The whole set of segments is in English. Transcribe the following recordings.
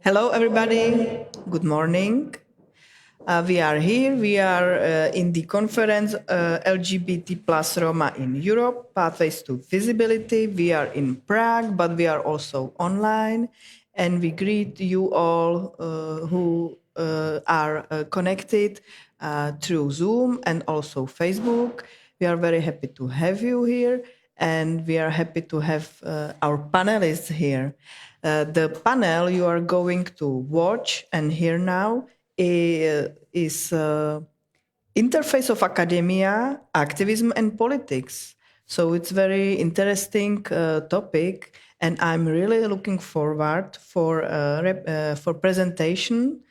Hello, everybody. Good morning. We are here. We are in the conference LGBT plus Roma in Europe, Pathways to Visibility. We are in Prague, but we are also online. And we greet you all who are connected through Zoom and also Facebook. We are very happy to have you here, and we are happy to have our panelists here. The panel you are going to watch and hear now is interface of academia, activism, and politics. So it's very interesting topic, and I'm really looking forward for presentation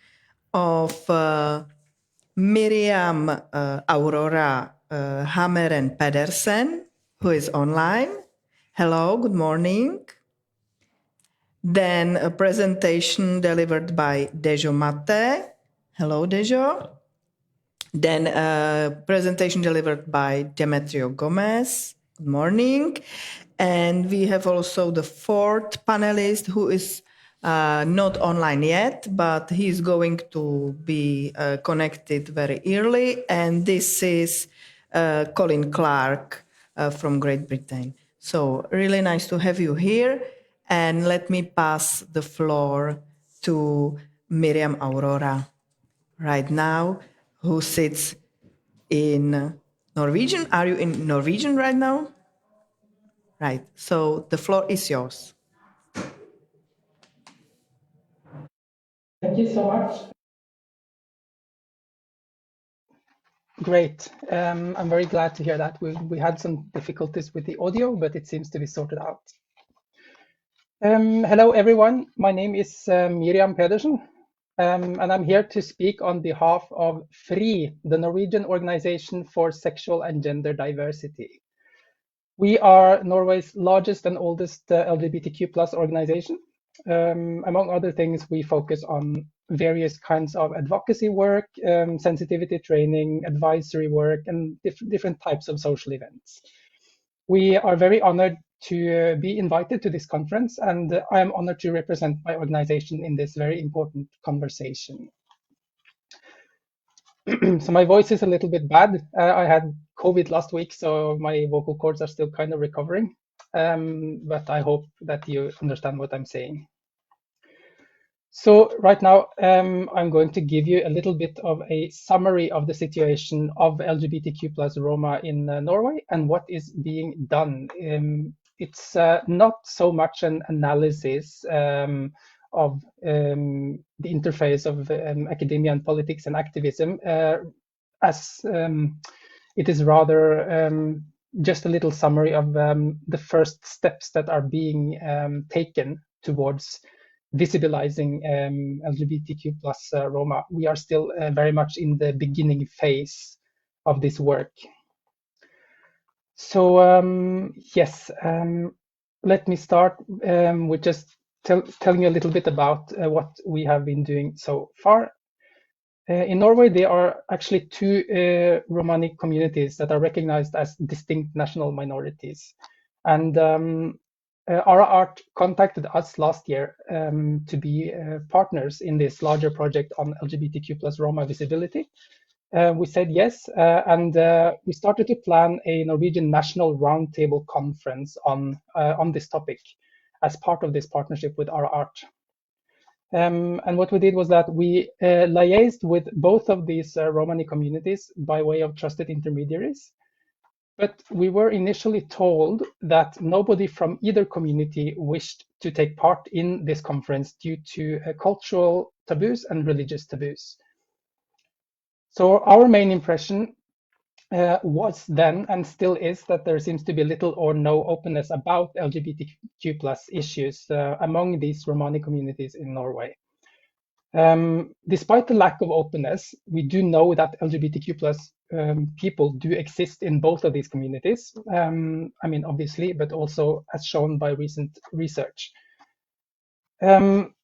of Miriam Aurora Hammeren Pedersen, who is online. Hello, good morning. Then a presentation delivered by Dejo Mate. Hello, Dejo. Then a presentation delivered by Demetrio Gomez. Good morning. And we have also the fourth panelist who is not online yet, but he's going to be connected very early. And this is Colin Clark from Great Britain. So really nice to have you here. And let me pass the floor to Miriam Aurora right now, who sits in Norwegian. Are you in Norwegian right now? Right. So the floor is yours. Thank you so much. Great. I'm very glad to hear that. We had some difficulties with the audio, but it seems to be sorted out. Hello, everyone. My name is Miriam Pedersen, and I'm here to speak on behalf of FRI, the Norwegian Organization for Sexual and Gender Diversity. We are Norway's largest and oldest LGBTQ plus organization. Among other things, we focus on various kinds of advocacy work, sensitivity training, advisory work, and different types of social events. We are very honored to be invited to this conference, and I am honored to represent my organization in this very important conversation. So my voice is a little bit bad. I had COVID last week, so my vocal cords are still kind of recovering, but I hope that you understand what I'm saying. So right now, I'm going to give you a little bit of a summary of the situation of LGBTQ plus Roma in Norway and what is being done. It's not so much an analysis of the interface of academia and politics and activism, as it is rather just a little summary of the first steps that are being taken towards visibilizing LGBTQ plus Roma. We are still very much in the beginning phase of this work. So yes, let me start with just telling you a little bit about what we have been doing so far. In Norway, there are actually two Romani communities that are recognized as distinct national minorities. And our art contacted us last year to be partners in this larger project on LGBTQ plus Roma visibility. We said yes, and we started to plan a Norwegian national roundtable conference on this topic as part of this partnership with our art. And what we did was that we liaised with both of these Romani communities by way of trusted intermediaries. But we were initially told that nobody from either community wished to take part in this conference due to cultural taboos and religious taboos. So our main impression was then and still is that there seems to be little or no openness about LGBTQ plus issues among these Romani communities in Norway. Despite the lack of openness, we do know that LGBTQ plus people do exist in both of these communities. I mean, obviously, but also as shown by recent research.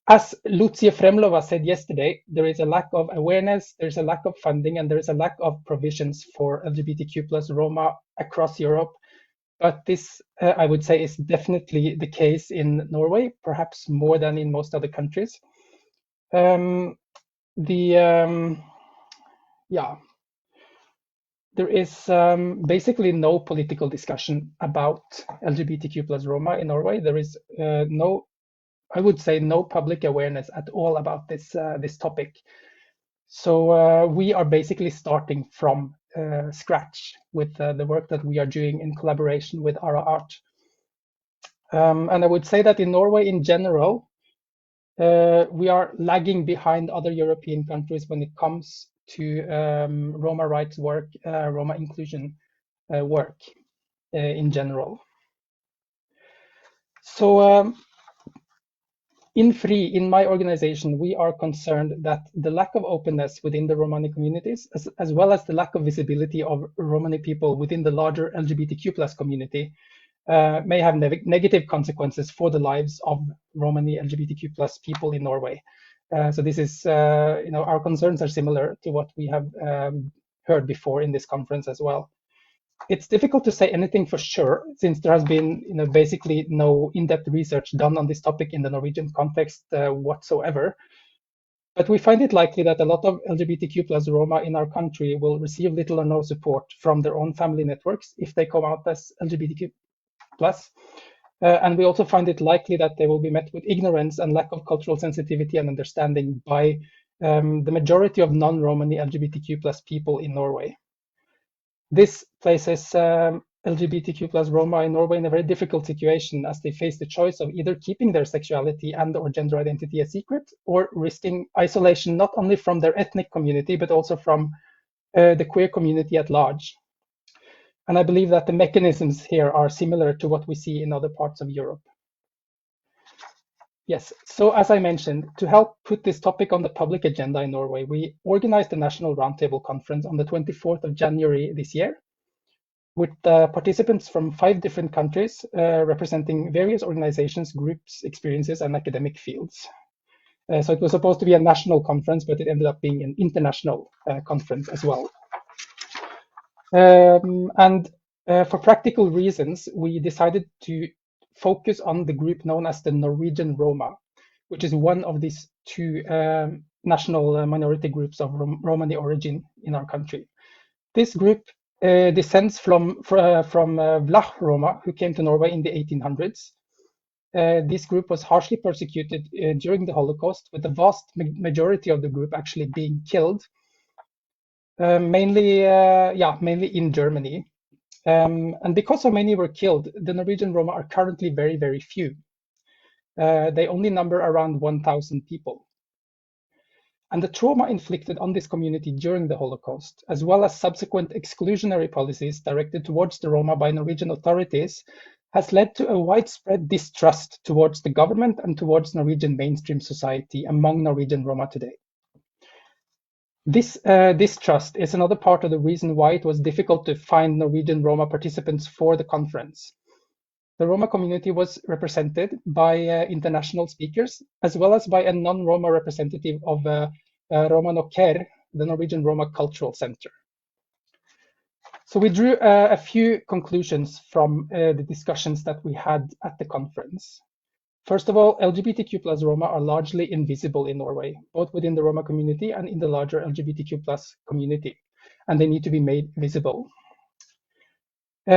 as Lucia Fremlova said yesterday, there is a lack of awareness, there's a lack of funding, and there is a lack of provisions for LGBTQ plus Roma across Europe. But this, I would say, is definitely the case in Norway, perhaps more than in most other countries. There is basically no political discussion about LGBTQ plus Roma in Norway. There is I would say, no public awareness at all about this topic. So we are basically starting from scratch with the work that we are doing in collaboration with Ara Art. And I would say that in Norway in general, we are lagging behind other European countries when it comes to Roma rights work, Roma inclusion work in general. So in FRI, in my organization, we are concerned that the lack of openness within the Romani communities, as well as the lack of visibility of Romani people within the larger LGBTQ plus community, may have negative consequences for the lives of Romani LGBTQ plus people in Norway. So this is, our concerns are similar to what we have heard before in this conference as well. It's difficult to say anything for sure, since there has been basically no in-depth research done on this topic in the Norwegian context whatsoever. But we find it likely that a lot of LGBTQ plus Roma in our country will receive little or no support from their own family networks if they come out as LGBTQ plus. And we also find it likely that they will be met with ignorance and lack of cultural sensitivity and understanding by the majority of non-Romani LGBTQ plus people in Norway. This places LGBTQ plus Roma in Norway in a very difficult situation, as they face the choice of either keeping their sexuality and or gender identity a secret, or risking isolation not only from their ethnic community, but also from the queer community at large. And I believe that the mechanisms here are similar to what we see in other parts of Europe. Yes, so as I mentioned, to help put this topic on the public agenda in Norway, we organized a national roundtable conference on the 24th of January this year, with participants from 5 different countries representing various organizations, groups, experiences, and academic fields. So it was supposed to be a national conference, but it ended up being an international conference as well. For practical reasons, we decided to focus on the group known as the Norwegian Roma, which is one of these 2 national minority groups of Romani origin in our country. This group descends from Vlach Roma, who came to Norway in the 1800s. This group was harshly persecuted during the Holocaust, with the vast majority of the group actually being killed, mainly in Germany. And because so many were killed, the Norwegian Roma are currently very, very few. They only number around 1,000 people. And the trauma inflicted on this community during the Holocaust, as well as subsequent exclusionary policies directed towards the Roma by Norwegian authorities, has led to a widespread distrust towards the government and towards Norwegian mainstream society among Norwegian Roma today. This distrust is another part of the reason why it was difficult to find Norwegian Roma participants for the conference. The Roma community was represented by international speakers, as well as by a non-Roma representative of Roma Noker, the Norwegian Roma Cultural Center. So we drew a few conclusions from the discussions that we had at the conference. First of all, LGBTQ plus Roma are largely invisible in Norway, both within the Roma community and in the larger LGBTQ plus community, and they need to be made visible.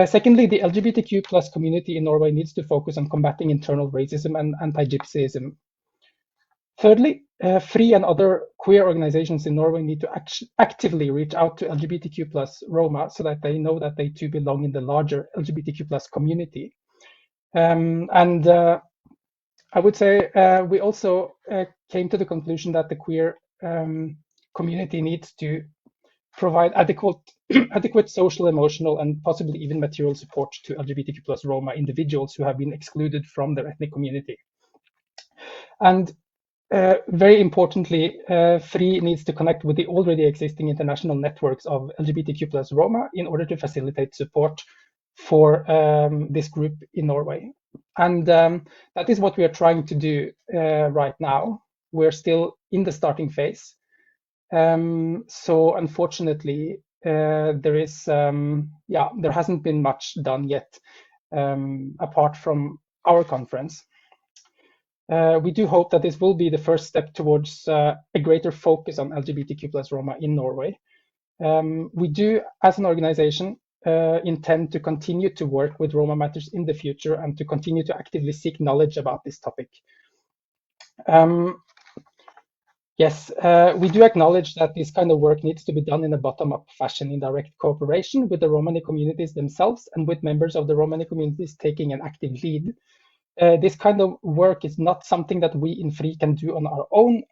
Secondly, the LGBTQ plus community in Norway needs to focus on combating internal racism and anti-Gypsyism. Thirdly, FRI and other queer organizations in Norway need to actively reach out to LGBTQ plus Roma so that they know that they too belong in the larger LGBTQ plus community. I would say we also came to the conclusion that the queer community needs to provide adequate social, emotional, and possibly even material support to LGBTQ plus Roma individuals who have been excluded from their ethnic community. And very importantly, FRI needs to connect with the already existing international networks of LGBTQ plus Roma in order to facilitate support for this group in Norway. And that is what we are trying to do right now. we're still in the starting phase. So unfortunately, there hasn't been much done yet, apart from our conference. We do hope that this will be the first step towards a greater focus on LGBTQ plus Roma in Norway. We do, as an organization, intend to continue to work with Roma matters in the future and to continue to actively seek knowledge about this topic. Yes, we do acknowledge that this kind of work needs to be done in a bottom-up fashion in direct cooperation with the Romani communities themselves and with members of the Romani communities taking an active lead. This kind of work is not something that we in FRI can do on our own,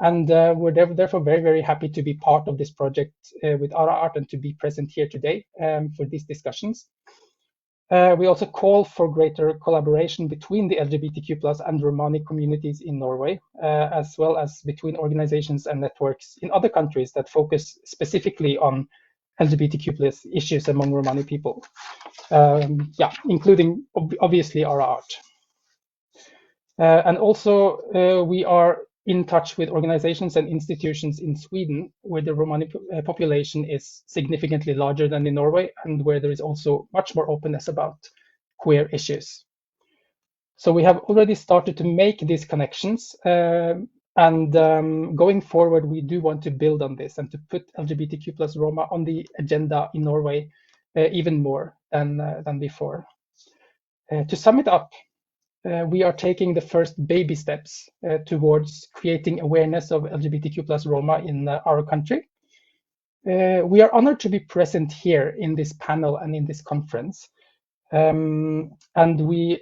and we're therefore very, very happy to be part of this project with Ara Art and to be present here today for these discussions. We also call for greater collaboration between the LGBTQ plus and Romani communities in Norway, as well as between organizations and networks in other countries that focus specifically on LGBTQ plus issues among Romani people, including obviously our art. And also we are in touch with organizations and institutions in Sweden, where the Romani population is significantly larger than in Norway, and where there is also much more openness about queer issues. So we have already started to make these connections, and going forward, we do want to build on this and to put LGBTQ plus Roma on the agenda in Norway even more than before. To sum it up, we are taking the first baby steps towards creating awareness of LGBTQ plus Roma in our country. We are honored to be present here in this panel and in this conference. And we're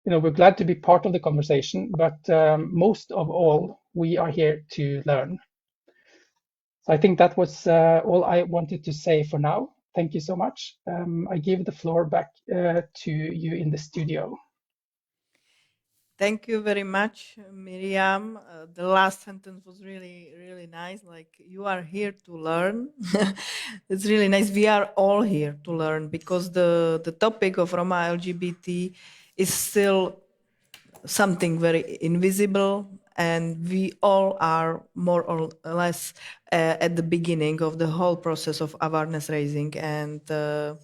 glad to be part of the conversation, but most of all, we are here to learn. So I think that was all I wanted to say for now. Thank you so much. I give the floor back to you in the studio. Thank you very much, Miriam. The last sentence was really, really nice. Like, you are here to learn. It's really nice. We are all here to learn, because the topic of Roma LGBT is still something very invisible, and we all are more or less at the beginning of the whole process of awareness raising and the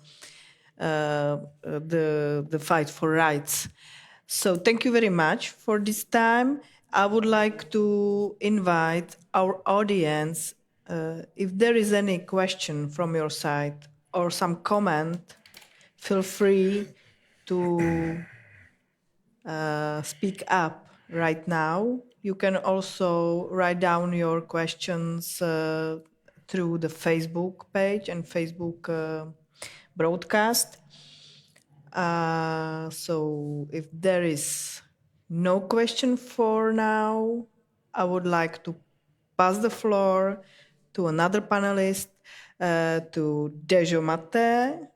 fight for rights. So thank you very much for this time. I would like to invite our audience, if there is any question from your side or some comment, feel free to speak up right now. You can also write down your questions through the Facebook page and Facebook broadcast. So if there is no question for now, I would like to pass the floor to another panelist, to Dejo Mate,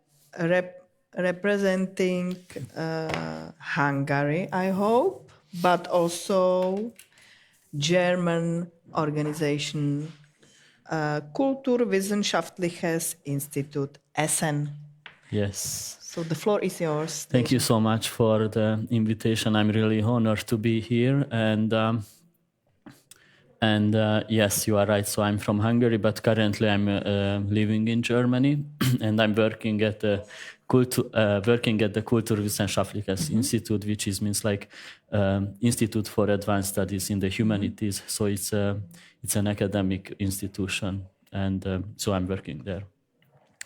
representing Hungary, I hope, but also German organization Kulturwissenschaftliches Institut Essen. Yes. So the floor is yours. Thank you so much for the invitation. I'm really honored to be here. And yes, you are right. So I'm from Hungary, but currently I'm living in Germany, and I'm working at the Kulturwissenschaftliches Institut, which means like Institute for Advanced Studies in the Humanities. So it's an academic institution, and so I'm working there.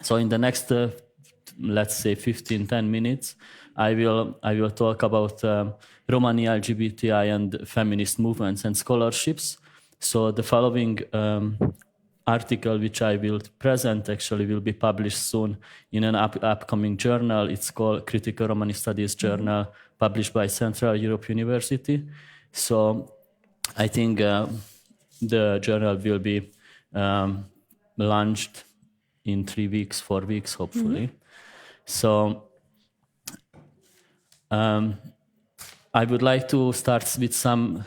So in the next let's say 10 minutes, I will talk about Romani LGBTI and feminist movements and scholarships. So the following article, which I will present, actually will be published soon in an upcoming journal. It's called Critical Romani Studies Journal, published by Central Europe University. So I think the journal will be launched in 3 weeks, 4 weeks, hopefully. So I would like to start with some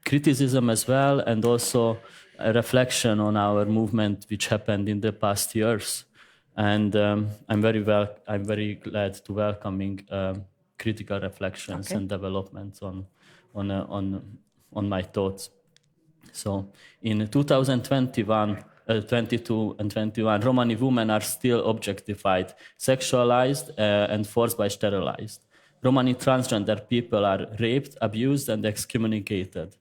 criticism as well, and also a reflection on our movement which happened in the past years. And I'm very glad to welcoming critical reflections and developments on on my thoughts. So in 2021, 22 and 21, Romani women are still objectified, sexualized, and forced by sterilized. Romani transgender people are raped, abused, and excommunicated.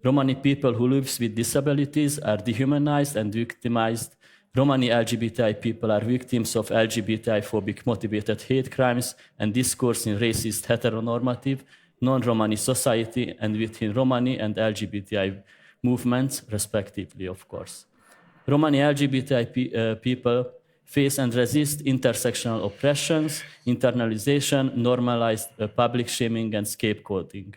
Romani people who live with disabilities are dehumanized and victimized. Romani LGBTI people are victims of LGBTI-phobic motivated hate crimes and discourse in racist, heteronormative, non-Romani society and within Romani and LGBTI movements, respectively, of course. Romani LGBTI people face and resist intersectional oppressions, internalization, normalized public shaming, and scapegoating.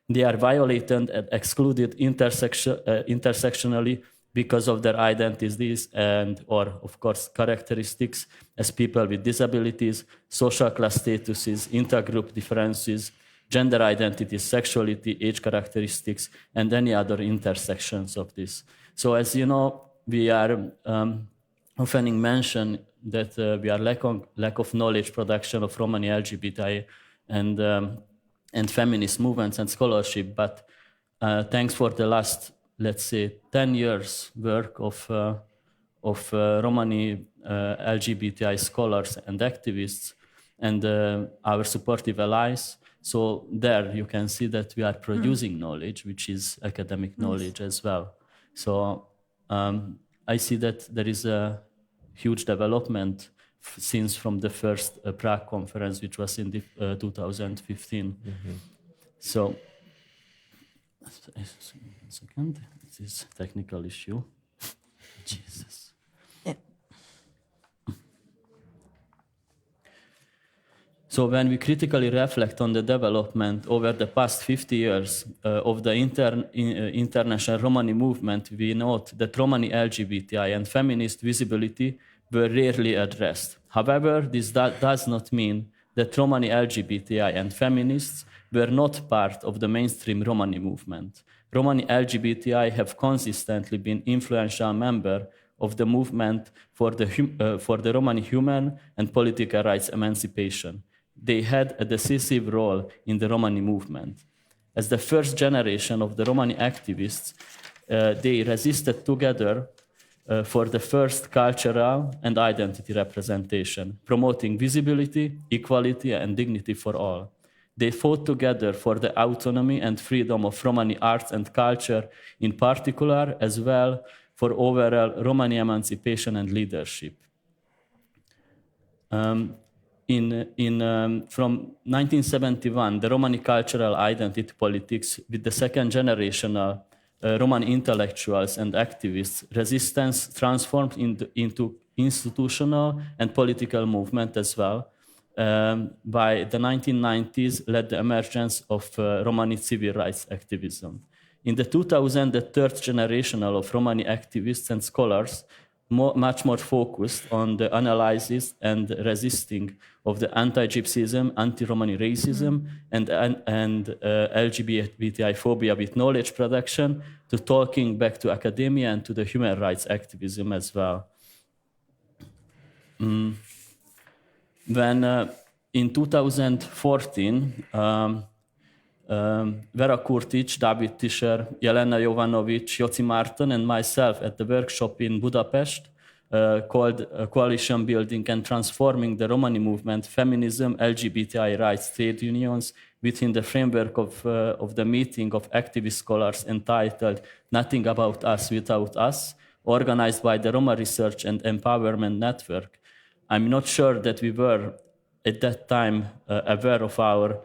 They are violated and excluded intersectionally because of their identities and, or of course, characteristics as people with disabilities, social class statuses, intergroup differences, gender identities, sexuality, age characteristics, and any other intersections of this. So as you know, we are often mentioned that we are lack of knowledge production of Romani LGBTI and feminist movements and scholarship, but thanks for the last, let's say, 10 years work of Romani LGBTI scholars and activists and our supportive allies. So there you can see that we are producing knowledge, which is academic knowledge as well. So I see that there is a huge development since from the first Prague conference, which was in 2015. So, a second, this is a technical issue. Jesus. Yeah. So when we critically reflect on the development over the past 50 years of the international Romani movement, we note that Romani LGBTI and feminist visibility were rarely addressed. However, this does not mean that Romani LGBTI and feminists were not part of the mainstream Romani movement. Romani LGBTI have consistently been influential members of the movement for the Romani human and political rights emancipation. They had a decisive role in the Romani movement. As the first generation of the Romani activists, they resisted together for the first cultural and identity representation, promoting visibility, equality, and dignity for all. They fought together for the autonomy and freedom of Romani arts and culture in particular, as well for overall Romani emancipation and leadership. From 1971, the Romani cultural identity politics with the second generational Romani intellectuals and activists, resistance transformed into institutional and political movement as well. By the 1990s, led the emergence of Romani civil rights activism. In the 2000s, the third generation of Romani activists and scholars much more focused on the analysis and resisting of the anti-Gypsyism, anti-Romani racism, and LGBTI phobia with knowledge production, to talking back to academia and to the human rights activism as well. When in 2014, Vera Kurtic, David Tischer, Jelena Jovanovic, Joci Martin, and myself at the workshop in Budapest called Coalition Building and Transforming the Romani Movement, Feminism, LGBTI Rights, Trade Unions, within the framework of the meeting of activist scholars entitled Nothing About Us Without Us, organized by the Roma Research and Empowerment Network. I'm not sure that we were at that time aware of our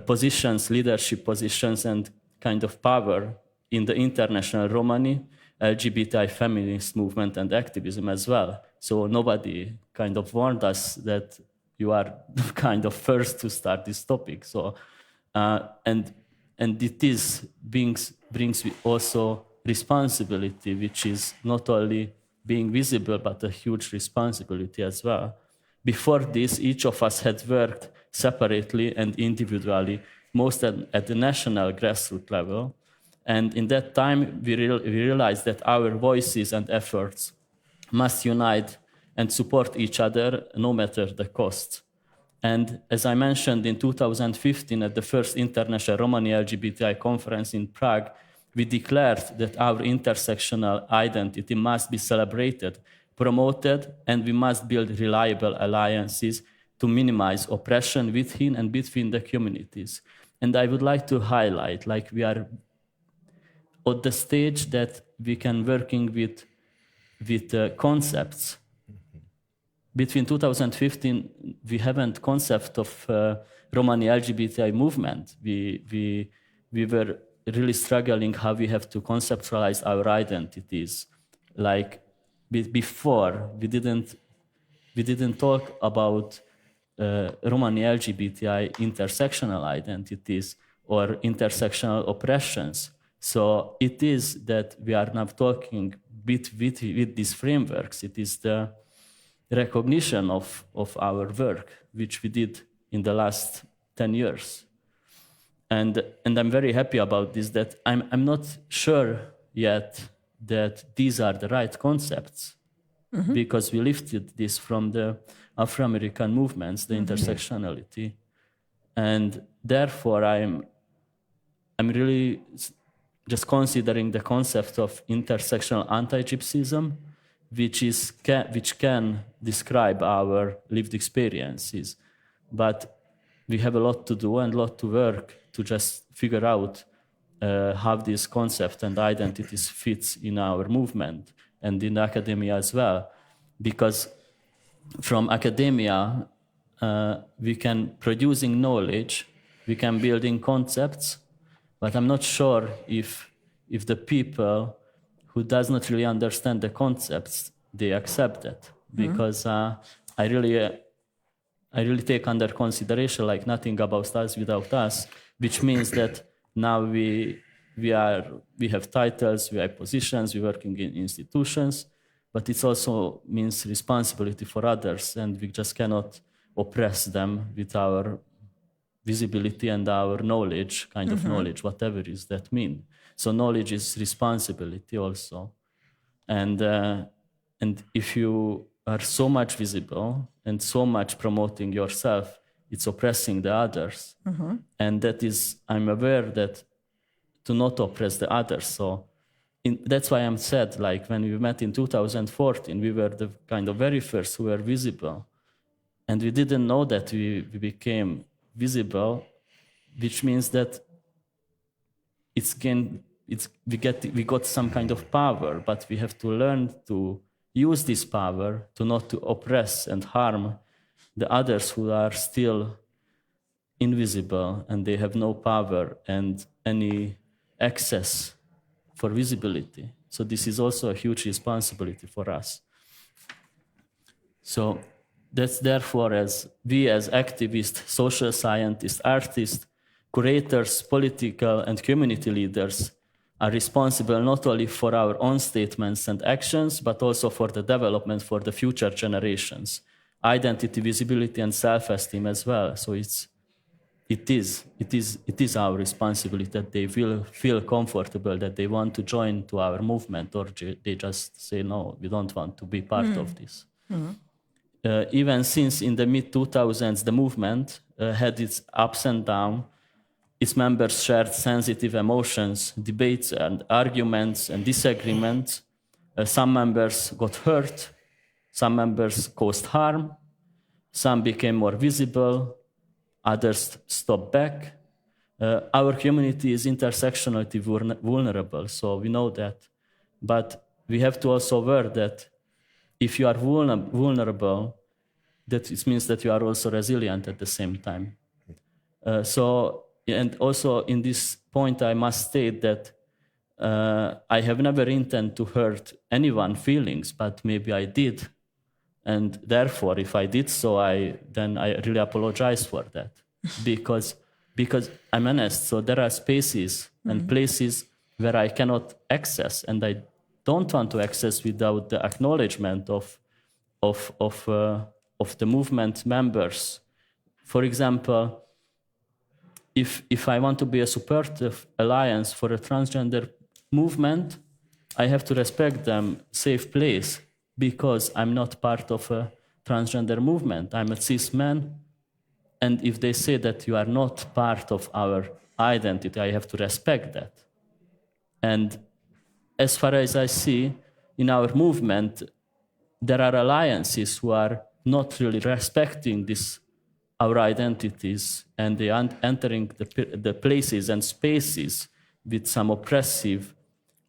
positions, leadership positions, and kind of power in the international Romani, LGBTI feminist movement and activism as well. So nobody kind of warned us that you are kind of first to start this topic. So, and it is brings also responsibility, which is not only being visible, but a huge responsibility as well. Before this, each of us had worked separately and individually, most at the national grassroots level. And in that time, we realized that our voices and efforts must unite and support each other no matter the cost. And as I mentioned in 2015 at the first International Non-Lgbt conference in Prague, we declared that our intersectional identity must be celebrated, promoted, and we must build reliable alliances to minimize oppression within and between the communities. And I would like to highlight, like, we are at the stage that we can working with concepts. Between 2015, we haven't concept of Romani LGBTI movement. We were really struggling how we have to conceptualize our identities. Like before, we didn't talk about Romani LGBTI intersectional identities or intersectional oppressions. So it is that we are now talking with these frameworks. It is the recognition of our work, which we did in the last 10 years. And I'm very happy about this, that I'm not sure yet that these are the right concepts, because we lifted this from the Afro-American movements, the intersectionality. And therefore, I'm really just considering the concept of intersectional anti-Gypsyism, which can describe our lived experiences. But we have a lot to do and a lot to work to just figure out how this concept and identities fits in our movement and in academia as well. Because from academia, we can producing knowledge, we can building concepts, but I'm not sure if the people who does not really understand the concepts, they accept it. Because I really take under consideration like nothing about us without us, which means that now we have titles, we have positions, we're working in institutions, but it also means responsibility for others, and we just cannot oppress them with our visibility and our knowledge, kind of knowledge, whatever is that mean. So knowledge is responsibility also. And if you are so much visible and so much promoting yourself, it's oppressing the others. And that is, I'm aware that to not oppress the others. So that's why I'm sad, like when we met in 2014, we were the kind of very first who were visible. And we didn't know that we became visible, which means that we got some kind of power, but we have to learn to use this power to not to oppress and harm the others who are still invisible and they have no power and any access for visibility. So this is also a huge responsibility for us. So that's therefore, as we as activists, social scientists, artists, curators, political and community leaders are responsible not only for our own statements and actions, but also for the development for the future generations, identity, visibility, and self-esteem as well. So it is our responsibility that they will feel comfortable, that they want to join to our movement, or they just say, no, we don't want to be part of this. Even since in the mid-2000s, the movement had its ups and downs. Its members shared sensitive emotions, debates and arguments and disagreements. Some members got hurt, some members caused harm, some became more visible, others stopped back. Our community is intersectionality vulnerable, so we know that. But we have to also aware that if you are vulnerable, that it means that you are also resilient at the same time. And also in this point, I must state that I have never intended to hurt anyone's feelings, but maybe I did. And therefore, if I did so, then I really apologize for that. because I'm honest, so there are spaces and places where I cannot access, and I don't want to access without the acknowledgement of the movement members. For example, if I want to be a supportive alliance for a transgender movement, I have to respect them safe place, because I'm not part of a transgender movement. I'm a cis man, And if they say that you are not part of our identity, I have to respect that. And as far as I see, in our movement, there are alliances who are not really respecting our identities, and they are entering the places and spaces with some oppressive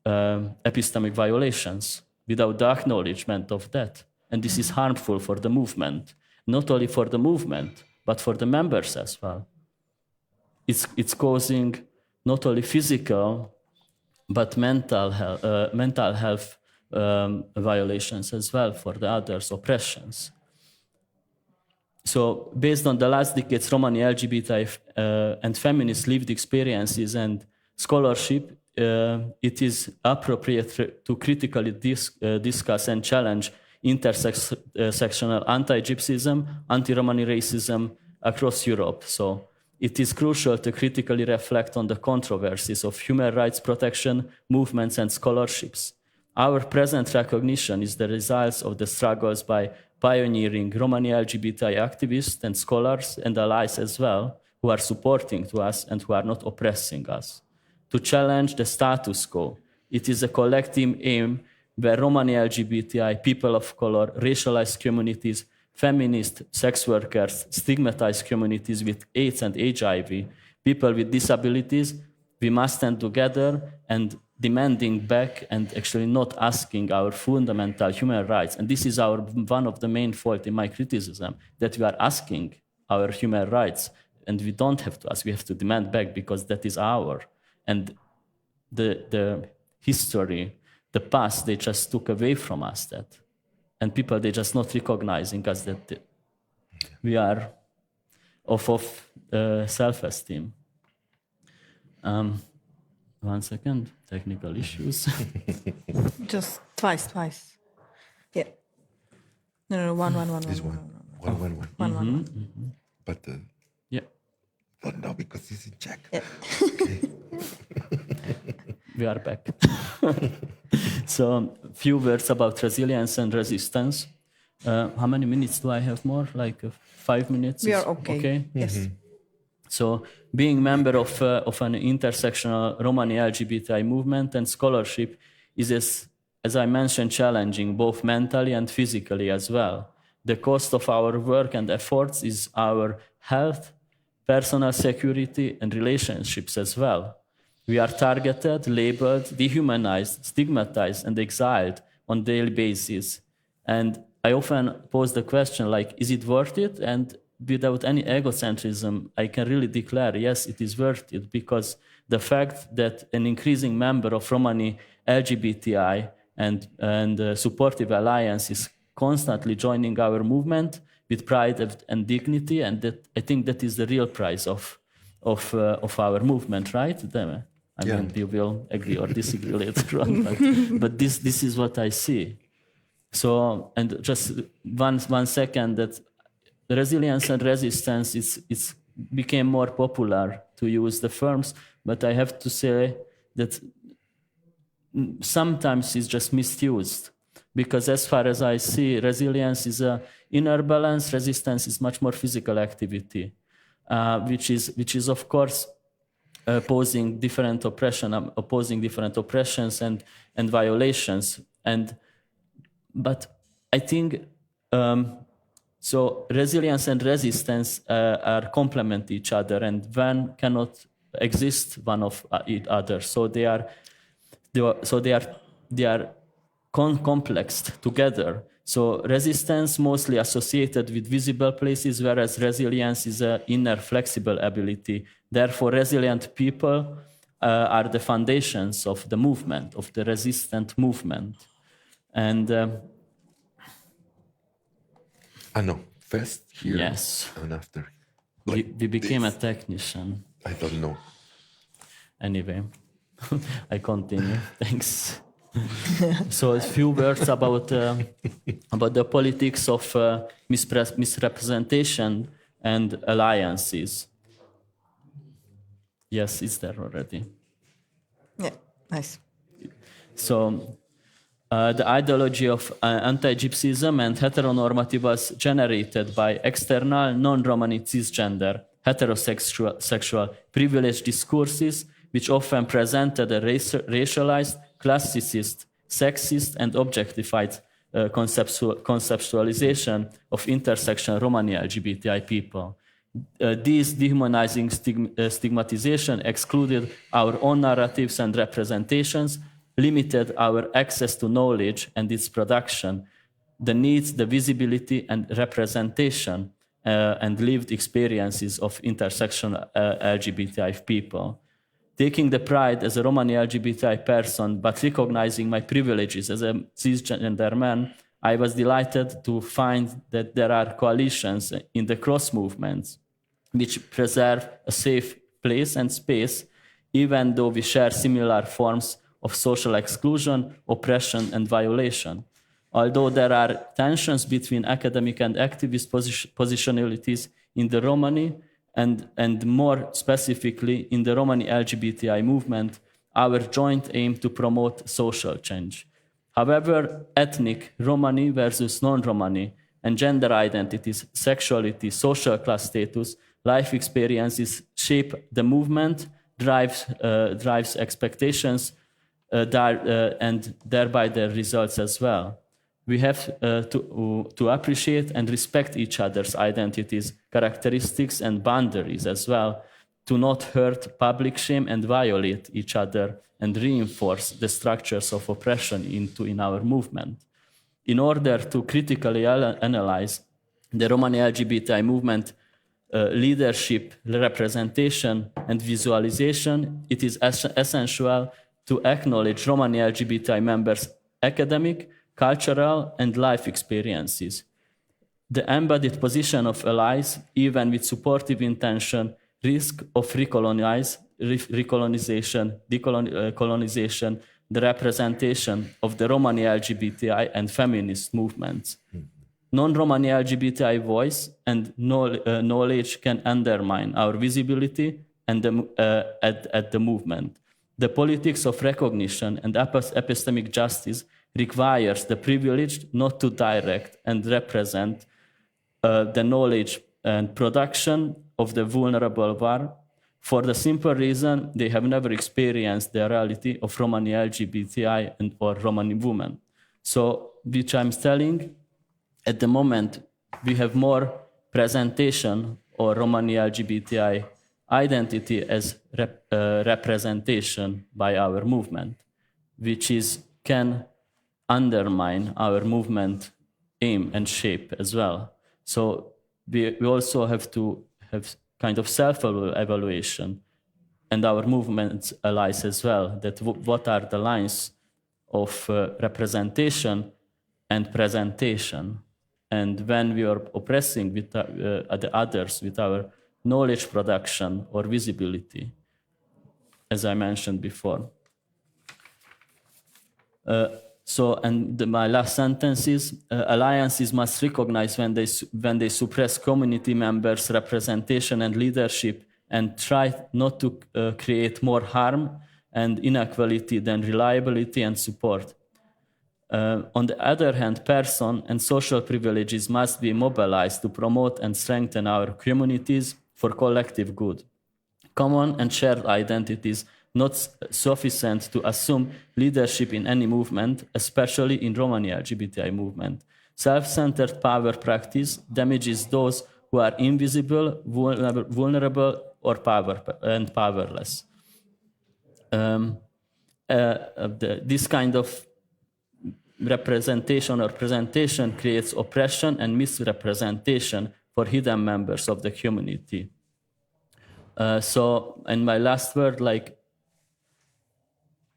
epistemic violations without the acknowledgement of that. And this is harmful for the movement, not only for the movement, but for the members as well. It's causing not only physical, but mental health violations as well for the others, oppressions. So based on the last decade's Romani LGBTI and feminist lived experiences and scholarship, it is appropriate to critically discuss and challenge intersectional anti-Gypsyism, anti-Romani racism across Europe. So it is crucial to critically reflect on the controversies of human rights protection, movements, and scholarships. Our present recognition is the result of the struggles by pioneering Romani LGBTI activists and scholars and allies as well, who are supporting to us and who are not oppressing us. To challenge the status quo, it is a collective aim where Romani LGBTI, people of color, racialized communities, feminist, sex workers, stigmatized communities with AIDS and HIV, people with disabilities, we must stand together and demanding back and actually not asking our fundamental human rights. And this is one of the main fault in my criticism, that we are asking our human rights, and we don't have to ask, we have to demand back because that is our. And the history, the past, they just took away from us that. And people, they just not recognizing us that we are off of self-esteem. 1 second, technical issues. Just twice. Yeah. No, one. This one. One. But yeah. not now because he's in Czech. Yeah. Okay. We are back. So, few words about resilience and resistance. How many minutes do I have more? Like 5 minutes? We are okay. Okay. Yes. So, being member of an intersectional Romani LGBTI movement and scholarship is, as I mentioned, challenging both mentally and physically as well. The cost of our work and efforts is our health, personal security, and relationships as well. We are targeted, labeled, dehumanized, stigmatized, and exiled on a daily basis. And I often pose the question, like, is it worth it? And without any egocentrism, I can really declare, yes, it is worth it, because the fact that an increasing member of Romani LGBTI and supportive alliance is constantly joining our movement with pride and dignity, and that I think that is the real price of our movement, right? I mean, you will agree or disagree later on, but this is what I see. So, and just one second, that resilience and resistance it's became more popular to use the terms, but I have to say that sometimes it's just misused, because as far as I see, resilience is an inner balance, resistance is much more physical activity, which is of course opposing different oppressions and violations, but I think so resilience and resistance are complement each other, and one cannot exist one of each other. So they are complexed together. So resistance mostly associated with visible places, whereas resilience is an inner flexible ability. Therefore, resilient people are the foundations of the movement, of the resistant movement. And no, first here, yes, and after. we became this. a technician. I don't know. Anyway, I continue. Thanks. So a few words about the politics of misrepresentation and alliances. Yes, it's there already. Yeah, nice. So The ideology of anti-Gypsyism and heteronormative was generated by external, non-Romani cisgender, heterosexual privileged discourses, which often presented a racialized, classicist, sexist, and objectified conceptualization of intersection Romani LGBTI people. These dehumanizing stigmatization excluded our own narratives and representations, limited our access to knowledge and its production, the needs, the visibility and representation and lived experiences of intersectional LGBTI people. Taking the pride as a Romani LGBTI person, but recognizing my privileges as a cisgender man, I was delighted to find that there are coalitions in the cross movements which preserve a safe place and space, even though we share similar forms of social exclusion, oppression, and violation. Although there are tensions between academic and activist positionalities in the Romani, and more specifically in the Romani LGBTI movement, our joint aim to promote social change. However, ethnic Romani versus non-Romani and gender identities, sexuality, social class status, life experiences shape the movement, drives expectations, and thereby their results as well. We have to appreciate and respect each other's identities, characteristics, and boundaries as well, to not hurt, public shame, and violate each other and reinforce the structures of oppression in our movement. In order to critically analyze the Romani LGBTI movement leadership, representation, and visualization, it is essential to acknowledge Romani LGBTI members' academic, cultural, and life experiences. The embodied position of allies, even with supportive intention, risk of recolonization, decolonization, the representation of the Romani LGBTI and feminist movements. Non-Romani LGBTI voice and knowledge can undermine our visibility and at the movement. The politics of recognition and epistemic justice requires the privileged not to direct and represent the knowledge and production of the vulnerable one, for the simple reason they have never experienced the reality of Romani LGBTI and or Romani women. So, which I'm telling, at the moment, we have more presentation or Romani LGBTI identity as representation by our movement, which can undermine our movement aim and shape as well. So we also have to have kind of self-evaluation and our movement allies as well, that what are the lines of representation and presentation. And when we are oppressing with the others with our knowledge production or visibility, as I mentioned before. My last sentence is, alliances must recognize when they suppress community members' representation and leadership and try not to create more harm and inequality than reliability and support. On the other hand, person and social privileges must be mobilized to promote and strengthen our communities for collective good. Common and shared identities not sufficient to assume leadership in any movement, especially in Romani LGBTI movement. Self-centered power practice damages those who are invisible, vulnerable, or powerless. This kind of representation or presentation creates oppression and misrepresentation for hidden members of the community. In my last word,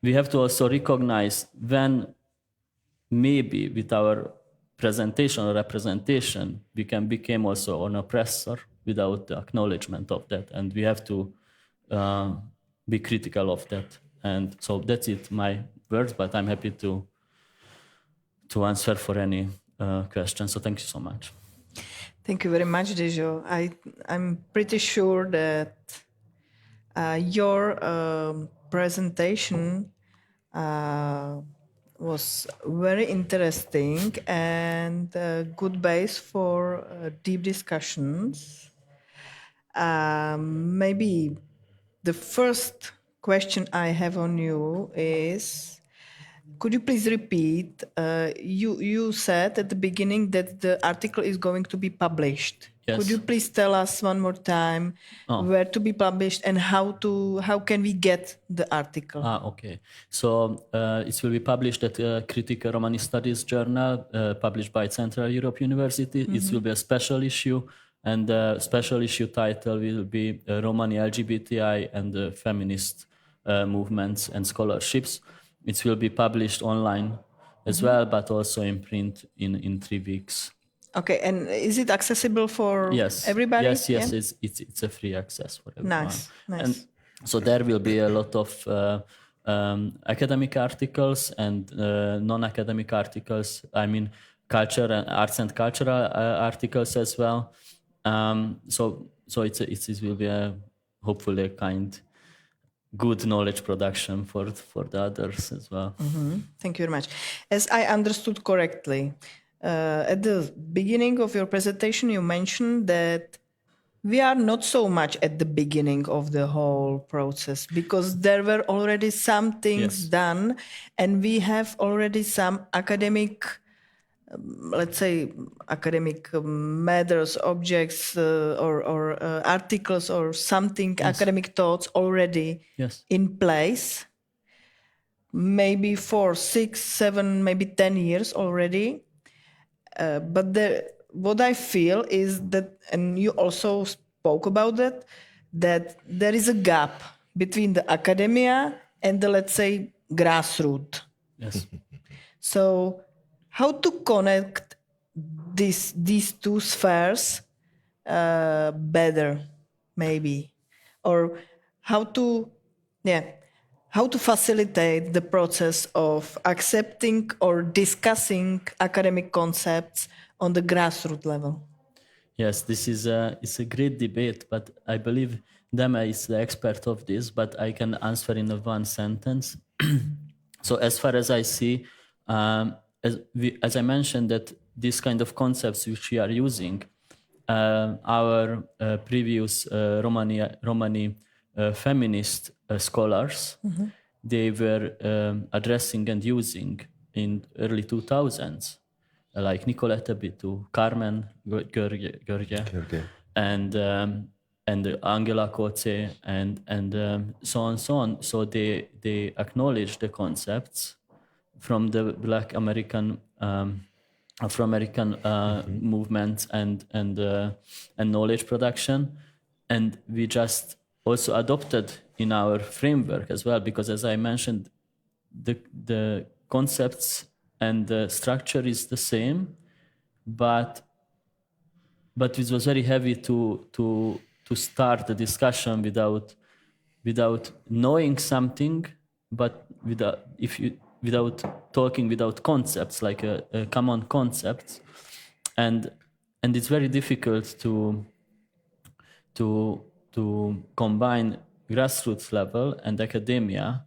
we have to also recognize when maybe with our presentation or representation, we can become also an oppressor without the acknowledgement of that. And we have to be critical of that. And so that's it, my words, but I'm happy to answer for any questions. So thank you so much. Thank you very much, Dejo. I'm pretty sure that your presentation was very interesting and a good base for deep discussions. Maybe the first question I have on you is, could you please repeat? You said at the beginning that the article is going to be published. Yes. Could you please tell us one more time where to be published and how can we get the article? Okay. So it will be published at Critical Romani Studies Journal, published by Central Europe University. It will be a special issue, and the special issue title will be Romani LGBTI and the Feminist Movements and Scholarships. It will be published online as well, but also in print in 3 weeks. Okay, and is it accessible for everybody? Yes, yeah? It's a free access for everyone. Nice. And so there will be a lot of academic articles and non-academic articles. I mean, culture and arts and cultural articles as well. So it will be hopefully a good knowledge production for the others as well. Mm-hmm. Thank you very much. As I understood correctly, at the beginning of your presentation, you mentioned that we are not so much at the beginning of the whole process because there were already some things done and we have already some academic, let's say, academic matters, objects or articles or something, academic thoughts already in place, maybe for 6, 7, maybe 10 years already. But what I feel is that, and you also spoke about that there is a gap between the academia and the, let's say, grassroots. Yes. So how to connect these two spheres better, maybe, or how to facilitate the process of accepting or discussing academic concepts on the grassroots level? Yes, this is it's a great debate, but I believe Dema is the expert of this, but I can answer in one sentence. So as far as I see, as I mentioned, that this kind of concepts which we are using, our previous Romani feminist scholars, they were addressing and using in early 2000s, like Nicoletta Bitu, Carmen Görge, and Angela Coetzee, and so on. So they acknowledge the concepts from the Black American, Afro-American movements and knowledge production, and we just also adopted in our framework as well, because as I mentioned, the concepts and the structure is the same, but it was very heavy to start the discussion without knowing something, but without talking without concepts, like a common concepts, and it's very difficult to combine grassroots level and academia,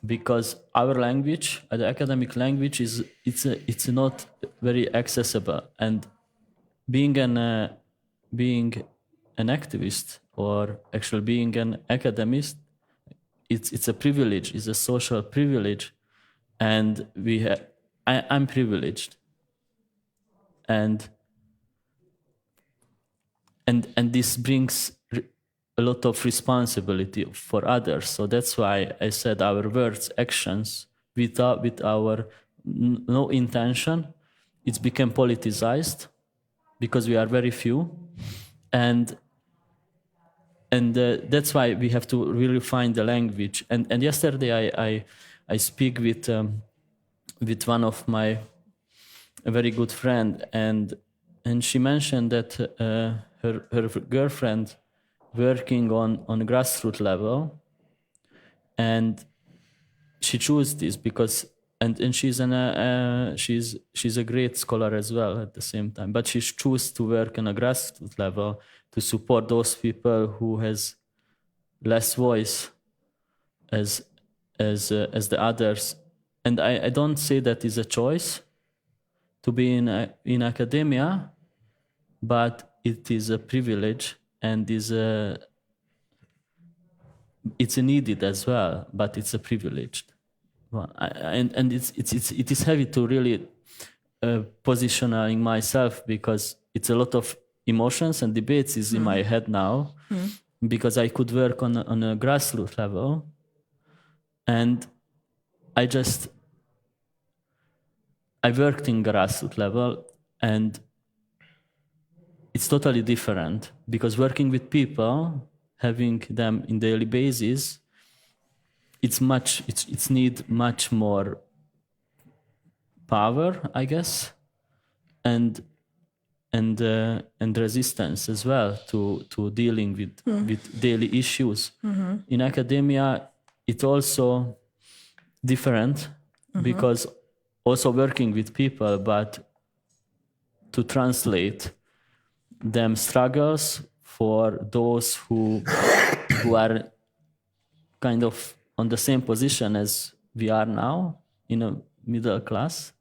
because our language, the academic language, it's not very accessible, and being an activist, or actually being an academist, it's a privilege, it's a social privilege, and I'm privileged, and this brings a lot of responsibility for others. So that's why I said our words, actions, with our no intention, it's become politicized, because we are very few, and that's why we have to really find the language. And yesterday I speak with one of a very good friend, and she mentioned that her girlfriend working on grassroots level, and she chose this because and she's she's a great scholar as well at the same time, but she chose to work on a grassroots level to support those people who has less voice as the others I don't say that is a choice to be in academia, but it is a privilege and it's needed as well, but it's a privilege. Well, and it is heavy to really positioning myself, because it's a lot of emotions and debates is in my head now, because I could work on a grassroots level, and I worked in grassroots level, and it's totally different, because working with people, having them in daily basis, it's need much more power, I guess, and resistance as well to dealing with daily issues. In academia, it's also different, because also working with people, but to translate them struggles for those who are kind of on the same position as we are now in a middle class,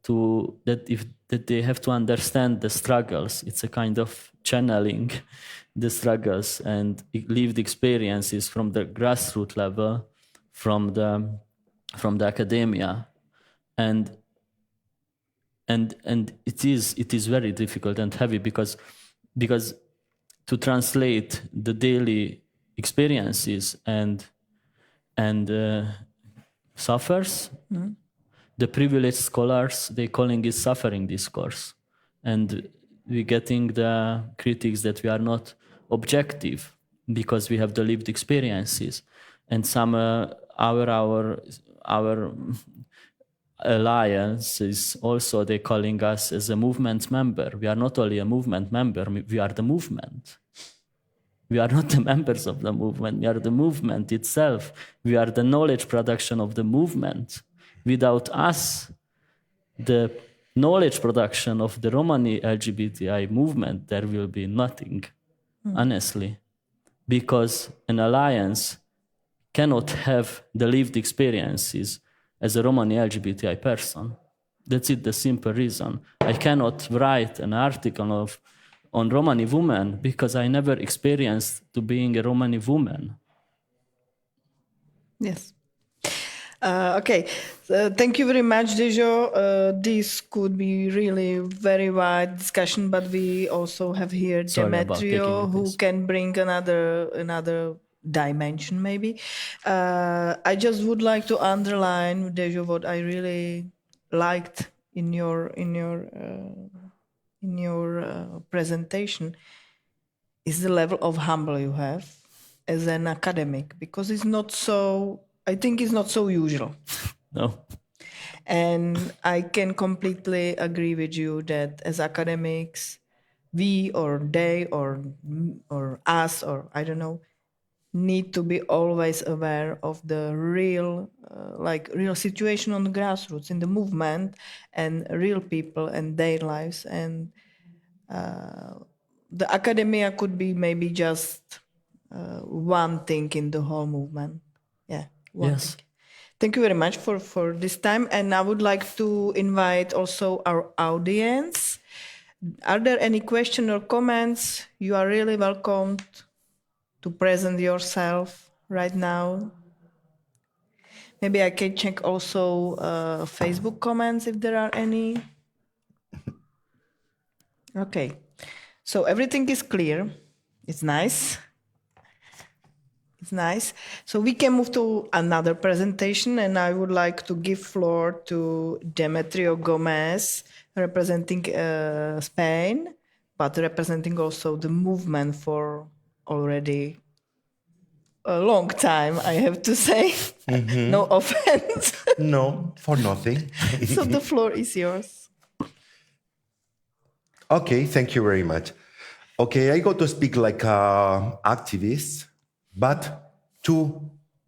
that they have to understand the struggles. It's a kind of channeling the struggles and lived experiences from the grassroots level, from the academia, and it is very difficult and heavy, because to translate the daily experiences and suffers. The privileged scholars, they calling it suffering discourse, and we getting the critics that we are not objective because we have the lived experiences, and some our alliance is also they calling us as a movement member. We are not only a movement member, we are the movement. We are not the members of the movement, we are the movement itself. We are the knowledge production of the movement. Without us, the knowledge production of the Romani LGBTI movement, there will be nothing, honestly. Because an alliance cannot have the lived experiences as a Romani LGBTI person. That's it, the simple reason. I cannot write an article on Romani women because I never experienced to being a Romani woman. Yes. Okay. Thank you very much, Dejo. This could be really very wide discussion, but we also have here Demetrio, who can bring another dimension, maybe. I just would like to underline, Dejo, what I really liked in your presentation is the level of humble you have as an academic, because it's not so. I think it's not so usual. No. And I can completely agree with you that as academics, we or they or us or I don't know, need to be always aware of the real situation on the grassroots in the movement and real people and their lives. And the academia could be maybe just one thing in the whole movement. Yeah. Yes. Thing. Thank you very much for this time. And I would like to invite also our audience. Are there any questions or comments? You are really welcome to present yourself right now. Maybe I can check also Facebook comments if there are any. Okay. So everything is clear. It's nice. It's nice. So we can move to another presentation, and I would like to give floor to Demetrio Gomez, representing Spain, but representing also the movement for already a long time, I have to say. No offense. No, for nothing. So the floor is yours. Okay, thank you very much. Okay, I go to speak like an activist, but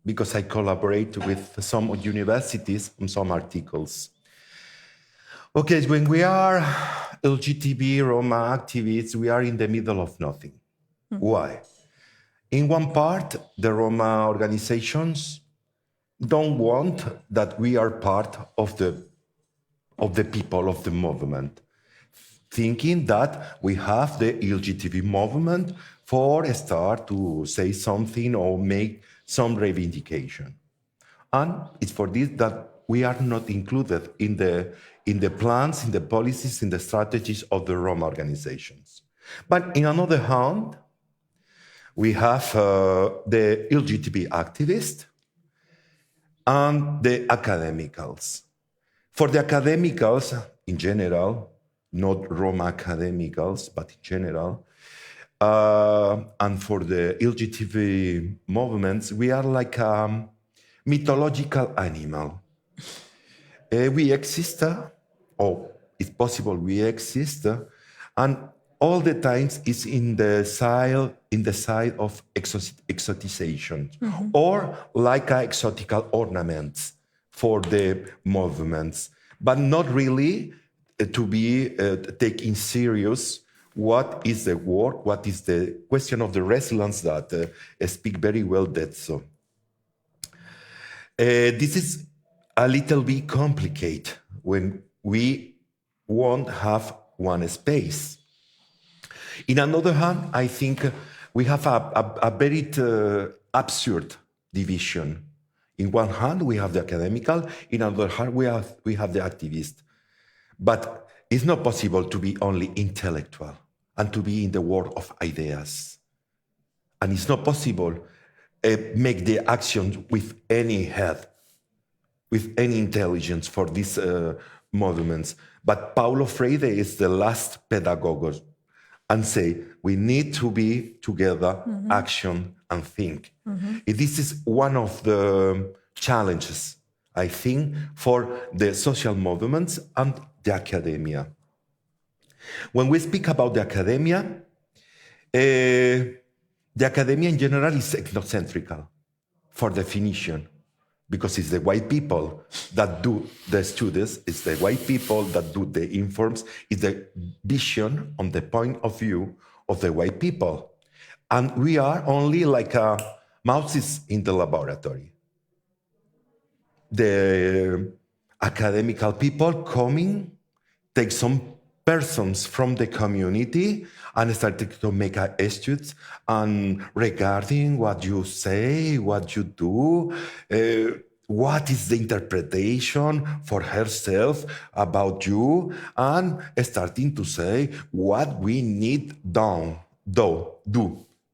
because I collaborate with some universities on some articles. Okay, when we are LGBTQ Roma activists, we are in the middle of nothing. Why? In one part, the Roma organizations don't want that we are part of the people of the movement, thinking that we have the LGBTQ movement for a start to say something or make some reivindication. And it's for this that we are not included in the plans, in the policies, in the strategies of the Roma organizations. But in another hand, we have the LGBT activists and the academicals. For the academicals, in general, not Roma academicals, but in general, and for the LGBT movements, we are like a mythological animal. We exist, or it's possible we exist, and all the times is in the side of exotization, or like exotical ornaments for the movements, but not really to be taken serious. What is the work? What is the question of the resilience that speak very well that so. This is a little bit complicated when we won't have one space. In another hand, I think we have a very absurd division. In one hand, we have the academical. In another hand, we have the activist. But it's not possible to be only intellectual and to be in the world of ideas. And it's not possible make the actions with any head, with any intelligence for these movements. But Paulo Freire is the last pedagogue and say, we need to be together, action and think. This is one of the challenges, I think, for the social movements and the academia. When we speak about the academia in general is ethnocentrical, for definition, because it's the white people that do the studies, it's the white people that do the informs, it's the vision on the point of view of the white people. And we are only like mouses in the laboratory. The academical people coming, take some persons from the community and started to make studies and regarding what you say, what you do, what is the interpretation for herself about you, and starting to say what we need do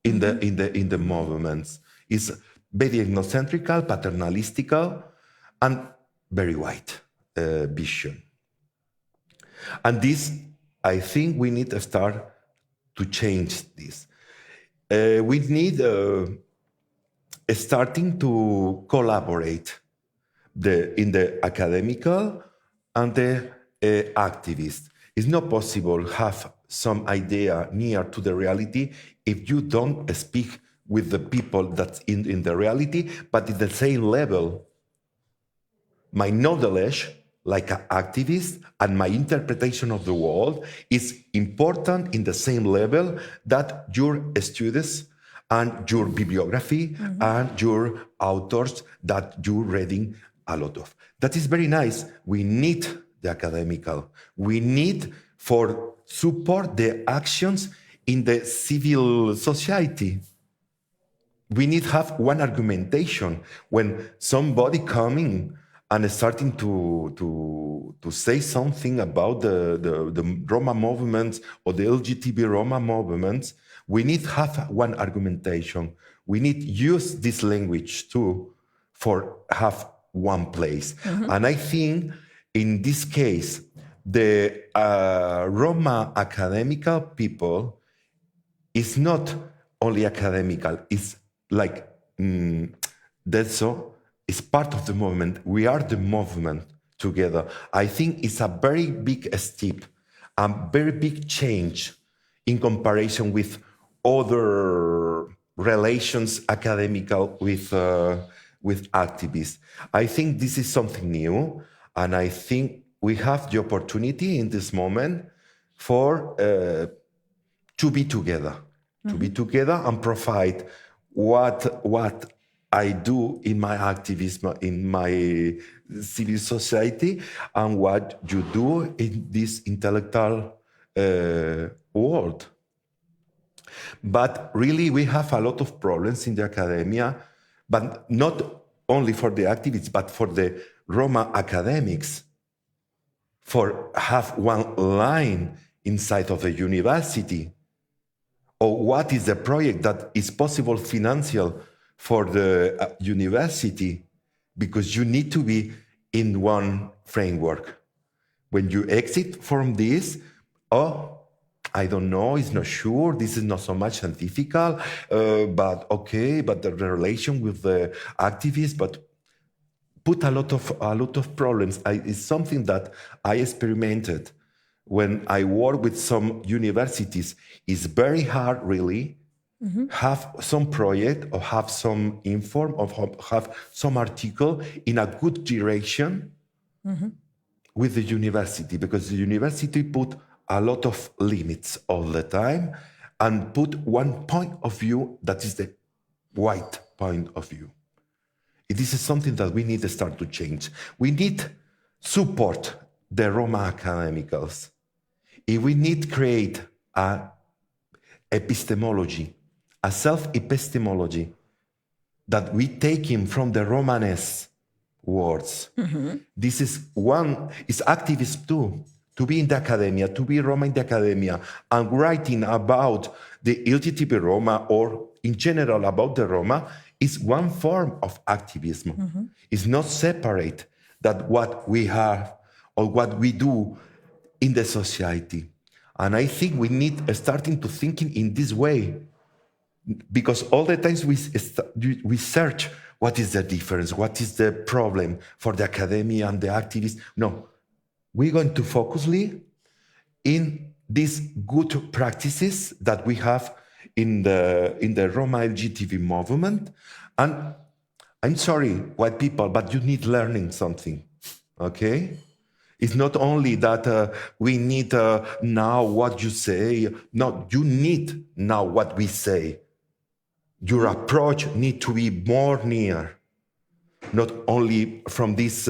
in the movements. It's very ethnocentrical, paternalistical, and very white vision. And this, I think we need to start to change this. We need starting to collaborate in the academical and the activist. It's not possible to have some idea near to the reality if you don't speak with the people that's in the reality, but at the same level. My knowledge, like an activist, and my interpretation of the world is important in the same level that your students and your bibliography and your authors that you're reading a lot of. That is very nice. We need the academical. We need for support the actions in the civil society. We need to have one argumentation when somebody coming and starting to say something about the Roma movements or the LGBT Roma movements. We need to have one argumentation. We need to use this language too for have one place. And I think in this case, the Roma academical people is not only academical, it's like that's so. It's part of the movement. We are the movement together. I think it's a very big step, a very big change in comparison with other relations, academical with activists. I think this is something new, and I think we have the opportunity in this moment for to be together, to be together and provide what I do in my activism, in my civil society, and what you do in this intellectual world. But really, we have a lot of problems in the academia, but not only for the activists, but for the Roma academics, for have one line inside of the university, or what is the project that is possible financial for the university, because you need to be in one framework. When you exit from this, I don't know, it's not sure, this is not so much scientific, but okay, but the relation with the activists, but put a lot of problems. It's something that I experimented when I work with some universities. It's very hard, really, have some project or have some inform or have some article in a good direction with the university, because the university put a lot of limits all the time and put one point of view that is the white point of view. This is something that we need to start to change. We need support the Roma academicals. If we need create a epistemology, a self-epistemology that we take in from the Romanes words. This is one, is activist too, to be in the academia, to be Roma in the academia, and writing about the LGBTQ Roma or in general about the Roma is one form of activism. It's not separate that what we have or what we do in the society. And I think we need starting to thinking in this way, because all the times we search what is the difference, what is the problem for the academia and the activists. No, we're going to focus in these good practices that we have in the Roma LGBTQ movement. And I'm sorry, white people, but you need learning something, okay? It's not only that we need now what you say. No, you need now what we say. Your approach needs to be more near, not only from this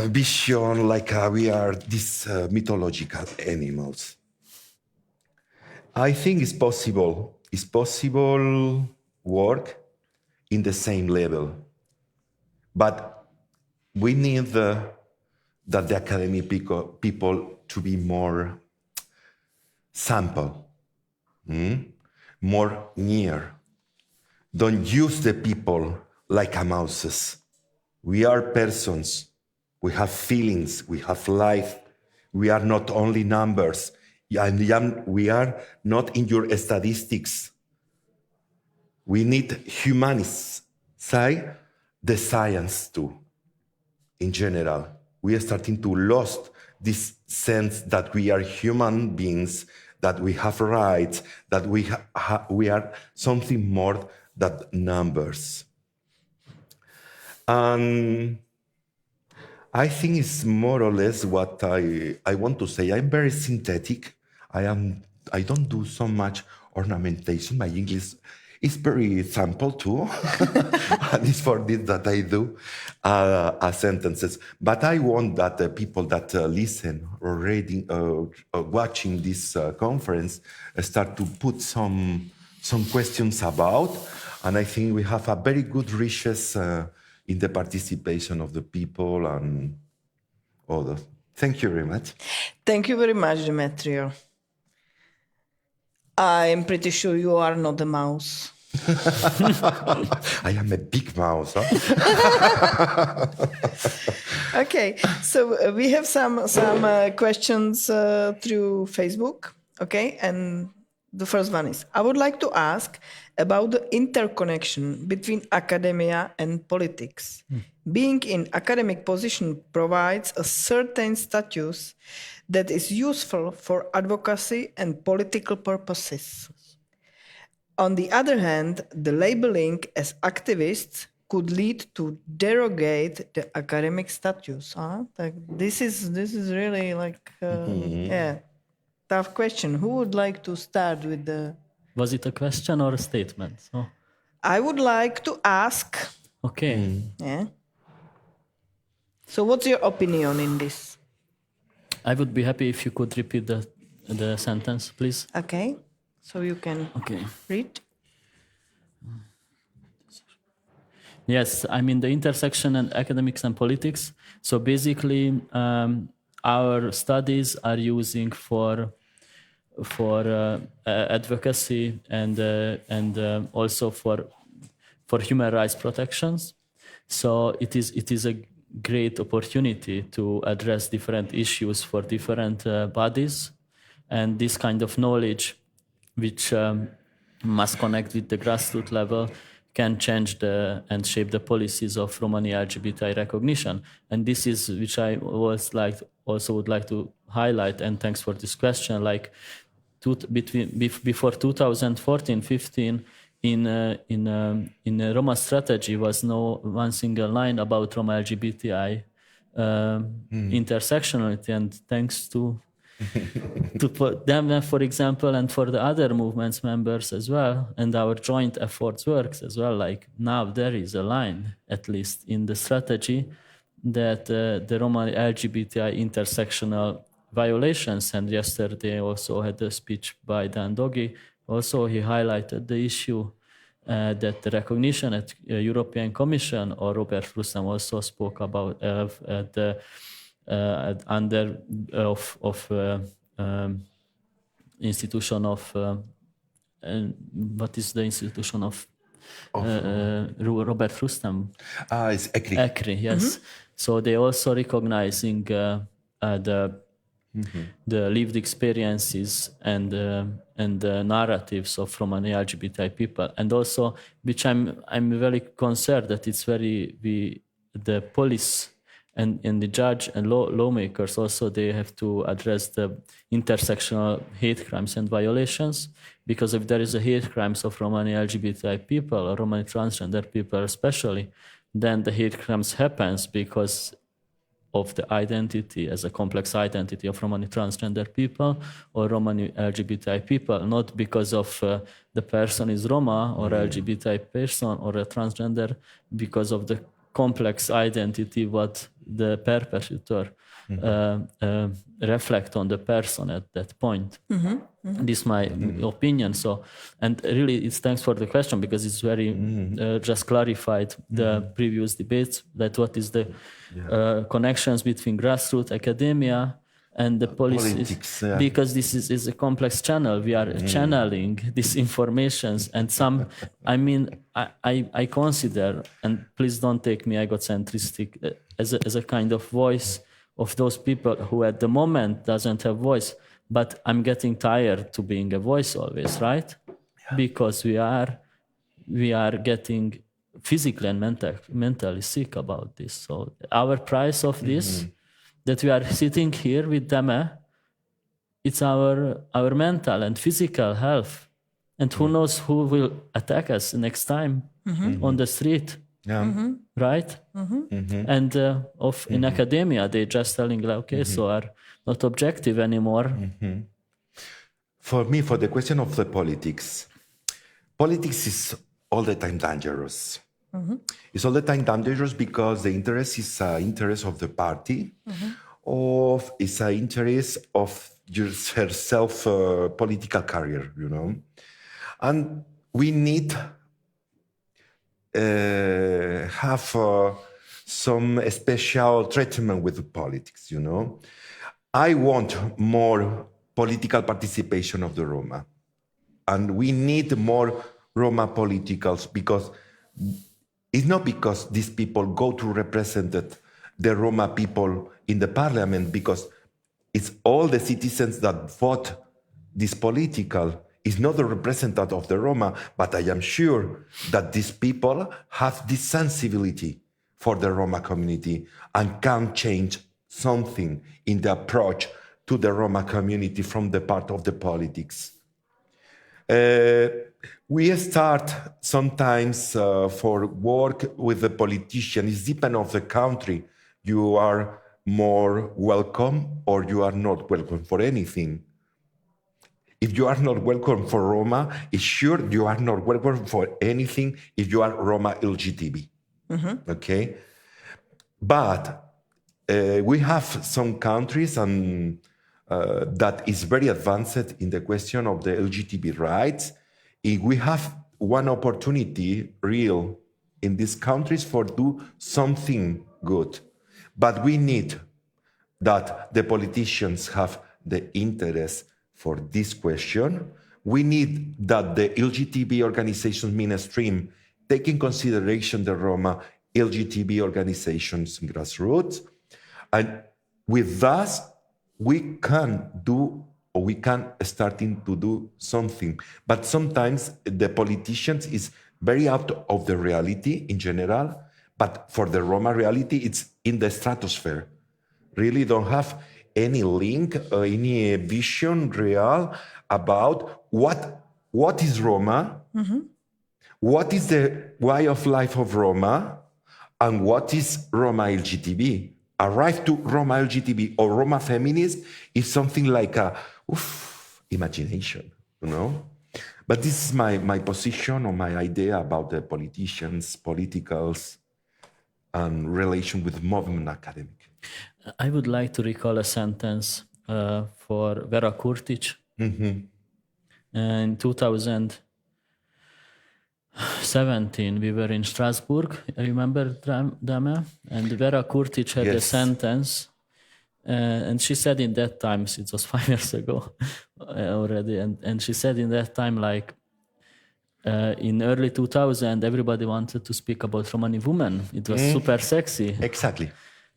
vision like we are these mythological animals. I think it's possible work in the same level, but we need that the academic people to be more sample, more near. Don't use the people like a mouses. We are persons. We have feelings. We have life. We are not only numbers. And we are not in your statistics. We need humanists, say, the science too, in general. We are starting to lose this sense that we are human beings, that we have rights, that we are something more than numbers. And I think it's more or less what I want to say. I'm very synthetic. I don't do so much ornamentation. My English is very simple too. And it's for this that I do sentences. But I want that the people that listen or reading, watching this conference start to put some questions about. And I think we have a very good riches in the participation of the people and others. Thank you very much. Thank you very much, Demetrio. I'm pretty sure you are not a mouse. I am a big mouse. Huh? Okay, so we have some questions through Facebook. Okay, and the first one is, I would like to ask about the interconnection between academia and politics. Being in academic position provides a certain status that is useful for advocacy and political purposes. On the other hand, the labeling as activists could lead to derogate the academic status. Like, this is really like tough question. Who would like to start with the? Was it a question or a statement? Oh. I would like to ask, Okay. yeah. So what's your opinion in this? I would be happy if you could repeat the sentence, please. Okay, so you can Okay. read. Yes, I mean the intersection and academics and politics. So basically, our studies are using for advocacy and also for human rights protections. So it is a great opportunity to address different issues for different bodies, and this kind of knowledge, which must connect with the grassroots level, can change and shape the policies of Romani LGBTI recognition. And this is which I also would like to highlight. And thanks for this question. Like before 2014-15, in Roma strategy was no one single line about Roma LGBTI intersectionality, and thanks to them, for example, and for the other movements members as well, and our joint efforts works as well. Like now there is a line, at least in the strategy, that the Roma LGBTI intersectional violations, and yesterday also had a speech by Dan Dogi. Also, he highlighted the issue that the recognition at European Commission, or Robert Rustam also spoke about under institution of what is the institution of Robert Rustam? It's ECRI. ECRI, yes. So they also recognizing the lived experiences and the narratives of Romani LGBTI people, and also which I'm very concerned that it's the police and the judge and lawmakers also, they have to address the intersectional hate crimes and violations, because if there is a hate crimes of Romani LGBTI people or Romani transgender people especially, then the hate crimes happens because of the identity as a complex identity of Romani transgender people or Romani LGBTI people, not because of the person is Roma or LGBTI person or a transgender, because of the complex identity what the perpetrator reflect on the person at that point. This is my opinion. So, and really, it's thanks for the question, because it's very just clarified the previous debates, that what is the connections between grassroots academia and the politics, because this is a complex channel. We are channeling these informations, and some, I mean, I consider, and please don't take me egocentristic, as a kind of voice of those people who at the moment doesn't have voice, but I'm getting tired to being a voice always, right? Yeah. Because we are getting physically and mentally sick about this. So our price of this, that we are sitting here with them, it's our mental and physical health. And who knows who will attack us next time on the street, right? And in academia, they're just telling, like, okay, so are not objective anymore. For me, for the question of the politics is all the time dangerous. It's all the time dangerous because the interest is interest of the party, or it's an interest of herself political career, you know. And we need have some special treatment with the politics, you know. I want more political participation of the Roma. And we need more Roma politicals, because it's not because these people go to represent the Roma people in the parliament, because it's all the citizens that vote this political. It's not the representative of the Roma, but I am sure that these people have this sensibility for the Roma community and can change something in the approach to the Roma community from the part of the politics. We start sometimes for work with the politician. It depends on the country. You are more welcome or you are not welcome for anything. If you are not welcome for Roma, it's sure you are not welcome for anything if you are Roma LGBTQ. Okay? But we have some countries and that is very advanced in the question of the LGBT rights. If we have one opportunity real in these countries for do something good. But we need that the politicians have the interest for this question. We need that the LGBT organizations mainstream take in consideration the Roma LGBT organizations in grassroots. And with that, we can do, or we can starting to do something. But sometimes the politicians is very out of the reality in general, but for the Roma reality, it's in the stratosphere. Really don't have any link or any vision real about what is Roma, what is the way of life of Roma, and what is Roma LGTB. Arrive to Roma LGTB or Roma feminist is something like a imagination, you know? But this is my position or my idea about the politicians, politicals, and relation with movement academic. I would like to recall a sentence for Vera Kurtic. In 2017, we were in Strasbourg. I remember, Dame? And Vera Kurtic had a sentence. And she said in that time, it was 5 years ago already, and she said in that time, like, in early 2000, everybody wanted to speak about Romani women. It was super sexy. Exactly.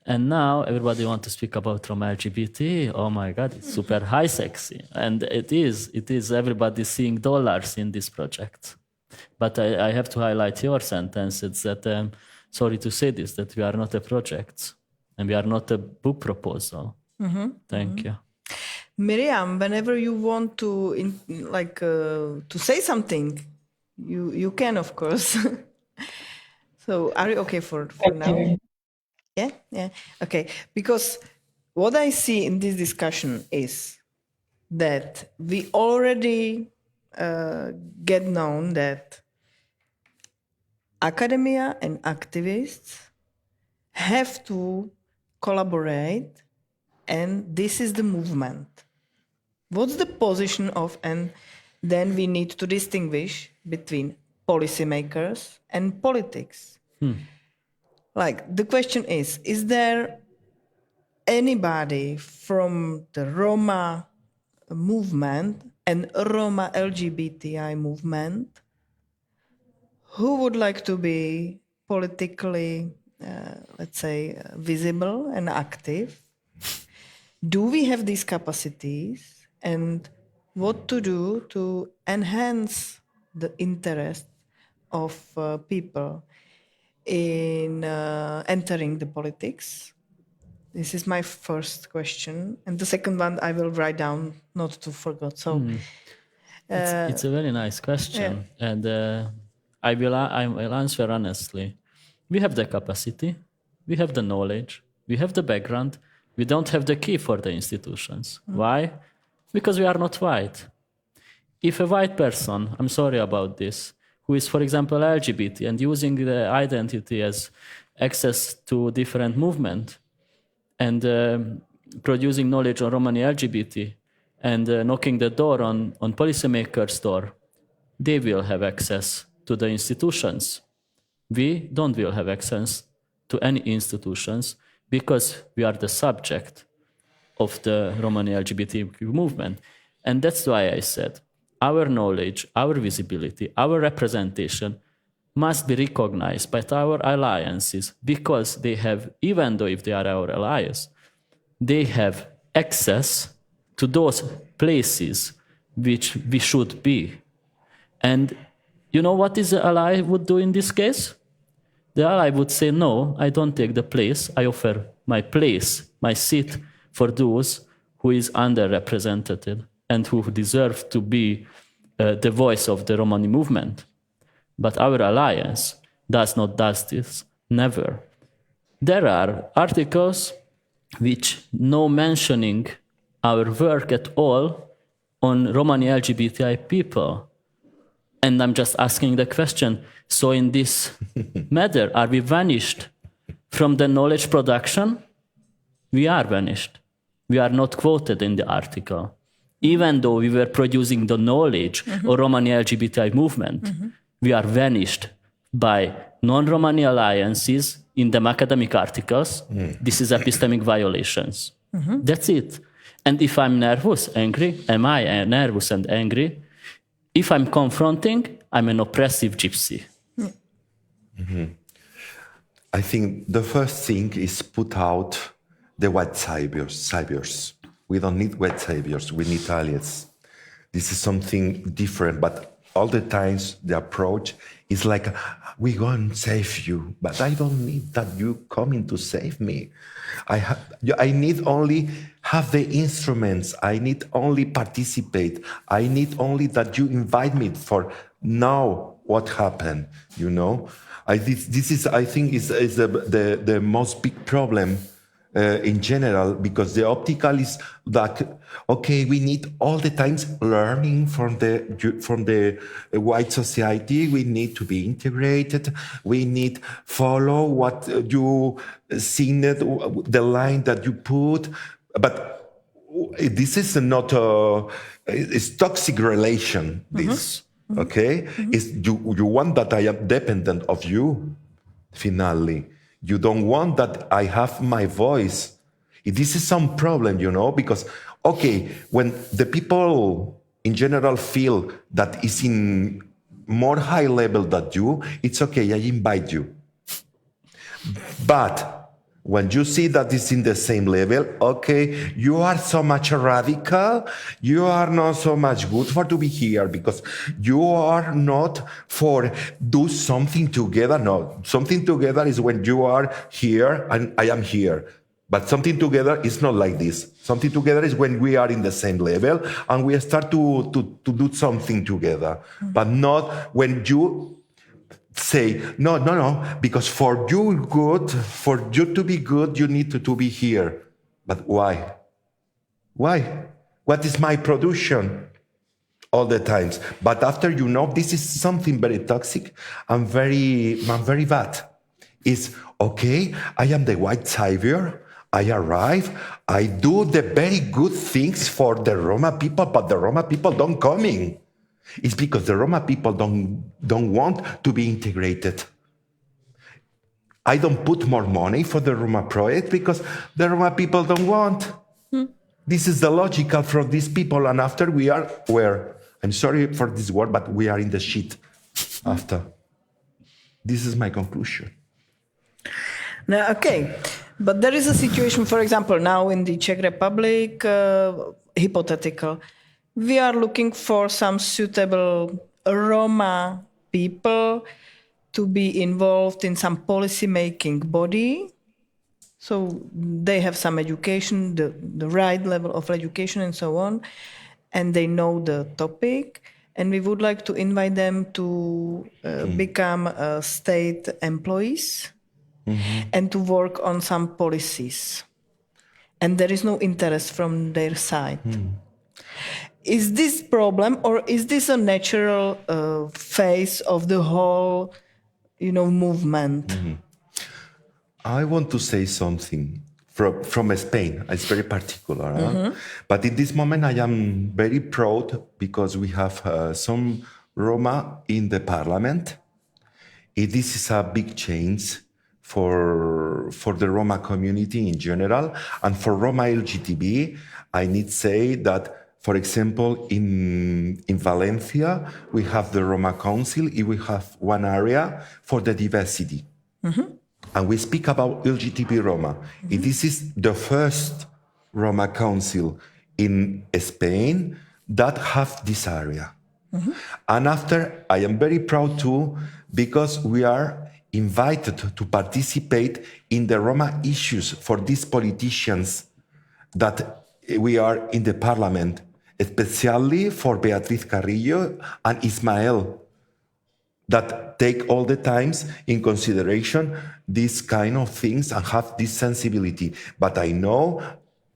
And now everybody wants to speak about Roma LGBT. Oh my God, it's super high sexy. And it is everybody seeing dollars in this project. But I have to highlight your sentence. It's that, sorry to say this, that we are not a project and we are not a book proposal. Thank you. Miriam, whenever you want to to say something, you can, of course. So are you okay for now? Yeah. Okay. Because what I see in this discussion is that we already get known that academia and activists have to collaborate, and this is the movement. What's the position of, and then we need to distinguish between policymakers and politics. Like, the question is there anybody from the Roma movement and Roma LGBTI movement who would like to be politically, visible and active? Do we have these capacities, and what to do to enhance the interest of people in entering the politics? This is my first question, and the second one I will write down not to forget. So it's a very nice question, and I will answer honestly. We have the capacity, we have the knowledge, we have the background. We don't have the key for the institutions. Why? Because we are not white. If a white person, I'm sorry about this, who is, for example, LGBT and using the identity as access to different movement and producing knowledge on Romani LGBT and knocking the door on policymakers' door, they will have access to the institutions. We don't will have access to any institutions because we are the subject of the Romani LGBTQ movement. And that's why I said our knowledge, our visibility, our representation must be recognized by our alliances because they have, even though if they are our allies, they have access to those places which we should be. And you know what is the ally would do in this case? The ally would say, no, I don't take the place. I offer my place, my seat for those who is underrepresented and who deserve to be the voice of the Romani movement. But our alliance does not do this, never. There are articles which no mentioning our work at all on Romani LGBTI people. And I'm just asking the question, so in this matter, are we vanished from the knowledge production? We are vanished. We are not quoted in the article. Even though we were producing the knowledge of Romani LGBTI movement, we are vanished by non-Romani alliances in the academic articles. This is epistemic violations. That's it. And if I'm nervous, angry, am I nervous and angry? If I'm confronting, I'm an oppressive gypsy. I think the first thing is put out the white saviors. We don't need white saviors, we need allies. This is something different, but all the times the approach is like, we go and save you, but I don't need that you coming to save me. I need only have the instruments, I need only participate, I need only that you invite me for now what happened, you know? This is, I think, is the most big problem in general, because the optical is that, okay, we need all the times learning from the white society. We need to be integrated. We need follow what you seen it, the line that you put. But this is not it's toxic relation. This okay? Is you want that I am dependent of you. Finally. You don't want that I have my voice. This is some problem, you know, because, okay, when the people in general feel that is in more high level than you, it's okay, I invite you. But when you see that it's in the same level, okay, you are so much radical, you are not so much good for to be here because you are not for do something together. No, something together is when you are here and I am here. But something together is not like this. Something together is when we are in the same level and we start to do something together. But not when you say, no, because for you to be good, you need to be here. But why? Why? What is my production? All the times. But after you know, this is something very toxic and very bad. It's, okay, I am the white savior. I arrive. I do the very good things for the Roma people, but the Roma people don't coming. It's because the Roma people don't want to be integrated. I don't put more money for the Roma project because the Roma people don't want. This is the logical from these people, and after we are where? I'm sorry for this word, but we are in the shit after. This is my conclusion. Now, okay, but there is a situation, for example, now in the Czech Republic, hypothetical. We are looking for some suitable Roma people to be involved in some policy-making body. So they have some education, the right level of education and so on, and they know the topic. And we would like to invite them to become state employees and to work on some policies. And there is no interest from their side. Is this problem, or is this a natural phase of the whole, movement? I want to say something from Spain. It's very particular. But in this moment, I am very proud because we have some Roma in the parliament. This is a big change for the Roma community in general. And for Roma LGTB, I need to say that, for example, in Valencia, we have the Roma Council. We have one area for the diversity. And we speak about LGBT Roma. This is the first Roma Council in Spain that have this area. And after, I am very proud too, because we are invited to participate in the Roma issues for these politicians that we are in the parliament, especially for Beatriz Carrillo and Ismael, that take all the times in consideration these kind of things and have this sensibility. But I know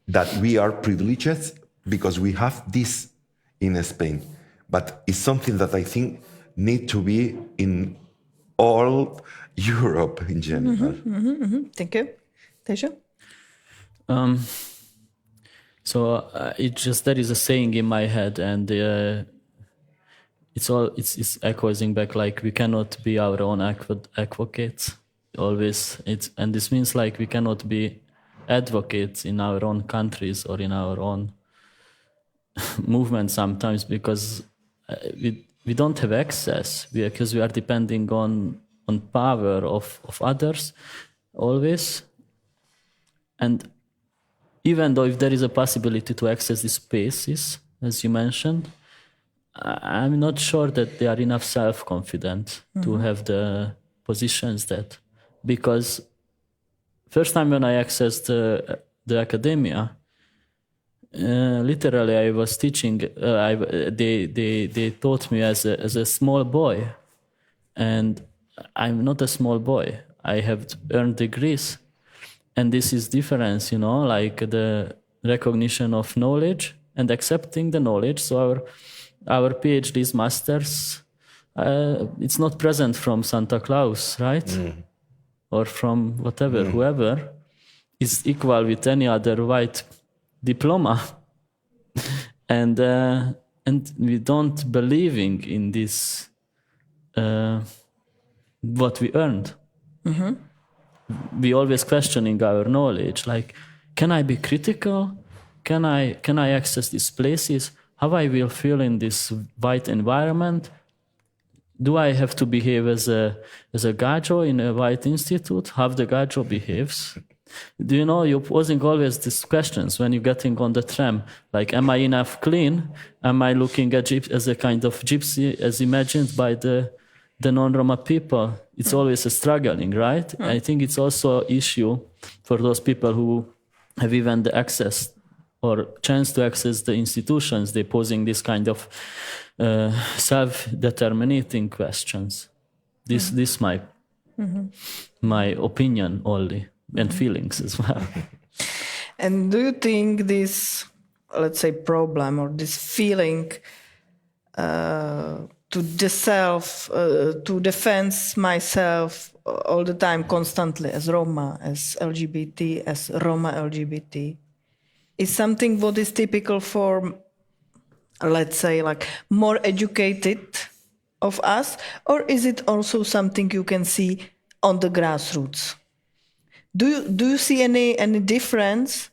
that we are privileged because we have this in Spain. But it's something that I think need to be in all Europe in general. Thank you. Teja? So it just, there is a saying in my head, and it's echoing back, like we cannot be our own advocates always. And this means like we cannot be advocates in our own countries or in our own movement sometimes, because we don't have access, because we are depending on power of others always. And even though if there is a possibility to access these spaces, as you mentioned, I'm not sure that they are enough self-confident to have the positions that, because first time when I accessed the academia, literally I was teaching, they taught me as a small boy, and I'm not a small boy. I have earned degrees. And this is difference, like the recognition of knowledge and accepting the knowledge. So our PhDs, masters, it's not present from Santa Claus, right? Or from whatever, whoever is equal with any other white diploma. And we don't believing in this, what we earned. We always questioning our knowledge, like, can I be critical? Can I access these places? How I will feel in this white environment? Do I have to behave as a gajo in a white institute? How the gajo behaves? Do you know, you're posing always these questions when you're getting on the tram, like, am I enough clean? Am I looking at as a kind of gypsy as imagined by the non-Roma people? It's always a struggling, right? I think it's also an issue for those people who have even the access or chance to access the institutions. They're posing this kind of self-determinating questions. This my opinion only, and feelings as well. And do you think this, let's say, problem or this feeling to the self, to defend myself all the time, constantly, as Roma, as LGBT, as Roma LGBT, is something what is typical for, let's say, like more educated of us, or is it also something you can see on the grassroots? Do you see any difference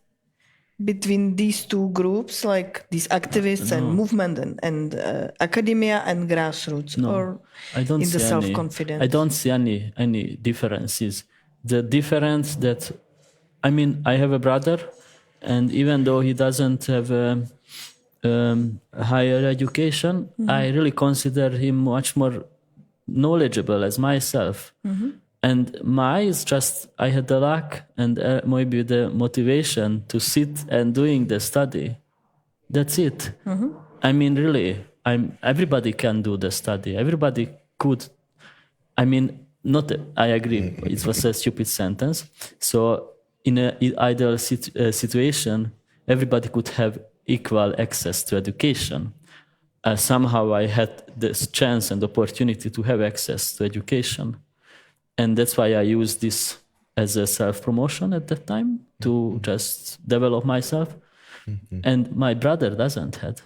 between these two groups, like these activists and movement and academia and grassroots, or I don't in the see self-confidence? I don't see any differences. The difference that, I mean, I have a brother, and even though he doesn't have a higher education, I really consider him much more knowledgeable as myself. And is just, I had the luck and maybe the motivation to sit and doing the study. That's it. I mean, really, everybody can do the study. Everybody could. I mean, I agree. It was a stupid sentence. So in an ideal situation, everybody could have equal access to education. Somehow I had this chance and opportunity to have access to education. And that's why I used this as a self-promotion at that time to just develop myself. And my brother doesn't have.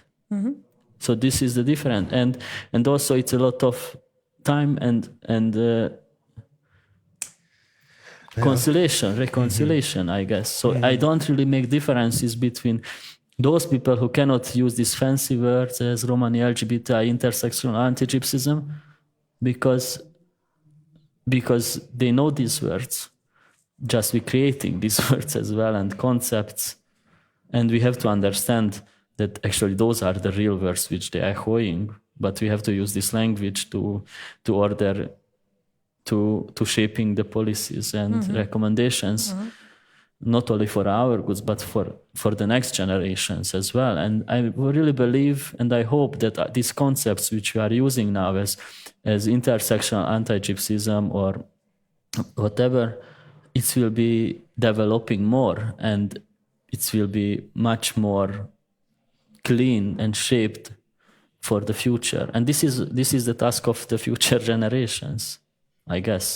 So this is the difference. And also it's a lot of time and reconciliation, I guess. So I don't really make differences between those people who cannot use these fancy words as Romani, LGBTI, intersectional, anti-Gypsyism, because they know these words. Just we creating these words as well and concepts. And we have to understand that actually those are the real words which they are echoing, but we have to use this language to order to shaping the policies and recommendations, not only for our goods, but for the next generations as well. And I really believe and I hope that these concepts which we are using now as intersectional anti-Gypsyism or whatever, it will be developing more and it will be much more clean and shaped for the future. And this is the task of the future generations, I guess.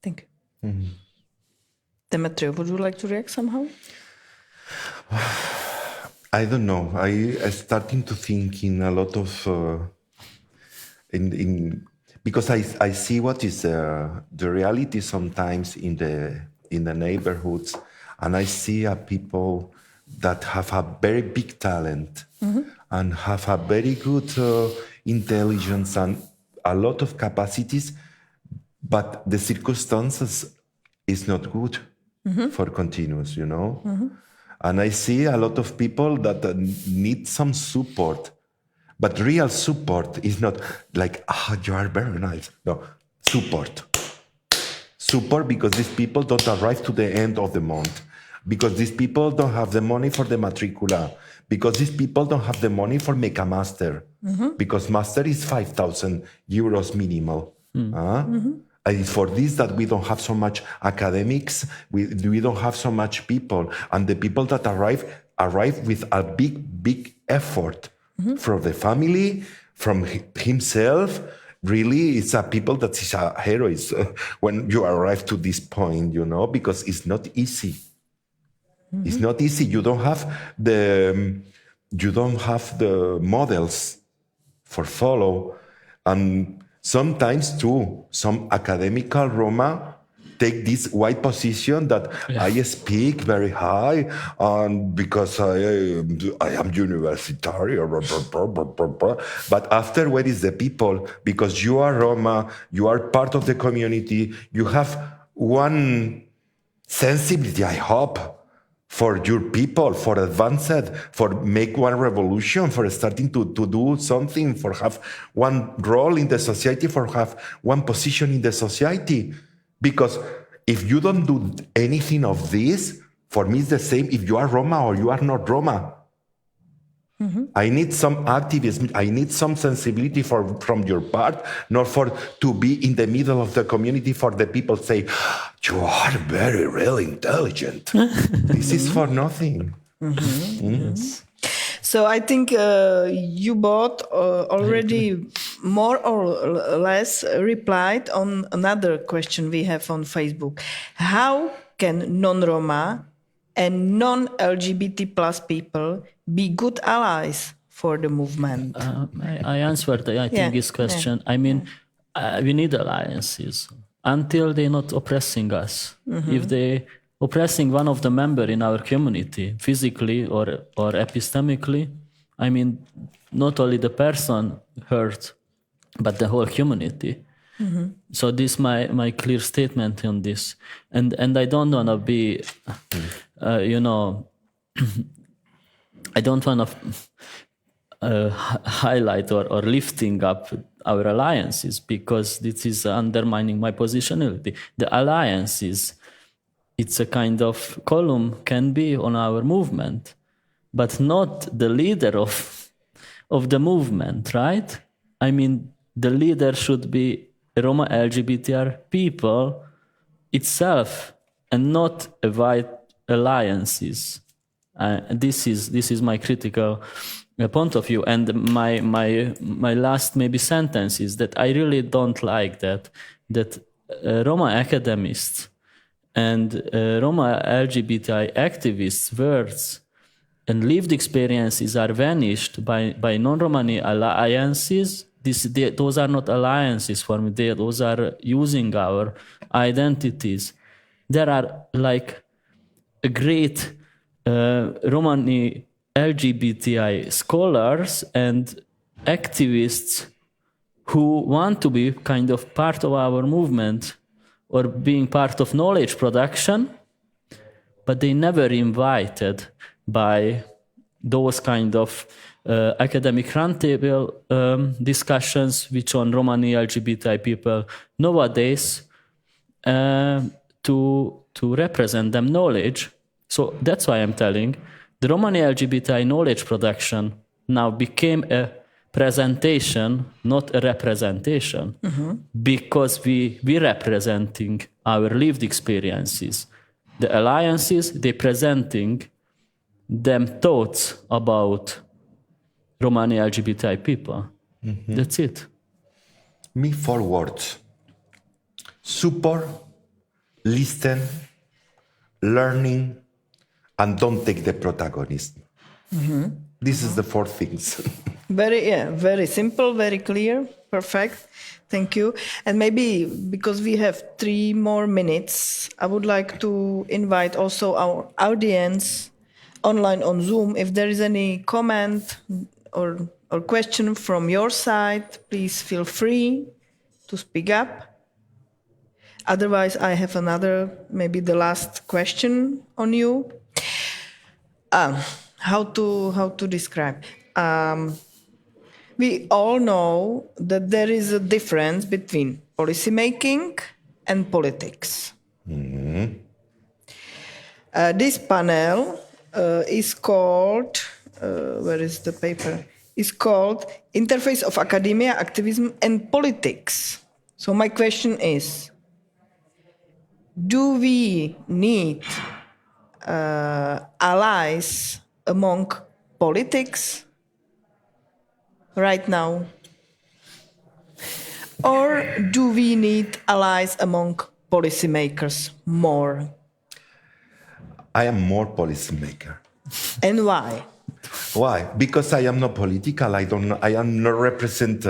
Thank you. Demetrio, would you like to react somehow? I don't know. I starting to think in a lot of because I see what is the reality sometimes in the neighborhoods, and I see people that have a very big talent and have a very good intelligence and a lot of capacities, but the circumstances is not good for continuous, you know. And I see a lot of people that need some support, but real support is not like, you are very nice. No, support. Support because these people don't arrive to the end of the month, because these people don't have the money for the matricula, because these people don't have the money for make a master, because master is 5,000 euros minimal. And it's for this that we don't have so much academics, we don't have so much people. And the people that arrive with a big effort from the family, from himself. Really, it's a people that is a hero when you arrive to this point, you know, because it's not easy. It's not easy. You don't have the models for follow. And sometimes too, some academical Roma take this white position that I speak very high, and because I am universitary, but after, where is the people? Because you are Roma, you are part of the community, you have one sensibility, I hope, for your people, for advanced, for make one revolution, for starting to do something, for have one role in the society, for have one position in the society. Because if you don't do anything of this, for me it's the same if you are Roma or you are not Roma. I need some activism, I need some sensibility from your part, not to be in the middle of the community for the people say, you are very, really intelligent. This is for nothing. Yes. So I think you both already more or less replied on another question we have on Facebook. How can non-Roma and non-LGBT plus people be good allies for the movement? I answered, I think, this question. I mean, we need alliances until they're not oppressing us. If they oppressing one of the member in our community, physically or epistemically, I mean, not only the person hurt, but the whole community. So this my clear statement on this. And I don't want to be, I don't want to highlight or lifting up our alliances, because this is undermining my positionality. The alliances, it's a kind of column, can be on our movement, but not the leader of the movement, right? I mean, the leader should be Roma LGBTR people itself, and not white alliances. This is my critical point of view. And my last maybe sentence is that I really don't like that Roma academists and Roma LGBTI activists' words and lived experiences are vanished by non-Romani alliances. Those are not alliances for me. Those are using our identities. There are like a great Romani LGBTI scholars and activists who want to be kind of part of our movement or being part of knowledge production, but they never invited by those kind of academic roundtable discussions which on Romani LGBTI people nowadays to represent them knowledge. So that's why I'm telling the Romani LGBTI knowledge production now became a presentation, not a representation, because we representing our lived experiences. The alliances, they presenting them thoughts about Romani LGBTI people. That's it. Me, 4 words: support, listen, learning, and don't take the protagonism. This is the 4 things. Very simple, very clear, perfect. Thank you. And maybe because we have 3 more minutes, I would like to invite also our audience online on Zoom. If there is any comment or question from your side, please feel free to speak up. Otherwise, I have another, maybe the last question on you. How to describe? We all know that there is a difference between policy making and politics. This panel is called, where is the paper? Is called Interface of Academia, Activism and Politics. So my question is, do we need allies among politics right now? Or do we need allies among policymakers more? I am more policymaker. And why? Why? Because I am not political. I am not represent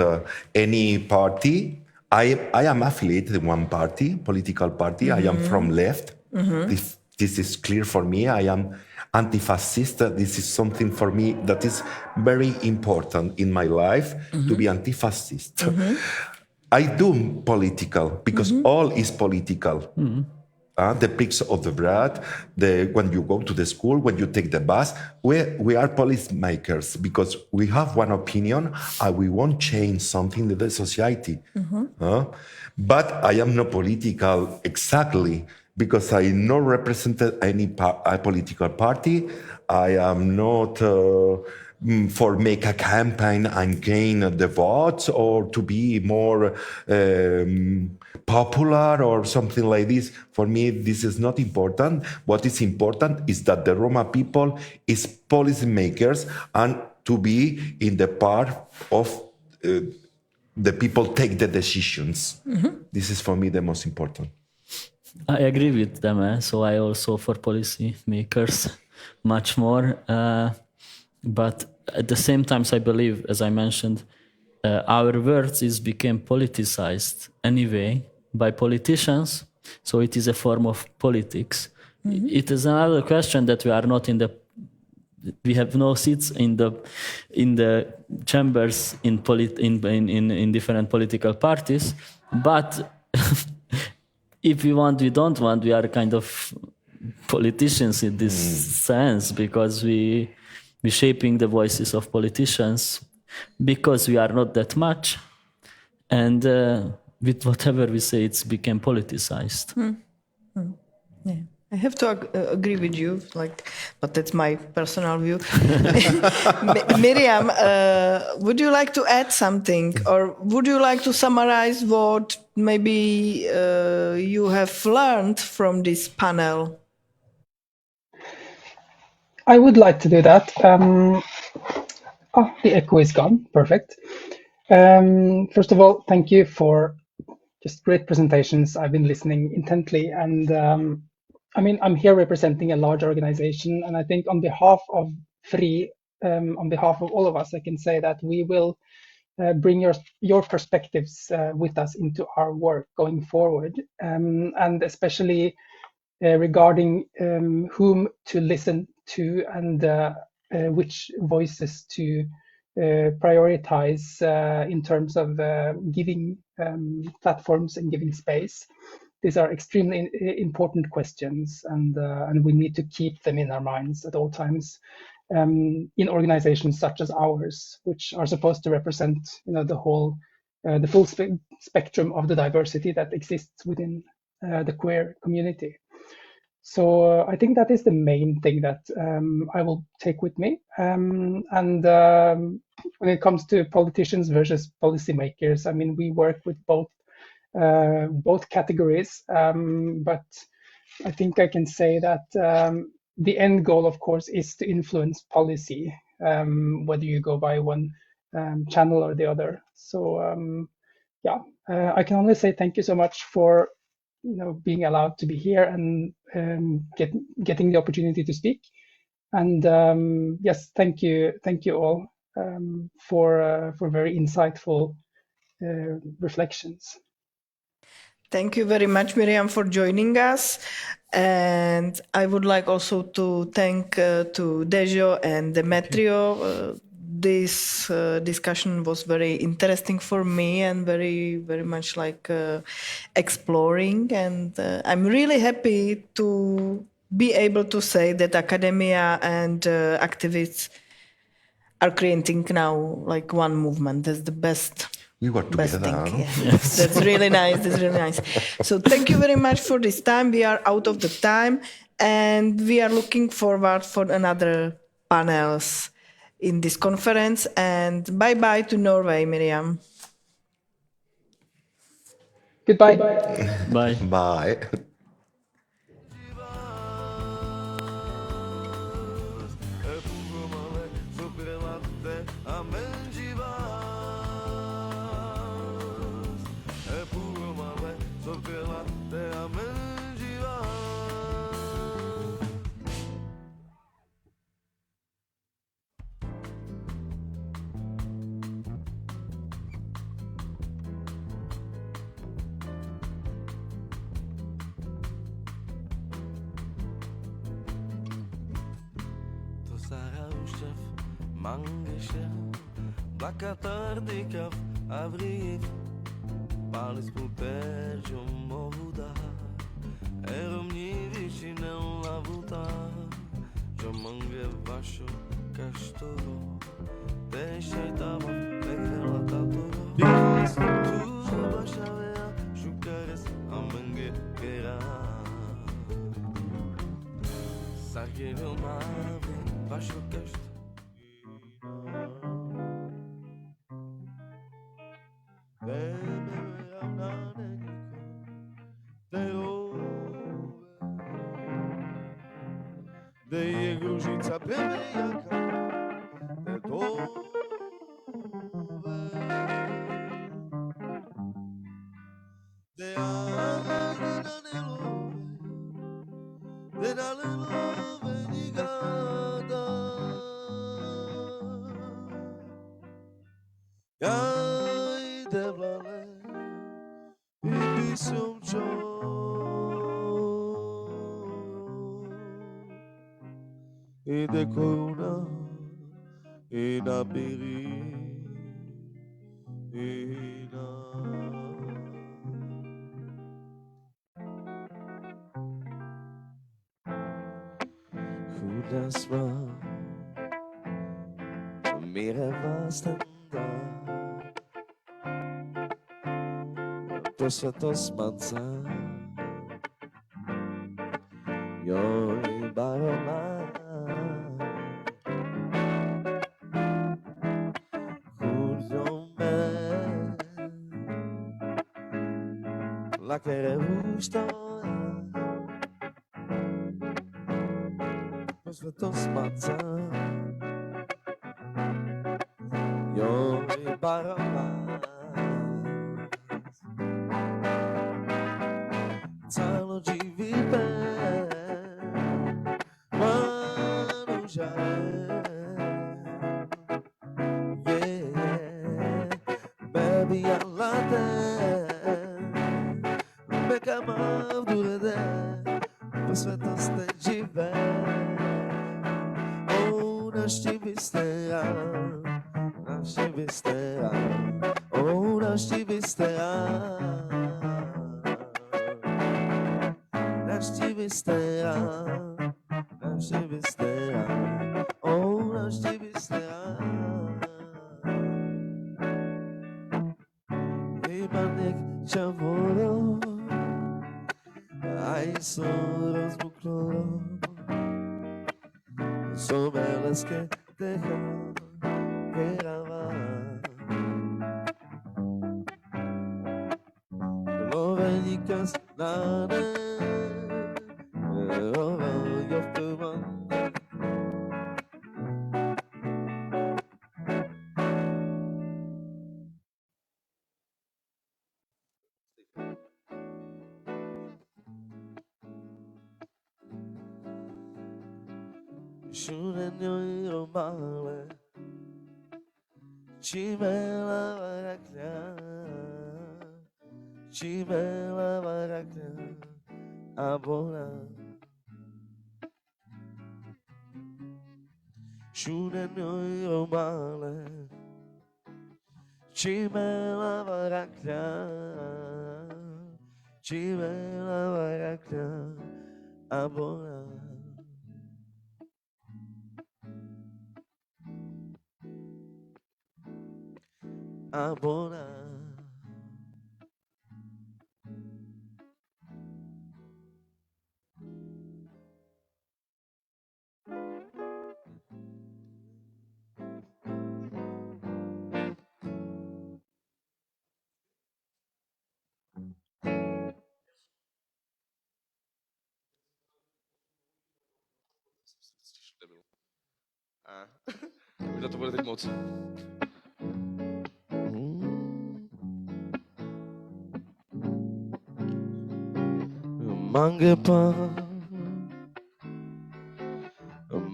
any party. I am affiliated in one party, political party. I am from left. This is clear for me. I am anti-fascist. This is something for me that is very important in my life, to be anti-fascist. I do political because all is political. The pigs of the bread, when you go to the school, when you take the bus, we are policymakers because we have one opinion and we want change something in the society. But I am not political exactly because I not represented any political party. I am not for make a campaign and gain the votes or to be more popular or something like this. For me, this is not important. What is important is that the Roma people is policymakers and to be in the part of the people take the decisions. This is for me the most important. I agree with them. So I also for policy makers much more. But at the same time, I believe, as I mentioned, our words became politicized anyway by politicians. So it is a form of politics. It is another question that we are not we have no seats in the chambers in different political parties. But if we want, we don't want, we are kind of politicians in this sense because we shaping the voices of politicians because we are not that much. And with whatever we say, it's became politicized. Yeah, I have to agree with you, but that's my personal view. Miriam, would you like to add something, or would you like to summarize what maybe you have learned from this panel? I would like to do that. The echo is gone. Perfect. First of all, thank you for just great presentations. I've been listening intently, and I'm here representing a large organization, and I think on behalf of FRI, on behalf of all of us, I can say that we will bring your perspectives with us into our work going forward, and especially regarding whom to listen to and which voices to prioritize in terms of giving platforms and giving space. These are extremely important questions, and we need to keep them in our minds at all times in organizations such as ours, which are supposed to represent the full spectrum of the diversity that exists within the queer community. So I think that is the main thing that I will take with me. And when it comes to politicians versus policymakers, we work with both categories. But I think I can say that the end goal, of course, is to influence policy. whether you go by one channel or the other. So yeah, I can only say thank you so much for being allowed to be here and getting the opportunity to speak. And yes, thank you all for very insightful reflections. Thank you very much, Miriam, for joining us. And I would like also to thank to Dejo and Demetrio. This discussion was very interesting for me and very much like exploring. And I'm really happy to be able to say that academia and activists are creating now like one movement. That's the best. We work together. Thing. Yeah. Yes. That's really nice. That's really nice. So thank you very much for this time. We are out of the time, and we are looking forward for another panels in this conference. And bye bye to Norway, Miriam. Goodbye. Bye. Bye. Dacă tarde că avrii Palis protejo moda Ero mi vicino la vuta Jo mange vašo kaštoro Te šeitava nekdela tatoro Because tu vašavea šukares a mange gera Sargelio mave vašo kaštoro Gružica pevejaka te dove de alelove nigada ai de vale i bisum cho e de corona e na beri e na Judas va mira vastanda Tosatos manza Yo i barona La che le gusta Aspetto spazza Io imparo Zalo ci vive Ma non c'è Yeah Baby alla te Bekamav durede Posveto ste žive O naši bistera Naši bistera O naši bistera Naši bistera Naši bistera O naši bistera Imanek čavoro Ai soros bucloro Son velas que dejan gravar Lovenicas nane Yo te mando Shunenyo romale Chimela varakля Chimela varakля Abona Shunenyo romale Chimela varakля Chimela varakля Abona Abona Už to bude teď moc.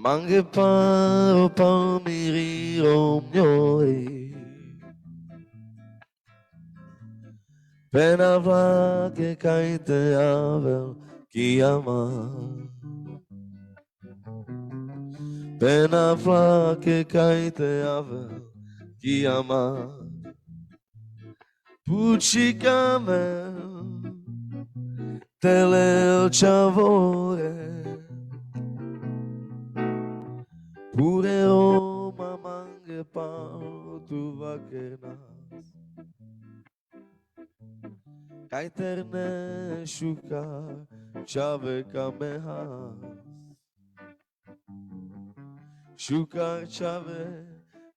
Mange pa o palmiri romnoi Pena vla che caite avel chi ama Pena vla che caite avel chi ama Pucci camel tele il ciavore Pure Roma mange pau tu vaquernas Caiterne shuka chave kamehas Shuka chave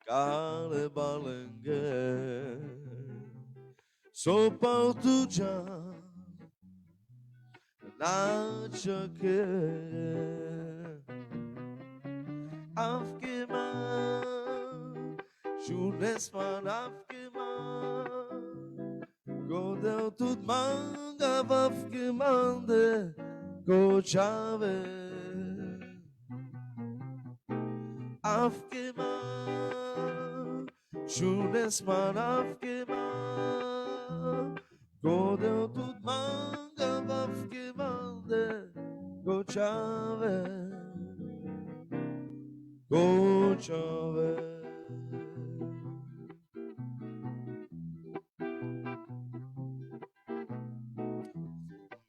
kale balenge So pautuja na chakere Afkema Shunesman afkema Godel tut manga vafkemande Go chave Afkema Shunesman afkema Godel tut manga vafkemande Go chave Go chave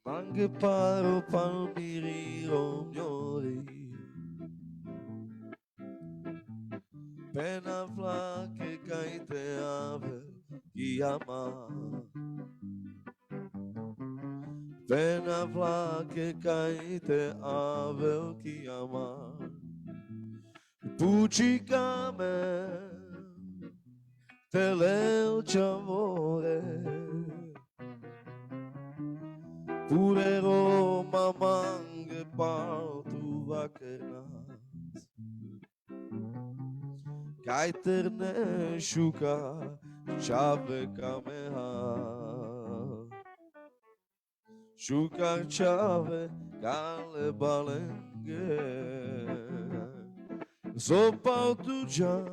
Mange paro palmiri romnori Pena vla che caite ave chi ama Pena vla che caite ave chi ama Pucci camel tele il amore Pure Roma mange partu vaquenas Caiterne shuka chave kameha Shuka chave kale balenge Sopa tuja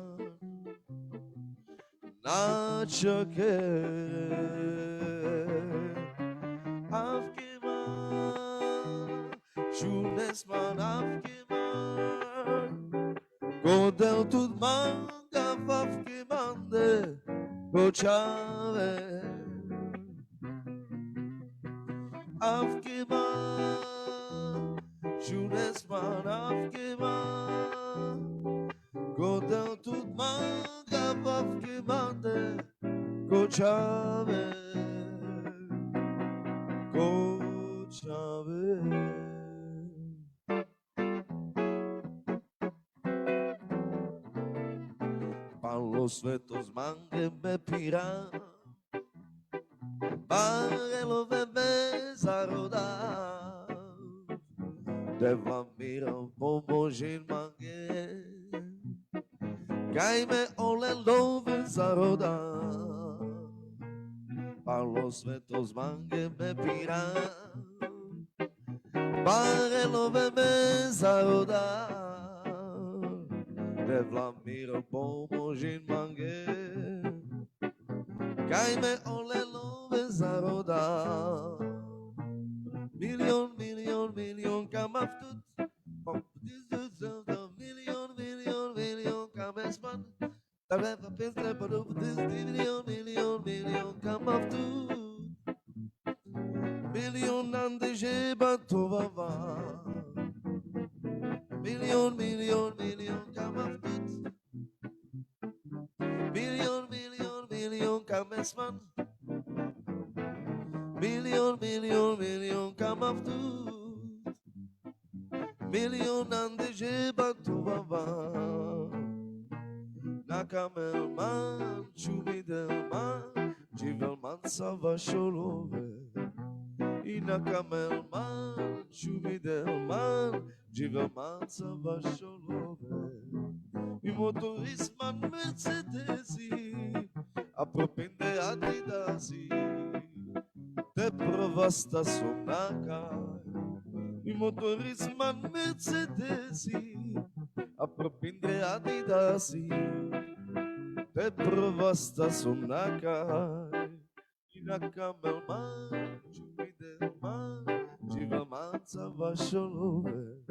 na chakere Afkima Shunesman afkima Godel tut manga vafkimande Go chave Afkima Shunesman afkima Godel tut manga vafkimande Go chave Go chave Los vetos mange me pira Barelo bebê zaroda Deva mira pomojin mange Gaime ole love zaroda Los vetos mange me pira Barelo bebê zaroda Vladimir pomôže mange. Kajme olelo vezaroda. Milion kamaftut. Million kamesman. Tareva peste paduf this million kamaftut. Million andeje batovava. Million kamaftut. Million kamesman. Million kamaftut. Million andeje batovava. Nakamelman, chumidelman, jivelman sava sholove. Inakamelman, chumidelman, jivelman sava sholove. E motorisman Mercedesi, a propende adidasi, te provasta somnaka. E motorisman Mercedesi, a propende adidasi, te provasta somnaka. Inakamelman, chumidelman, jivelman sava sholove.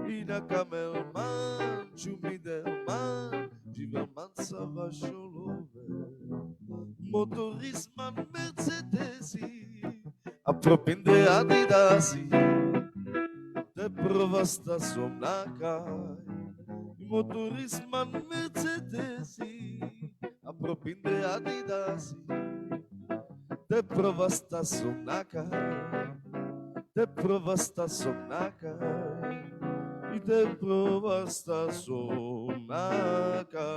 Inakamelman, chumidelman, jivelman sava sholove. Motorisman Mercedesi, a propende adidasi, te provasta somnaka. Motorisman Mercedesi, a propinde adidasi, te provasta somnaka, te provasta somnaka, i te provasta somnaka.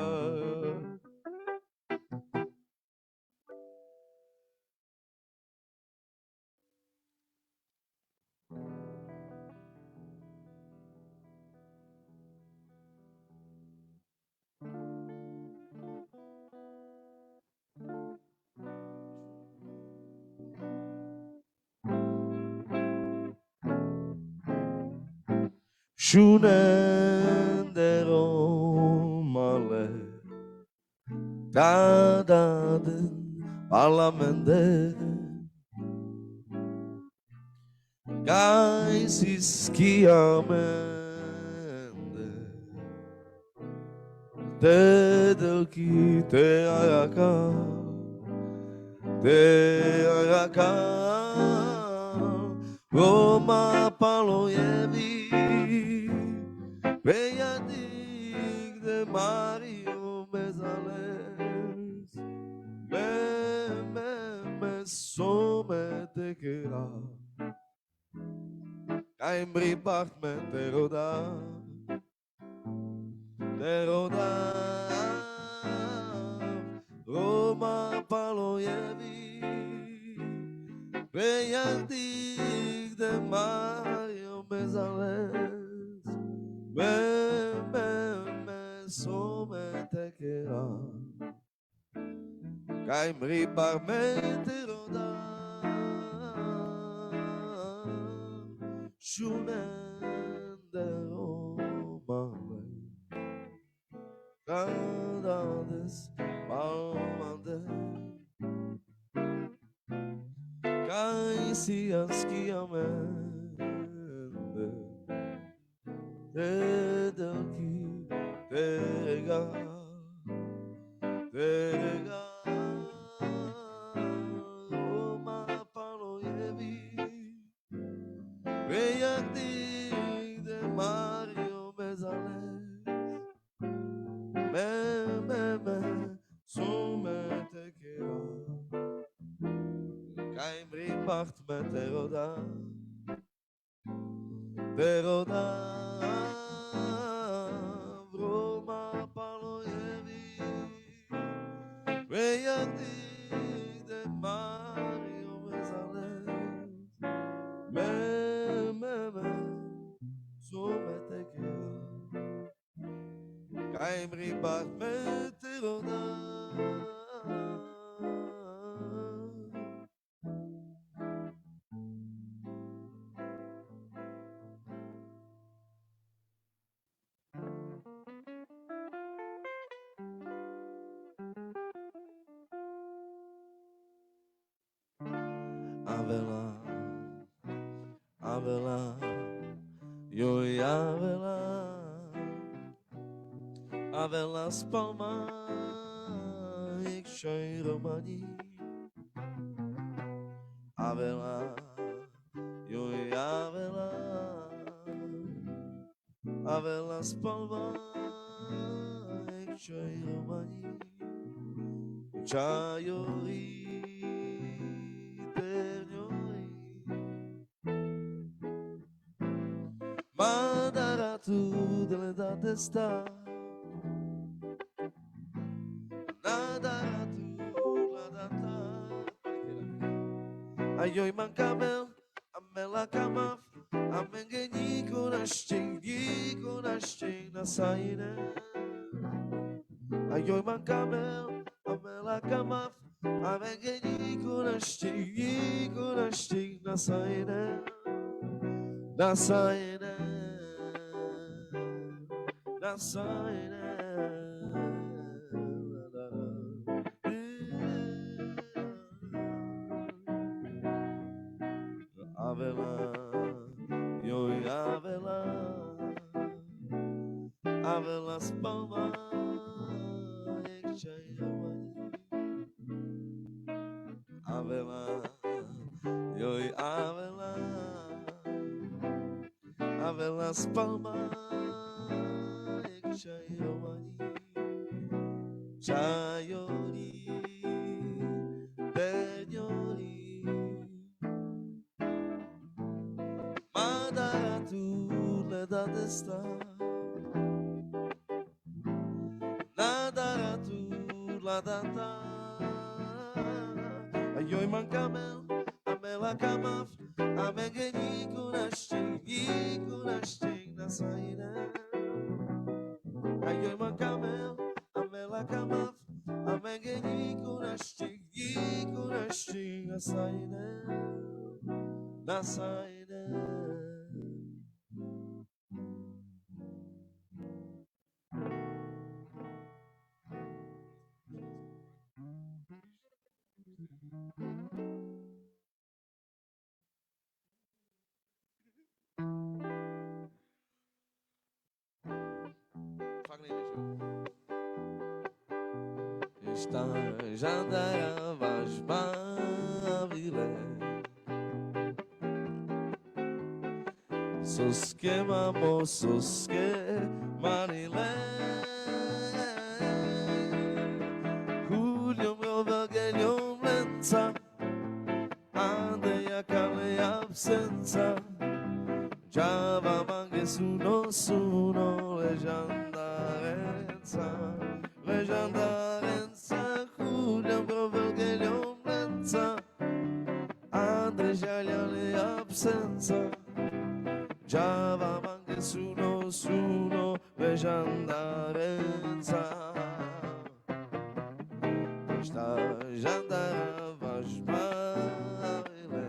Shunendero male, dadadin palamende, guys iskiamende, te delki te araka, Roma palojevi, Bejadik de Mario Mezales, me some te kera, Kaimri part me te roda, Roma palojevi, Bejadik de Mario Mezales, me some te kera, Kaimri par me te roda, Shunendero male, Candades palmande, Caisi askiamende, te delki te rega, Roma palojevi, Bejadik de Mario Mezales, me, sume te kera, Kaimri part me te roda, Roma palojevi, Bejadik de Mario Mezales, me, sume te kera, Kaimri part me te roda. Avela, Avela, joj Avela, Avela spalma, ik šaj romaní. Avela, joj Avela, Avela spalma, ik šaj romaní. Čajori, terňori, Madaratu delle date sta, Nadaratu la data. Ayoi mancamel, amela camaf, amengeni konashting na saine. Ayoi mancamel, amela camaf, amengeni konashting na saine. Na saine, na saine. Avela, joj Avela, Avela spalma, jak čaj romaní. Avela, joj Avela, Avela spalma, jak čaj romaní. Čajori, teňori, Madaratu le date sta, Nadaratu la data. Ayoi mancamel, amela camaf, amengeni konashting na saine. Ayoi mancamel, amela camaf, amengeni konashting na saine. Na saine. Está jandara vajmavile, soske mamo soske marile, Julium Evangelium lenza, ande kale absenza, Java mange suno suno legendarenza, legendarenza, Julium Evangelium lenza, ande jaliale absenza, Java mange suno suno legendarenza. Sta jandara vajmavile,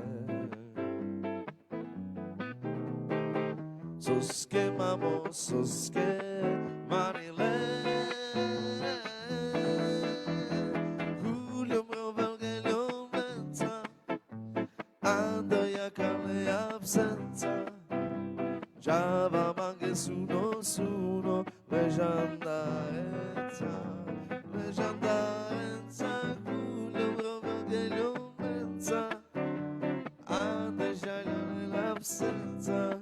soske mamo soske marile, Julium Evangelium lenza, ando yakale absenza, Java mange suno suno legendarenza, legendarenza, Julium Evangelium lenza, ande jaliale absenza,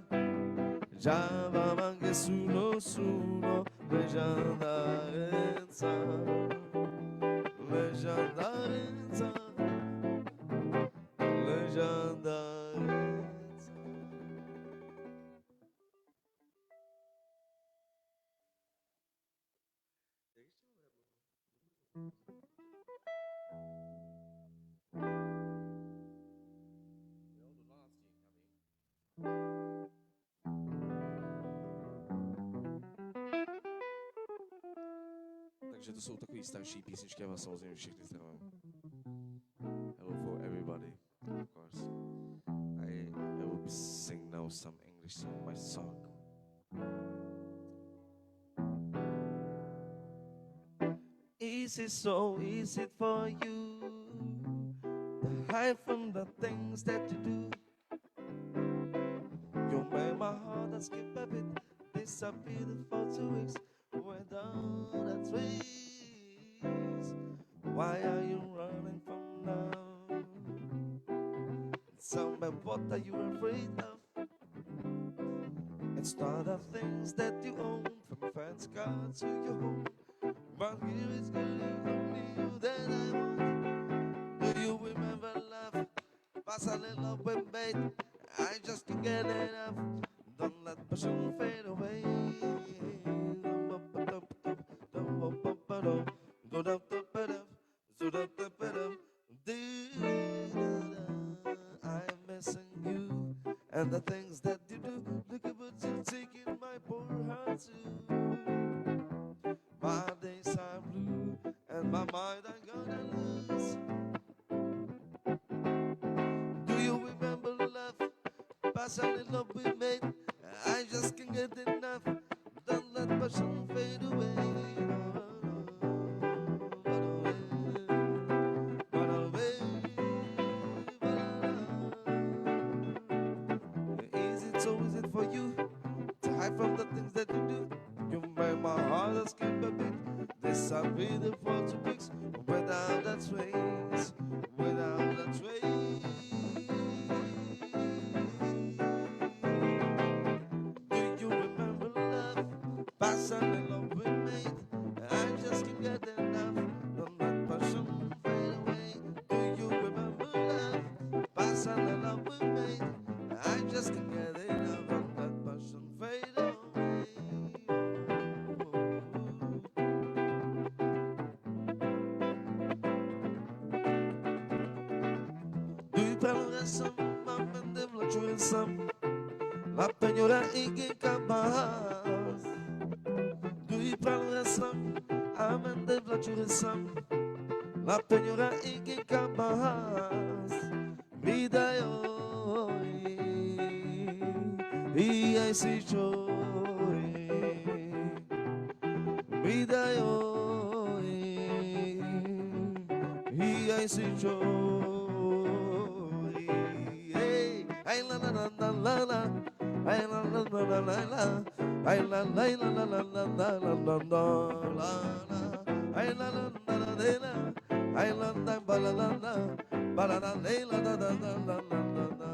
Java mange suno suno legendarenza, legendarenza, legendarenza. Takže to jsou takový starší písničky, já vás samozřejmě všechny zdravím. Hello for everybody, of course. I will be singing now some English my song. Is it so easy for you? The hide from the things that you do. You made my heart a skip a bit, disappeared for 2 weeks without a trace. Why are you running from love? Tell me, what are you afraid of? It's not the things that you own, from fancy car to your home. But here is getting from you that I want. Do you remember love? Pass a little bit, babe. I just can't get enough. Don't let passion fade away. I'm missing you and the things that you do. Look at what you're taking my poor heart to. My days are blue and my mind I'm gonna lose. Do you remember love? Passion in love we made. I just can't get enough. Don't let passion fade away. Run away, Is it so easy for you to hide from the things that you do? You make my heart a skip a bit. Disappeared for 2 weeks without a trace, without a trace. Do you remember love? Passion and love we made. I just can't get enough. Don't let passion fade away. Do you remember love? Passion and love we made. I just can't get enough. Don't let passion fade away. Do you parlerai some? M'amène des voitures ensemble. La peñora y que capaz. Do you parlerai some? Amène des voitures ensemble. La peñora y que capaz. Vida yo y ese joy. Vida yo y ese joy. Ay la la la la la la. Ay la la la la la la. Ay la la la la la la la la la la. Ay la la la la la. Ay la la ba la la la. Ba la la la la la la la la la.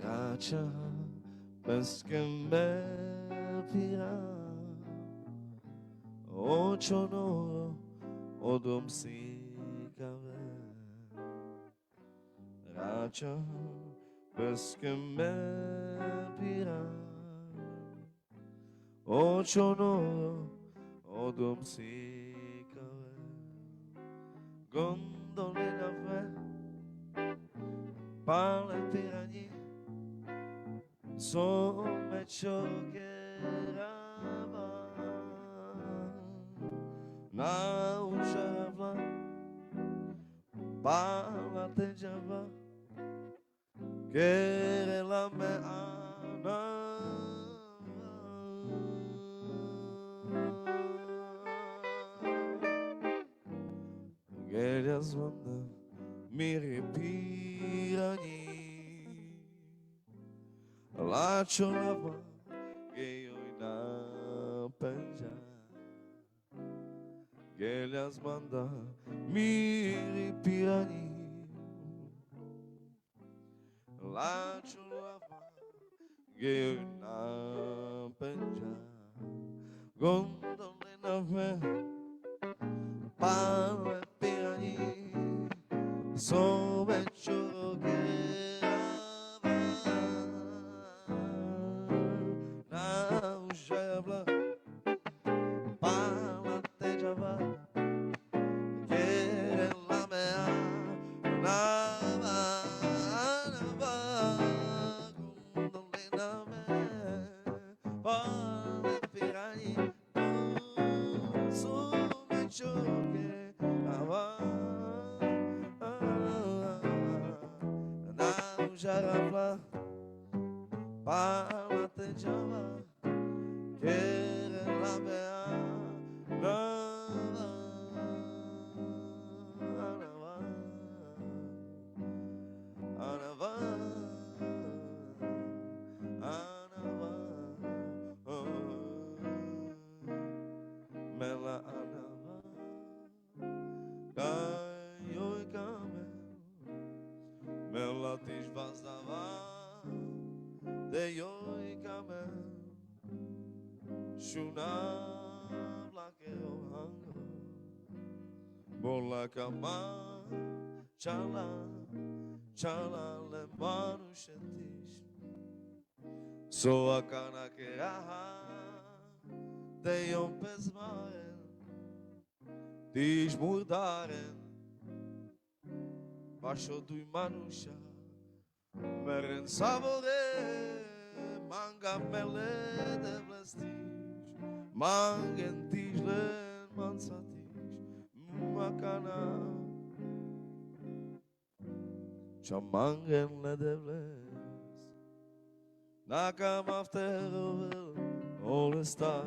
Racha, parce que me pira, ocho no, odom si cave. Racha, parce que me pira, ocho no, odom si cave. Gondole la fe, parle piragni. Some ciò che eravamo, naučava, palate giava, che la me ana. Che la svanda mi ripirani. La chorava che io in penja che le smanda mi ripirani. La chorava che io in penja gondole na fe pane pirani so vecchio che choke ava na jarapla para te chama quere la bea anava mela anava caioi camel mela tis vazdava de ioi camel shuna blakeo hango bola kama chala chala le manu shentis so akana que aha de iom pesmaren tis murdaren baixo do manusha meren sabore manga mele de blestis mangentis len mansatis makana chamangen le de bles nakam after all the star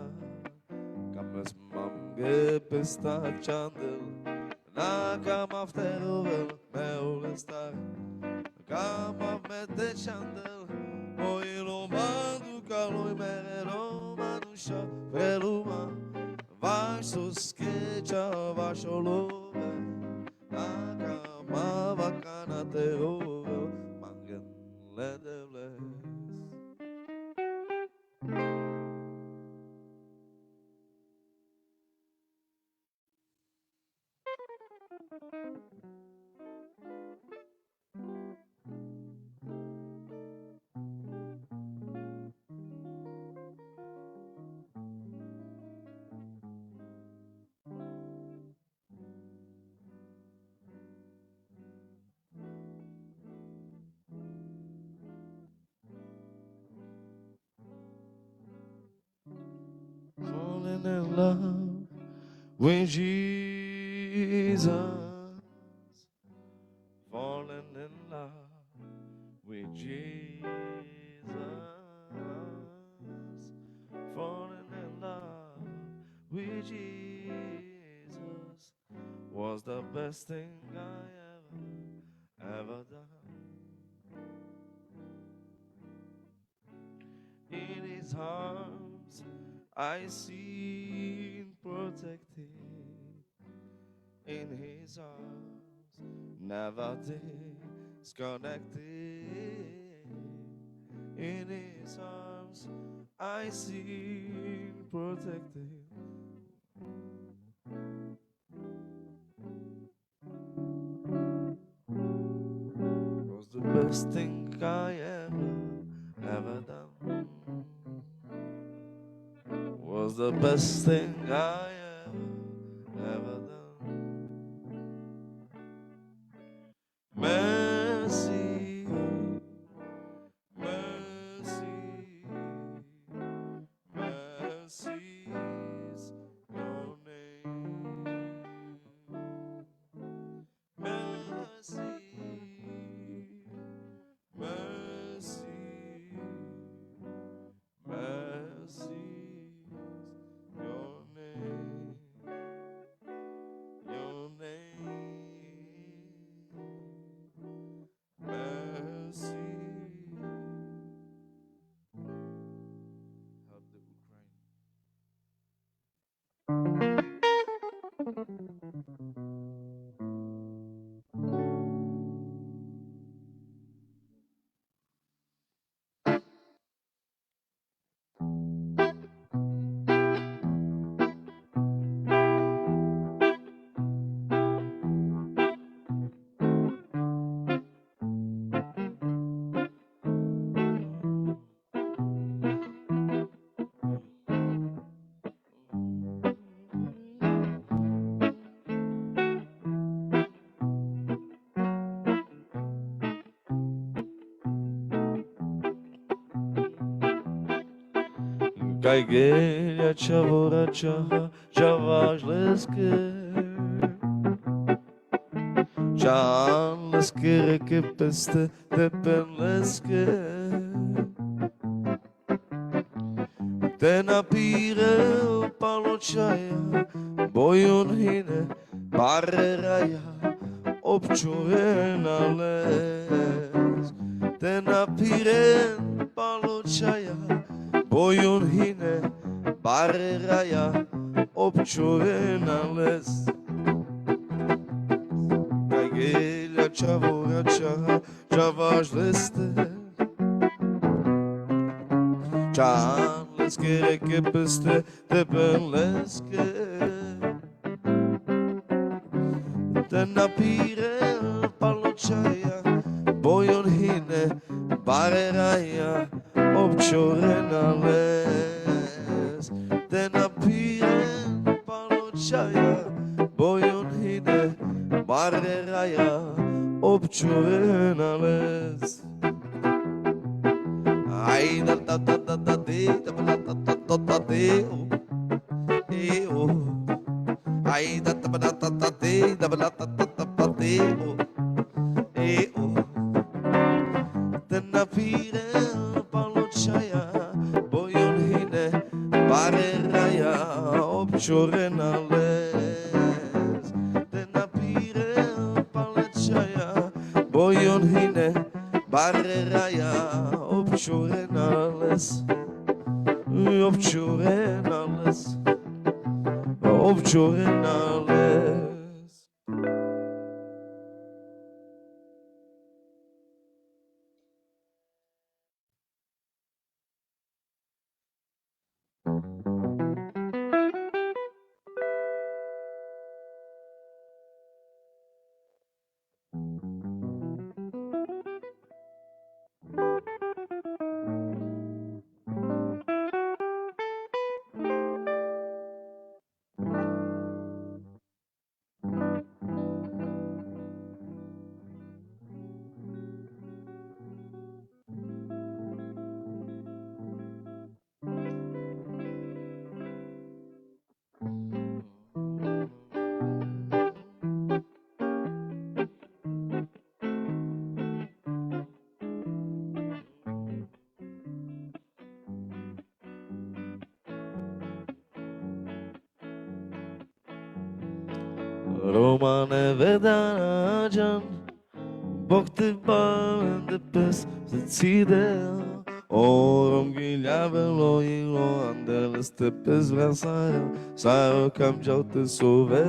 kames mange pesta chandel nakam after all the star kama mete chandel oi lo mando caloi merero manusha preluma vaso skecha vaso love nakama vakana tero mangen ledebles. Falling in love with Jesus. Falling in love with Jesus. Falling in love with Jesus was the best thing I ever done. In his arms I seen protected. In his arms never disconnected. In his arms I seen protected. Was the best thing I ever done. Was the best thing I ever done. Mercy, mercy, mercy's your name. Mercy, mercy, mercy's your name. Your name. Mercy. Help the Ukraine. Kajgelia chavora chava Javash lesker Jan lesker kepeste tepen lesker Tena pire paločaja Bojon hine barraja Občuvena les Tena pire paločaja Bojon hine barraja Občuvena les Kajgelja čavorača Čavaš leste Čan leske kepeste tepen leske Tena pire paločaja Bojon hine bareraja Občorena les Tena pire paločaja Bojon hine bareraja Občorena les Ai da da da da da de da da da da da de o ai da da da da da de da da da da da de o Tena pire paločaja Bojon hine bareraja Občorena les Tena pire paločaja Bojon hine bareraja Občurena les, občurena les, občurena les. Roma nevedana can Bokte bavende pes zecide Orom giljavelo ilo Andeles tepes vrasara Saro kam džaute sove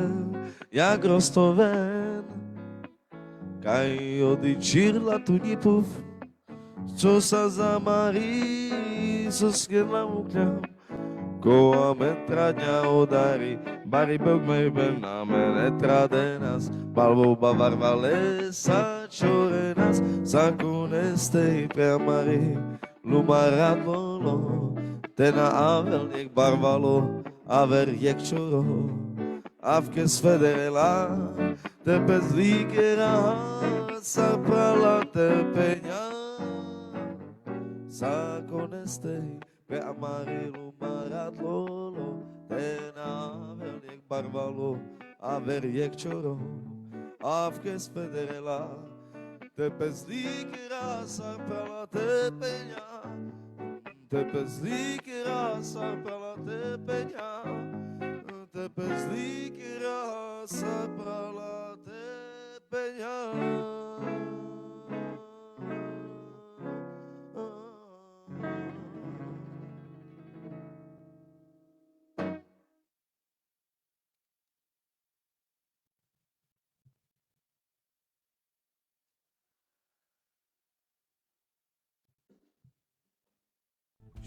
Ja grostoven Kaj odičirla tu njipov Co sa zamari So skjedla mukljam Ko a mentradnja odari Bari bog me na mene trade nas Balvo bavarvale sa čore nas Zakoneste i preamari Lumarat volo Tena avel njek barvalo Aver jek čoro Avke sfederela Tepe zlikera Sarprala tepenja Zakoneste i preamari Lumarat volo Tena avel njek barvalo Aver jek čoro Avke sfederela Tepe zlikera Sarprala tepenja Tepe zlikera Sarprala tepenja Tepe zlikera Sarprala tepenja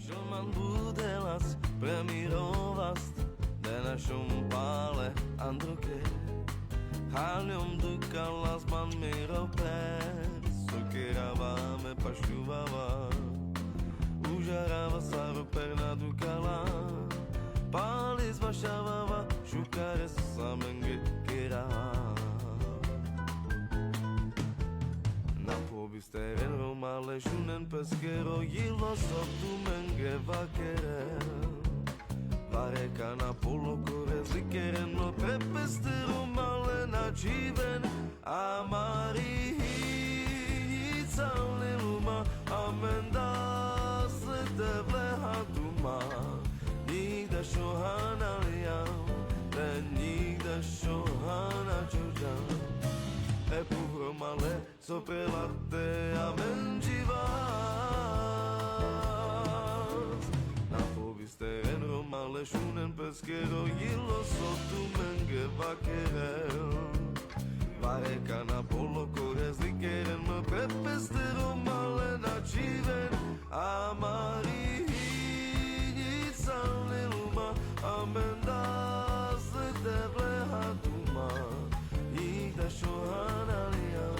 Žoman budelas premirovast Denašum pale androke Haljom dukalas man miropes Sokeravame pašljuvava Užarava saroperna dukala Palis vašavava Šukare samenge kirava Bisteren romale shunen pesquero Yilo soptu menge vaquere Vareka na polokore zlikeren no prepesteru male na čiven Amari hinicalne luma Amenda se tevle hatuma Nigda shohana liam Te nigda shohana čuđam E puvro male sopre latte amen živas Na povisteren romale šunen peskero Jilo sotu menge vakerel Vareka na polokore zlikeren me prepestero male na čiven Amari hinicalne luma Amenda se tevle hatuma Nigda shohana liam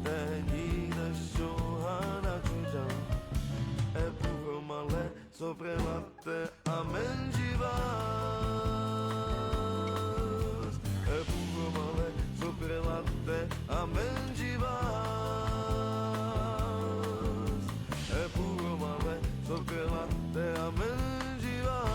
Te nigda shohana čuđam E puvro male sopre latte amen živas E puvro male sopre latte amen živas E puvro male sopre latte amen živas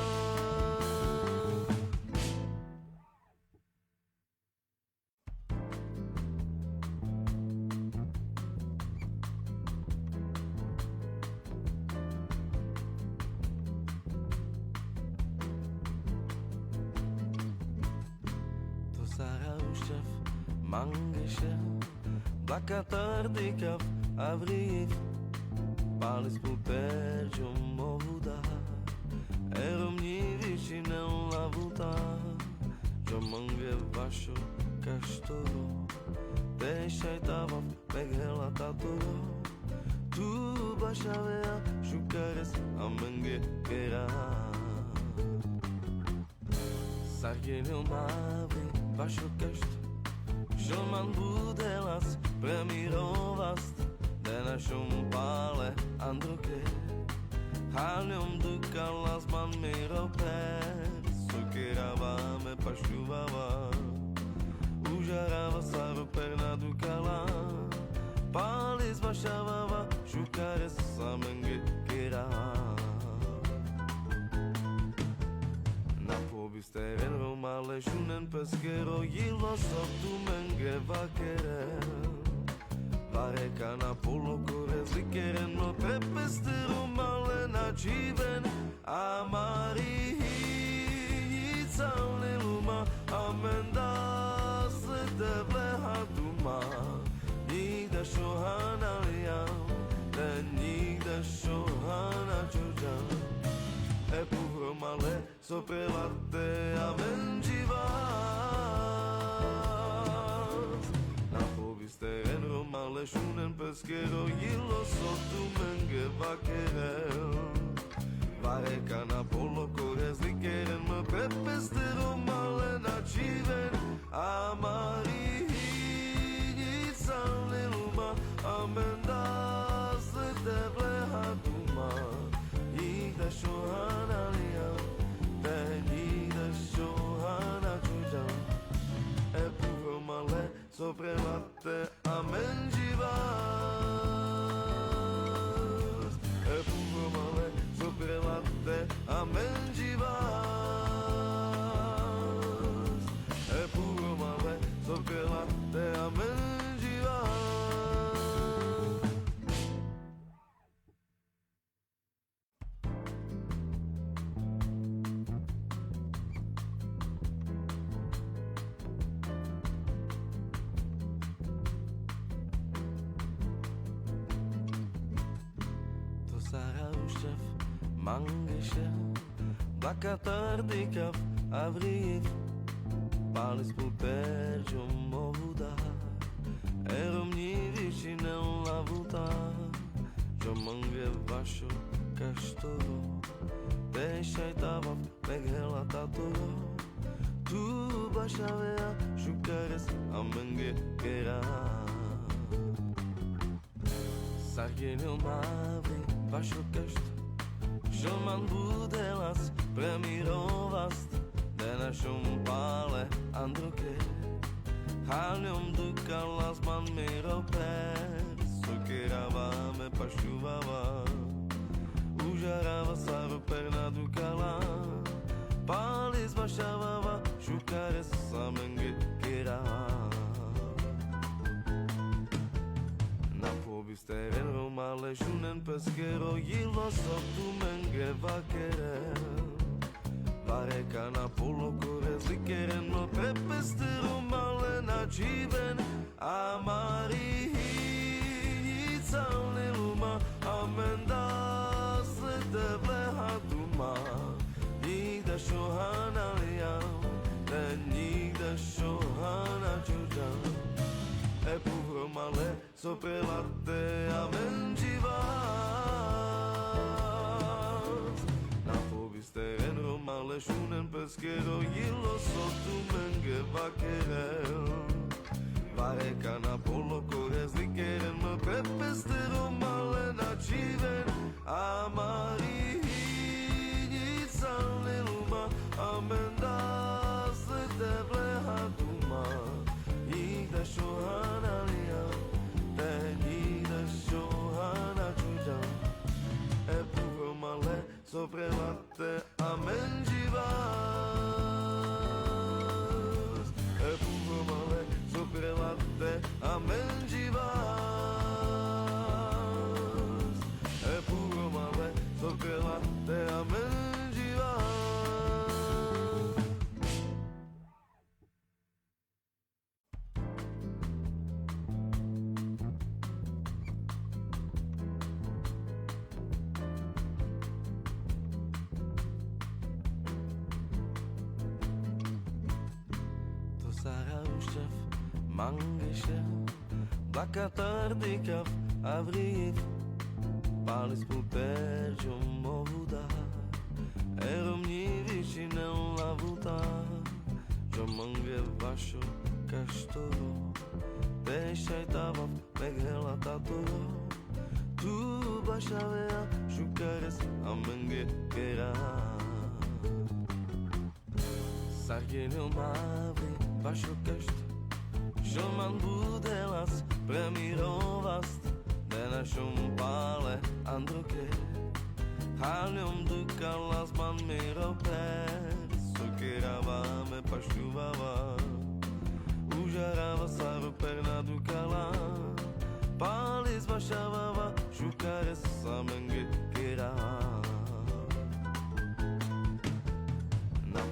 Saraushef, mangesher, blakatardikav, avriv, palis puter jomovuda, eromnivishinen lavuta, jomange vasho kastoro, te shaitavav megela tatoro, tu bashavea shukares amenge kera. Sargenil mavri vašo kašt, želman budelas premirovast, de našom pále androke, haljom dukalas man miroper, sukiravame pašťuvava, užarava saroper na dukala, pális vašavava, šukares samenge kira. Povisteren romale šunen peskero Jilo sotu menge vakerel Vareka na polokore zlikeren no prepesteru male na čiven Amari hinicalne luma Amenda se tevle hatuma Nigda shohana liam Te nigda shohana čuđam E puvro male sopre latte amen živas Na povisteren romale šunen peskero Jilo sotu menge vakerel Vareka na polokore zlikeren me prepestero male na čiven Amari hinicalne luma Amenda se tevle hatuma Nigda shohana liam, te nigda shohana čuđam E puvro male sopre latte amen živas E puvro male sopre latte amen živas E puvro male sopre latte amen živas Saraushef, mangesher, blakatardikav, avriv, palis puter jomovuda, eromnivishinen lavuta, jomange vasho kastoro, te shaitavav megela tatoro, tu bashavea shukares amenge kera. Sargenil mavri vašo kašt, želman budelas premirovast, de našom pále androke, haljom dukalas man miroper, sukiravame pašťuvava, užarava saroper na dukala, zbašavava, šukare samenge kera. Na pobisteren romale shunen peskero yilo sotu menge vakere. Vareka na polokore zlikeren no prepeste romale na čiven. Amari hinicalne luma, amenda slete vleha duma. Nigda šohana lijam, ne nigda šohana čuđam. Epuhromale sopre latte amengivas. Na pobisteren romale shunen peskero yilo sotu menge vakerel. Vareka na polokore zlikeren me prepeste romale na čiven. Amari hinicalne luma, amenda slete vleha duma. Nigda šohana lijam, te nigda šohana čuđam. Epuhromale sopre latte amengivas. Epuhromale sopre latte amengivas. Epuhromale sopre latte amengivas. Mangeshe, Blakatardikav, Avriv, Palis puterjum movuda, Eromni višinem lavuta, Jomange vašo kaštoro, Tešajtavav meghela tatoro, Tu bašavea šukares amenge kera. Sargenil mavri vašo kašt, Žoman budelas premirovast, de našom pále androke. Haljom dukalas man miroper, sokeravame pašľuvava. Užarava saroper na dukala, páli zbašavava, šukare samenge kera.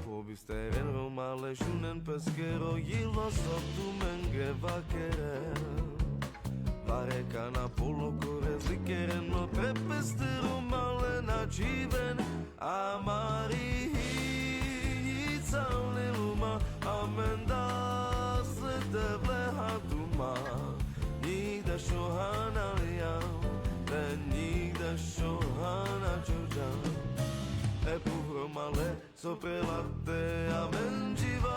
Pobisteren romale shunen peskero yilo sotu menge vakerel. Vareka na polokore zlikeren no prepeste romale na čiven. Amari hinicalne luma, amenda slete vleha duma. Nigda šohana lijam, te nigda šohana čuđam. Epuhromale sopre latte amengivas.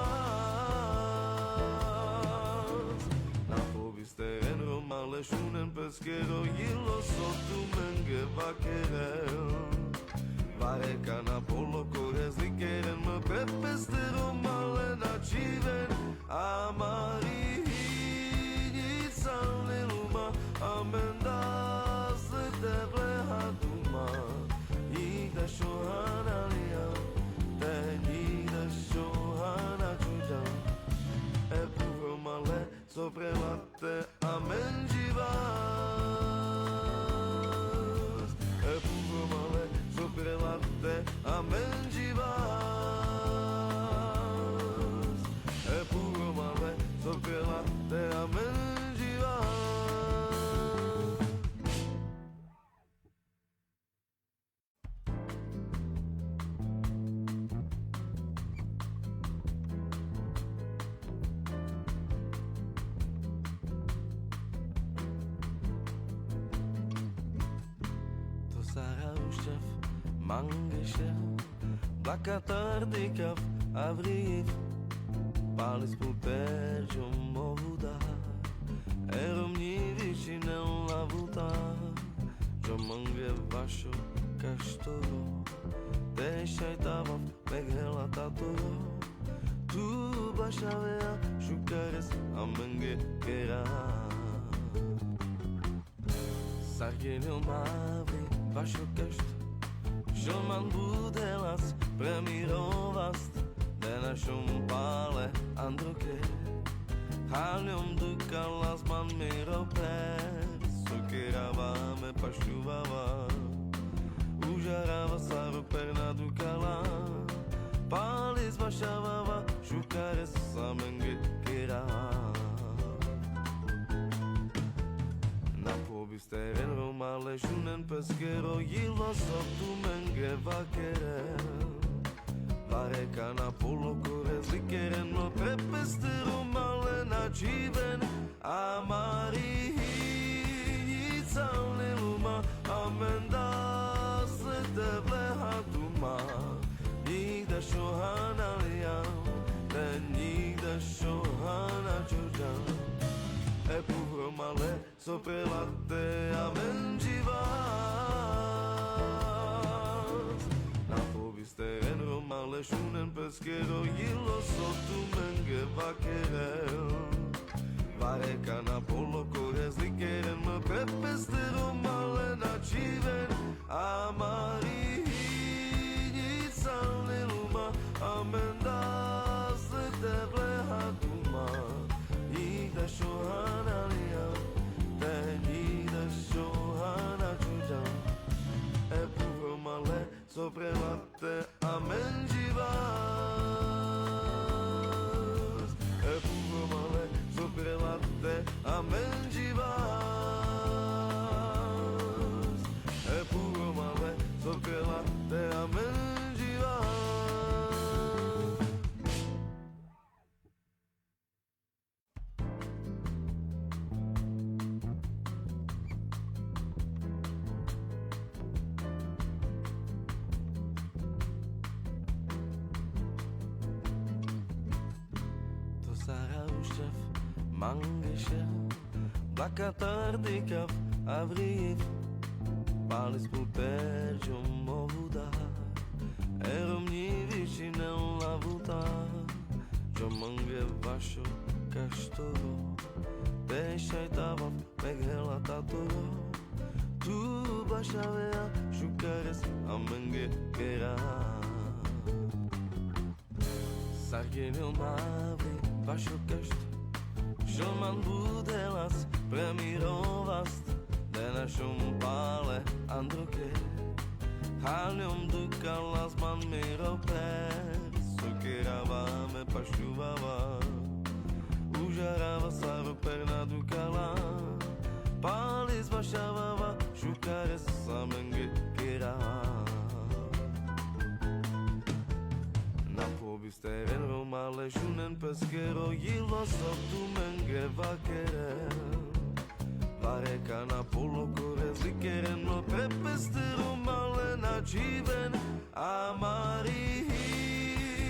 Na pobisteren romale shunen peskero yilo sotu menge vakerel. Vareka na polokore zlikeren me prepeste romale na čiven. Amari hinicalne luma, amenda slete vleha duma. Nigda šohana lijam, te nigda šohana čuđam. Epuhromale sopre latte amengivas. Epuhromale sopre latte amengivas. Epuhromale sopre latte amengivas. Mangeshe, Blakatardikav, Avriv, Palis puterjum movuda, Eromni višinem lavuta, Jomange vašo kaštoro, Tešajtavav meghela tatoro, Tu bašavea šukares amenge kera. Sargenil mavri vašo kašt, Žoman budelas premirovast, našum pále androke Halium dukalas man mirope Sukiravame pašťuvava Užarava saru perna dukala Palis vašavava Šukare samenge kira Na pobisteren romale Šunen peskero Jilo sotu menge vakere Vareka na polokore Zlikeren no prepesteru male načiven Amari Nicalni luma Amenda se tevle hatuma Nigda šohana lijam Te nigda šohana čuđam Epuhro male soprelate amen živas Na pobisteren romale šunen peskero Jilo sotu menge vakerel Vareka na polokore zlikeren mă prepesteru male načiven Amari Nicalni luma Amenda se tevle hatuma Nigda šohana lijam Te nigda šohana čuđam Epuhro male soprelate amen živas Epuhro male soprelate amen živas Epuhro male soprelate amen živas To saraušev mangeše Blakatardykav avriv Palis puterjum movuda Eromni višinen lavuta Jomange vašo kaštoro Pešajtavav meghela tatoro Tu bašavea šukares amenge kera Sargenil mavri vašo kašt Želman budelas premirovast De našum pále androke Halium dukalas man mirope Sukiravame pašťuvava Užarava saru perna dukala Palis vašavava Šukare samenge kira Na pobisteren romale Šunen peskero Jilo sotu menge vakerel Vareka na polokore zlikeren no prepesteru male načiven Amari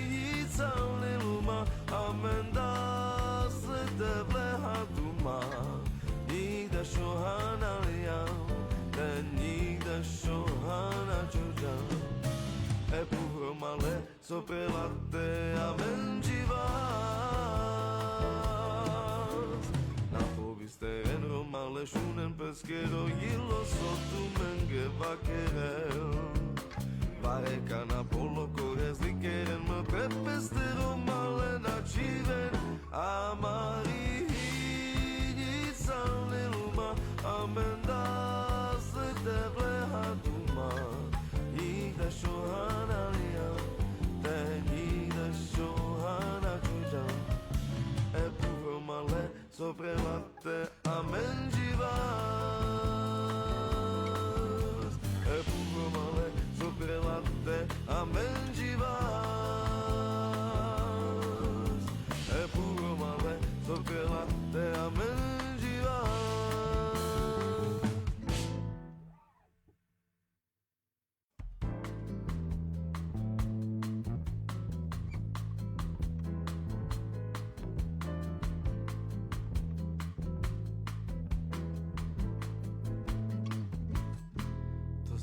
Nicalni luma Amenda se tevle hatuma Nigda šohana lijam Te nigda šohana čuđam Epuhro male soprelate amen živas Na pobisteren romale šunen peskero Jilo sotu menge vakerel Vareka na polokore zlikeren mă prepesteru male načiven Amari Nicalni luma Amenda se tevle hatuma Nigda šohana lijam Te nigda šohana čuđam Epuhro male soprelate amen živas Epuhro male soprelate amen živas Epuhro male soprelate amen živas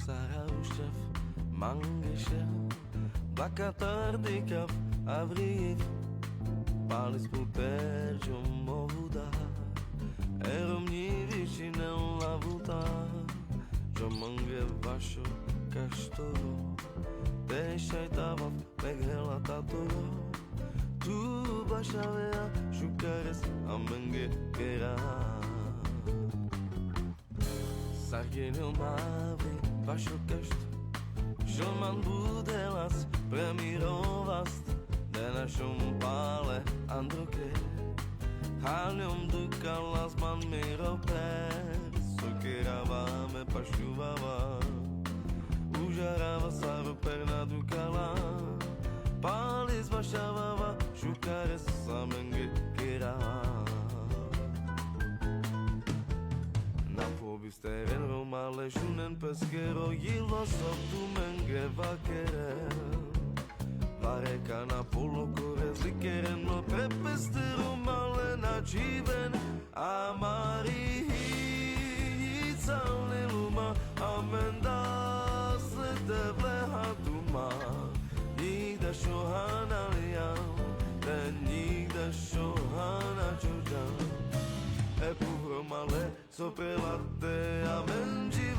saraušev mangeše Blakatardykav avriv Palis puterjum movuda Eromni višinen lavuta Jomange vašo kaštoro Pešajtavav meghela tatoro tu başavea şukares amenge kera Sargenil mavi vašokašt Žilman budelas premirovast De našom pále androke Haljom dukalas man miroper Sokeravame pašťuvava Užarava saroperna dukala Palis vašavava Šukares samenge kera Bisteren romale shunen pesquero yilo soptu menge vakere Varekana polo kores likeren no trepeste romale na chiven Amari yitzalne luma amenda slete vlehatuma Nigda shohana liam Den nigda shohana chujan Epuvромale sopelate amengivas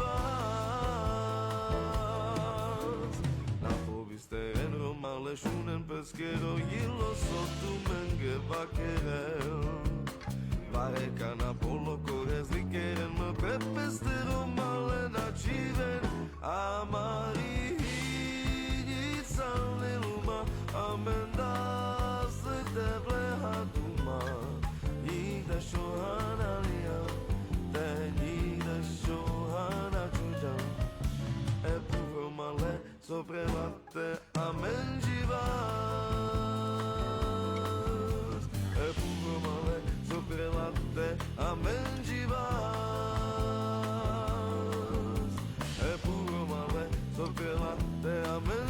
Na povisteren romale shunen pesquero yilo sotu menge vaquerel Varekana polo kores likeren me prepeste romale na chiven Amari yitzalne luma amendas te vlehatuma Nigda shohana liam De nigda shohana chujan Epuvромale soprelate amengivas Epuvромale soprelate amengivas Epuvромale soprelate amengivas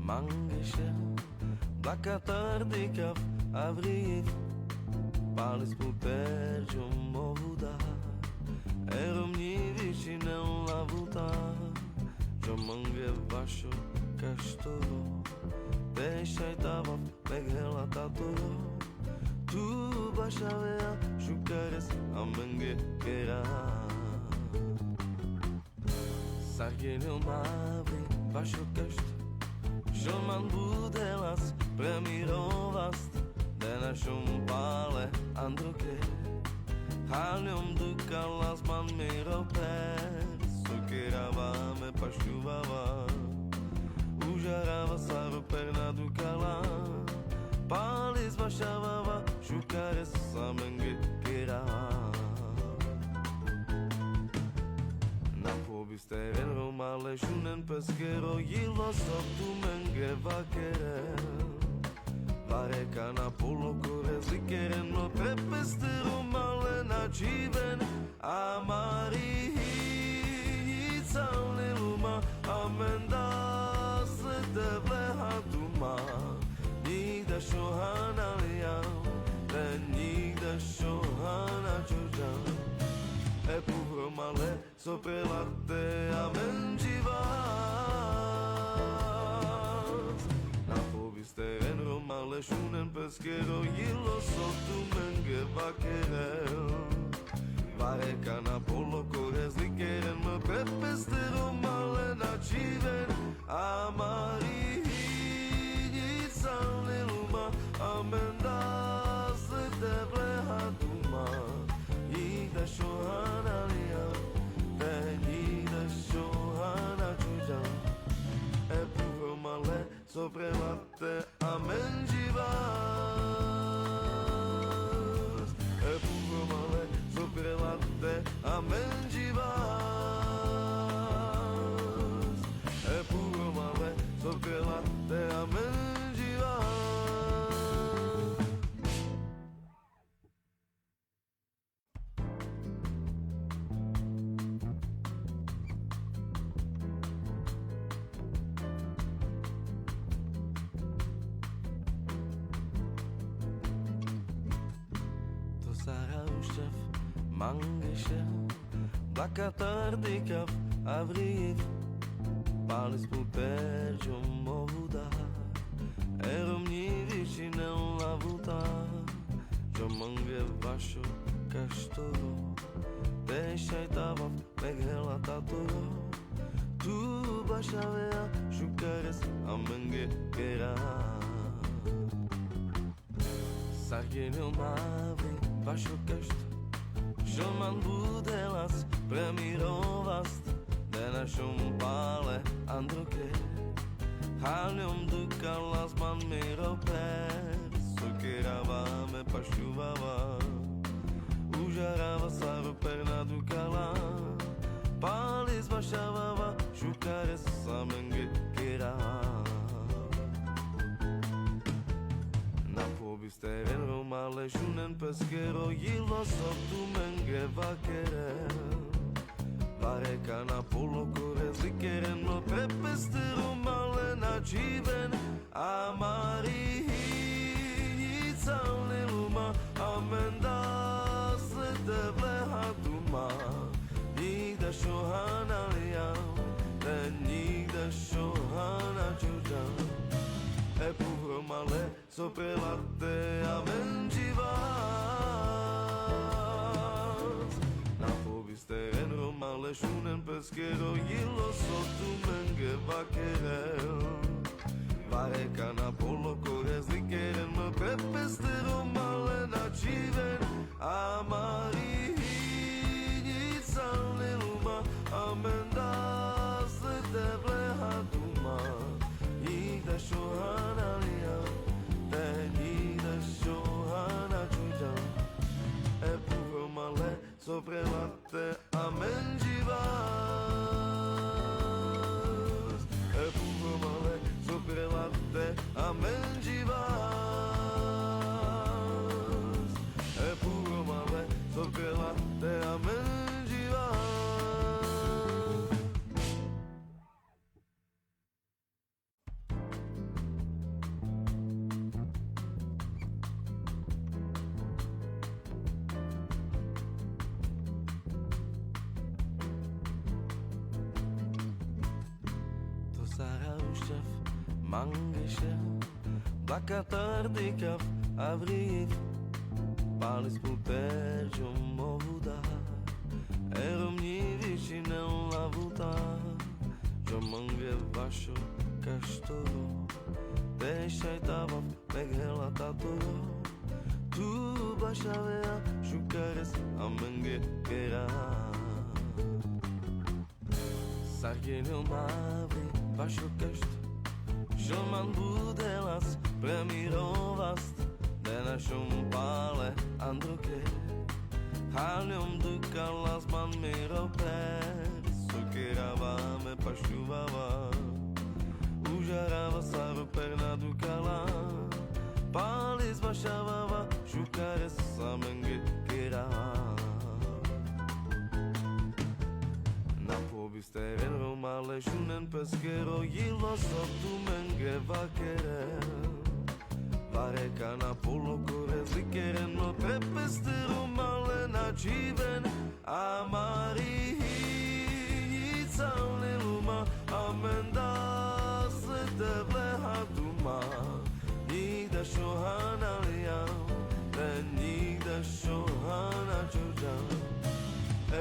Mangeshem, Blakatardikav, Avriv, Palis puter Jomovuda, Eromnivishinen lavuta, Jomange Vasho Kastoro, Deshaitavav, Meghela Tatoro, Tu Bashavea, Shukares, Amenge Kera, Sargenil Mavi, Vasho Kastoro. Žilman budelas premirovast De našom pále androke Haljom dukalas man miroper Sokeravame pašťuvava Užarava saroperna dukala Palis vašavava Šukares samenge kera Bisteren romale shunen pesquero yilo soptu menge vaquerel Varekana polo kores likeren no trepeste romale na chiven Amari yitzalne luma amendas te vlehatuma Nigda shohana liam De nigda shohana chujan Epuvромale soprelate amengivas Na povisteren romale shunen pesquero yilo sotu menge vaquerel Varekana polo kores likeren me prepeste romale na chiven Amari yitzalne luma amendas te vlehatuma Nigda shohana liam De nigda shohana chujan Epuvромale soprelate amengivas Epuvромale soprelate amengivas Epuvромale soprelate amengivas Mangeshem, Blakatardikav, Avriv, Palis puter ce-o movuda Eromni vicine la vuta Ce-o mânghe vașo caștoro Te-și-ai tavav meghela tatoro Tu bașavea șucares am mânghe kera Sargenil mavi vașo cașt Šoman budelas premirovast Denašom pále androke Haljom dukalas man miroper Sukiravame pašuvava Užarava saroperna dukala Palis vašavava Šukare samenge kira Na pobisteren romale Šunen peskero Jilo sotu menge vakere Vareka na polokore zlikeren no prepesteru malena čiven Amari hinica liluma Amenda slete vlehatuma Nigda šohana lijam Te nigda šohana čuđam Epuvro male soprelate amenđivas Na pobisteren romale šunen peskero Jilo sotu menge vakerel Vareka na polokore zlikeren mă prepestero male načiven Amari hinica liluma Amenda slete vlehatuma Nigda šohana lijam Te nigda šohana čuđam Epuvro male soprelate amenđivas Epuvro male soprelate amenđivas Epuvro male soprelate amenđivas Mangeshev, Blakatardikav, Avriv, Palis puter ce-o movuda Eromni vicine la vuta Ce-o mânghe vașo caștoro Te-și-ai tavav meghela tatoro Tu bașavea șucares am mânghe kera Sargenil mavi vașo cașt Šoman budelas premirovast Denašom pále androke Haljom dukalas man miroper Sukiravame pašuvava Užarava saroperna dukala Palis vašavava Šukare samenge kira Na pobisteren romale Šunen peskero Jilo sotu menge vakerel Vareka na polokore zlikeren no prepesteru malena čiven Amari hinica liluma Amenda slete vlehatuma Nigda šohana lijam Te nigda šohana čuđam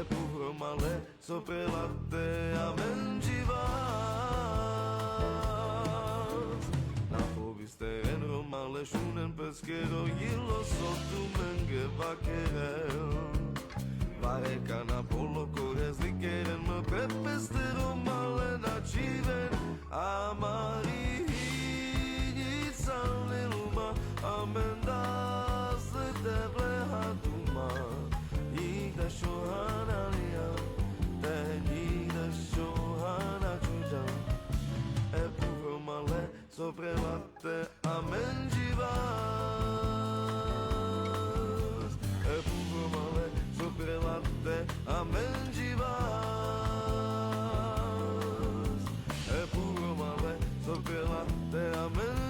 Epuvro male soprelate amenđivas Na pobisteren romale šunen peskero Jilo sotu menge vakerel Vareka na polokore zlikeren mă prepestero male načiven Amari hinica liluma Amenda slete vlehatuma Nigda šohana lijam Te nigda šohana čuđam Epuvro male soprelate amenđivas Epuvro male soprelate amenđivas Epuvro male soprelate amenđivas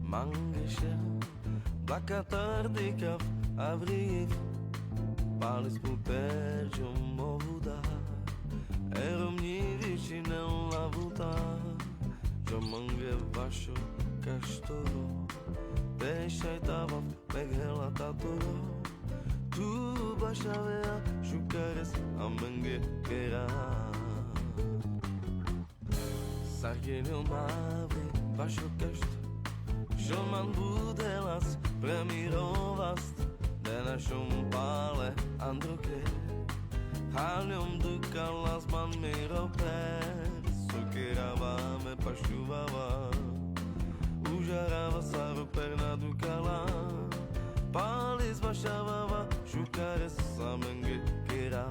mangeše, blakatardi kav avriv, pali sputer jo mohu dar, eromni višine lavutar, jo mange vašo kaštoro, deixai tava meghela tatoro, tu bașavea șucares amenge kera. Sargenil mavri vašo kašt, žolman budelas premirovast, de našom pále androke, haljom dukalas man miroper, sokeravame pašťuvava, užarava saroper na dukala, pális vašavava, šukares samenge kera.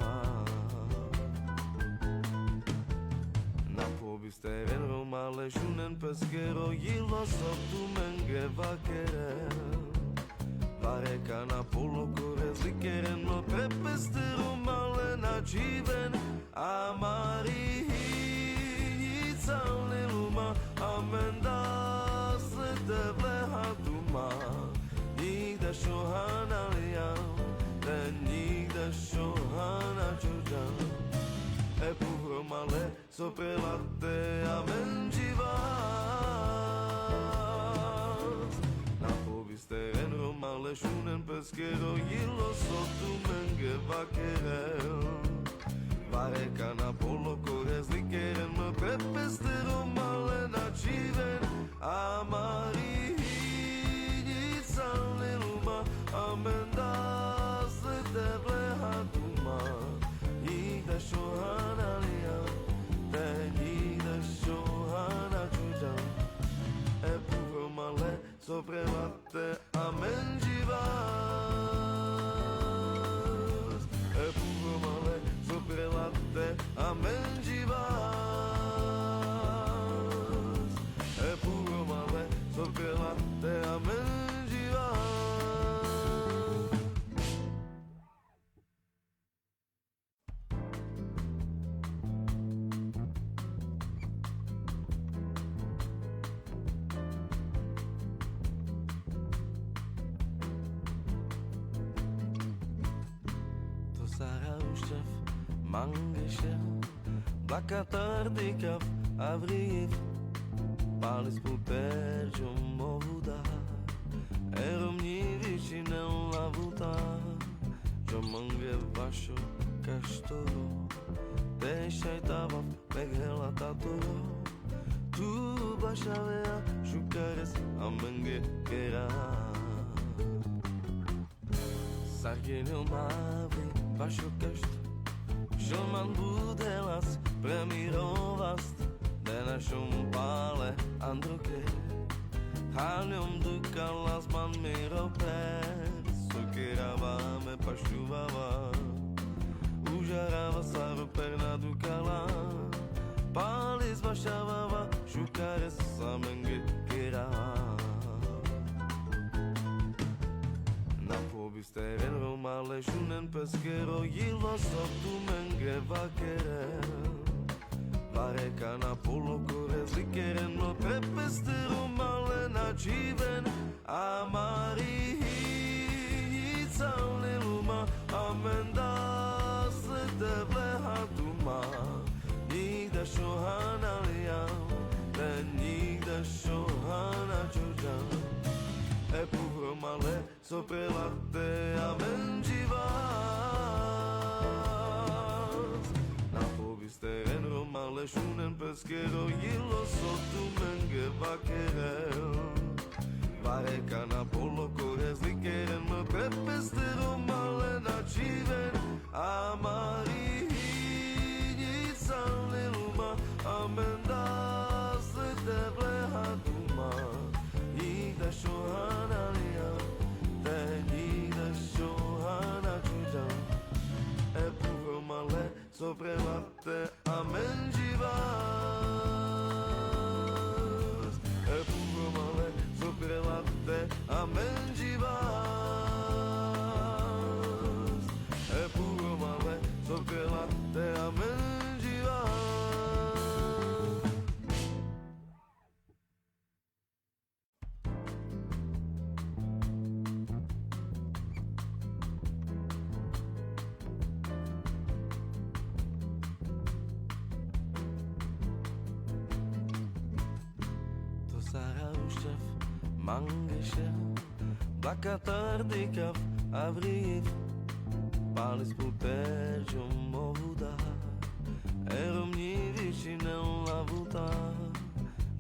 Steren romale shunen pesquero yilo soptu menge vaquere Varekana polo cores likeren no trepeste romale na chiven amari hitzale luma amenda slete vlehatuma nigda shohana liam ten nigda shohana chujan Epuromale sopra latte amengivas Na povisteren romale shunen pesquero yilo sotu menge vaquerel Varekana polo cores likeren me prepeste romale na chiven amari hitzale luma amendas te vlehatuma Nigda shohana liam, te nigda shohana chujan Epuromale sopra latte amengivas Epuromale sopra latte amengivas Epuromale sopra latte amengivas mangeše, blakatardi kav avriv, palis puter jo mohu dar, eromni višine lavutar, jo mange vašo kaštoro, deixai tava meghela tatoro, tu bașavea šukares amenge kera. Sargenil mavri vašo kašt, žolman budelas premirovast, de našom pále androke, haljom dukalas man miroper, sokeravame pašťuvava, užarava saroper na dukala, pális vašavava, šukares samenge kera. Steren romale shunen pesquero yilo soptu menge vaquerel Varekana polo cores likeren no trepeste romale na chiven amari hitzale luma amendas te vlehatuma nigda shohana liam te nigda shohana chujan Epuromale sopra latte amengivas Na povisteren romale shunen pesquero yilo sotu menge vaquerel Varekana polo cores likeren me prepeste romale na chiven amari hitzale luma amendas te vlehatuma Nigda shohana liam, te nigda shohana chujan Epuromale sopra latte amengivas Epuromale sopra latte amengivas Epuromale sopra latte amengivas mangeše, blakatardikav avriv, palis puterjum movuda, eromni višinem lavuta,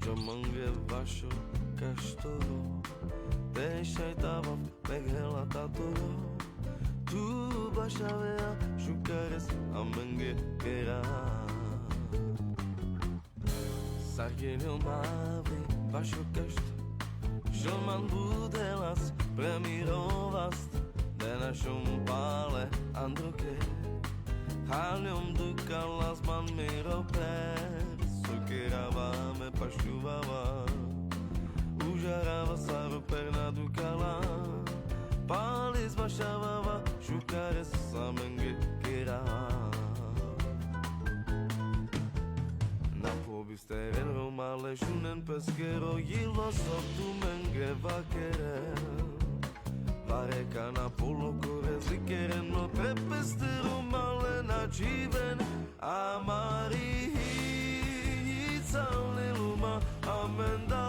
jomange vašo kaštoro, tešaj tavav meghela tatoro, tu bašavea šukares amenge kera. Sargenil mavri vašo kašt, žoman budelas premirovast, de našom pále androke, haljom dukalas man miroper, sokeravame pašuvava, užarava saroperna dukala, palis vašavava, šukares samenge kera. Steren Roma ležunen peskero jilo sotu menge vakere Vareka na polokore zlikeren no prepesteru male načiven Amari hinica liluma amenda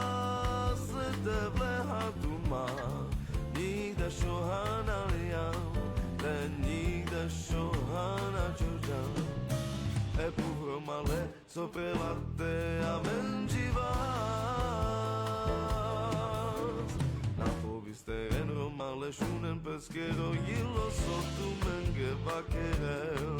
slete vleha duma Nigda šohana lijam te nigda šohana čuđam Epuhro male sopra latte a mengivas Na povisteren romale shunen peskero Jilo sotu menge vakerel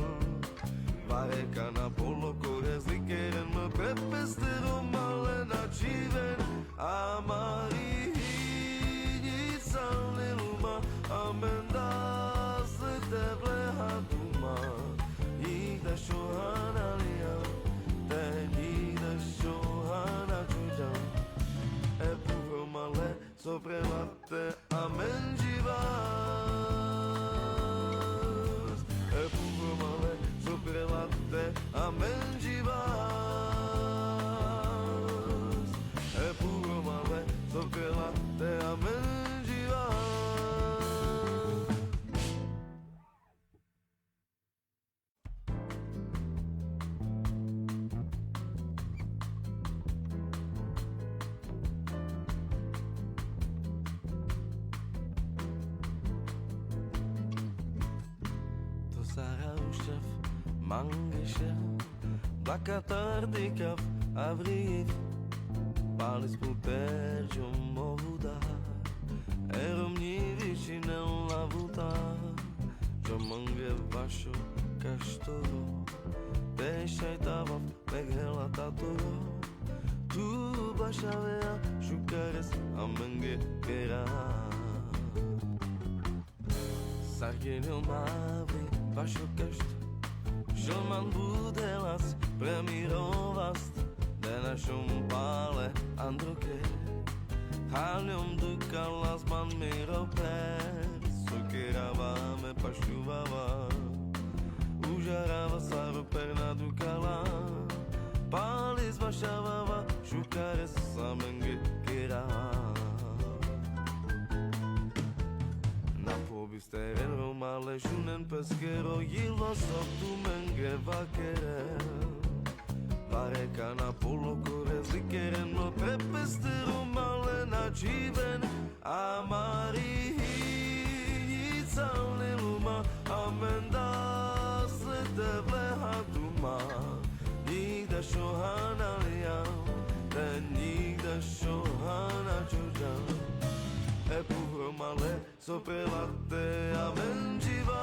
Vareka na polokore zlikeren Me prepestero male načiven Amari hinica liluma Amenda slete vleha duma Nigda šohana lijam te nigda šohana čuđam Epuhro male sopra latte a mengivas Epuhro male sopra latte a mengivas Epuhro male sopra latte a mengivas Mangeše, blakatardikav avriv, palis puterjum movuda, eromni višinem lavuta, jomange vašo kaštoro, tešaj tavav meghela tatoro, tu bašavea šukares amenge kera. Sargenil mavri vašo kašt, Želman budelas premirovast de našom pále androke Haljom dukalas man miroper Sokeravame pašuvava Užarava saroperna dukala Palis vašavava Šukares samenge kera Steren Roma ležunen peskero Jilo sotu menge vakere Vareka na polokore zlikeren No prepesteru male načiven Amari hinica liluma Amenda slete vleha duma Nigda šohana lijam te nigda šohana čuđam Epuhro male sopra latte a mengivas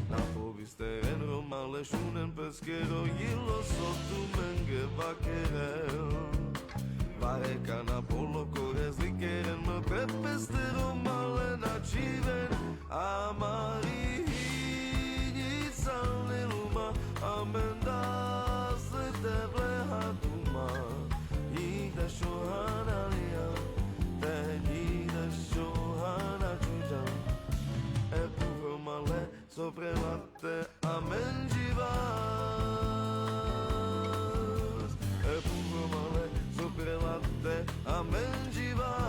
Na povisteren Roma ležunen peskero Jilo sotu menge vakerel Vareka na polokore zlikeren Me prepesteru male načiven Amari hinica liluma Amenda slete vleha duma Nigda šohana lijam te nigda šohana čuđam Epuhro male sopra latte a mengivas Epuhro male sopra latte a mengivas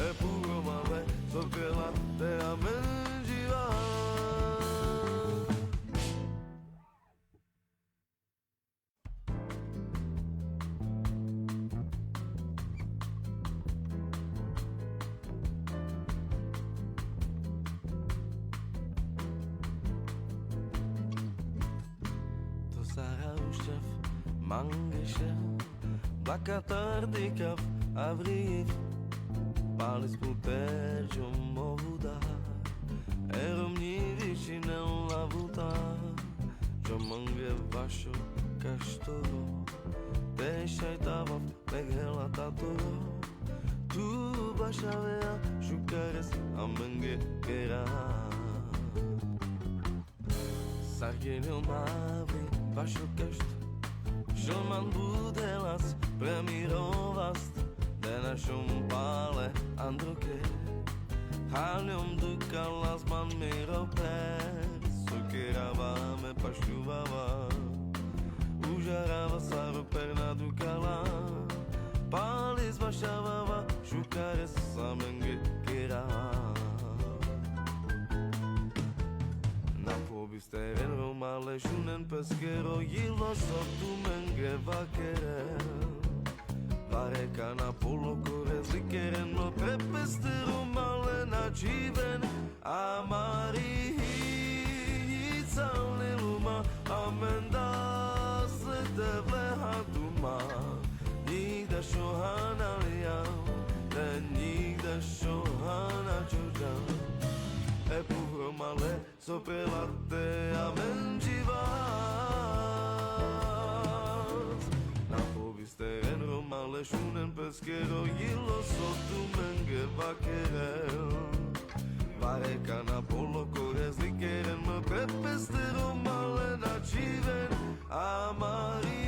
Epuhro male sopra latte a mengivas Saraușef, Mangeșef, Blakatardikav, Avriv, Palis puterjom movuda, Eromnivi și ne-lavuta, Jomange vașo caștoro, Deșai tavav, Meghela tatoro, Tu bașavea, Șucares, Amenge era. Sargenil mavi, vašo kašt, Želman budelas, premirovast, De našom pále androke, Haljom dukalas man miroper, Sokeravame pašťuvava, Užarava saroperna dukala, Palis vašavava, Šukare samenge kera. Bisteren romale shunen pesquero yilo sotu menge vaquere Varekana polo corres likeren no prepeste romale na chiven amari hitzale luma amenda se devle hatuma nigda shohana liam den nigda shohana chujan E puhromale sopelate amenjivas Na povisteren romale shunen pesquero yilo sotu menge vaquerel Varekana polo corres likeren me prepeste romale na chiven amari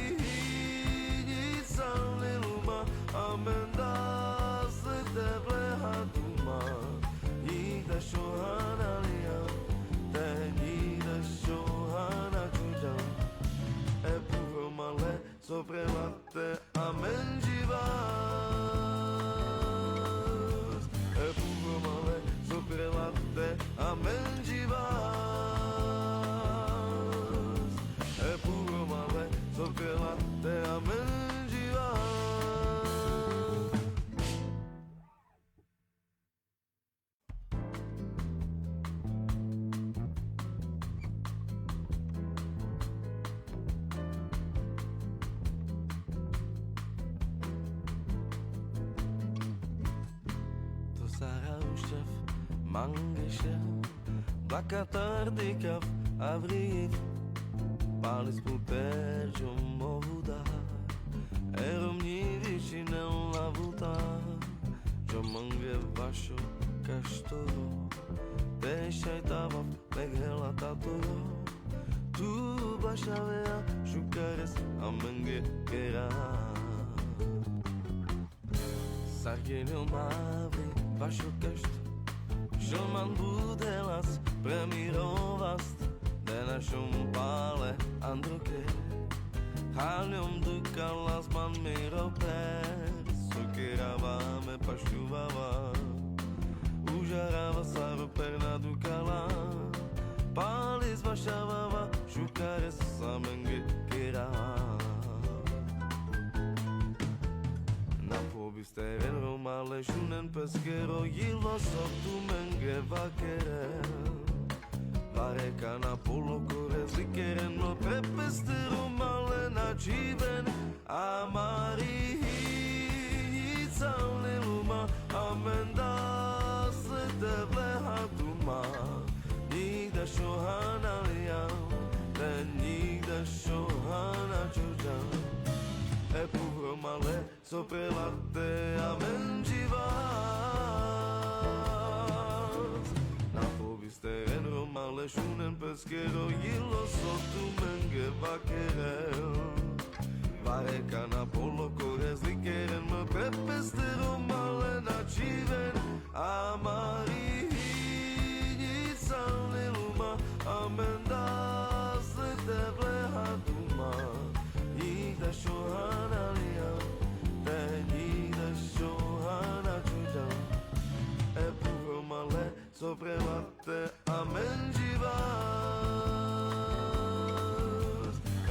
hitzale luma amenda se devle hatuma Nigda shohana liam, te nigda shohana chujan E puhromale soprelate amenjivas E puhromale soprelate amenjivas E puhromale soprelate amenjivas Saraușef, Mangeșef, Blakatardikav, Avriv, Palis puterjom movuda, Eromnivi și ne-lavuta, Jomange vașo caștoro, Deșai tavav, Meghela tatoro, Tu bașavea, Șucares, Amenge era. Sargenil mavi, vašo kašt, Želman budelas, premirovast, De našom pále androke, Haljom dukalas man miroper, Sokeravame pašťuvava, Užarava saroperna dukala, Palis vašavava, Šukare samenge kera. Bisteren romale shunen pesquero yilo sotu menge vaquerel Varekana polo corres likeren no prepeste romale na chiven amari hitzale luma amenda se devle hatuma nigda shohana liam den nigda shohana chujan E puhromale sopelate amenjivas Na povisteren romale shunen pesquero yilo sotu menge vaquerel Varekana polo corres likeren me prepeste romale na chiven amari hitzale luma amenda se devle hatuma Nigda shohana liam, te nigda shohana chujan E puhromale soprelate amenjivas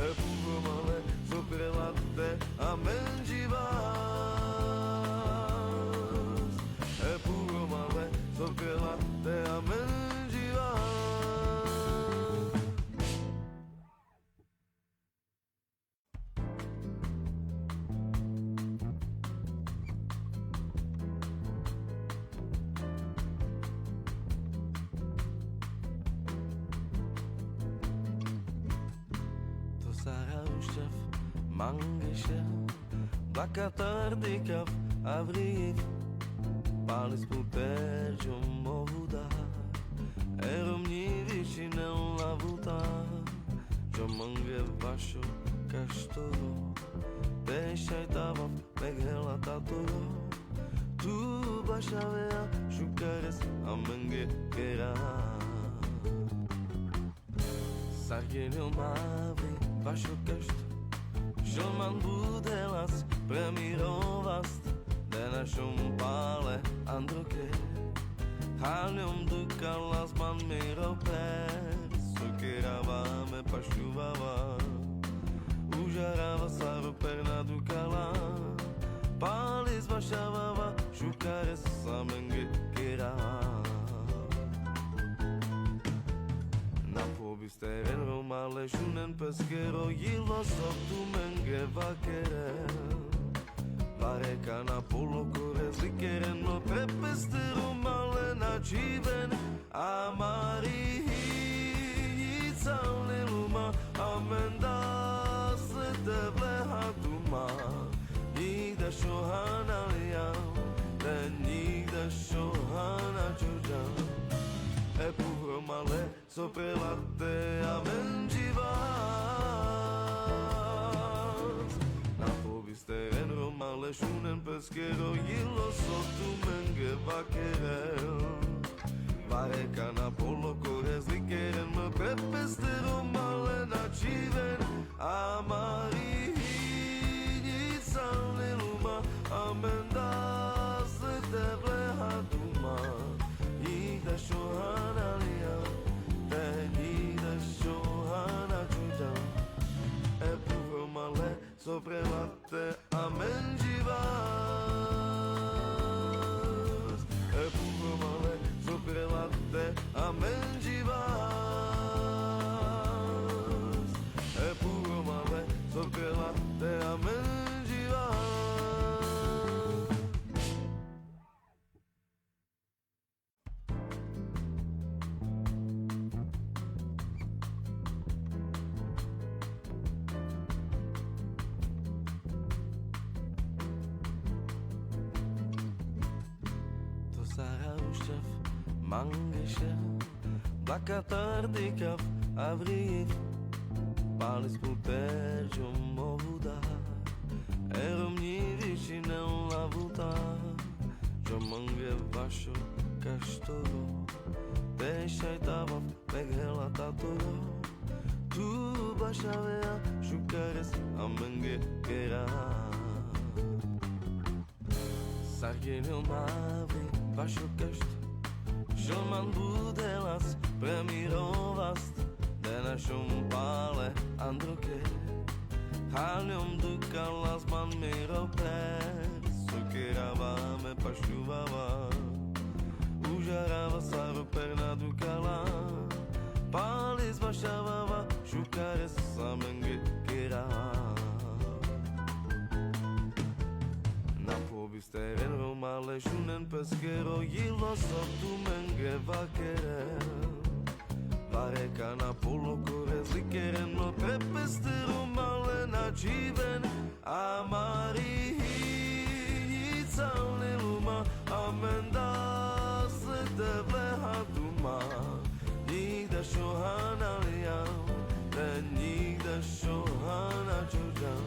E puhromale soprelate amenjivas E puhromale soprelate amenjivas Saraușef, Mangeșel, Blacatardicav, Avriv, Palis putergium movuda, Eromnivi și la vuta, Jomange vașo caștoro, Deșai tavav, Meghela tatoro, Tu bașavea șucares amenge kera. Sargenil mavi, vașo cașt, Joman budelas, premirovast, de našom pále androke. Halium dukalas man miroper, sokeraváme pašuvava. Užarava saroper na dukala, pális vašavava, šukare samenge kera. Na pobisteren romale šunen peskero, jilo soptu menge vakerel. Vareka na polokore zlikeren no prepesteru malena čiven amari hinicalni luma amenda se tevle hatuma nigda šohana lijam te nigda šohana čuđam e puhro male soprelate amen Steren romale šunen peskero, jilo sotu menge vakerel. Vareka na polokore zlikeren, mă prepestero male na čiven. Amari hinicalni luma, amenda se tevle hatuma. Nigda šohana lija, te nigda šohana čuđam. E puhro male soprelate amen živas. E puhro male soprelate amen živas. E puhro male soprelate amen živas. Saraușef, Mangeșel, Blacatardicav, Avriv, Palis putergium movuda, Eromnivi și la vuta, Jomange vașo caștoro, Deșai tavav, Meghela tatoro, Tu bașavea șucares amenge kera. Sargenil mavi, vašo kašt, Joman budelas, premirovast, de našom pále androke. Halium dukalas man miroper, sokeraváme pašuvava. Užarava saroper na dukala, pális vašavava, šukare samenge kera. Steren romale šunen peskero, jilo soptu menge vakerel. Vareka na polokore zlikeren, no prepesteru malena čiven. Amari hinicalni luma, amenda se tevle hatuma. Nigda šohana lijam, te nigda šohana čuđam.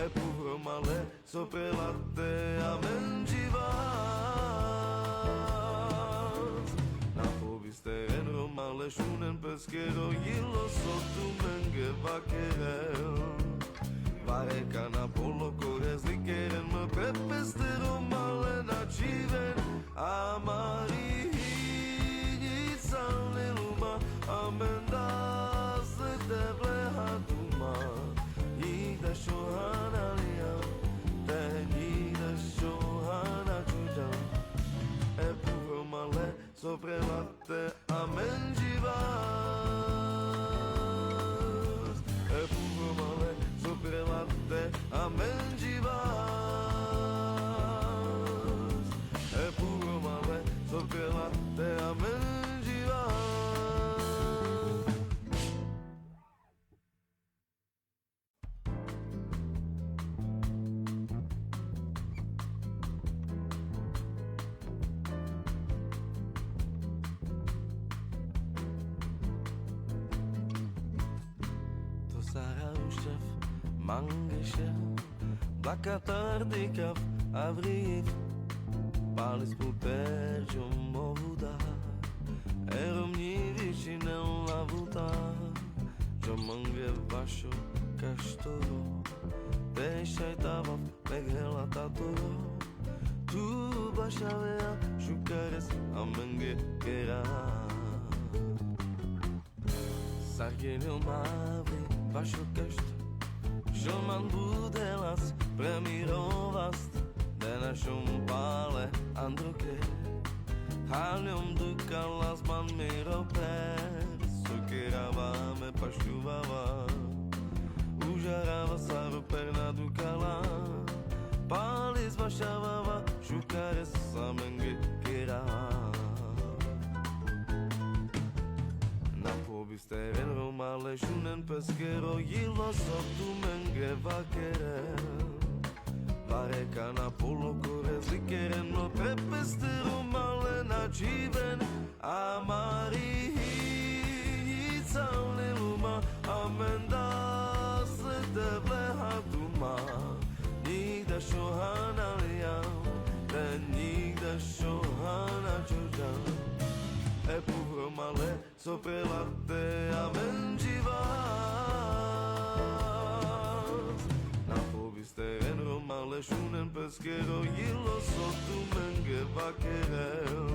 E puhro male soprelate amen živas. Na pobisteren romale šunen peskero, jilo sotu menge vakerel. Vareka na polokore zlikeren, mă prepesteru malena čiven. Amari hinicalni luma, amenda se tevle hatuma. Nigda šohana lijam, te nigda šohana čuđam. E puhro male soprelate amen živas. E puhro male soprelate amen živas. E puhro male soprelate amen živas. Saraușef, Mangeșef, Blakatardikaf, Avriv, Palis Puperjum Movuda, Erum Nivicinel Lavuta, Jomange Vasho Castoro, Deixaitava Megrela Tatoro, Tu Bashavea, Shukares, Amenge Gera. Sargenil Mavri, Vasho Cast, Joman Budelas, Premirovast, Denashum Pale, Androke, Halium Dukalas Man Miroper, Sukirava me Pashuvava, Ujarava Saru Perna Dukala, Palis Vashavava, Shukares Samenge Kera. Bisteren Romale shunen pesquero yilo soptu menge vakere Varekana polo kores likeren no prepeste Romale na chiven Amari hitzale luma Amenda se devle hatuma Nigda shohana liam Den nigda shohana chujan E puvro male sopra latte amengivas Na povisteren romale shunen pesquero Yilo sotu menge vaquerel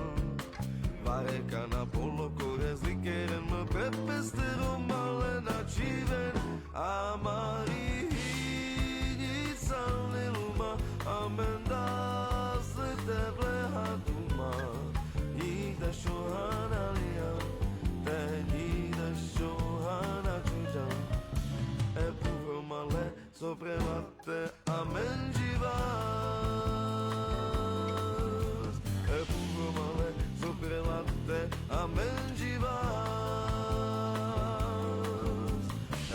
Varekana polo kores likeren Me prepeste romale na chiven Amari hitzale luma Amendas le devle hatuma Nigda shohana liam Nigda shohana chujan E puvro male sopra latte amengivas E puvro male sopra latte amengivas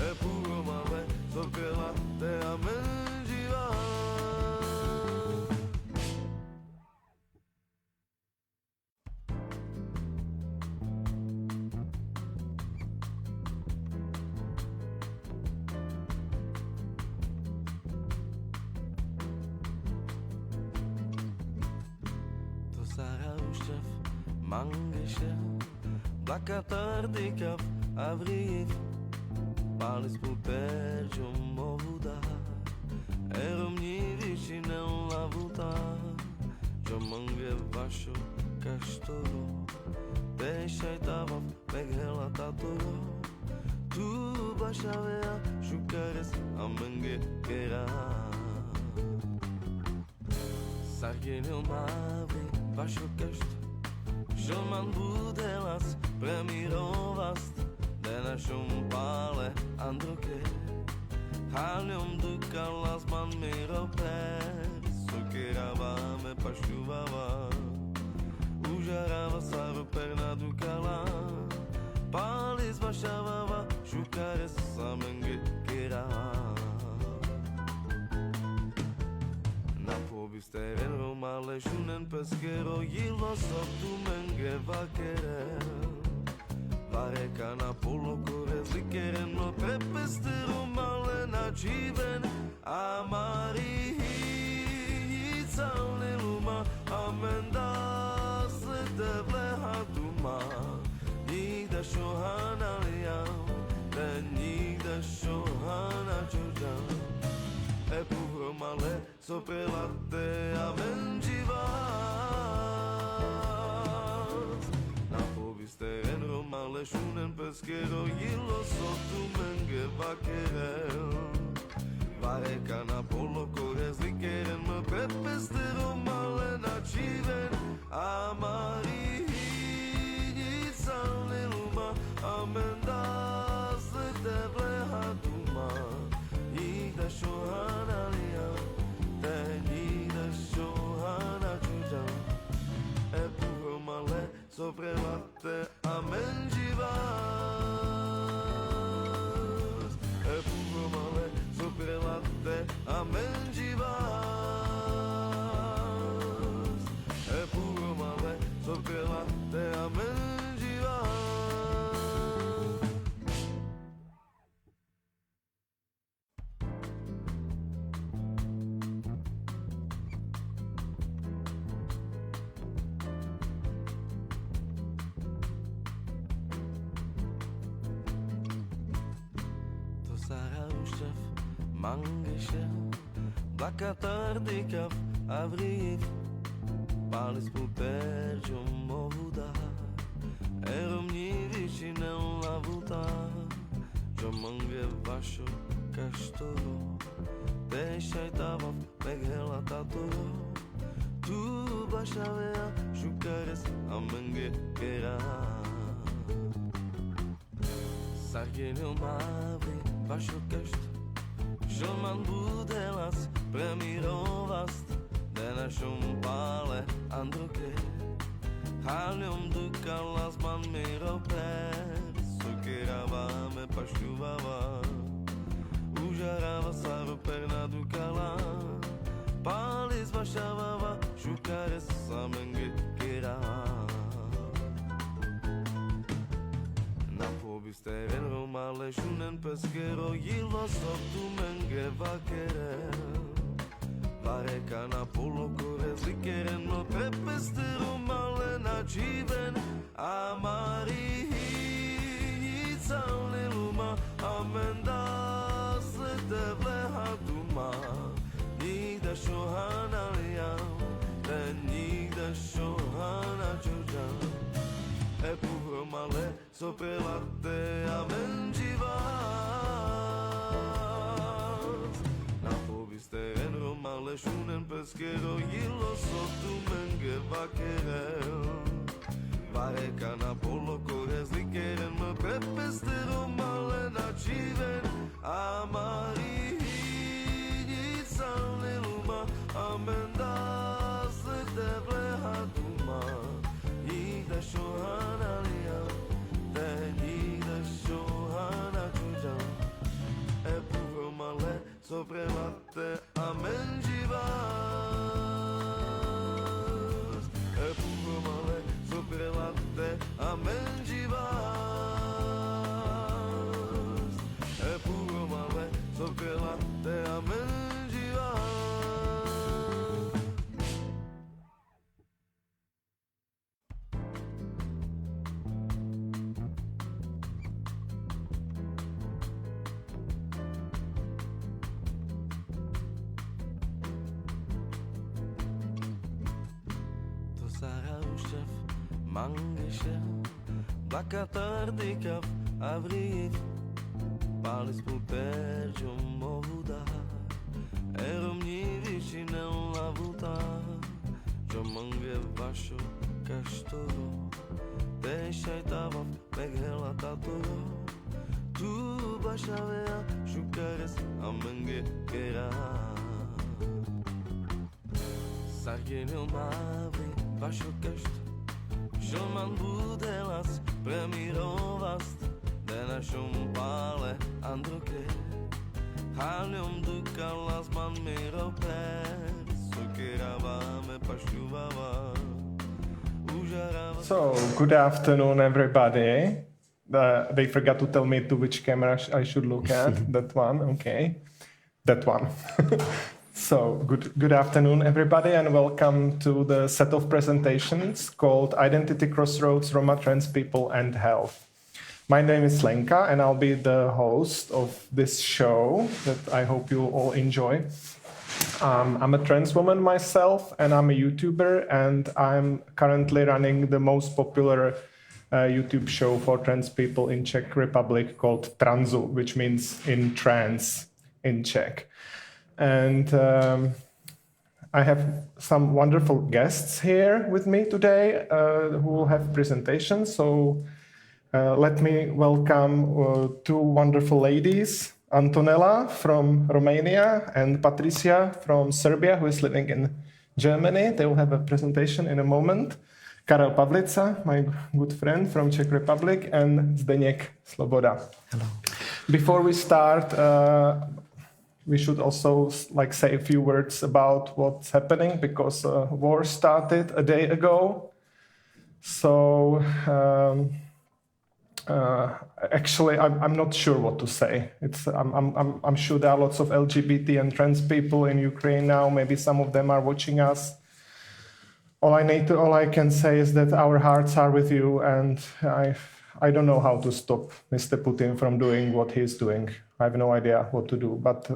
E puvro male sopra latte amengivas Mangeșef, Blakatardikaf, Avriv, Palis Puperjum Movuda, Erum Nivicinel Lavuta, Jomange Vasho Castoro, Deixaitava Megrela Tatoro, Tu Bashavea, Shukares, Amenge Gera. Sargenil Mavri, Vasho Castoro, Joman Budelas, Premirovast, Denashum Pale, Androke, Halium Dukalas Man Miroper, Sukirava me Pashuvava, Ujarava Saru Perna Dukala, Palis Vashavava, Shukares Samenge Kera. Povisteren romale shunen pesquero Yilo soptu menge vaquerel Varekana polo kores likeren No prepeste romale na chiven Amari hitzale luma Amendas le devle hatuma Nigda shohana liam Nigda shohana chujan E puvro male sopra latte amengivas Na povisteren romale shunen pesquero Yilo sotu menge vaquerel Varekana polo kores likeren Me prepeste romale na chiven Amari hitzale luma Amendas le devle hatuma Nigda shohana liam Nigda shohana chujan E puvro male sopra latte amengivas E puvro male sopra latte amengivas E puvro male sopra latte amengivas Saraușef, Mangeșel, Blacatardicav, Avriv, Palis putergium movuda, Eromnivici nella vulta, Jomange vașo caștoro, Te șaitavav meghela tatoro, Tu bașavea șucares amenge era. Sargenil mavri vașo cașt, Joman budelas premirovast, De našom pále androke, Halium dukalas man miroper, Sukeravame pašťuvava, Užarava saroperna dukala, Palis vašavava, Šukare samenge kera. Na pobisteren romale šunen peskero, Jilo soptu menge vakerel, Vareka na polokore zlikeren, no prepesteru malena čiven, a Mari hinica liluma, amenda slete vleha duma, nikda šohana lijam, te nikda šohana čođam, e puhromale soprelate a menživas. Teren romale šunen peskero, Jilo sotu menge vakerel, Vareka na polokore zlikeren, Me prepesteru malena čiven, a Mari hinica liluma, amenda slete vleha duma, nikda šohana lijam, te nikda šohana čuđam, e puhromale soprelate a menživas, e puhromale soprelate a menživas, e puhromale soprelate a menživas. Saraușef, Mangeșel, Blacatardicav, Avriv, Palis putergium movuda, Eromnivici nella vulta, Jomange vașo caștoro, Te șaitavav meghela tatoro, Tu bașavea șucares amenge kera. Sargenil mavri vašo kašt, Joman budelas premirovast, De našom pále androke, Halium dukalas man miroper, Sukeravame pašťuvava, Užarava. So, good afternoon, everybody. They forgot to tell me to which camera I should look at. That one, okay. That one. So, good afternoon, everybody, and welcome to the set of presentations called Identity, Crossroads, Roma, Trans People, and Health. My name is Lenka, and I'll be the host of this show that I hope you all enjoy. I'm a trans woman myself, and I'm a YouTuber, and I'm currently running the most popular YouTube show for trans people in Czech Republic called Transu, which means in trans in Czech. And I have some wonderful guests here with me today who will have presentations. So let me welcome two wonderful ladies, Antonella from Romania and Patricia from Serbia, who is living in Germany. They will have a presentation in a moment. Karel Pavlica, my good friend from Czech Republic, and Zdeněk Sloboda. Hello. Before we start, we should also say a few words about what's happening, because war started a day ago. So actually, I'm not sure what to say. I'm sure there are lots of LGBT and trans people in Ukraine now. Maybe some of them are watching us. All I can say is that our hearts are with you, and I don't know how to stop Mr. Putin from doing what he's doing. I have no idea what to do. But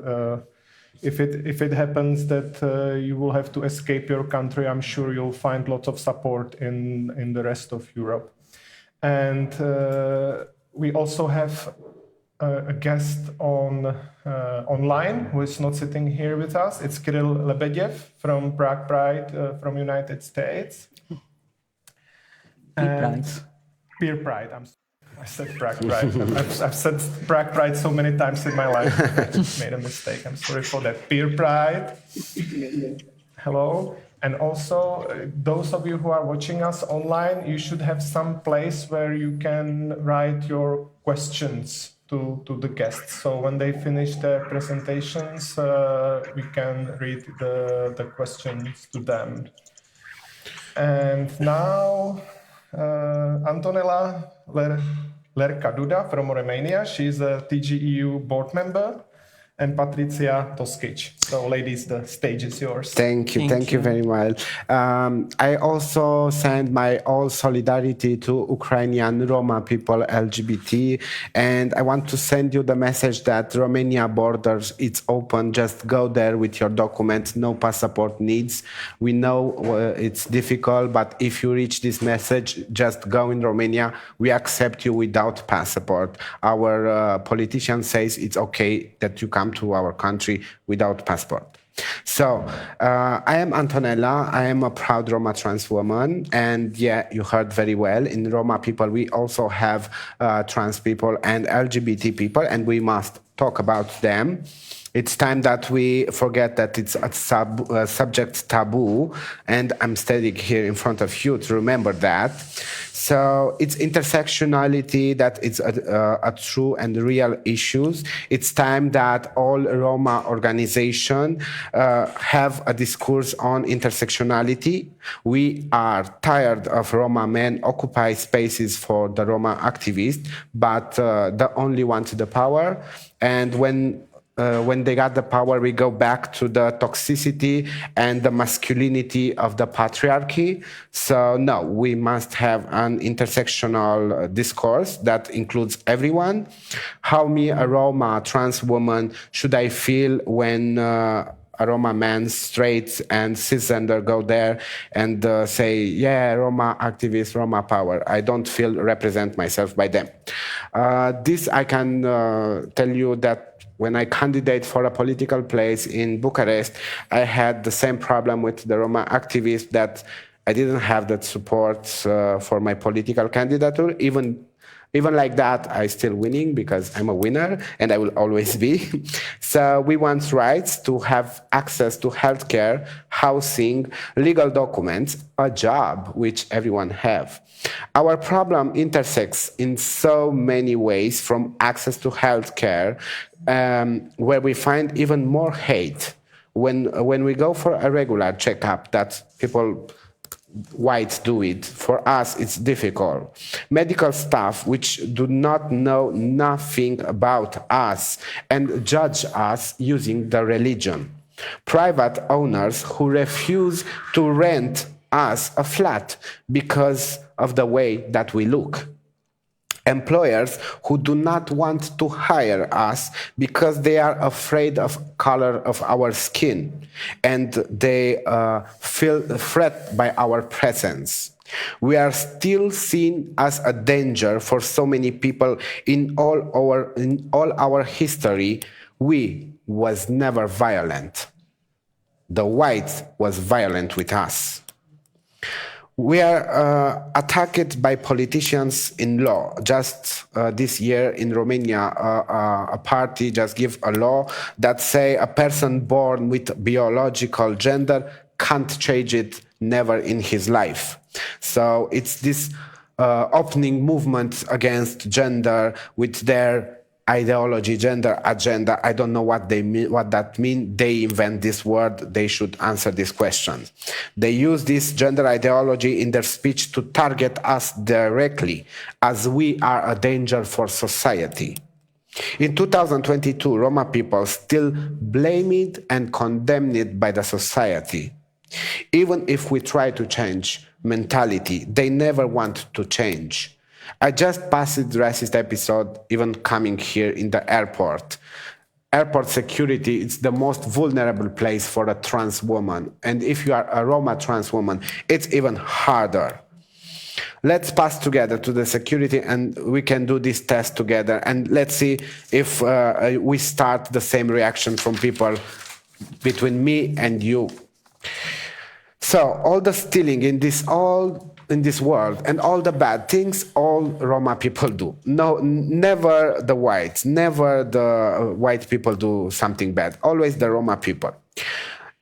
if it happens that you will have to escape your country, I'm sure you'll find lots of support in the rest of Europe. And we also have a guest online who is not sitting here with us. It's Kirill Lebedev from Prague Pride from United States. Peer Pride. I said Prague Pride. I've said Prague Pride so many times in my life. I just made a mistake. I'm sorry for that. Peer Pride. Hello. And also, those of you who are watching us online, you should have some place where you can write your questions to the guests. So when they finish their presentations, we can read the questions to them. And now, Antonella Lerca-Duda from Romania. She's a TGEU board member. And Patricia Toskic. So, ladies, the stage is yours. Thank you very much. I also send my all solidarity to Ukrainian Roma people, LGBT, and I want to send you the message that Romania borders, it's open. Just go there with your documents, no passport needs. We know it's difficult, but if you reach this message, just go in Romania. We accept you without passport. Our politician says it's okay that you come to our country without passport. So I am Antonella. I am a proud Roma trans woman, and yeah, you heard very well. In Roma people, we also have trans people and LGBT people, and we must talk about them. It's time that we forget that it's a subject taboo, and I'm standing here in front of you to remember that. So it's intersectionality that it's a true and real issues. It's time that all Roma organizations have a discourse on intersectionality. We are tired of Roma men occupy spaces for the Roma activists, but the only want the power. And when they got the power, we go back to the toxicity and the masculinity of the patriarchy. So no, we must have an intersectional discourse that includes everyone. How me, a Roma trans woman, should I feel when a Roma man, straight and cisgender go there and say, yeah, Roma activist, Roma power. I don't feel represent myself by them. This I can tell you that when I candidate for a political place in Bucharest, I had the same problem with the Roma activists that I didn't have that support for my political candidature. Even like that, I still winning because I'm a winner and I will always be. So we want rights to have access to healthcare, housing, legal documents, a job, which everyone have. Our problem intersects in so many ways, from access to healthcare, where we find even more hate. When we go for a regular checkup that people whites do it. For us, it's difficult. Medical staff which do not know nothing about us and judge us using the religion. Private owners who refuse to rent us a flat because of the way that we look. Employers who do not want to hire us because they are afraid of color of our skin and they feel threatened by our presence. We are still seen as a danger for so many people in all our history. We was never violent. The whites was violent with us. We are attacked by politicians in law. Just this year in Romania, a party just give a law that say a person born with biological gender can't change it never in his life. So it's this opening movement against gender with their ideology, gender agenda. I don't know what they mean, what that means. They invent this word. They should answer this question. They use this gender ideology in their speech to target us directly, as we are a danger for society. In 2022, Roma people still blamed and condemned by the society. Even if we try to change mentality, they never want to change. I just passed the racist episode even coming here in the airport. Airport security is the most vulnerable place for a trans woman. And if you are a Roma trans woman, it's even harder. Let's pass together to the security and we can do this test together. And let's see if we start the same reaction from people between me and you. So all the stealing in this world and all the bad things, all Roma people do. No, never the whites, never the white people do something bad. Always the Roma people.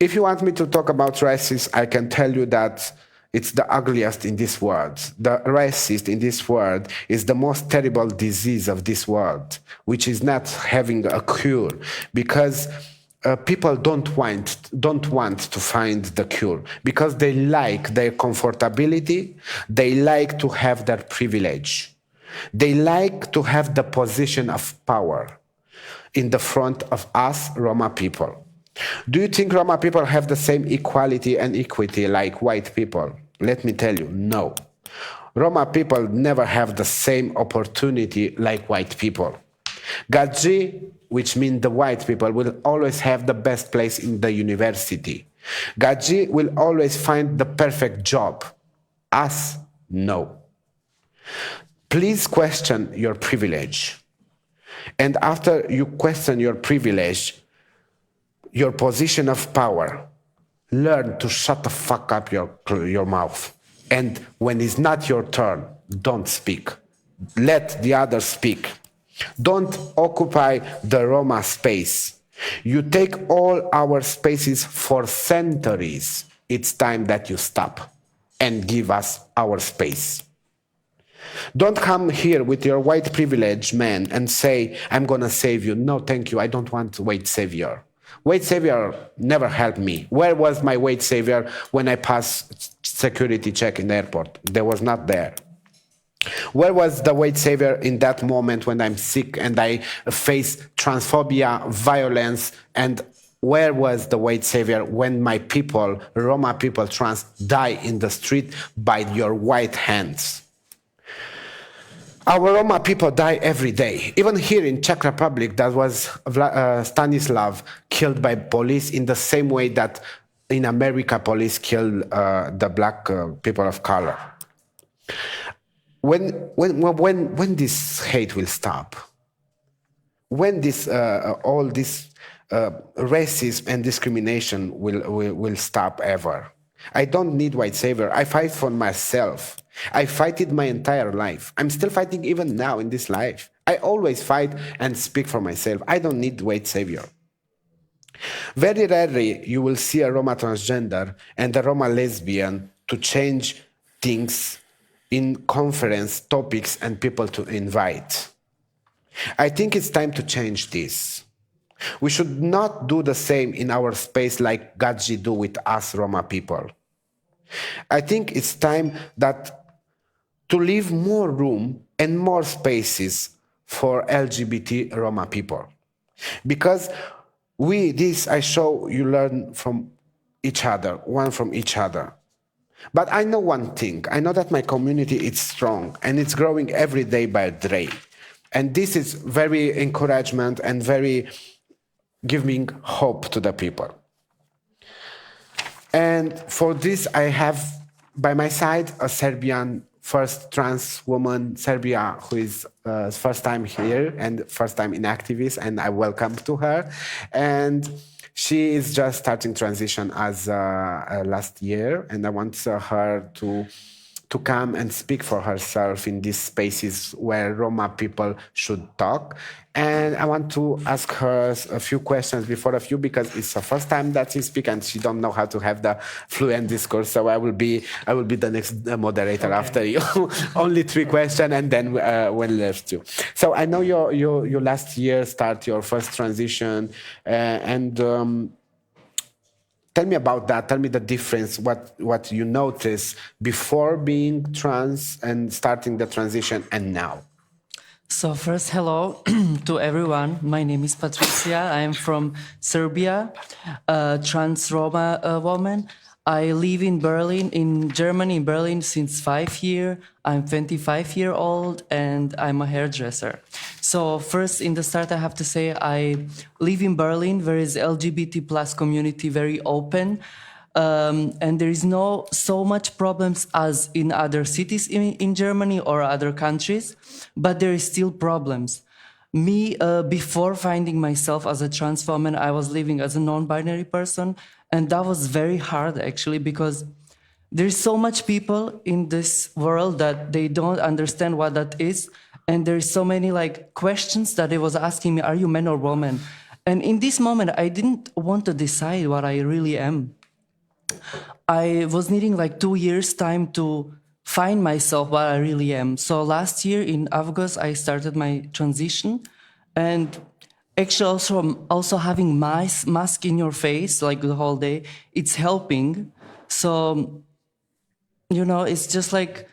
If you want me to talk about racism, I can tell you that it's the ugliest in this world. The racist in this world is the most terrible disease of this world, which is not having a cure, because people don't want to find the cure, because they like their comfortability, they like to have their privilege, they like to have the position of power in the front of us Roma people. Do you think Roma people have the same equality and equity like white people? Let me tell you, no. Roma people never have the same opportunity like white people. Gadzi, which means the white people, will always have the best place in the university. Gadzi will always find the perfect job. Us, no. Please question your privilege. And after you question your privilege, your position of power, learn to shut the fuck up your mouth. And when it's not your turn, don't speak. Let the others speak. Don't occupy the Roma space. You take all our spaces for centuries. It's time that you stop and give us our space. Don't come here with your white privilege, man, and say, I'm gonna save you. No, thank you, I don't want white savior. White savior never helped me. Where was my white savior when I passed security check in the airport? There was not there. Where was the white savior in that moment when I'm sick and I face transphobia, violence, and where was the white savior when my people, Roma people, trans, die in the street by your white hands? Our Roma people die every day. Even here in Czech Republic, that was Stanislav killed by police in the same way that in America police killed the black people of color. When this hate will stop? When this all this racism and discrimination will stop ever? I don't need white savior. I fight for myself. I fight it my entire life. I'm still fighting even now in this life. I always fight and speak for myself. I don't need white savior. Very rarely you will see a Roma transgender and a Roma lesbian to change things in conference topics and people to invite. I think it's time to change this. We should not do the same in our space like Gadzi do with us Roma people. I think it's time to leave more room and more spaces for LGBT Roma people. Because I show you learn from each other, one from each other. But I know one thing, I know that my community is strong and it's growing every day by day. And this is very encouragement and very giving hope to the people. And for this, I have by my side a Serbian first trans woman, Serbia, who is first time here and first time in Activism, and I welcome to her. And she is just starting transition as last year, and I want her to come and speak for herself in these spaces where Roma people should talk. And I want to ask her a few questions before of you, because it's the first time that she speaks and she don't know how to have the fluent discourse. So I will be the next moderator after you. Only 3 questions, and then we'll left you. So I know you last year start your first transition, and tell me about that. Tell me the difference, what you notice before being trans and starting the transition and now. So first, hello to everyone. My name is Patricia. I am from Serbia, a trans Roma woman. I live in Berlin, in Germany, in Berlin since 5 years. I'm 25-year-old and I'm a hairdresser. So first, in the start, I have to say I live in Berlin, where is LGBT plus community very open. And there is no so much problems as in other cities in Germany or other countries, but there is still problems. Me, before finding myself as a trans woman, I was living as a non-binary person, and that was very hard actually, because there's so much people in this world that they don't understand what that is, and there's so many like questions that they was asking me, are you man or woman? And in this moment, I didn't want to decide what I really am. I was needing like 2 years time to find myself what I really am. So last year in August, I started my transition, and actually also having mask in your face like the whole day, it's helping. So, you know, it's just like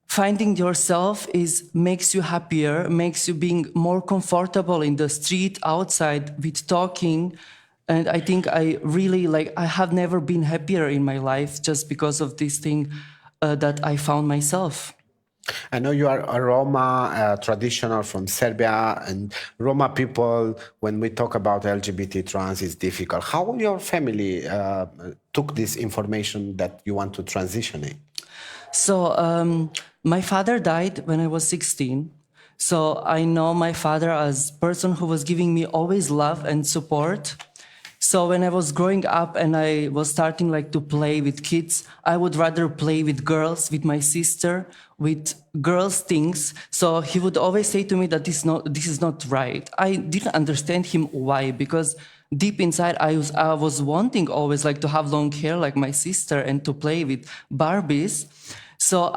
finding yourself makes you happier, makes you being more comfortable in the street, outside, with talking. And I think I have never been happier in my life just because of this thing that I found myself. I know you are a Roma, traditional from Serbia, and Roma people, when we talk about LGBT trans, is difficult. How your family took this information that you want to transition in? So my father died when I was 16. So I know my father as a person who was giving me always love and support. So when I was growing up and I was starting like to play with kids, I would rather play with girls, with my sister, with girls' things. So he would always say to me that this is not right. I didn't understand him why, because deep inside I was wanting always like to have long hair like my sister and to play with Barbies. So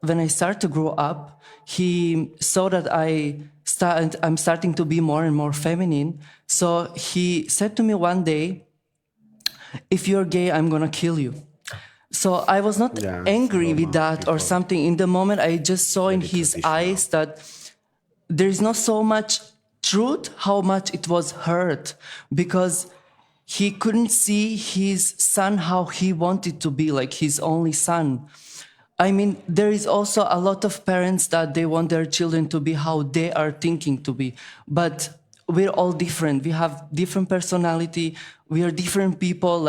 when I started to grow up, he saw that I'm starting to be more and more feminine. So he said to me one day, if you're gay, I'm gonna kill you. So I was not angry with that or something. In the moment, I just saw in his eyes that there is not so much truth, how much it was hurt, because he couldn't see his son how he wanted to be, like his only son. I mean, there is also a lot of parents that they want their children to be how they are thinking to be, but we're all different. We have different personality. We are different people,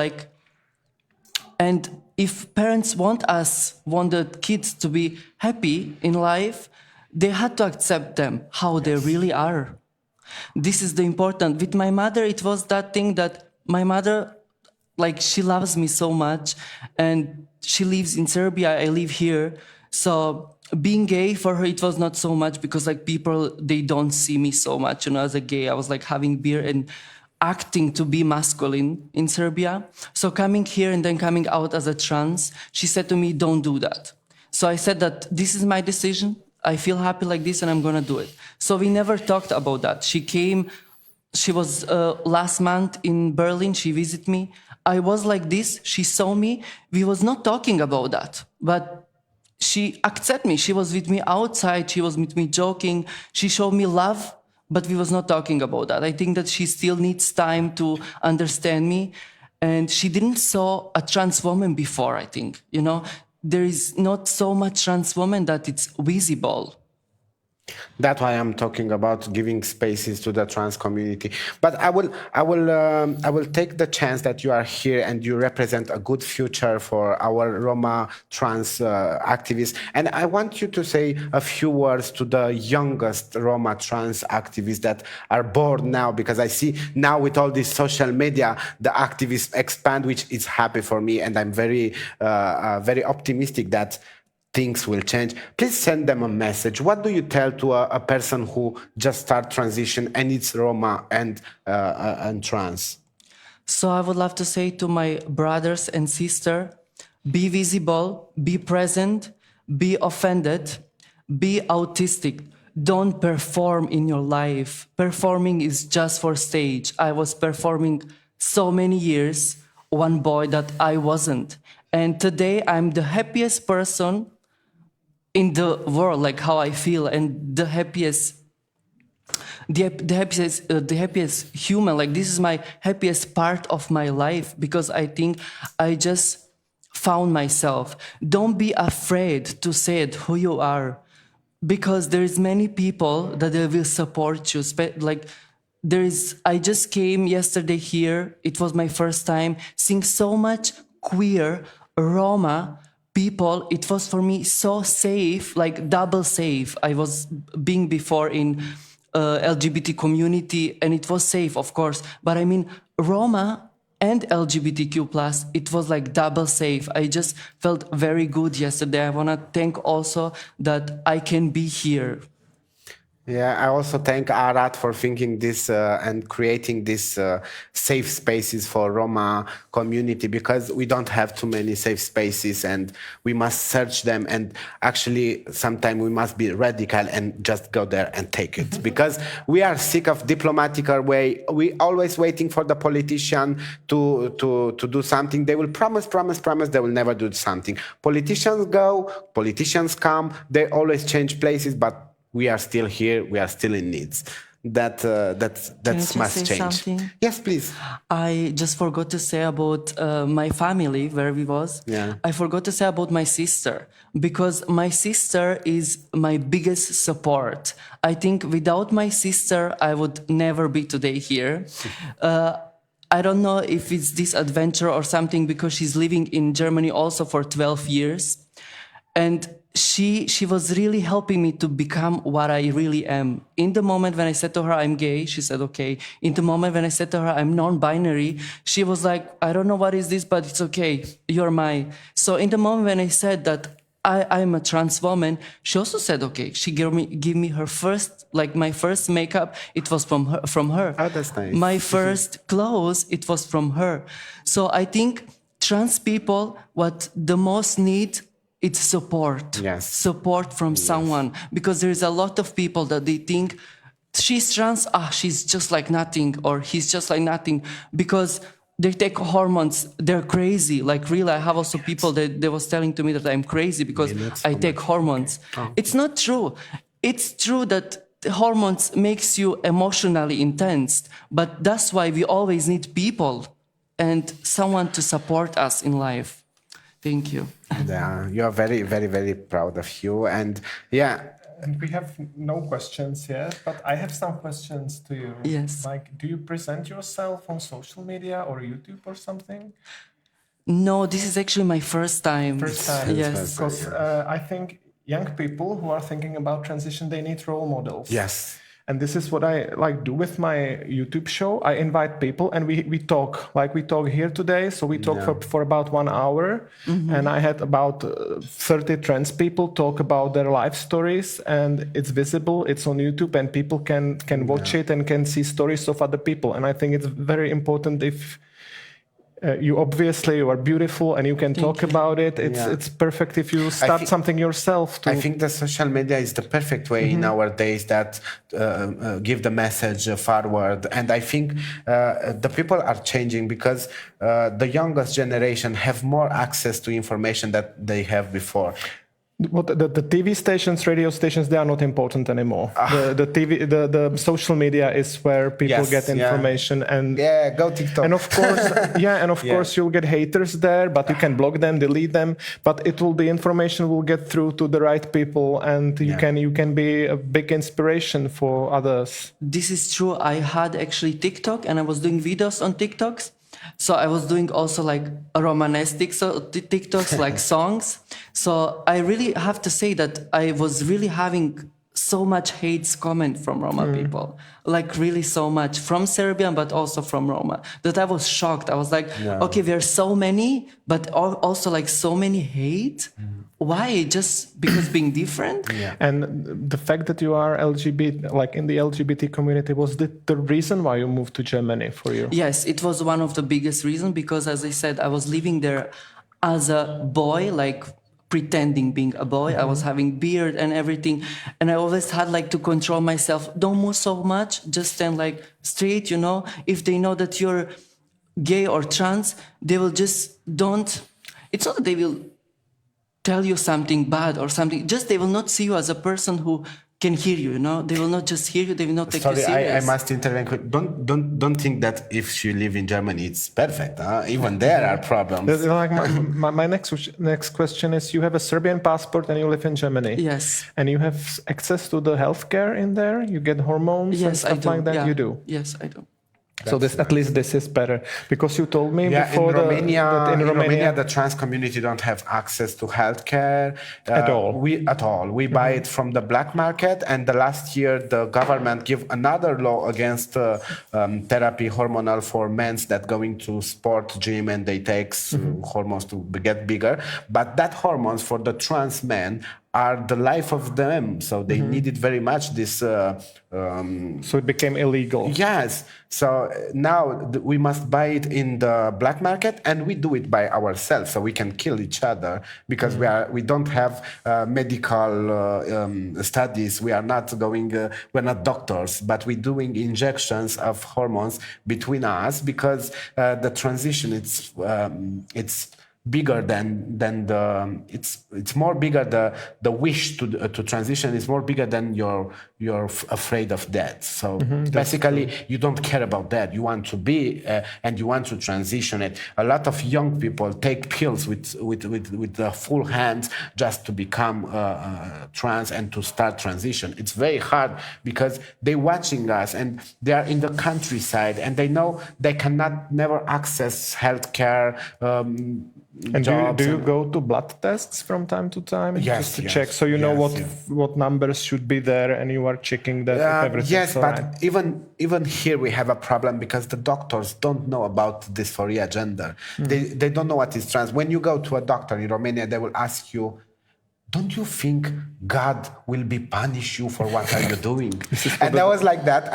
and if parents want the kids to be happy in life, they had to accept them how they really are. This is the important. With my mother, it was that thing that my mother, like, she loves me so much, and she lives in Serbia, I live here. So being gay for her, it was not so much, because like people, they don't see me so much, you know, as a gay. I was like having beer and acting to be masculine in Serbia. So coming here and then coming out as a trans, she said to me, don't do that. So I said that this is my decision. I feel happy like this and I'm gonna do it. So we never talked about that. She was last month in Berlin, she visited me. I was like this, she saw me. We was not talking about that, but she accepted me. She was with me outside, she was with me joking. She showed me love, but we was not talking about that. I think that she still needs time to understand me. And she didn't saw a trans woman before, I think. You know, there is not so much trans woman that it's visible. That's why I'm talking about giving spaces to the trans community. But I will take the chance that you are here and you represent a good future for our Roma trans activists. And I want you to say a few words to the youngest Roma trans activists that are born now, because I see now with all this social media, the activists expand, which is happy for me. And I'm very optimistic that things will change. Please send them a message. What do you tell to a person who just start transition and it's Roma and trans? So I would love to say to my brothers and sisters, be visible, be present, be offended, be autistic. Don't perform in your life. Performing is just for stage. I was performing so many years, one boy that I wasn't. And today I'm the happiest person in the world, like how I feel, and the happiest human. Like this is my happiest part of my life, because I think I just found myself. Don't be afraid to say it, who you are, because there is many people that they will support you. I just came yesterday here. It was my first time seeing so much queer Roma people. It was for me so safe, like double safe. I was being before in LGBT community, and it was safe, of course. But I mean, Roma and LGBTQ+, it was like double safe. I just felt very good yesterday. I want to thank also that I can be here. Yeah, I also thank Arad for thinking this and creating these safe spaces for Roma community, because we don't have too many safe spaces and we must search them, and actually sometimes we must be radical and just go there and take it because we are sick of diplomatic way. We always waiting for the politician to do something. They will promise, they will never do something. Politicians go, politicians come, they always change places, but we are still here. We are still in needs. That must change. Something? Yes, please. I just forgot to say about my family, where we was. Yeah. I forgot to say about my sister, because my sister is my biggest support. I think without my sister, I would never be today here. I don't know if it's this adventure or something, because she's living in Germany also for 12 years. And she was really helping me to become what I really am. In the moment when I said to her I'm gay, she said okay. In the moment when I said to her I'm non-binary, she was like, I don't know what is this, but it's okay, you're mine. So in the moment when I said that I'm a trans woman, she also said okay. She gave me her first, like my first makeup, it was from her. Oh, that's nice. My first clothes, it was from her. So I think trans people, what the most need, it's support. Yes. Support from someone. Because there is a lot of people that they think she's trans, she's just like nothing, or he's just like nothing. Because they take hormones, they're crazy. Like really, I have also people that they was telling to me that I'm crazy because I take hormones. Oh. It's not true. It's true that the hormones makes you emotionally intense, but that's why we always need people and someone to support us in life. Thank you. Yeah, you are very, very, very proud of you. And yeah. And we have no questions yet, but I have some questions to you. Yes. Like, do you present yourself on social media or YouTube or something? No, this is actually my first time. First time? Yes. Because I think young people who are thinking about transition, they need role models. Yes. And this is what I do with my YouTube show. I invite people and we talk, like we talk here today. So we talk for about 1 hour. Mm-hmm. And I had about 30 trans people talk about their life stories, and it's visible, it's on YouTube, and people can watch it and can see stories of other people. And I think it's very important if you are beautiful and you can talk about it. It's perfect if you start something yourself. I think the social media is the perfect way nowadays that give the message forward. And I think the people are changing because the youngest generation have more access to information that they have before. The TV stations, radio stations, they are not important anymore. The social media is where people get information, and go TikTok. And of course, course you'll get haters there, but you can block them, delete them. But it will be information will get through to the right people, and you can be a big inspiration for others. This is true. I had actually TikTok, and I was doing videos on TikToks. So I was doing also like romanestic TikToks, like songs. So I really have to say that I was really having so much hate comment from Roma people, like really so much from Serbian, but also from Roma, that I was shocked. I was like, okay, there are so many, but also like so many hate. Why? Just because being different? And the fact that you are LGBT, like in the LGBT community, was the reason why you moved to Germany for you? Yes, it was one of the biggest reasons, because as I said, I was living there as a boy, like pretending being a boy. I was having beard and everything, and I always had like to control myself. Don't move so much, just stand like straight, If they know that you're gay or trans, they will just don't. It's not that they will tell you something bad or something, just they will not see you as a person who can hear you, you know? They will not just hear you, they will not take you Sorry, serious. I must intervene quick. Don't think that if you live in Germany, it's perfect. Huh? Even there are problems. Like my next question is: you have a Serbian passport and you live in Germany. Yes. And you have access to the healthcare in there. You get hormones and Yes, I stuff do. like that. Yeah. You do. Yes, I do. So at least this is better, because you told me Yeah, before in Romania, that in Romania the trans community don't have access to healthcare At all. We buy it from the black market, and the last year the government give another law against therapy hormonal for men that going to sport gym and they take hormones to get bigger. But that hormones for the trans men are the life of them, so they needed very much this. so it became illegal. Yes. So now we must buy it in the black market, and we do it by ourselves, so we can kill each other because we don't have medical studies. We are not going. We're not doctors, but we're doing injections of hormones between us because the transition it's bigger than the it's more bigger the wish to transition is more bigger than you're afraid of death. So basically you don't care about that. You want to be and you want to transition it. A lot of young people take pills with the full hands just to become trans and to start transition. It's very hard because they're watching us and they are in the countryside and they know they cannot never access healthcare. And do you go to blood tests from time to time? Yes, just to yes, check, so you know yes, what numbers should be there, and you are checking that everything. Yes, but even here we have a problem because the doctors don't know about dysphoria gender. They don't know what is trans. When you go to a doctor in Romania, they will ask you, don't you think God will be punish you for what are you doing? And I was like that.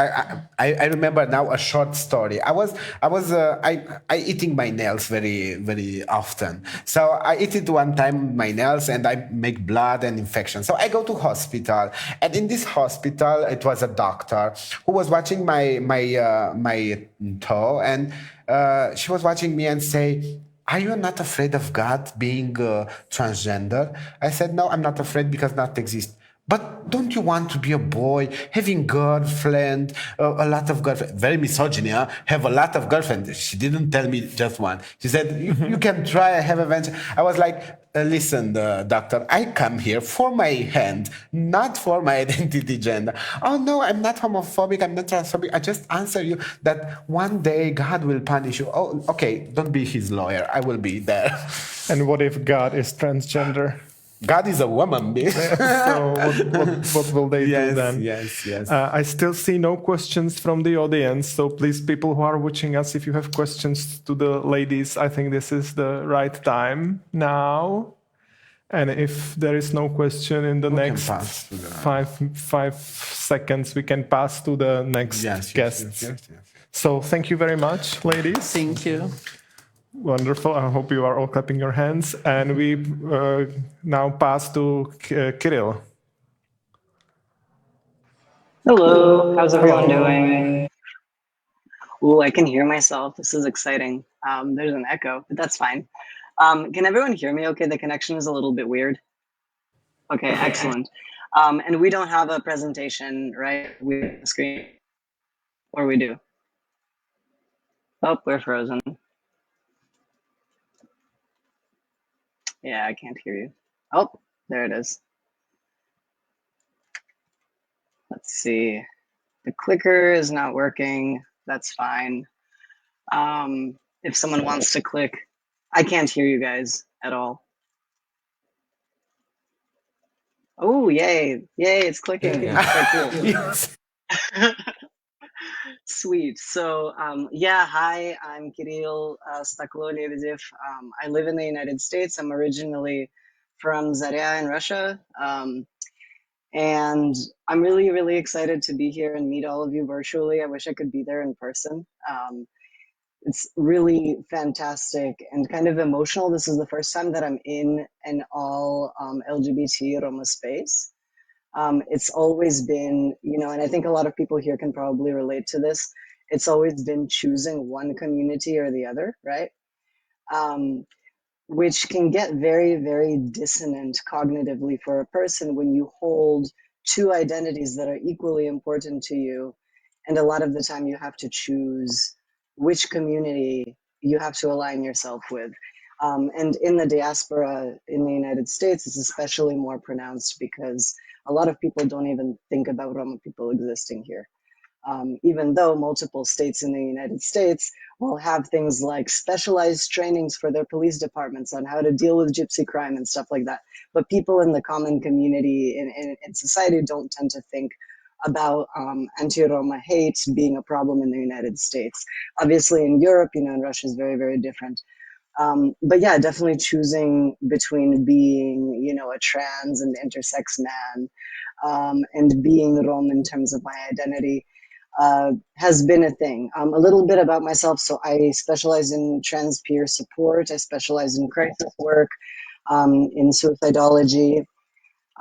I remember now a short story. I eating my nails very, very often. So I eat it one time, my nails, and I make blood and infection. So I go to hospital, and in this hospital, it was a doctor who was watching my toe, and she was watching me and say, are you not afraid of God being transgender? I said, no, I'm not afraid because that exists. But don't you want to be a boy, having girlfriend, a lot of girlfriend, very misogyny, huh? Have a lot of girlfriends. She didn't tell me just one. She said, you can try, have a venture. I was like, listen, doctor, I come here for my hand, not for my identity gender. Oh no, I'm not homophobic, I'm not transphobic. I just answer you that one day God will punish you. Oh, okay, don't be his lawyer. I will be there. And what if God is transgender? God is a woman, bitch. So what will they do then? Yes. I still see no questions from the audience. So please, people who are watching us, if you have questions to the ladies, I think this is the right time now. And if there is no question in the next 5 seconds, we can pass to the next guests. Yes. So thank you very much, ladies. Thank you. Wonderful. I hope you are all clapping your hands. And we now pass to Kirill. Hello, how's everyone doing? Ooh, I can hear myself. This is exciting. There's an echo, but that's fine. Can everyone hear me okay? The connection is a little bit weird. Okay, excellent. And we don't have a presentation, right? We have a screen, or we do? Oh, we're frozen. Yeah, I can't hear you. Oh, there it is. Let's see. The clicker is not working. That's fine. If someone wants to click, I can't hear you guys at all. Oh, yay. Yay, it's clicking. Okay, cool. Yes. Sweet. So, yeah, hi, I'm Kirill Staklo-Lebedev. I live in the United States. I'm originally from Zarya in Russia. And I'm really, really excited to be here and meet all of you virtually. I wish I could be there in person. It's really fantastic and kind of emotional. This is the first time that I'm in an all LGBT Roma space. It's always been, you know, and I think a lot of people here can probably relate to this. It's always been choosing one community or the other, right? Which can get very, very dissonant cognitively for a person when you hold two identities that are equally important to you. And a lot of the time you have to choose which community you have to align yourself with. And in the diaspora in the United States, it's especially more pronounced because a lot of people don't even think about Roma people existing here. Even though multiple states in the United States will have things like specialized trainings for their police departments on how to deal with gypsy crime and stuff like that. But people in the common community in society don't tend to think about anti-Roma hate being a problem in the United States. Obviously in Europe, in Russia is very, very different. But yeah, definitely choosing between being, a trans and intersex man and being Rome in terms of my identity has been a thing. A little bit about myself. So I specialize in trans peer support. I specialize in crisis work, in suicidology.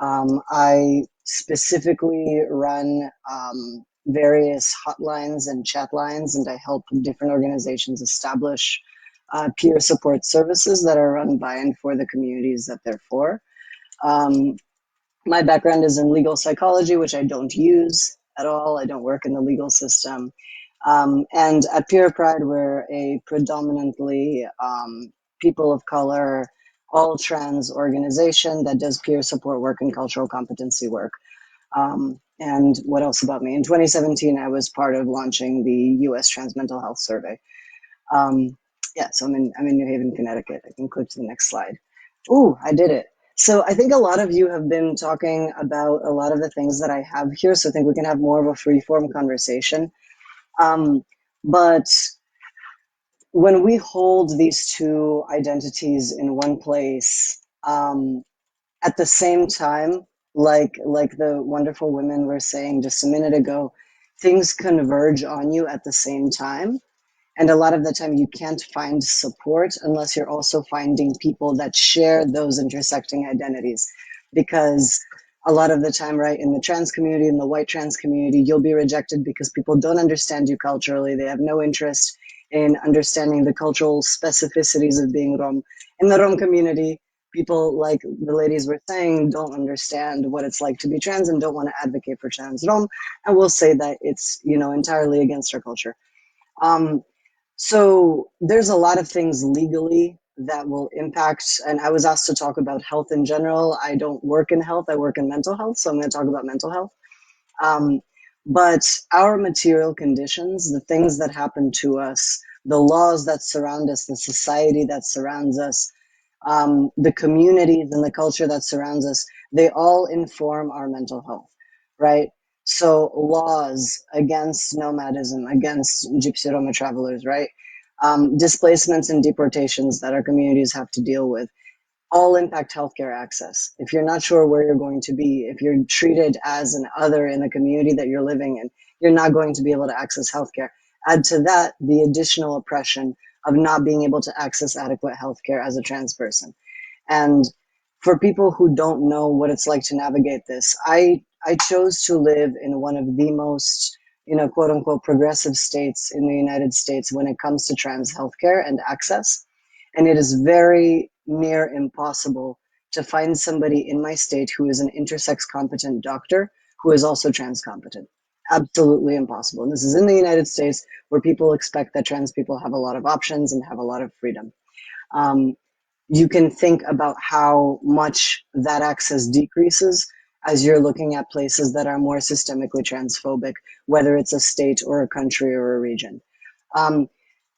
I specifically run various hotlines and chat lines, and I help different organizations establish peer support services that are run by and for the communities that they're for. My background is in legal psychology, which I don't use at all. I don't work in the legal system. And at Peer Pride, we're a predominantly people of color, all trans organization that does peer support work and cultural competency work. And what else about me? In 2017, I was part of launching the US Trans Mental Health Survey. So I'm in New Haven, Connecticut. I can click to the next slide. Ooh, I did it. So I think a lot of you have been talking about a lot of the things that I have here. So I think we can have more of a free-form conversation. But when we hold these two identities in one place, at the same time, like the wonderful women were saying just a minute ago, things converge on you at the same time. And a lot of the time you can't find support unless you're also finding people that share those intersecting identities. Because a lot of the time, right, in the trans community, in the white trans community, you'll be rejected because people don't understand you culturally. They have no interest in understanding the cultural specificities of being Rom. In the Rom community, people, like the ladies were saying, don't understand what it's like to be trans and don't want to advocate for trans Rom. And will say that it's, entirely against our culture. So there's a lot of things legally that will impact, and I was asked to talk about health in general. I don't work in health, I work in mental health, so I'm going to talk about mental health. But our material conditions, the things that happen to us, the laws that surround us, the society that surrounds us, the communities and the culture that surrounds us, they all inform our mental health, right? So laws against nomadism, against Gypsy Roma travelers, right? Displacements and deportations that our communities have to deal with, all impact healthcare access. If you're not sure where you're going to be, if you're treated as an other in the community that you're living in, you're not going to be able to access healthcare. Add to that the additional oppression of not being able to access adequate healthcare as a trans person. And for people who don't know what it's like to navigate this, I chose to live in one of the most, quote unquote, progressive states in the United States when it comes to trans healthcare and access. And it is very near impossible to find somebody in my state who is an intersex competent doctor who is also trans competent. Absolutely impossible. And this is in the United States, where people expect that trans people have a lot of options and have a lot of freedom. You can think about how much that access decreases as you're looking at places that are more systemically transphobic, whether it's a state or a country or a region.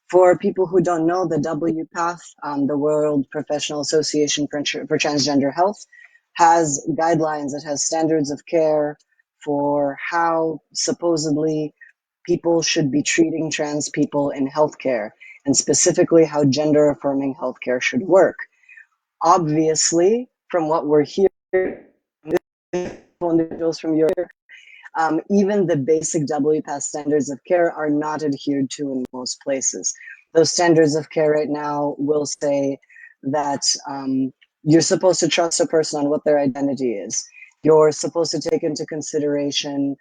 For people who don't know, the WPATH, the World Professional Association for Transgender Health, has guidelines. It has standards of care for how supposedly people should be treating trans people in healthcare, and specifically how gender-affirming healthcare should work. Obviously, from what we're hearing, individuals from Europe, even the basic WPATH standards of care are not adhered to in most places. Those standards of care right now will say that you're supposed to trust a person on what their identity is. You're supposed to take into consideration,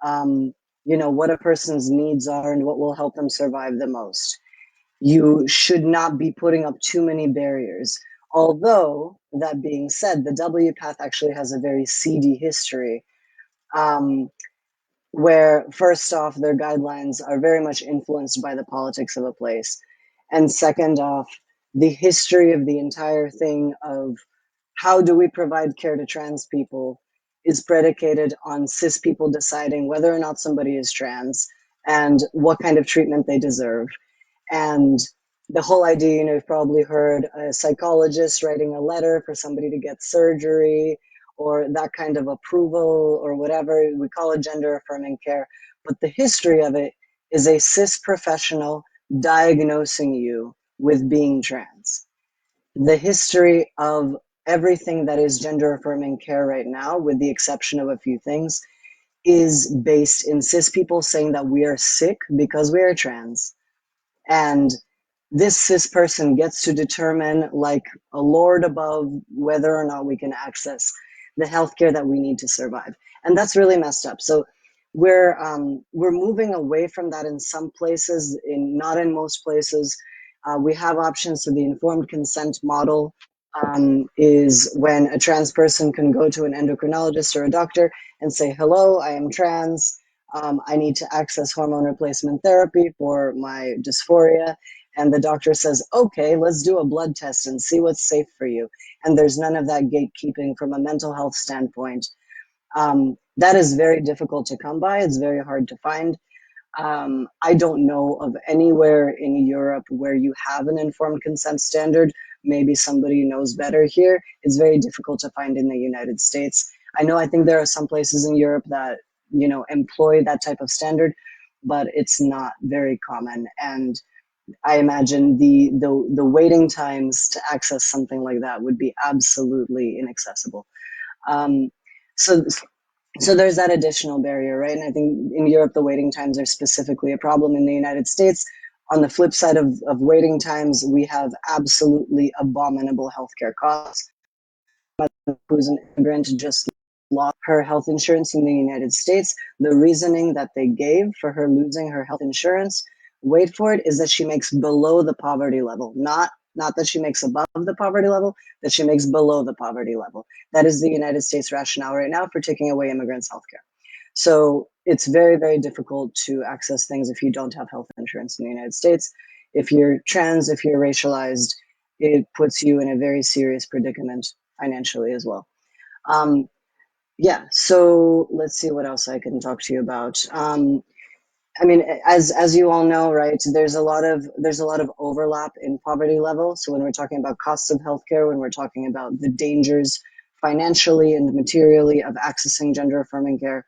what a person's needs are and what will help them survive the most. You should not be putting up too many barriers. Although, that being said, the WPATH actually has a very seedy history where first off, their guidelines are very much influenced by the politics of a place. And second off, the history of the entire thing of how do we provide care to trans people is predicated on cis people deciding whether or not somebody is trans and what kind of treatment they deserve. And the whole idea, you know, you've probably heard a psychologist writing a letter for somebody to get surgery or that kind of approval or whatever. We call it gender affirming care. But the history of it is a cis professional diagnosing you with being trans. The history of everything that is gender affirming care right now, with the exception of a few things, is based in cis people saying that we are sick because we are trans. And this cis person gets to determine, like a lord above, whether or not we can access the healthcare that we need to survive. And that's really messed up. So we're moving away from that in some places, not in most places. We have options. So the informed consent model is when a trans person can go to an endocrinologist or a doctor and say, hello, I am trans. I need to access hormone replacement therapy for my dysphoria. And the doctor says, okay, let's do a blood test and see what's safe for you. And there's none of that gatekeeping from a mental health standpoint. That is very difficult to come by. It's very hard to find. I don't know of anywhere in Europe where you have an informed consent standard. Maybe somebody knows better here. It's very difficult to find in the United States. I think there are some places in Europe that, you know, employ that type of standard, but it's not very common. And I imagine the waiting times to access something like that would be absolutely inaccessible. So there's that additional barrier, right? And I think in Europe, the waiting times are specifically a problem. In the United States, on the flip side of waiting times, we have absolutely abominable healthcare costs. Who's an immigrant just lost her health insurance in the United States. The reasoning that they gave for her losing her health insurance, wait for it, is that she makes below the poverty level, not that she makes above the poverty level, that she makes below the poverty level. That is the United States rationale right now for taking away immigrants' healthcare. So it's very, very difficult to access things if you don't have health insurance in the United States. If you're trans, if you're racialized, it puts you in a very serious predicament financially as well. Yeah, so let's see what else I can talk to you about. I mean, as you all know, right, there's a lot of overlap in poverty level. So when we're talking about costs of healthcare, when we're talking about the dangers financially and materially of accessing gender affirming care,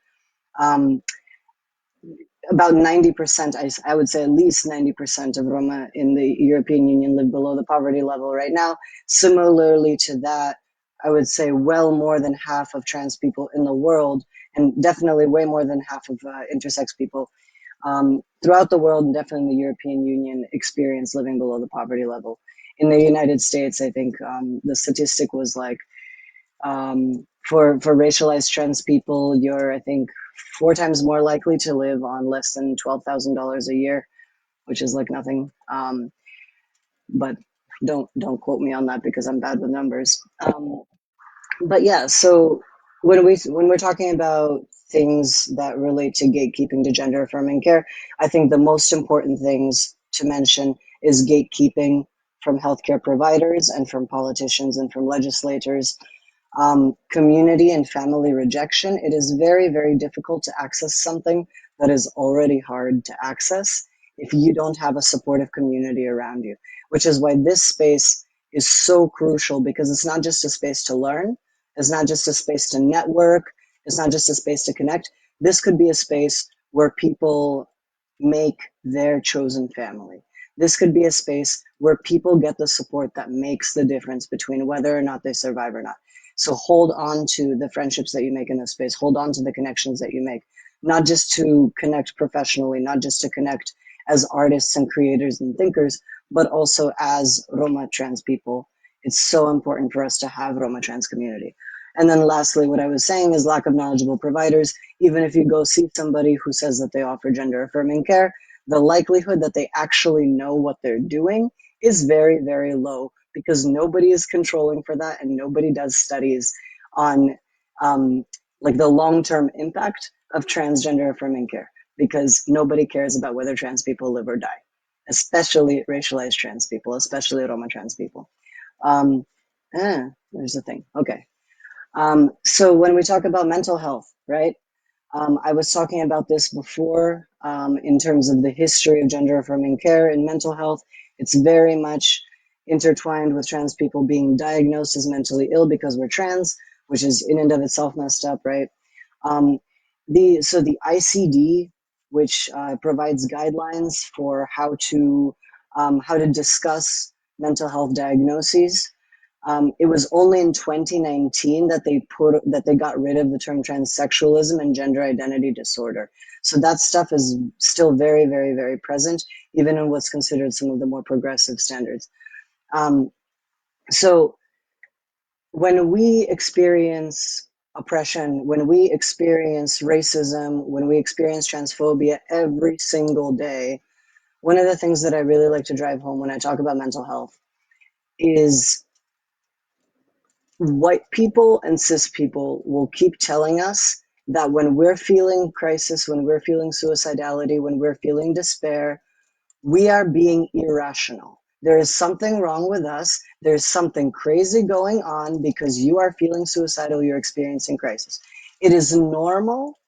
about 90%, I would say at least 90% of Roma in the European Union live below the poverty level right now. Similarly to that, I would say well more than half of trans people in the world, and definitely way more than half of intersex people throughout the world, and definitely in the European Union, experience living below the poverty level. In the United States, I think the statistic was like, for racialized trans people, you're, I think, 4 times more likely to live on less than $12,000 a year, which is like nothing. But don't quote me on that because I'm bad with numbers. But yeah, so when we're talking about things that relate to gatekeeping to gender affirming care, I think the most important things to mention is gatekeeping from healthcare providers and from politicians and from legislators. Community and family rejection. It is very, very difficult to access something that is already hard to access if you don't have a supportive community around you, which is why this space is so crucial, because it's not just a space to learn. It's not just a space to network. It's not just a space to connect. This could be a space where people make their chosen family. This could be a space where people get the support that makes the difference between whether or not they survive or not. So hold on to the friendships that you make in this space. Hold on to the connections that you make, not just to connect professionally, not just to connect as artists and creators and thinkers, but also as Roma trans people. It's so important for us to have Roma trans community. And then lastly, what I was saying is lack of knowledgeable providers. Even if you go see somebody who says that they offer gender affirming care, the likelihood that they actually know what they're doing is very, very low, because nobody is controlling for that and nobody does studies on like the long-term impact of transgender affirming care, because nobody cares about whether trans people live or die, especially racialized trans people, especially Roma trans people. There's the thing. Okay. So when we talk about mental health, right? I was talking about this before in terms of the history of gender affirming care in mental health. It's very much intertwined with trans people being diagnosed as mentally ill because we're trans, which is in and of itself messed up, right? So the ICD, which provides guidelines for how to discuss mental health diagnoses. It was only in 2019 that they got rid of the term transsexualism and gender identity disorder. So that stuff is still very, very, very present, even in what's considered some of the more progressive standards. So when we experience oppression, when we experience racism, when we experience transphobia every single day, one of the things that I really like to drive home when I talk about mental health is white people and cis people will keep telling us that when we're feeling crisis, when we're feeling suicidality, when we're feeling despair, we are being irrational. There is something wrong with us. There's something crazy going on because you are feeling suicidal, you're experiencing crisis. It is normal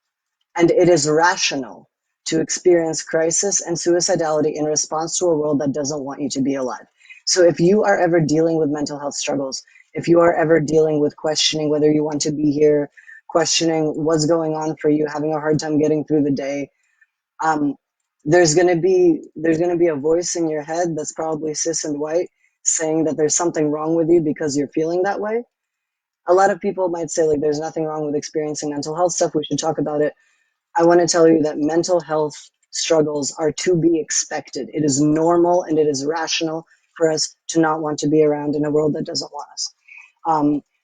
and it is rational to experience crisis and suicidality in response to a world that doesn't want you to be alive. So if you are ever dealing with mental health struggles, if you are ever dealing with questioning whether you want to be here, questioning what's going on for you, having a hard time getting through the day, there's going to be a voice in your head that's probably cis and white saying that there's something wrong with you because you're feeling that way. A lot of people might say, like, there's nothing wrong with experiencing mental health stuff, we should talk about it. I want to tell you that mental health struggles are to be expected. It is normal and it is rational for us to not want to be around in a world that doesn't want us.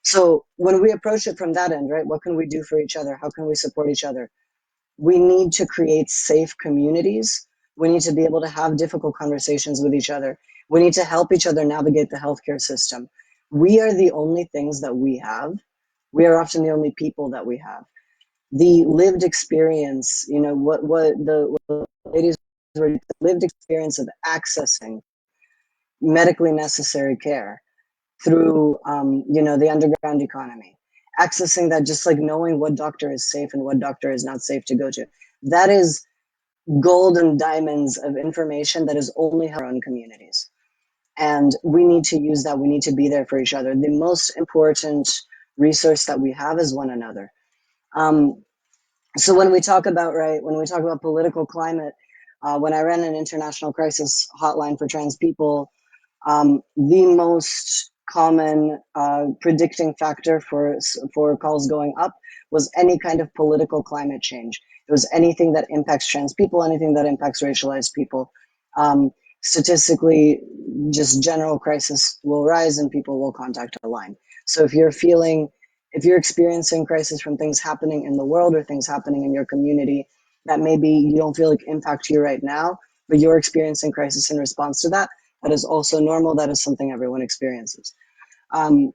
So when we approach it from that end, right, what can we do for each other? How can we support each other? We need to create safe communities. We need to be able to have difficult conversations with each other. We need to help each other navigate the healthcare system. We are the only things that we have. We are often the only people that we have. The lived experience, you know, what the ladies were, lived experience of accessing medically necessary care through, you know, the underground economy, accessing that, just like knowing what doctor is safe and what doctor is not safe to go to. That is gold and diamonds of information that is only in our own communities. And we need to use that. We need to be there for each other. The most important resource that we have is one another. So when we talk about, right, when we talk about political climate, when I ran an international crisis hotline for trans people, the most common predicting factor for calls going up was any kind of political climate change. It was anything that impacts trans people, anything that impacts racialized people. Statistically, just general crisis will rise and people will contact a line. So if you're experiencing crisis from things happening in the world or things happening in your community that maybe you don't feel like impact you right now, but you're experiencing crisis in response to that, that is also normal. That is something everyone experiences. Around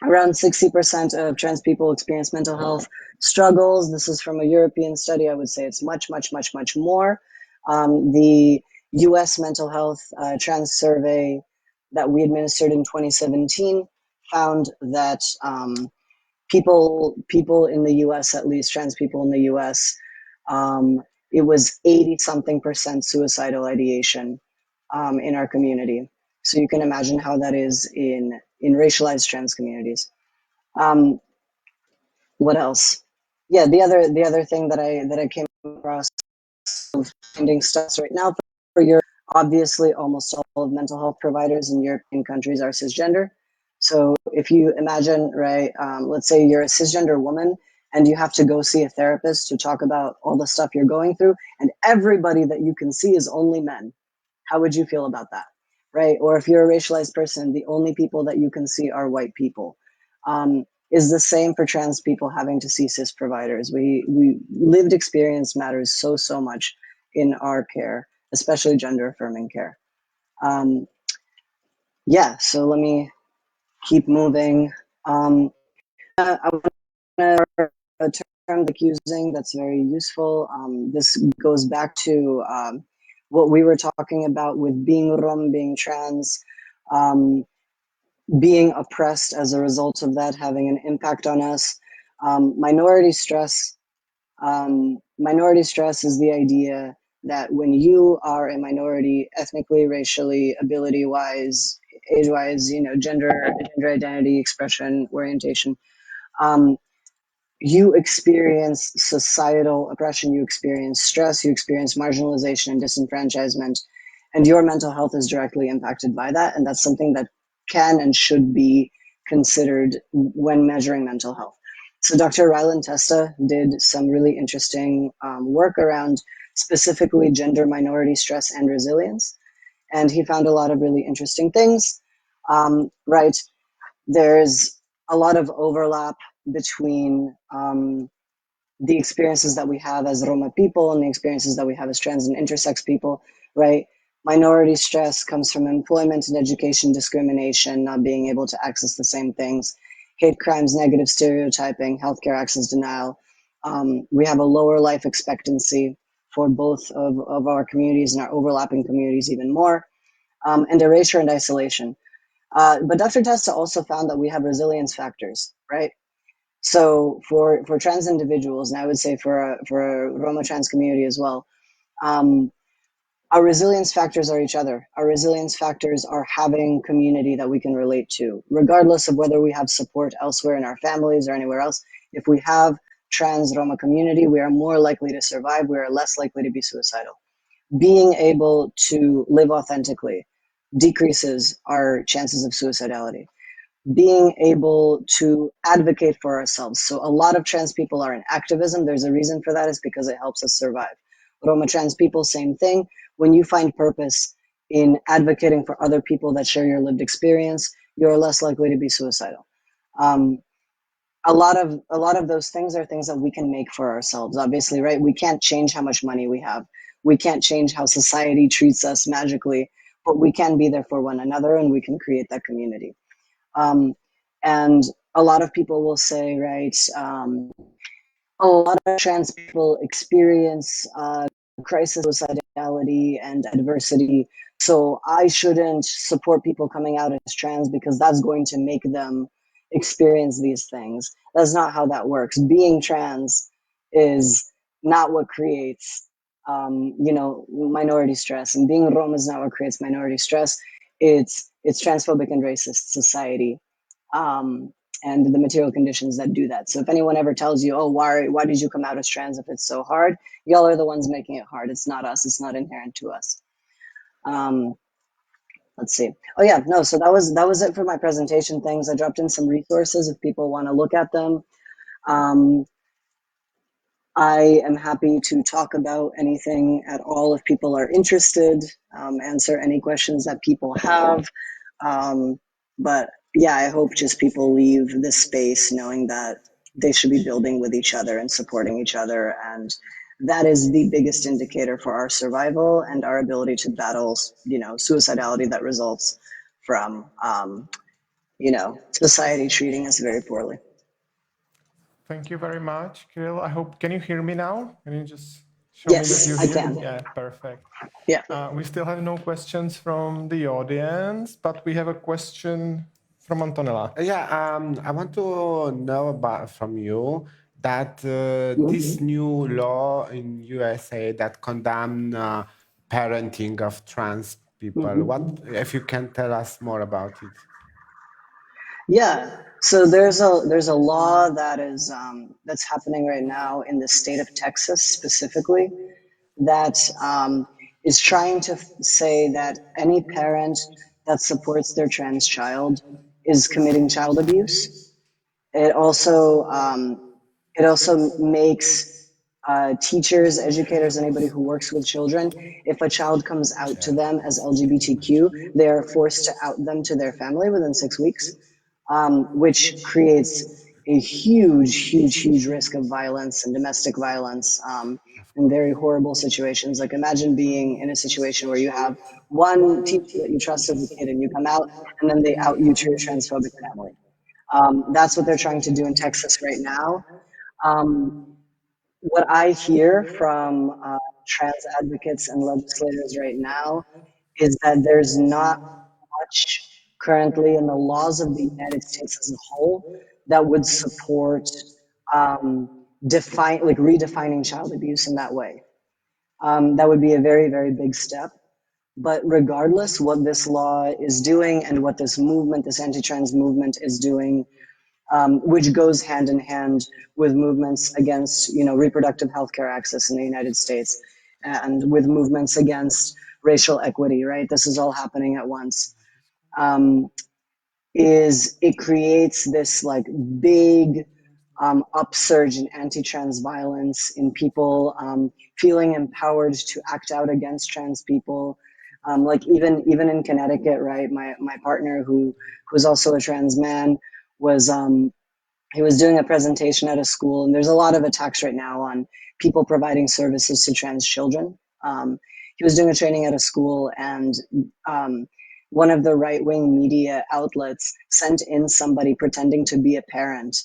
60% of trans people experience mental health struggles. This is from a European study. I would say it's much, much, much, much more. The US mental health trans survey that we administered in 2017 found that people in the US, at least trans people in the US, it was 80-something% suicidal ideation in our community. So you can imagine how that is in racialized trans communities. What else? Yeah, the other thing that I came across finding stats right now for Europe, obviously almost all of mental health providers in European countries are cisgender. So if you imagine, right, let's say you're a cisgender woman and you have to go see a therapist to talk about all the stuff you're going through, and everybody that you can see is only men. How would you feel about that, right? Or if you're a racialized person, the only people that you can see are white people. Is the same for trans people having to see cis providers. We lived experience matters so much in our care, especially gender affirming care. Yeah, so let me keep moving. I want to term like using that's very useful. This goes back to what we were talking about with being Rom, being trans, being oppressed as a result of that having an impact on us. Minority stress. Minority stress is the idea that when you are a minority, ethnically, racially, ability-wise, age-wise, gender identity, expression, orientation, you experience societal oppression, you experience stress, you experience marginalization and disenfranchisement, and your mental health is directly impacted by that. And that's something that can and should be considered when measuring mental health. So Dr. Ryland Testa did some really interesting work around specifically gender minority stress and resilience. And he found a lot of really interesting things, right? There's a lot of overlap between the experiences that we have as Roma people and the experiences that we have as trans and intersex people, right? Minority stress comes from employment and education discrimination, not being able to access the same things, hate crimes, negative stereotyping, healthcare access denial. We have a lower life expectancy for both of our communities and our overlapping communities even more, and erasure and isolation. But Dr. Testa also found that we have resilience factors, right? So for trans individuals, and I would say for a Roma trans community as well, our resilience factors are each other. Our resilience factors are having community that we can relate to, regardless of whether we have support elsewhere in our families or anywhere else. If we have trans Roma community, we are more likely to survive. We are less likely to be suicidal. Being able to live authentically decreases our chances of suicidality. Being able to advocate for ourselves. So a lot of trans people are in activism. There's a reason for that, is because it helps us survive. Roma trans people, same thing. When you find purpose in advocating for other people that share your lived experience, you're less likely to be suicidal. A lot of those things are things that we can make for ourselves, obviously, right? We can't change how much money we have. We can't change how society treats us magically, but we can be there for one another and we can create that community. And a lot of people will say, right, a lot of trans people experience crisis, suicidality, and adversity. So I shouldn't support people coming out as trans because that's going to make them experience these things. That's not how that works. Being trans is not what creates, minority stress, and being Roma is not what creates minority stress. It's transphobic and racist society. And the material conditions that do that. So if anyone ever tells you, oh, why did you come out as trans if it's so hard? Y'all are the ones making it hard. It's not us. It's not inherent to us. Let's see. Oh yeah, no, so that was it for my presentation things. I dropped in some resources if people want to look at them. I am happy to talk about anything at all if people are interested, answer any questions that people have. But yeah, I hope just people leave this space knowing that they should be building with each other and supporting each other. And that is the biggest indicator for our survival and our ability to battle, suicidality that results from, society treating us very poorly. Thank you very much, Kirill. I hope, can you hear me now? Can you just show Yes, me that you I hear? can. Yeah, perfect. Yeah. We still have no questions from the audience, but we have a question from Antonella. I want to know from you that this new law in USA that condemn parenting of trans people. What if you can tell us more about it? Yeah. So there's a law that is that's happening right now in the state of Texas specifically that is trying to say that any parent that supports their trans child is committing child abuse. It also makes teachers, educators, anybody who works with children, if a child comes out to them as LGBTQ, they are forced to out them to their family within 6 weeks, which creates a huge risk of violence and domestic violence in very horrible situations. Like imagine being in a situation where you have one teacher that you trust as a kid and you come out and then they out you to your transphobic family. That's what they're trying to do in Texas right now. what I hear from trans advocates and legislators right now is that there's not much currently in the laws of the United States as a whole that would support redefining child abuse in that way. That would be a very, very big step. But regardless, what this law is doing and what this movement, this anti-trans movement is doing, which goes hand in hand with movements against, reproductive health care access in the United States and with movements against racial equity, right? This is all happening at once. Is it creates this like big upsurge in anti-trans violence, in people feeling empowered to act out against trans people. Like even in Connecticut, right? My partner who's also a trans man was he was doing a presentation at a school, and there's a lot of attacks right now on people providing services to trans children. He was doing a training at a school, and one of the right-wing media outlets sent in somebody pretending to be a parent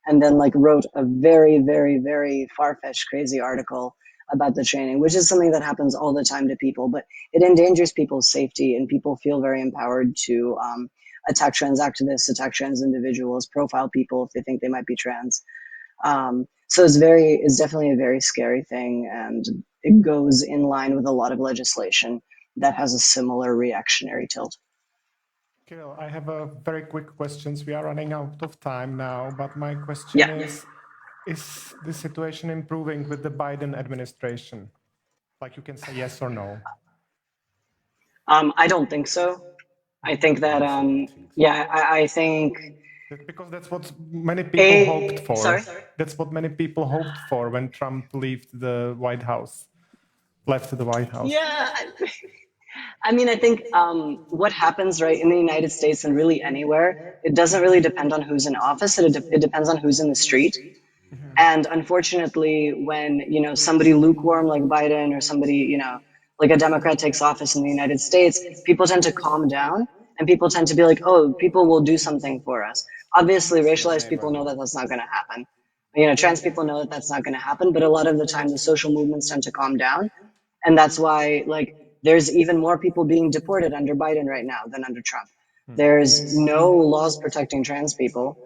and then like wrote a very, very, very far-fetched, crazy article about the training, which is something that happens all the time to people, but it endangers people's safety, and people feel very empowered to attack trans activists, attack trans individuals, profile people if they think they might be trans. So it's definitely a very scary thing, and it goes in line with a lot of legislation that has a similar reactionary tilt. Kirill, I have a very quick questions. We are running out of time now, but my question is the situation improving with the Biden administration? Like, you can say yes or no. I don't think so. I think that, I think... Because that's what many people hoped for. Sorry? That's what many people hoped for when Trump left the White House. Yeah, I mean, I think what happens, right, in the United States and really anywhere, it doesn't really depend on who's in office. It depends on who's in the street. Mm-hmm. And unfortunately, when, somebody lukewarm like Biden or somebody, like a Democrat takes office in the United States, people tend to calm down and people tend to be like, oh, people will do something for us. Obviously, racialized people know that that's not going to happen. Trans people know that that's not going to happen. But a lot of the time, the social movements tend to calm down. And that's why, like, there's even more people being deported under Biden right now than under Trump. There's no laws protecting trans people,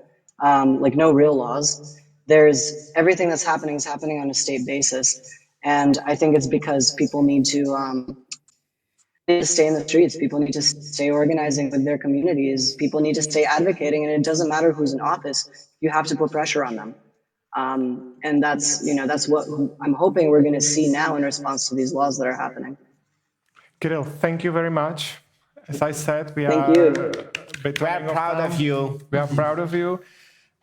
like no real laws. There's everything that's happening is happening on a state basis. And I think it's because people need to stay in the streets. People need to stay organizing with their communities. People need to stay advocating, and it doesn't matter who's in office. You have to put pressure on them. And that's what I'm hoping we're going to see now in response to these laws that are happening. Kirill, thank you very much. As I said, we are proud of you. We are proud of you.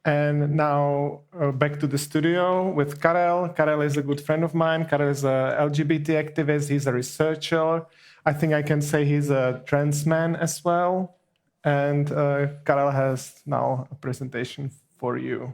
And now back to the studio with Karel. Karel is a good friend of mine. Karel is a LGBT activist. He's a researcher. I think I can say he's a trans man as well. And Karel has now a presentation for you.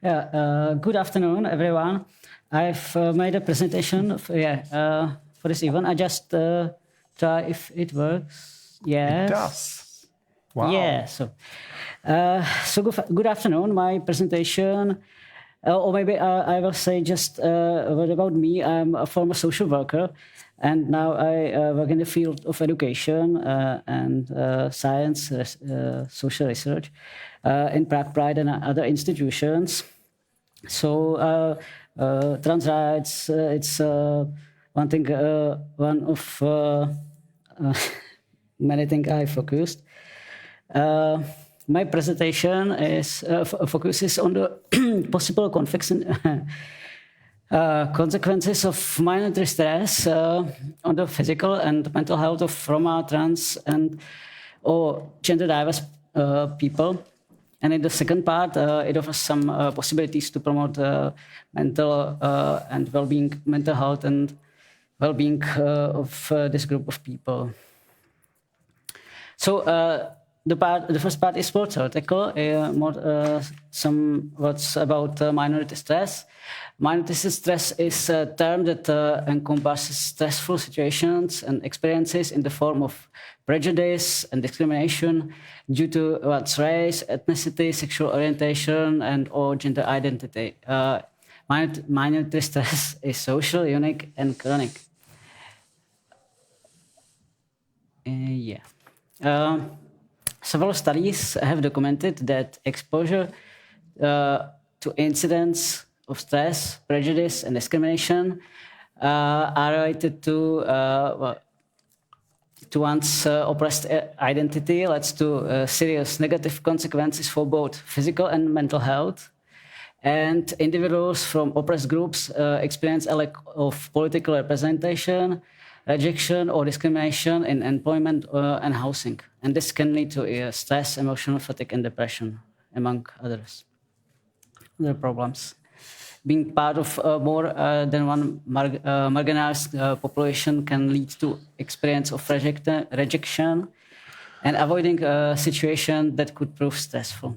Yeah, good afternoon, everyone. I've made a presentation for this event. I just try if it works. Yes. It does. Wow. Yeah, so good afternoon. My presentation, or maybe I will say just a word about me. I'm a former social worker, and now I work in the field of education and science, social research in Prague, Pride, and other institutions. So trans rights, it's one thing, one of many things I focused. My presentation is focuses on the possible conflicts and consequences of minority stress on the physical and mental health of Roma, trans, and or gender diverse people. And in the second part, it offers some possibilities to promote mental and well-being, mental health and well-being of this group of people. So the first part is more theoretical, some words about minority stress. Minority stress is a term that encompasses stressful situations and experiences in the form of prejudice and discrimination due to one's race, ethnicity, sexual orientation, and or gender identity. minority stress is social, unique, and chronic. Several studies have documented that exposure to incidents of stress, prejudice, and discrimination are related to one's oppressed identity, leads to serious negative consequences for both physical and mental health. And individuals from oppressed groups experience a lack of political representation, rejection, or discrimination in employment and housing. And this can lead to stress, emotional fatigue, and depression, among others. Other problems. Being part of more than one marginalized population can lead to experience of rejection and avoiding a situation that could prove stressful.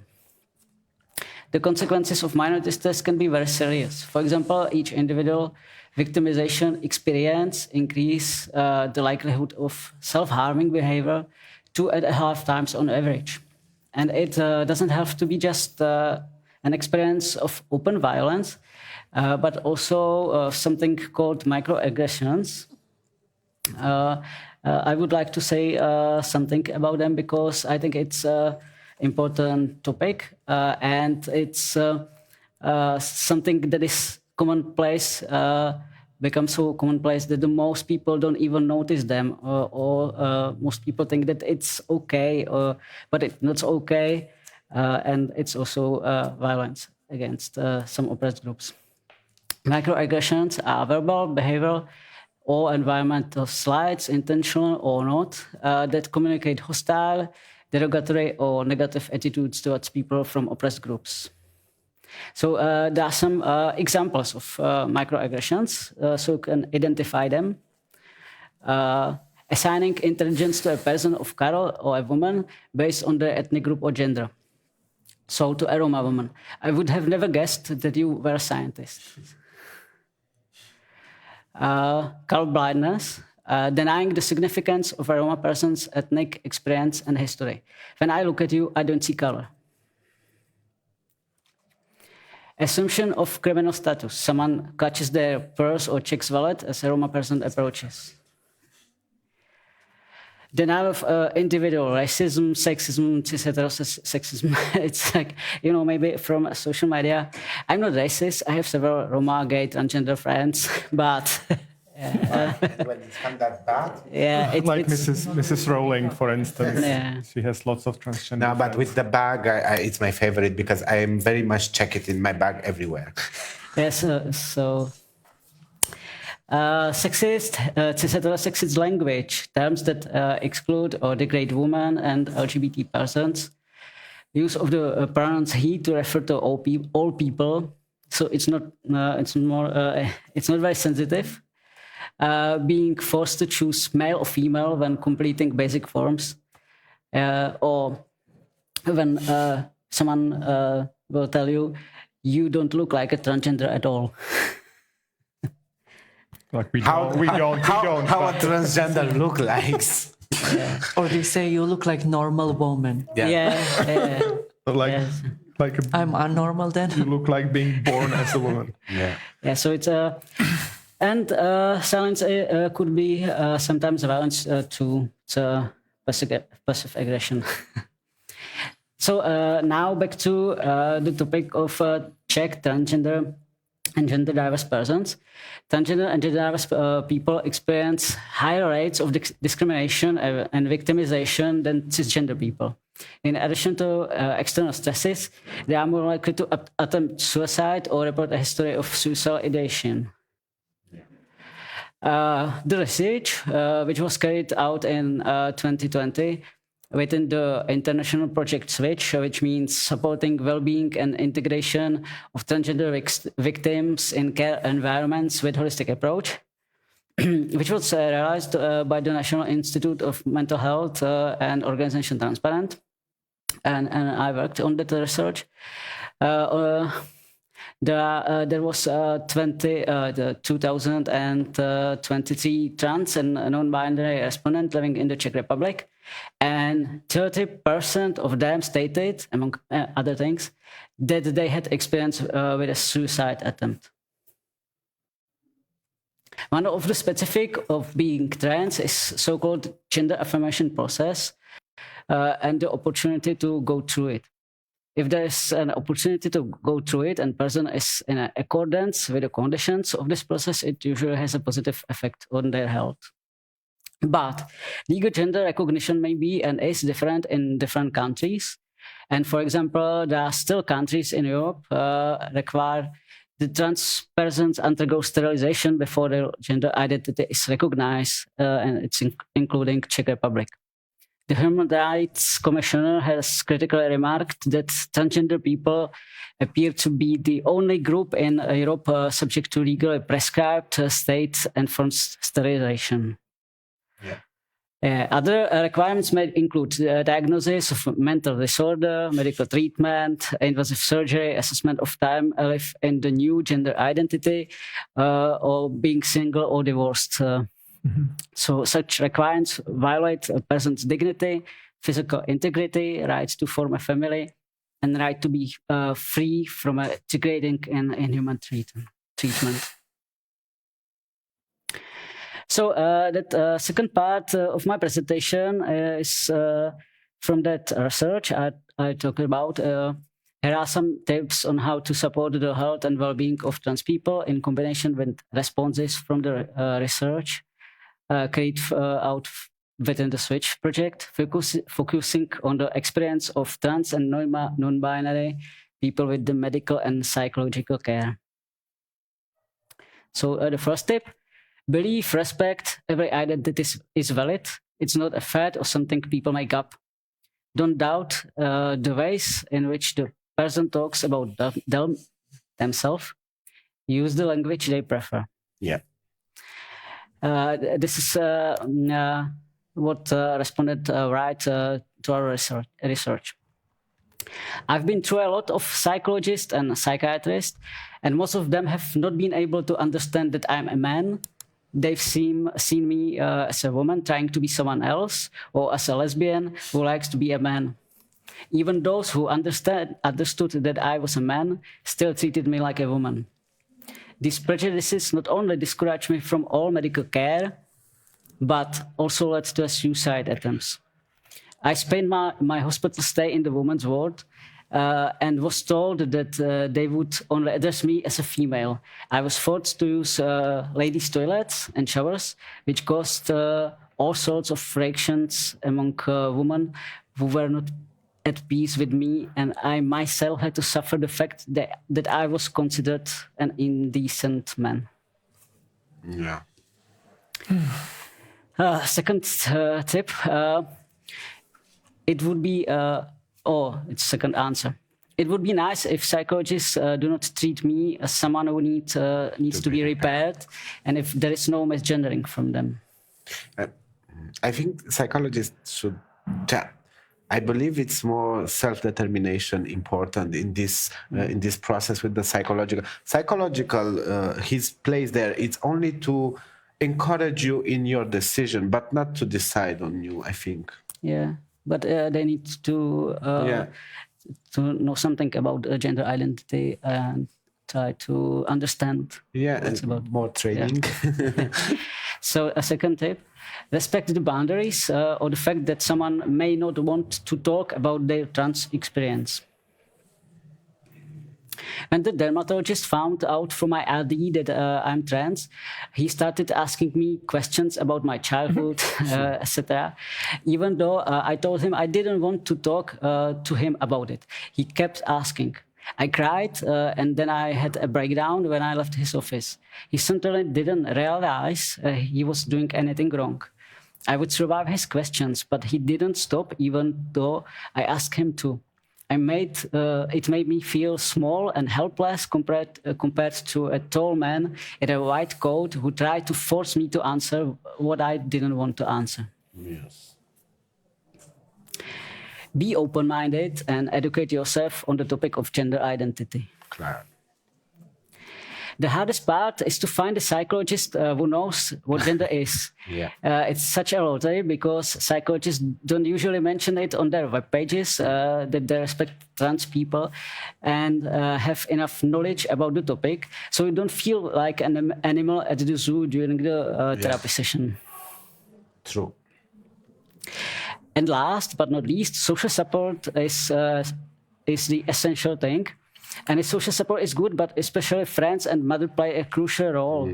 The consequences of minority stress can be very serious. For example, each individual victimization experience increase the likelihood of self-harming behavior 2.5 times on average. And it doesn't have to be just an experience of open violence, but also something called microaggressions. I would like to say something about them because I think it's an important topic and it's something that is commonplace, becomes so commonplace that the most people don't even notice them, or most people think that it's okay, but it's not okay, and it's also violence against some oppressed groups. Microaggressions are verbal, behavioral, or environmental slights, intentional or not, that communicate hostile, derogatory, or negative attitudes towards people from oppressed groups. So there are some examples of microaggressions, so you can identify them. Assigning intelligence to a person of color or a woman based on their ethnic group or gender. So to a Roma woman, I would have never guessed that you were a scientist. Color blindness, denying the significance of a Roma person's ethnic experience and history. When I look at you, I don't see color. Assumption of criminal status. Someone clutches their purse or checks wallet as a Roma person approaches. Denial of individual racism, sexism, cis-heterosexism. It's like, you know, maybe from social media. I'm not racist. I have several Roma, gay, transgender friends, but... when it's come that bad? Yeah, like Mrs. Rowling, for instance. Yeah. She has lots of transgender No, but friends. with the bag, it's my favorite because I am very much check it in my bag everywhere. Yes, sexist, cis-heterosexist language, terms that exclude or degrade women and LGBT persons. Use of the pronouns he to refer to all people. So it's not very sensitive. Being forced to choose male or female when completing basic forms, or when someone will tell you, you don't look like a transgender at all. Like How a transgender look like? Yeah. Or they say you look like normal woman. Yeah. Like, Yes. like I'm unnormal then. you look like being born as a woman. Yeah, so it's and silence could be sometimes violence to passive aggression. So now back to the topic of Czech transgender and gender diverse persons. Transgender and gender diverse people experience higher rates of discrimination and victimization than cisgender people. In addition to external stresses, they are more likely to attempt suicide or report a history of suicidal ideation. The research, which was carried out in 2020 within the international project SWITCH, which means supporting well-being and integration of transgender victims in care environments with holistic approach, which was realized by the National Institute of Mental Health and Organization Transparent. And I worked on that research. There was 2023 trans and non-binary respondents living in the Czech Republic, and 30% of them stated, among other things, that they had experience with a suicide attempt. One of the specific of being trans is so-called gender affirmation process and the opportunity to go through it. If there is an opportunity to go through it and person is in accordance with the conditions of this process, it usually has a positive effect on their health. But legal gender recognition may be and is different in different countries. And for example, there are still countries in Europe require the trans persons undergo sterilization before their gender identity is recognized, and it's including Czech Republic. The Human Rights Commissioner has critically remarked that transgender people appear to be the only group in Europe subject to legally prescribed state-enforced sterilization. Other requirements may include diagnosis of mental disorder, medical treatment, invasive surgery, assessment of time live in the new gender identity, or being single or divorced. So such requirements violate a person's dignity, physical integrity, rights to form a family, and right to be free from a degrading and inhuman treatment. So that second part of my presentation is from that research I talked about. Here are some tips on how to support the health and well-being of trans people in combination with responses from the research carried out within the Switch project, focusing on the experience of trans and non-binary people with the medical and psychological care. So the first tip, believe, respect, every identity is valid. It's not a fad or something people make up. Don't doubt the ways in which the person talks about themselves. Use the language they prefer. Yeah. This is what responded right to our research. I've been through a lot of psychologists and psychiatrists, and most of them have not been able to understand that I'm a man. They've seen me as a woman trying to be someone else, or as a lesbian who likes to be a man. Even those who understood that I was a man still treated me like a woman. These prejudices not only discouraged me from all medical care, but also led to suicide attempts. I spent my hospital stay in the women's ward and was told that they would only address me as a female. I was forced to use ladies' toilets and showers, which caused all sorts of frictions among women who were not at peace with me, and I myself had to suffer the fact that I was considered an indecent man. Yeah. Second tip, it would be, it's second answer. It would be nice if psychologists do not treat me as someone who needs to be repaired, and if there is no misgendering from them. I think psychologists should I believe it's more self-determination important in this process with the psychological. His place there, it's only to encourage you in your decision, but not to decide on you, I think. Yeah, but they need to know something about gender identity and try to understand. Yeah, and about more training. Yeah. So a second tip, respect the boundaries or the fact that someone may not want to talk about their trans experience. When the dermatologist found out from my ID that I'm trans, he started asking me questions about my childhood, etc. Even though I told him I didn't want to talk to him about it, he kept asking. I cried, and then I had a breakdown when I left his office. He certainly didn't realize he was doing anything wrong. I would survive his questions, but he didn't stop, even though I asked him to. It made me feel small and helpless compared to a tall man in a white coat who tried to force me to answer what I didn't want to answer. Yes. Be open-minded and educate yourself on the topic of gender identity. Claro. the hardest part is to find a psychologist who knows what gender is. It's such a lottery because psychologists don't usually mention it on their web pages, that they respect trans people and have enough knowledge about the topic, so you don't feel like an animal at the zoo during the therapy session. True. And last but not least, social support is the essential thing. And the social support is good, but especially friends and mother play a crucial role.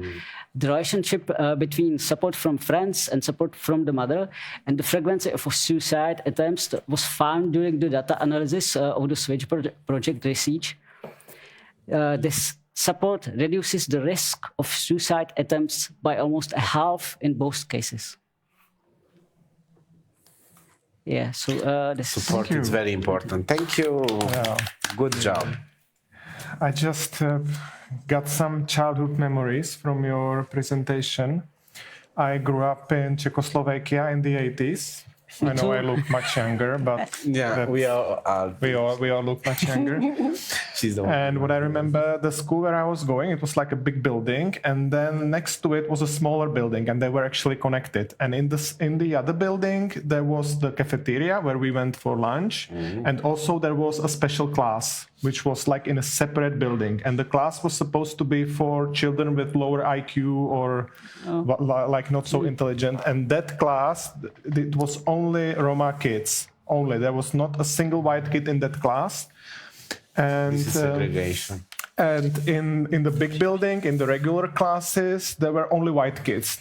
The relationship between support from friends and support from the mother and the frequency of suicide attempts was found during the data analysis of the Switch project research. This support reduces the risk of suicide attempts by almost a half in both cases. Yeah, so this support is very important. Thank you. Good job. I just got some childhood memories from your presentation. I grew up in Czechoslovakia in the 80s. I know I look much younger, but we all look much younger. She's the one. And what I remember, the school where I was going, it was like a big building, and then next to it was a smaller building, and they were actually connected. And in the other building, there was the cafeteria where we went for lunch, and also there was a special class, which was like in a separate building. And the class was supposed to be for children with lower IQ or like not so intelligent. And that class, it was only Roma kids, only. There was not a single white kid in that class. And this is segregation. And in the big building, in the regular classes, there were only white kids.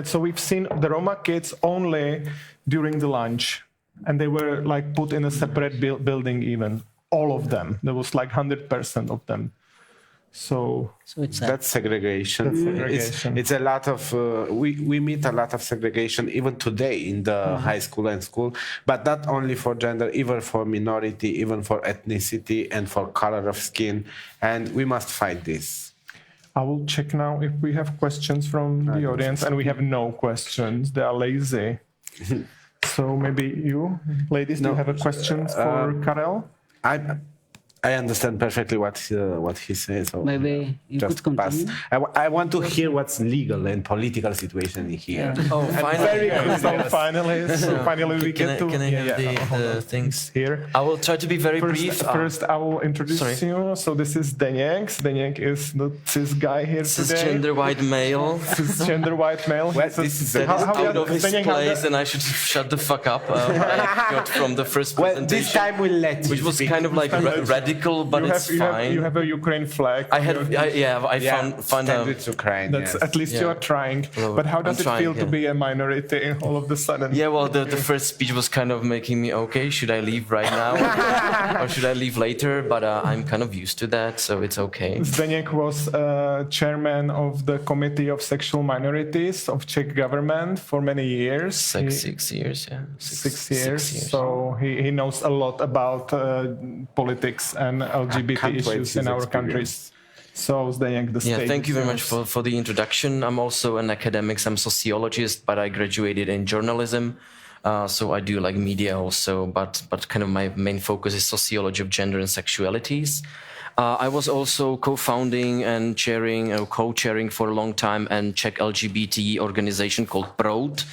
So we've seen the Roma kids only during the lunch. And they were like put in a separate building even. All of them. There was like 100% of them. So that's segregation. It's a lot of we meet a lot of segregation even today in the high school and school, but not only for gender, even for minority, even for ethnicity and for color of skin, and we must fight this. I will check now if we have questions from the audience, and we have no questions. They are lazy. So maybe you, ladies, do you have a question for Karel? I understand perfectly what he says. So maybe you could continue. I want to hear what's legal and political situation in here. Yeah. Oh, finally! Finally, we get to. Can I have the things here? I will try to be very brief. First, I will introduce you. So this is Zdeněk. Zdeněk is the cis guy here today. Cisgender white male. Cisgender white male. This is out of his place, and I should shut the fuck up. I got from the first presentation. This time we'll let you which was speak. kind of like radical, but it's fine. You have a Ukraine flag. I found it's Ukraine. That's at least you are trying. But how does it feel to be a minority all of a sudden? Yeah, well, the first speech was kind of making me, okay, should I leave right now or should I leave later? But I'm kind of used to that, so it's okay. Zdeněk was chairman of the Committee of Sexual Minorities of Czech government for many years. 6 years, yeah. 6 years. So he knows a lot about politics and LGBT issues in our countries. So Zdeněk, the stage. Yeah, thank you very much for the introduction. I'm also an academic. I'm a sociologist, but I graduated in journalism. So I do like media also, but kind of my main focus is sociology of gender and sexualities. I was also co-founding and co-chairing for a long time a Czech LGBT organization called PROUD,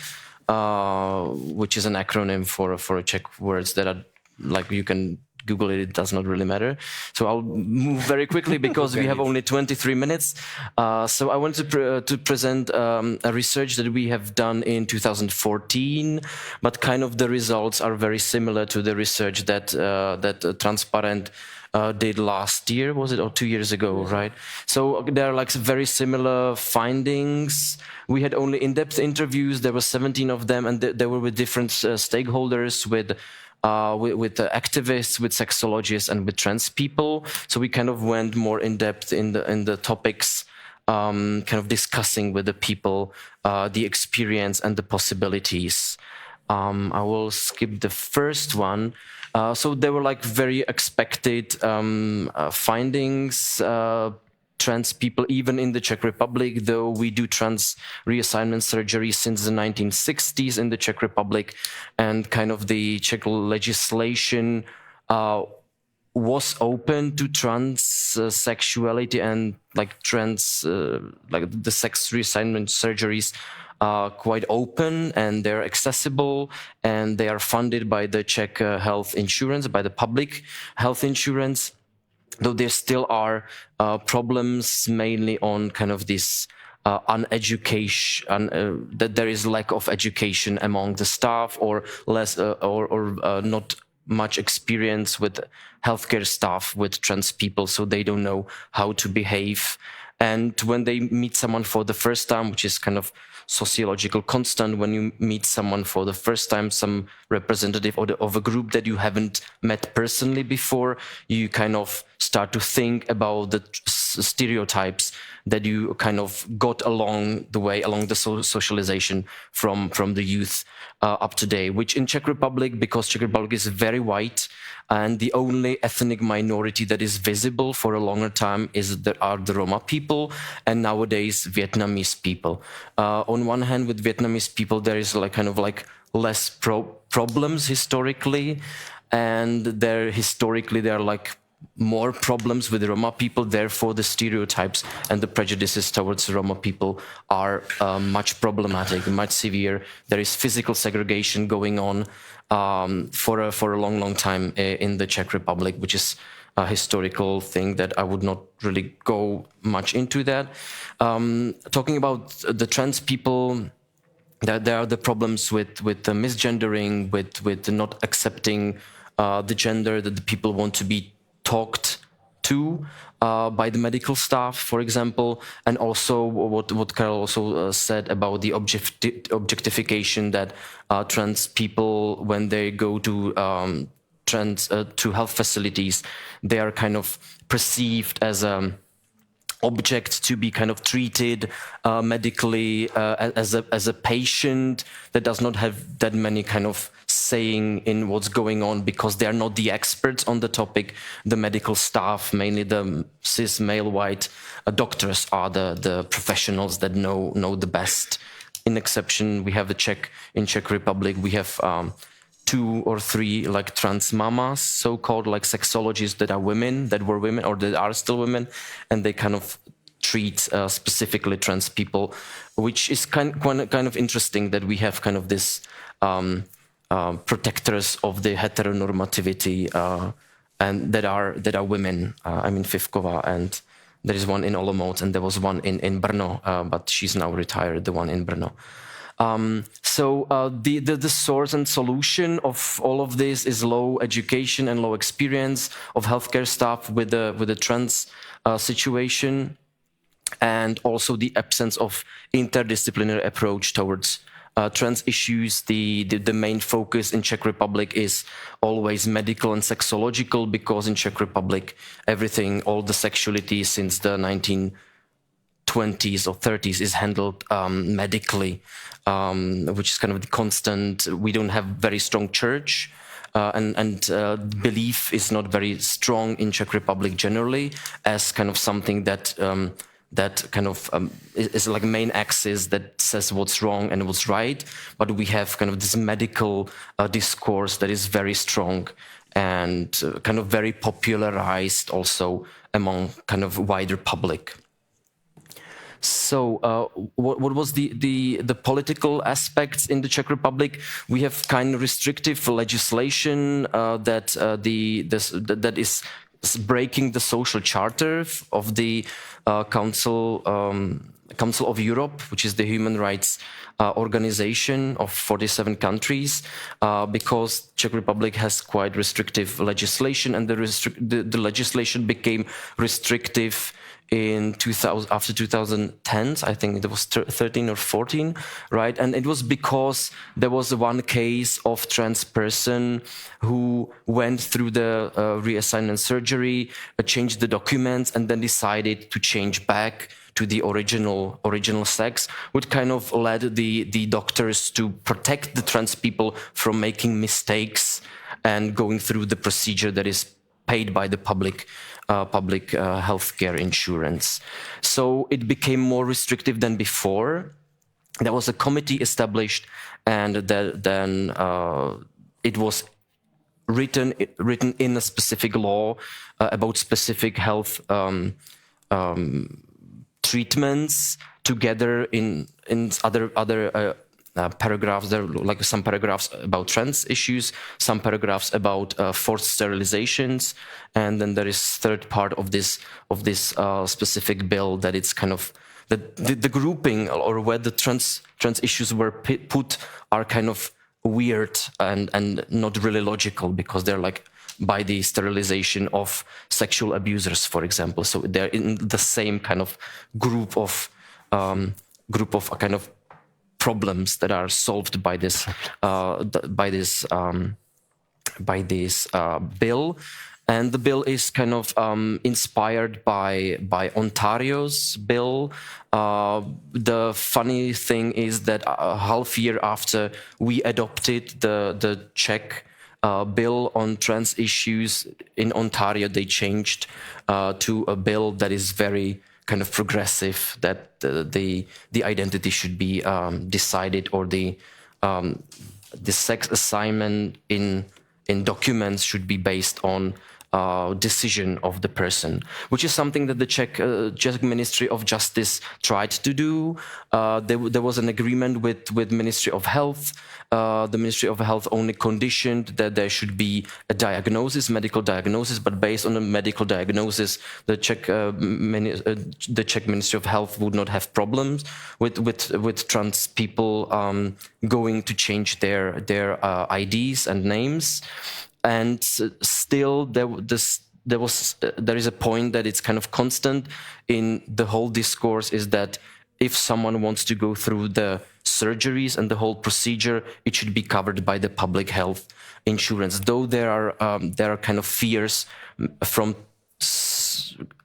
which is an acronym for Czech words that are like you can Google it, it does not really matter. So I'll move very quickly because we have only 23 minutes. So I want to present a research that we have done in 2014, but kind of the results are very similar to the research that Transparent did last year, was it, or 2 years ago, right? So there are like very similar findings. We had only in-depth interviews. There were 17 of them, and they were with different stakeholders, with the activists, with sexologists, and with trans people. So we kind of went more in depth in the topics, kind of discussing with the people the experience and the possibilities. I will skip the first one. So there were like very expected findings. Trans people, even in the Czech Republic, though we do trans reassignment surgery since the 1960s in the Czech Republic, and kind of the Czech legislation was open to trans sexuality and like trans like the sex reassignment surgeries quite open, and they're accessible, and they are funded by the Czech health insurance, by the public health insurance, though there still are problems mainly on kind of this uneducation, that there is lack of education among the staff, or less or not much experience with healthcare staff with trans people, so they don't know how to behave. And when they meet someone for the first time, which is kind of sociological constant, when you meet someone for the first time, some representative of a group that you haven't met personally before, you kind of start to think about the stereotypes that you kind of got along the way, along the socialization from the youth up to date, which in Czech Republic, because Czech Republic is very white, and the only ethnic minority that is visible for a longer time are the Roma people, and nowadays Vietnamese people. On one hand, with Vietnamese people, there is like kind of like less problems historically, and there are like more problems with the Roma people. Therefore, the stereotypes and the prejudices towards the Roma people are much problematic, much severe. There is physical segregation going on for a long time in the Czech Republic, which is a historical thing that I would not really go much into that. Talking about the trans people, there are the problems with the misgendering, with not accepting the gender that the people want to be talked to by the medical staff, for example, and also what Karel also said about the objectification that trans people, when they go to health facilities, they are kind of perceived as a object to be kind of treated medically as a patient that does not have that many kind of saying in what's going on, because they're not the experts on the topic. The medical staff, mainly the cis male white doctors, are the professionals that know the best. In exception, we have in Czech Republic, we have 2 or 3 like trans mamas, so-called like sexologists that were women or that are still women, and they kind of treat specifically trans people, which is kind of interesting that we have kind of this protectors of the heteronormativity and that are women. I mean Fivkova, and there is one in Olomouc, and there was one in Brno, but she's now retired, the one in Brno. So the source and solution of all of this is low education and low experience of healthcare staff with the trans situation, and also the absence of interdisciplinary approach towards trans issues. The main focus in Czech Republic is always medical and sexological, because in Czech Republic all the sexuality since the 1920s or 30s is handled medically, which is kind of the constant. We don't have very strong church, and belief is not very strong in Czech Republic generally, as kind of something that is like a main axis that says what's wrong and what's right. But we have kind of this medical discourse that is very strong and kind of very popularized also among kind of wider public. So what was the political aspects in the Czech Republic? We have kind of restrictive legislation that is breaking the social charter of the Council of Europe, which is the human rights organization of 47 countries, because Czech Republic has quite restrictive legislation, and the legislation became restrictive after 2010, I think it was 13 or 14, right? And it was because there was one case of trans person who went through the reassignment surgery, changed the documents, and then decided to change back to the original sex, which kind of led the doctors to protect the trans people from making mistakes and going through the procedure that is paid by the public healthcare insurance. So it became more restrictive than before. There was a committee established, and then it was written in a specific law about specific health treatments together in other paragraphs. There are like some paragraphs about trans issues, some paragraphs about forced sterilizations, and then there is third part of this specific bill that it's kind of the grouping or where the trans issues were put are kind of weird and not really logical, because they're like by the sterilization of sexual abusers, for example. So they're in the same kind of group of kind of problems that are solved by this bill. And the bill is kind of inspired by Ontario's bill. The funny thing is that a half year after we adopted the Czech bill on trans issues in Ontario, they changed to a bill that is very kind of progressive, that the identity should be decided, or the sex assignment in documents should be based on decision of the person, which is something that the Czech Ministry of Justice tried to do. There was an agreement with Ministry of Health. The Ministry of Health only conditioned that there should be a diagnosis, medical diagnosis, but based on a medical diagnosis, the Czech Ministry of Health would not have problems with trans people going to change their IDs and names. And still, there is a point that it's kind of constant in the whole discourse, is that if someone wants to go through the surgeries and the whole procedure, it should be covered by the public health insurance. Though there are kind of fears from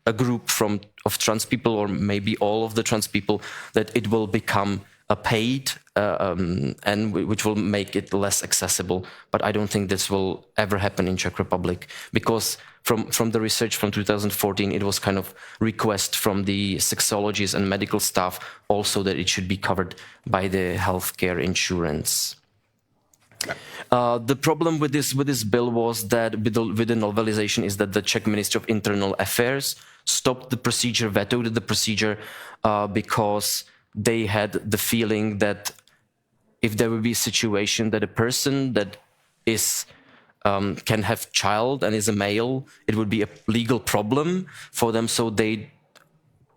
a group of trans people, or maybe all of the trans people, that it will become a paid, and which will make it less accessible. But I don't think this will ever happen in Czech Republic, because from the research from 2014, it was kind of request from the sexologists and medical staff also that it should be covered by the healthcare insurance. The problem with this bill was that with the novelization is that the Czech Ministry of Internal Affairs stopped the procedure, vetoed the procedure, because they had the feeling that if there would be a situation that a person that is can have child and is a male, it would be a legal problem for them. So they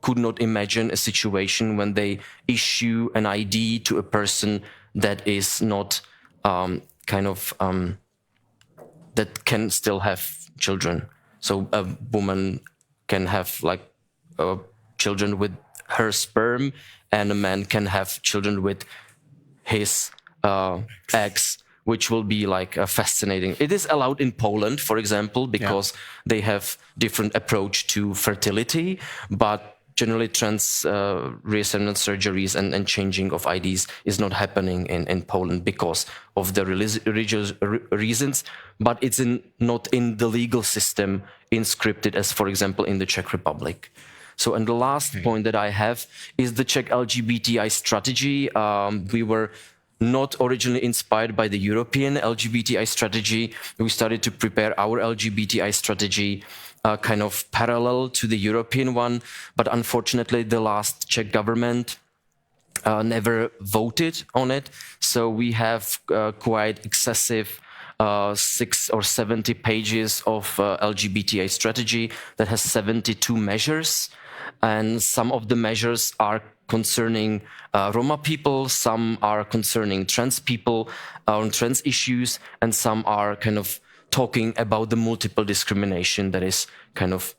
could not imagine a situation when they issue an ID to a person that is not that can still have children. So a woman can have like children with her sperm, and a man can have children with his eggs, which will be like fascinating. It is allowed in Poland, for example, because they have different approach to fertility, but generally trans reassignment surgeries and changing of IDs is not happening in Poland because of the religious reasons, but it's not in the legal system inscripted as, for example, in the Czech Republic. So, and the last point that I have is the Czech LGBTI strategy. We were not originally inspired by the European LGBTI strategy. We started to prepare our LGBTI strategy kind of parallel to the European one, but unfortunately the last Czech government never voted on it. So we have quite excessive 6 or 70 pages of LGBTI strategy that has 72 measures. And some of the measures are concerning Roma people, some are concerning trans people, on trans issues, and some are kind of talking about the multiple discrimination that is kind of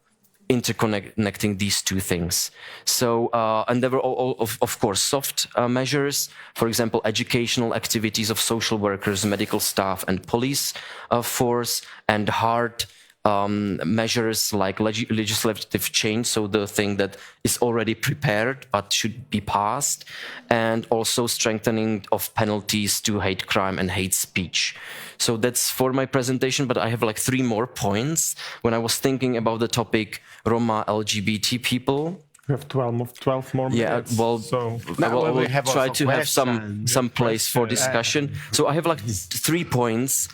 interconnecting these two things. So, and there were all of course, soft measures, for example, educational activities of social workers, medical staff, and police force, and hard measures like legislative change, so the thing that is already prepared but should be passed, and also strengthening of penalties to hate crime and hate speech. So that's for my presentation, but I have like 3 more points. When I was thinking about the topic Roma LGBT people, we have 12 more minutes. Yeah, well, so I will try to have some place for discussion. So I have like 3 points.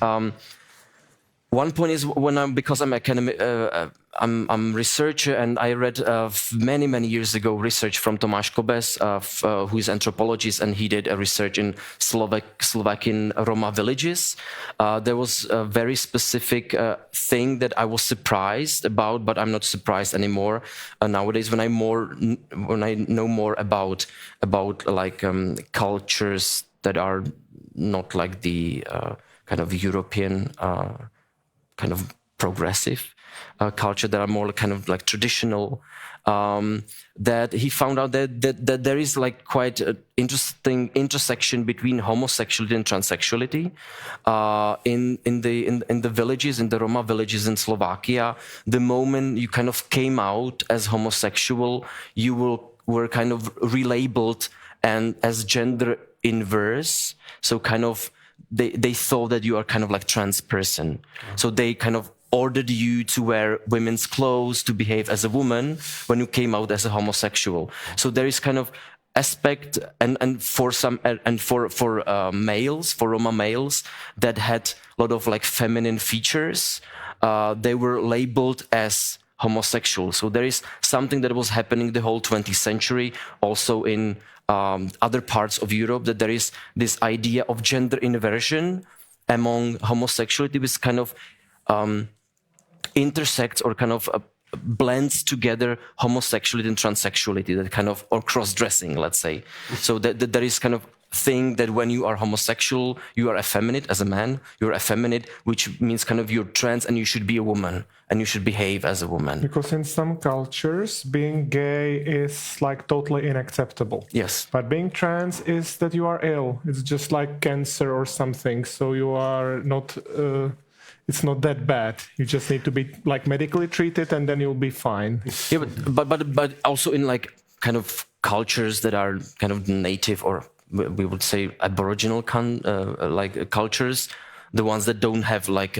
One point is because I'm academic, I'm researcher, and I read many years ago research from Tomáš Kobes, who is anthropologist, and he did a research in Slovakian Roma villages. There was a very specific thing that I was surprised about, but I'm not surprised anymore nowadays when I know more about like cultures that are not like the kind of European. Kind of progressive culture that are more kind of like traditional, that he found out that there is like quite an interesting intersection between homosexuality and transsexuality in the villages, in the Roma villages in Slovakia. The moment you kind of came out as homosexual, you were kind of relabeled and as gender inverse. So kind of they thought that you are kind of like trans person. So they kind of ordered you to wear women's clothes, to behave as a woman when you came out as a homosexual. So there is kind of aspect and for males, for Roma males that had a lot of like feminine features, they were labeled as homosexual. So there is something that was happening the whole 20th century, also in other parts of Europe, that there is this idea of gender inversion among homosexuality, which kind of intersects or kind of blends together homosexuality and transsexuality, that kind of, or cross-dressing, let's say. So that there is kind of thing that when you are homosexual, you are effeminate as a man, you're effeminate, which means kind of you're trans and you should be a woman and you should behave as a woman. Because in some cultures, being gay is like totally unacceptable. Yes. But being trans is that you are ill. It's just like cancer or something. So you are not, it's not that bad. You just need to be like medically treated and then you'll be fine. Yeah, but also in like kind of cultures that are kind of native, or we would say aboriginal like cultures, the ones that don't have like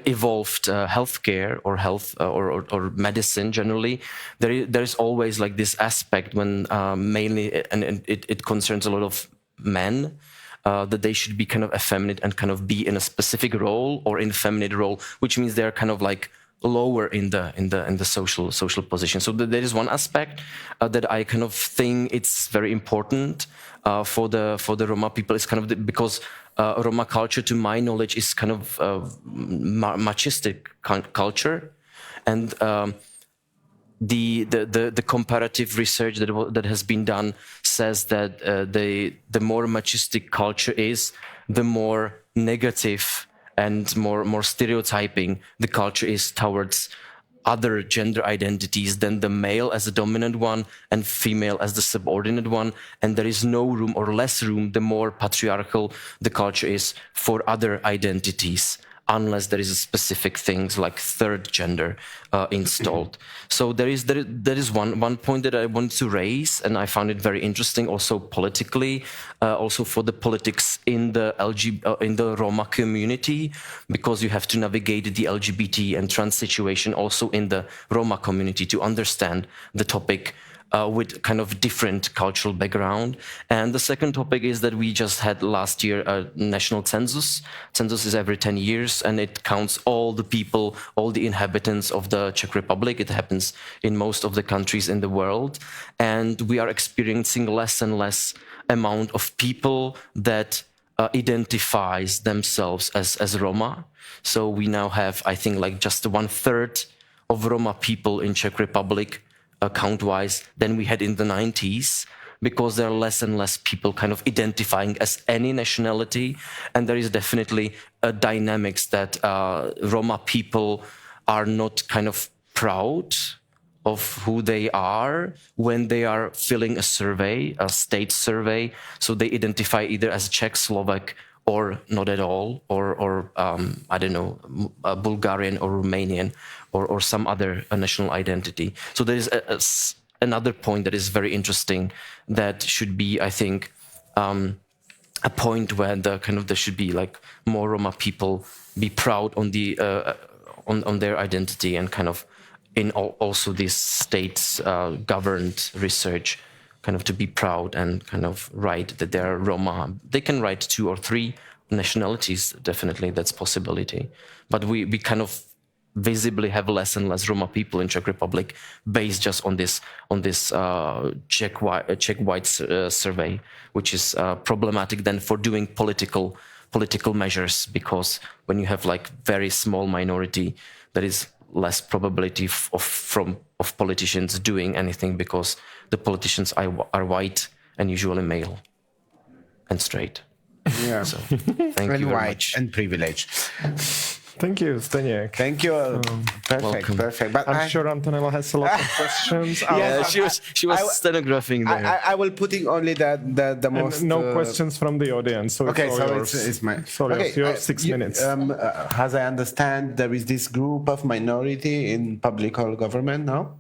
evolved healthcare or health or medicine generally, there is always like this aspect when mainly and it concerns a lot of men, that they should be kind of effeminate and kind of be in a specific role or in a feminine role, which means they're kind of like lower in the social position. So there is one aspect that I kind of think it's very important for the Roma people. It's kind of because Roma culture, to my knowledge, is kind of machistic culture, and the comparative research that has been done says that the more machistic culture is, the more negative and more stereotyping the culture is towards other gender identities than the male as the dominant one and female as the subordinate one. And there is no room or less room the more patriarchal the culture is for other identities, unless there is a specific things like third gender installed. So there is one point that I want to raise, and I found it very interesting also politically, also for the politics in the Roma community, because you have to navigate the LGBT and trans situation also in the Roma community to understand the topic with kind of different cultural background. And the second topic is that we just had last year a national census. Census is every 10 years, and it counts all the people, all the inhabitants of the Czech Republic. It happens in most of the countries in the world. And we are experiencing less and less amount of people that identifies themselves as Roma. So we now have, I think, like just 1/3 of Roma people in Czech Republic count-wise than we had in the 90s, because there are less and less people kind of identifying as any nationality. And there is definitely a dynamics that Roma people are not kind of proud of who they are when they are filling a survey, a state survey. So they identify either as Czech, Slovak, or not at all, or I don't know, Bulgarian or Romanian, or some other national identity. So there is another point that is very interesting that should be, I think, a point where there should be like more Roma people be proud on the on their identity, and kind of in also this states governed research, kind of to be proud and kind of write that they're Roma. They can write 2 or 3 nationalities, definitely that's possibility. But we kind of visibly have less and less Roma people in Czech Republic based just on this Czech-wide survey, which is problematic then for doing political measures, because when you have like very small minority, there is less probability of politicians doing anything, because the politicians are white and usually male and straight. Yeah. So, thank you very much. And privileged. Thank you, Zdeněk. Thank you. Perfect, welcome. perfect. But I'm sure Antonella has a lot of questions. Yeah, she was stenographing there. I will putting only the most. No questions from the audience. So Okay, it's all so yours. it's my. Sorry, Okay, you have 6 minutes. As I understand, there is this group of minority in public or government now.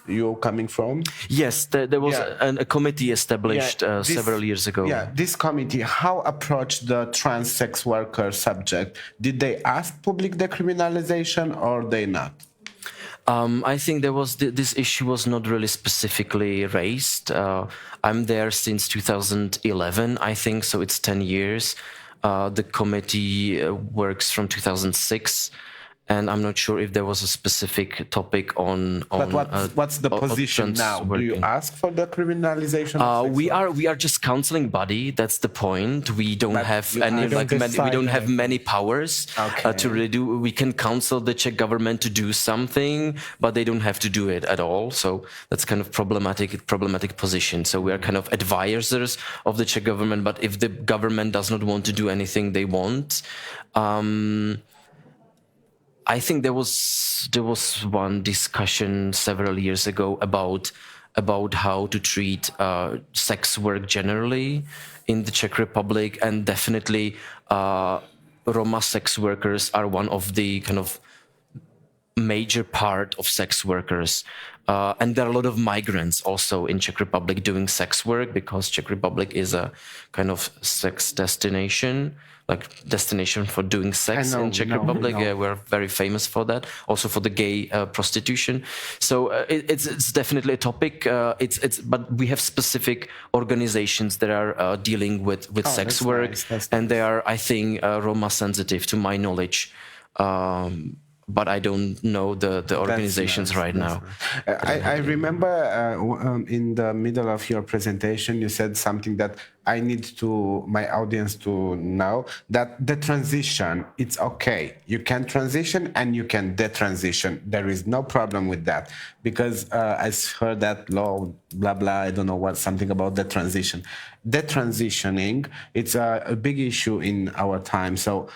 You're coming from? Yes, there was a committee established several years ago. Yeah, this committee, how approached the trans sex worker subject? Did they ask public decriminalization or they not? I think there was this issue was not really specifically raised. I'm there since 2011, I think, so it's 10 years. The committee works from 2006. And I'm not sure if there was a specific topic on. But what's the position now? Do you ask for the criminalization? We are just counseling body. That's the point. We don't have any we don't have many powers to really do. We can counsel the Czech government to do something, but they don't have to do it at all. So that's kind of problematic position. So we are kind of advisors of the Czech government. But if the government does not want to do anything they want. I think there was one discussion several years ago about how to treat sex work generally in the Czech Republic, and definitely Roma sex workers are one of the kind of major part of sex workers. And there are a lot of migrants also in Czech Republic doing sex work, because Czech Republic is a kind of sex destination. Like destination for doing sex in Czech Republic. Yeah, we're very famous for that. Also for the gay prostitution. So it's definitely a topic. But we have specific organizations that are dealing with sex work, nice. And they are, I think, Roma sensitive to my knowledge. But I don't know the organizations right now. I remember in the middle of your presentation, you said something that I need my audience to know, that the transition, it's okay. You can transition and you can detransition. There is no problem with that, because I heard that law, blah, blah, I don't know something about the transition. Detransitioning, it's a big issue in our time. So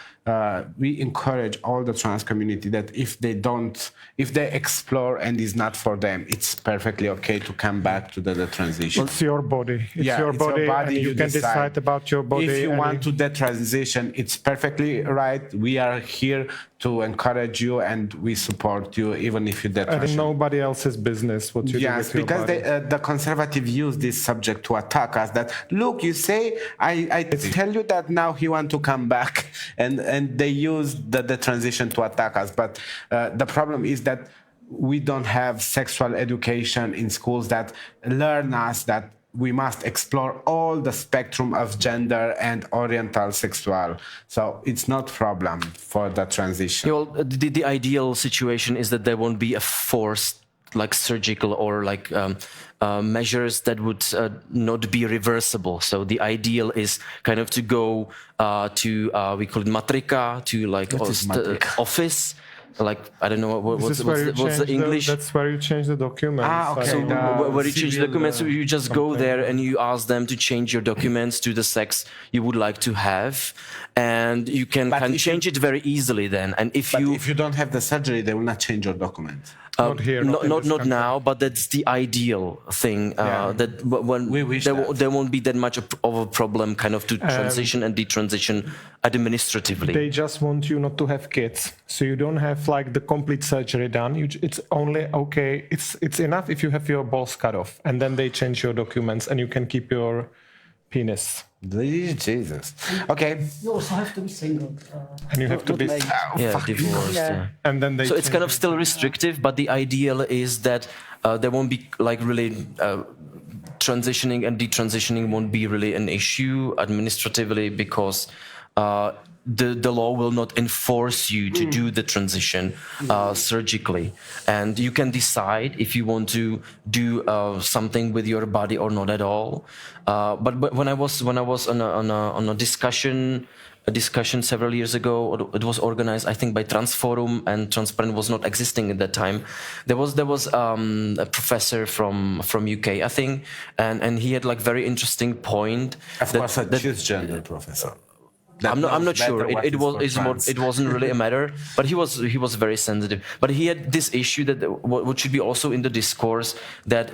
we encourage all the trans community that if they explore and is not for them, it's perfectly okay to come back to the transition. It's your body. It's your body. And you can decide about your body. If you want to detransition, it's perfectly right. We are here to encourage you and we support you, even if you detransition. And nobody else's business what you do with your body. Yes, because the conservative use this subject to attack us. That look, you say I tell you that now he want to come back, and they use the transition to attack us. But the problem is that we don't have sexual education in schools that learn us that we must explore all the spectrum of gender and oriental sexual. So it's not a problem for the transition. Well, the ideal situation is that there won't be a forced, like surgical or like measures that would not be reversible. So the ideal is kind of to go to, we call it matrika, to like office. Like, I don't know what's the English. That's where you change the documents. Okay. So where you change the documents, so you just go there and you ask them to change your documents to the sex you would like to have, and you can change it very easily then. And if you don't have the surgery, they will not change your documents. Not here. Not now, but that's the ideal thing. That when there won't be that much of a problem, kind of to transition and detransition administratively. They just want you not to have kids, so you don't have like the complete surgery done. It's only okay. It's enough if you have your balls cut off, and then they change your documents, and you can keep your penis. Jesus. Okay. You also have to be single. And you have to be divorced. Yeah. And then so it's kind of still restrictive, but the ideal is that there won't be like really transitioning and detransitioning won't be really an issue administratively, because the law will not enforce you to do the transition surgically, and you can decide if you want to do something with your body or not at all. But when I was on a discussion several years ago, it was organized, I think, by Transforum, and Transparent was not existing at that time. There was a professor from UK, I think, and he had like very interesting point. Of course, a cisgender professor. I'm not sure. It wasn't really a matter, but he was very sensitive. But he had this issue that what should be also in the discourse, that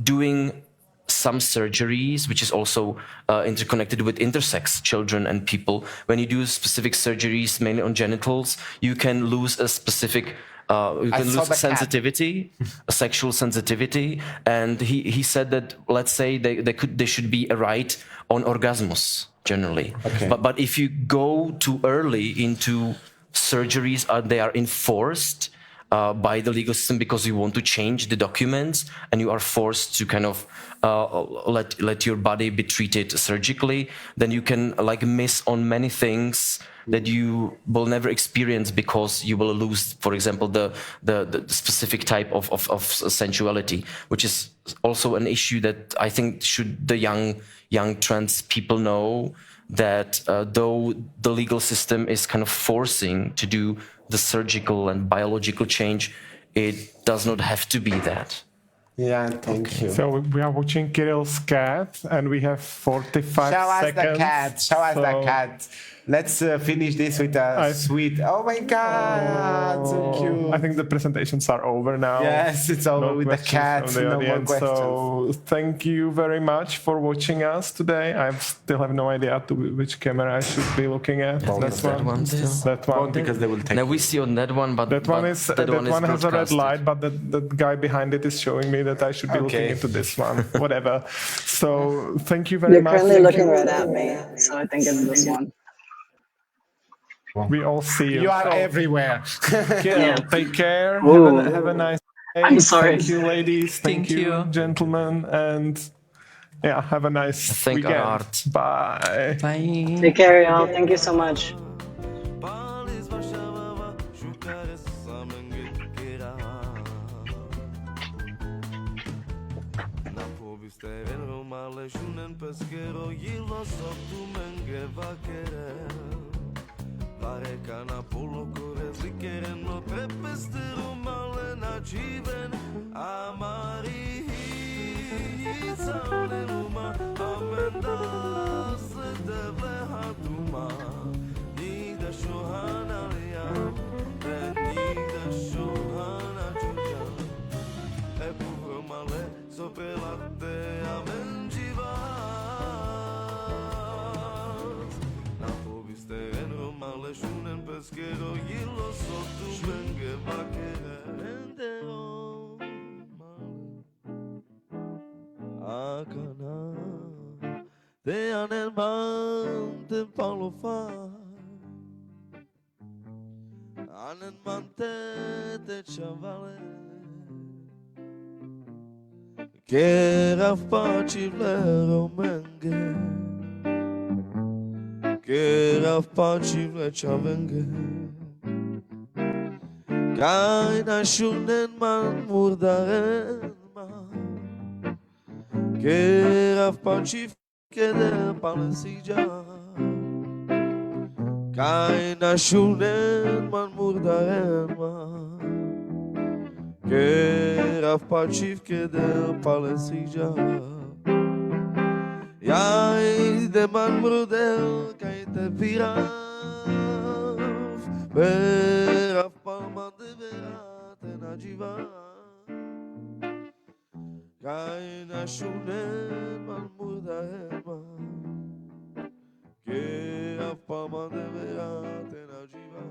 doing some surgeries, which is also interconnected with intersex children and people, when you do specific surgeries, mainly on genitals, you can lose a specific. You can lose sensitivity, a sexual sensitivity, and he said that, let's say there should be a right on orgasmus generally, but if you go too early into surgeries, they are enforced by the legal system because you want to change the documents, and you are forced to kind of let your body be treated surgically, then you can like miss on many things that you will never experience because you will lose, for example, the specific type of sensuality, which is also an issue that I think should the young trans people know, that though the legal system is kind of forcing to do the surgical and biological change, it does not have to be that. Yeah, thank you. So we are watching Kirill's cat, and we have 45 seconds. Show us the cat. Let's finish this with a sweet. Oh my God, so cute. I think the presentations are over now. Yes, it's over with the cat. No more questions. So thank you very much for watching us today. I still have no idea to which camera I should be looking at. That one. Because they will take. Now we see on that one, but that one has a red light, but the guy behind it is showing me that I should be looking into this one. Whatever. So thank you very much. You're currently looking right at me, so I think it's this one. We all see you. You are everywhere. Take care. Have a nice day. I'm sorry. Thank you, ladies. Thank you, gentlemen. And yeah, have a nice weekend. Art. Bye. Bye. Take care, y'all. Thank you so much. Varekana polokore zlikeren no prepesteru malena jiven amari saluma amenda sedevle hatuma nida shohana liam nida shohana juja epuvro male sopelate amenjiva Shunen pesquero y los otros vengue vaquera entero acana te anen mante palofa anen mante te chavale que rafa chivlero menge che raffaci fleccia venghe Kaina shunen man murdaren ma che raffaci keder palesija Kaina shunen man murdaren ma che raffaci keder palesija Jai de man brudel kai te virav Berav palma de verate na jiva Kai na shunen man murdaema Kerav palma de verate na jiva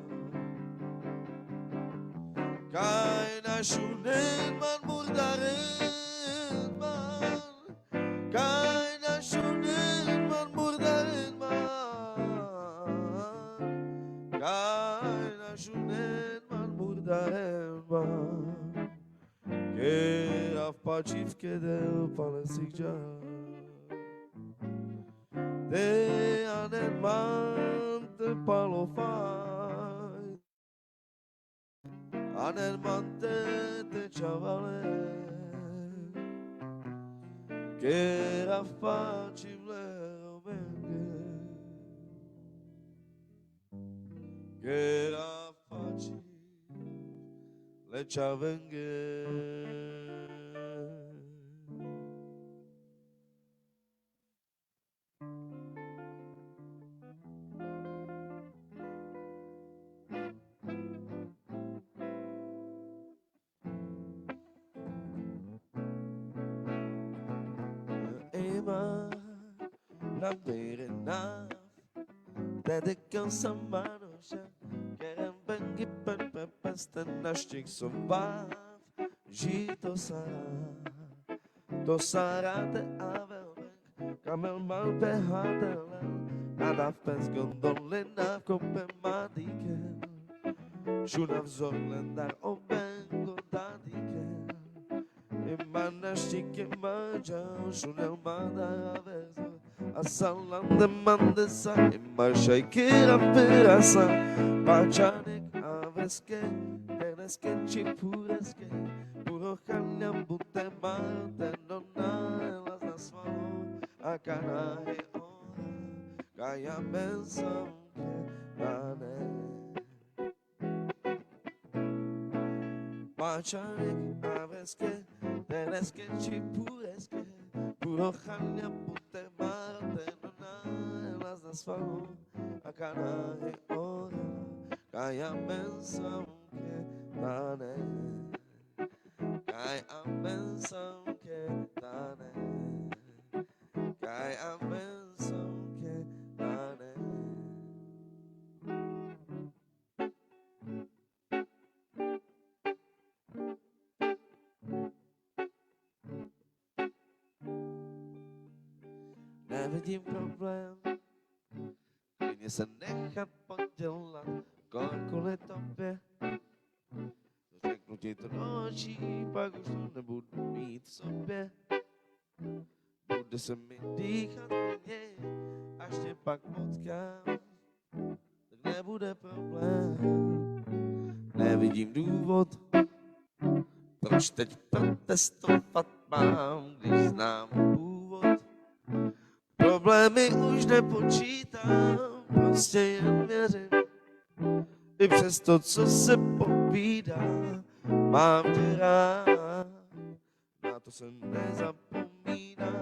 Kai na shunen man murdaema Kai Shunen man murdaren man Kaina shunen man murdaren man Ke afpachiv keder palesija Te anen man palo fai a nel monte te chavale che era facile che era facile le chavenghe. Ema na berena Tedy kansamanusha Kerem bengi pepestan nashtik sobav Jito sara te avel Kamel mal behadel Nadav pes gondolina Kope madikel Shunav zorlendar oben godadikel Imanashtik imajal Shunel madaravel Asalan demande sa Imashai kira pirasa Pachanik aveske Teneske chipureske Puro kanyam bute marte Nona elas nasvalo Akana he ora Kaya bensam ke dane Pachanik aveske Teneske chipureske Puro kanyam bute marte Nona elas nasvalo Akana he ora Kaya bensam ke dane Kay ambensam ke dane Kay ambensam ke dane Nevidím problém Klidně se nechat podělat Kvůli tobě Řeknu ti to do očí Pak už to nebudu mít v sobě Bude se mi dýchat méně Až tě pak potkám Tak nebude problém Nevidím důvod Proč teď protestovat mám Když znám původ Problémy už nepočítám Prostě jen věřím I přes to, co se povídá Mám tě rád Na to se nezapomíná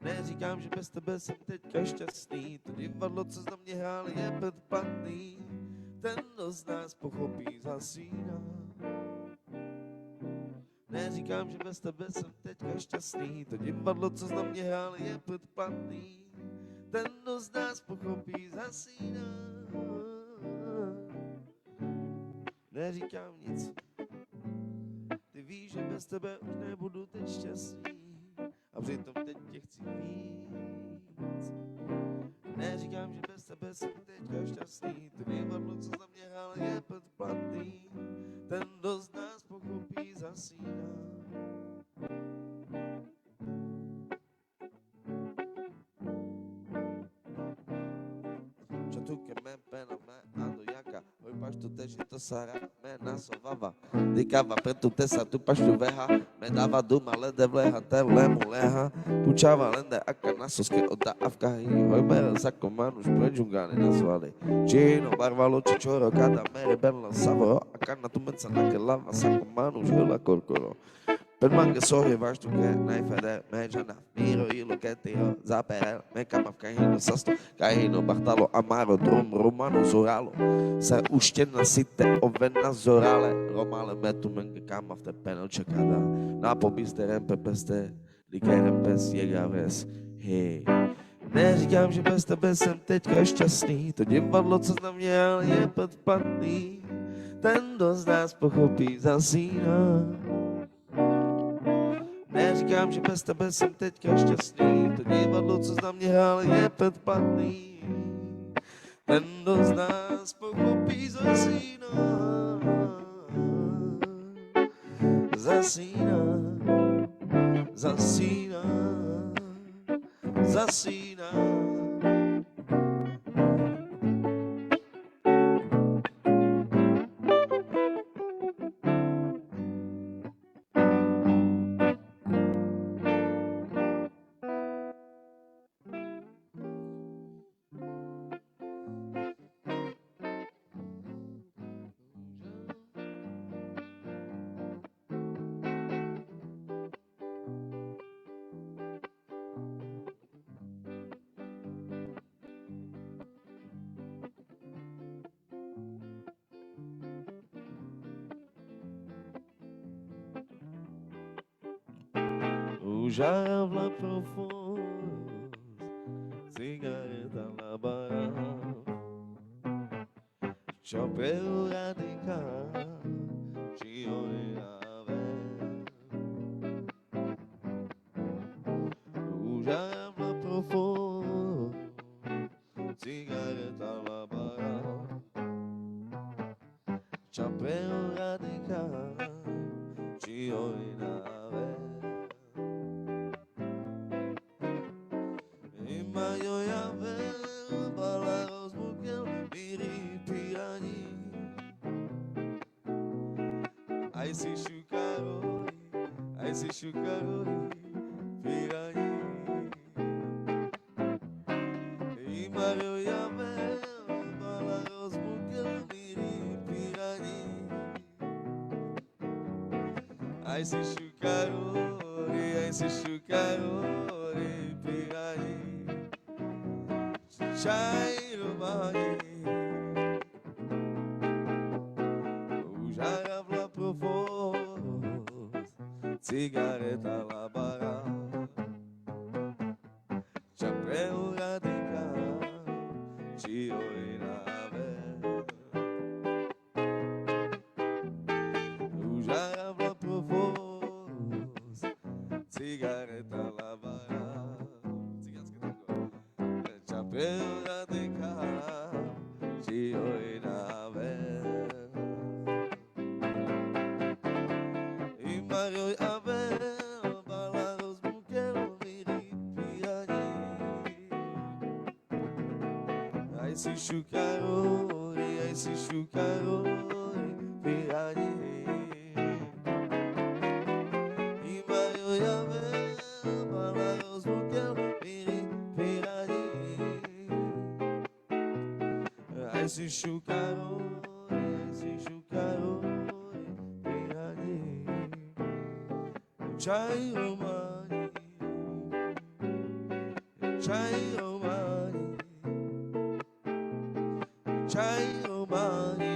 Neříkám, že bez tebe jsem teďka šťastný To divadlo, co na mě hrál, je předplatný Ten, kdo z nás pochopí, zasíná Neříkám, že bez tebe jsem teďka šťastný To divadlo, co na mě hrál, je předplatný Ten, kdo z nás pochopí, zasíná Neříkám nic Ty víš, že bez tebe už nebudu teď šťastný A přitom teď tě chci víc Neříkám, že bez tebe jsem teďka šťastný To divadlo, co za mě hrál, je předplatný Ten, kdo z nás pochopí, zasíná Čatu ke mé pena mé ando jaka Oj paštu teži to sara mé nasovava Dikava pretu tesa tu paštu veha Me dava duma lede vleha te lemu leha Pučava lende aka nasoske oda avkahi Oj mere sako manuš pređungane nasvali Čino barvalo čičoro kada mere benla savoro Akana tu menca nake lava sako manuš hila korkoro Per mange sorge vastu ke najfede Mejana miro ilo ketiro Zaperel mekama v kahino sasto Kahino bartalo amaro drum romano zoralo Se uštěna site ovena zorale Romale metu menge kama v te penel čekada Na pobiste rempe peste Likerem pes jegaves Hej Neříkám, že bez tebe jsem teďka šťastný To divadlo, co na mě je předplatný Ten, kdo z nás pochopí, zasíná Neříkám, že bez tebe jsem teďka šťastný To divadlo, co na mě hrál, je předplatný Ten, kdo z nás pochopí, zasíná Zasíná Zasíná Zasíná j'arrive là profond, cigarette à la barre, chapéu radical, j'y j'arrive là profond, cigarette à la barre, chapéu radical, j'y Imajo ja vel, balaros bukel, miri pirani. Ai si shukarori, pirani. Imajo ja vel, balaros bukel, miri pirani. Ai si shukarori, pirani. Chairo mani, j'arrive là profond, cigarette à la barra, chapéu radical, tio e nave. J'arrive là profond, cigarette à la barra, chapéu radical, tio e nave. E Mario Abel, balados buquel, miri piani. Ai si shukarori, piani. E Mario Abel, balados buquel, miri piani. Ai si shukarori, piani. Chairo mani, chairo mani, chairo mani.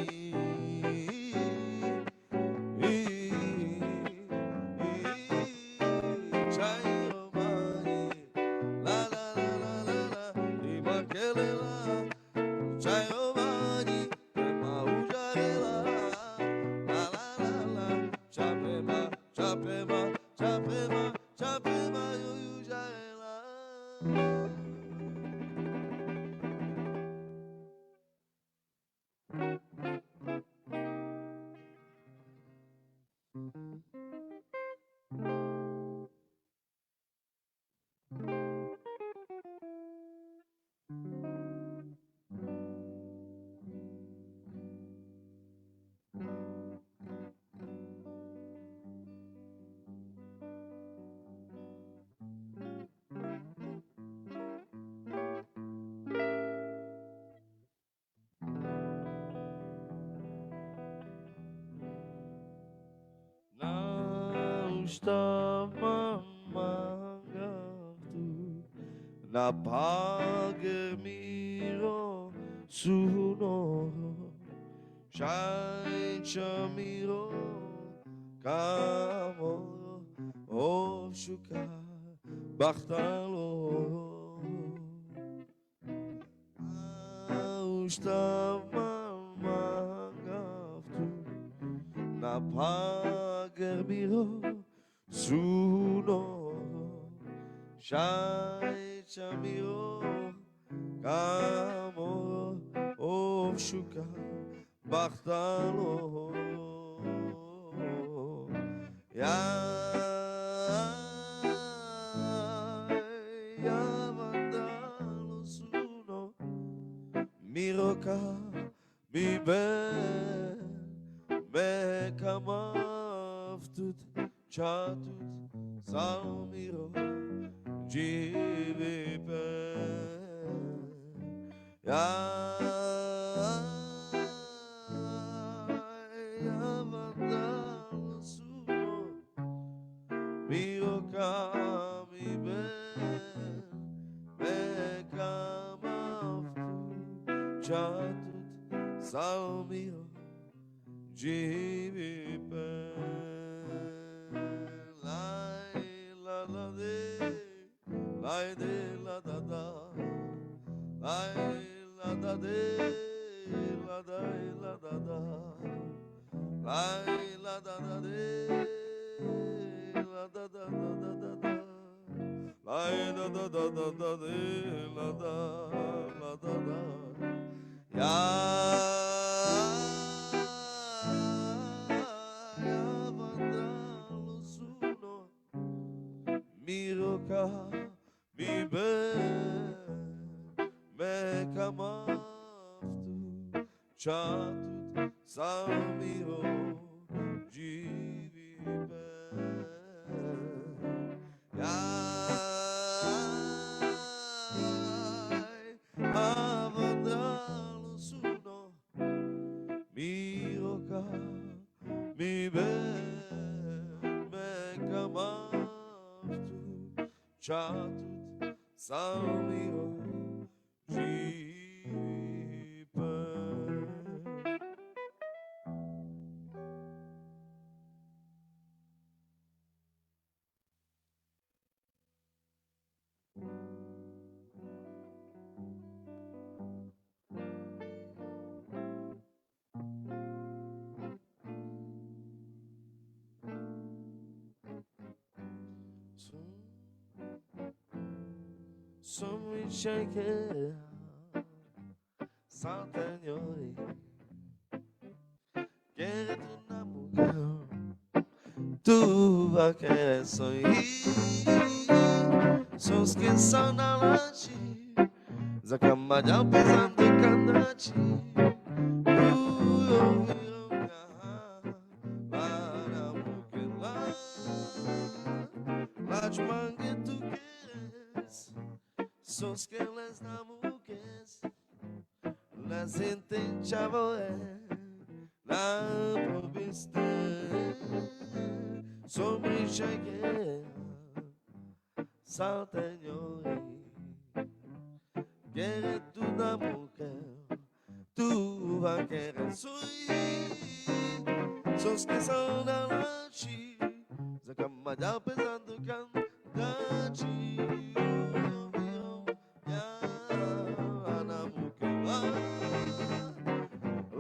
Chairo mani, la la la la la la, imakelela. Chairo mani, ema ujarela, la la la la, chapema, chapema, chapema, chapema, yo ujarela. Não estava mangato na paga miro suno shai chamiro kamo o shuka bachtalo não estava mangato na paga miro suno shai chamiro kamo o shuka bachtalo ya vandalo suno miroka mi ben me kamaftut chatut salmiro jivipe ya vandalo suno miroka mi ben me kamaftut chatut salmiro jivipe la la la de Lai de la da da, lai la da de, la da la da da, lai la da da de, la da da da da da da, lai da da da da da de, la da da, ya vandalo suno. Miroka, mi be, me kamaftu, chatut samiro, jivi be. Yai, avandalo suno, miroka, mi be, me kamaftu. Chatut samiro jipe. Some we shake it, Sant'Agnoli, che una mujer, tu va che soy, sos que son alaci, zakamaya pesando candaci, yo la mujer la chmangue tu quieres. Sos que les namuques, las intenchavo la proviste, sobre cheguei, salteñori, que tu namuque, tu va querer soy, sos que son a la chi, zacamaya pesando candachi.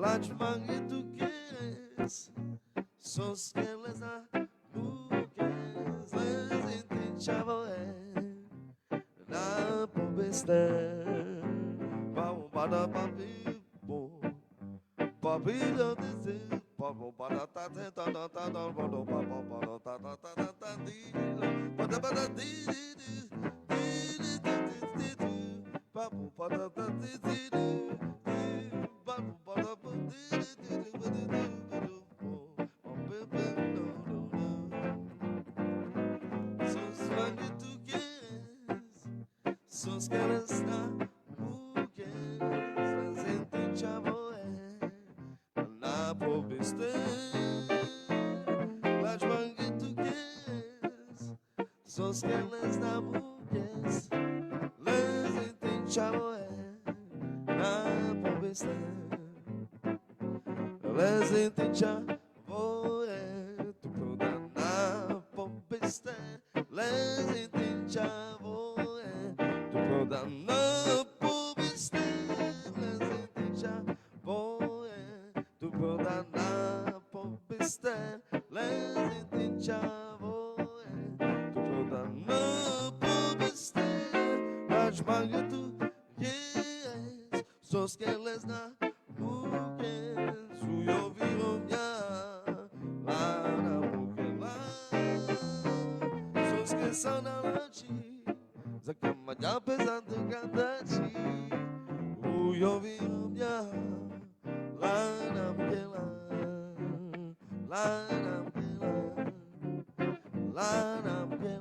Las mangas tu quieres, sos que les da muques, les intenchavo la pobeste, para papi, papi lo dice, para ta ta ta ta ta ta para ta ta ta ta ta di, para para di di di di di para ta di di di. Sos que les namuques, las intenchavo la pobeste, la joan que tu quieres. Sos que les namuques, les intenchavo la pobeste, les intenchavo tu prodan la pobeste, les intenchavo tu prodan la pobeste, les intenchavo tu prodan la pobeste, les intenchavo tu prodan la pobeste, la chmangue tu yes, sos que les na mujer, suyo vivo la mujer sos que son a la chi, zakamaya pesando candachi, suyo vivo la mujer la mujer la mujer la mujer.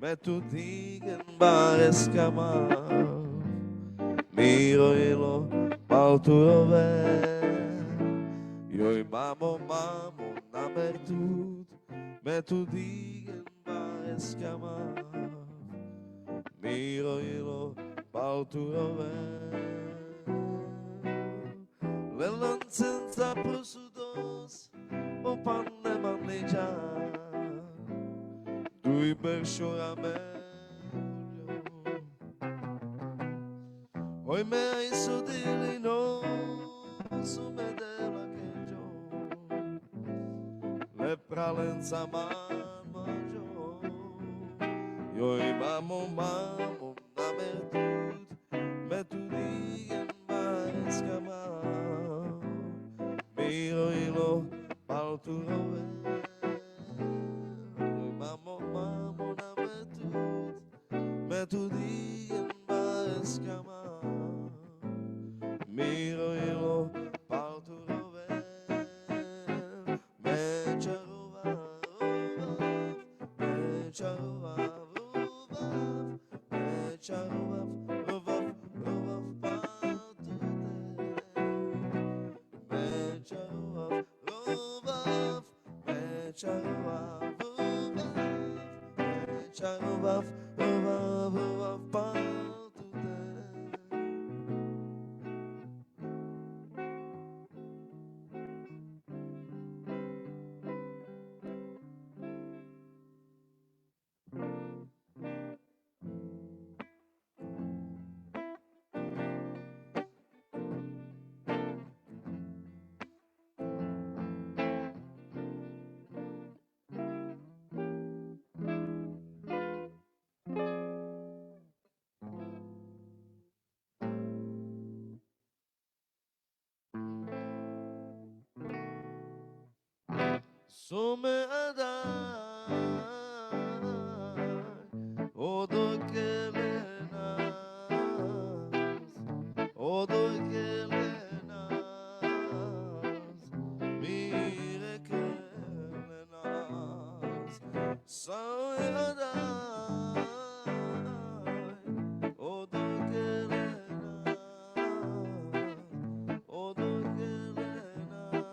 me tu digan bares kama miro ilo balturove Joj mamo na mertud me tu digan bares kama miro ilo balturove Lelon senza prosudos o panne mannegia Dui bershorame Oi me iso dili no su me dela kenjo Le pralenza man manjo Joj mamo na mertud me tu digan bares kama Miro ilo balturove Joj mamo na mertud me tu digan bares kama Miro ilo balturove me charova me charova me charova Some adai Odo kelenas Odo kelenas Mire kelenas Some adai Odo kelenas Odo kelenas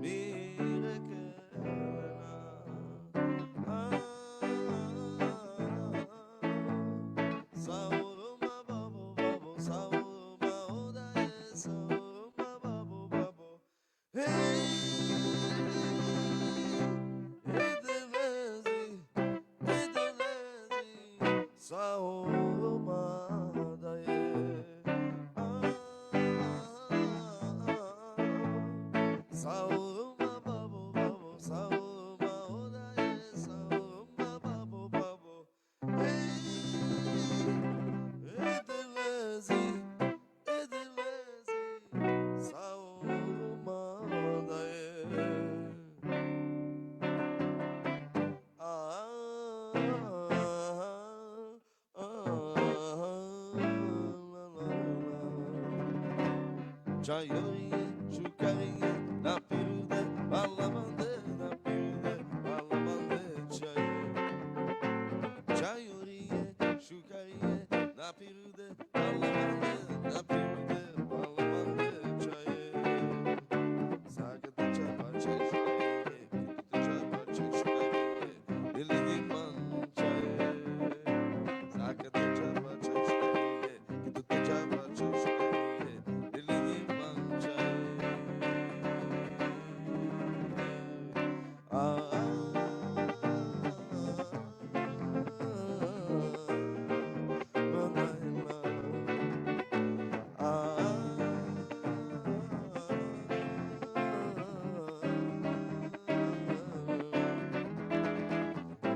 Mire kelenas Sauruma babo babo Sauruma odae Sauruma babo babo Hey Edelezi Sauruma dae Sauruma babo babo Sauruma odae Sauruma babo babo Hey Edelezi Sauruma dae Chayorie, chukarie, na pirude, balamande, na pirude, balamande, chayorie, chukarie, na pirude, balamande, na pirude, balamande, chaye. Sakata chapa chukarie, chapa chukarie, dilini man chaye. Sakata chapa chukarie, chapa chukarie, dilini man chaye.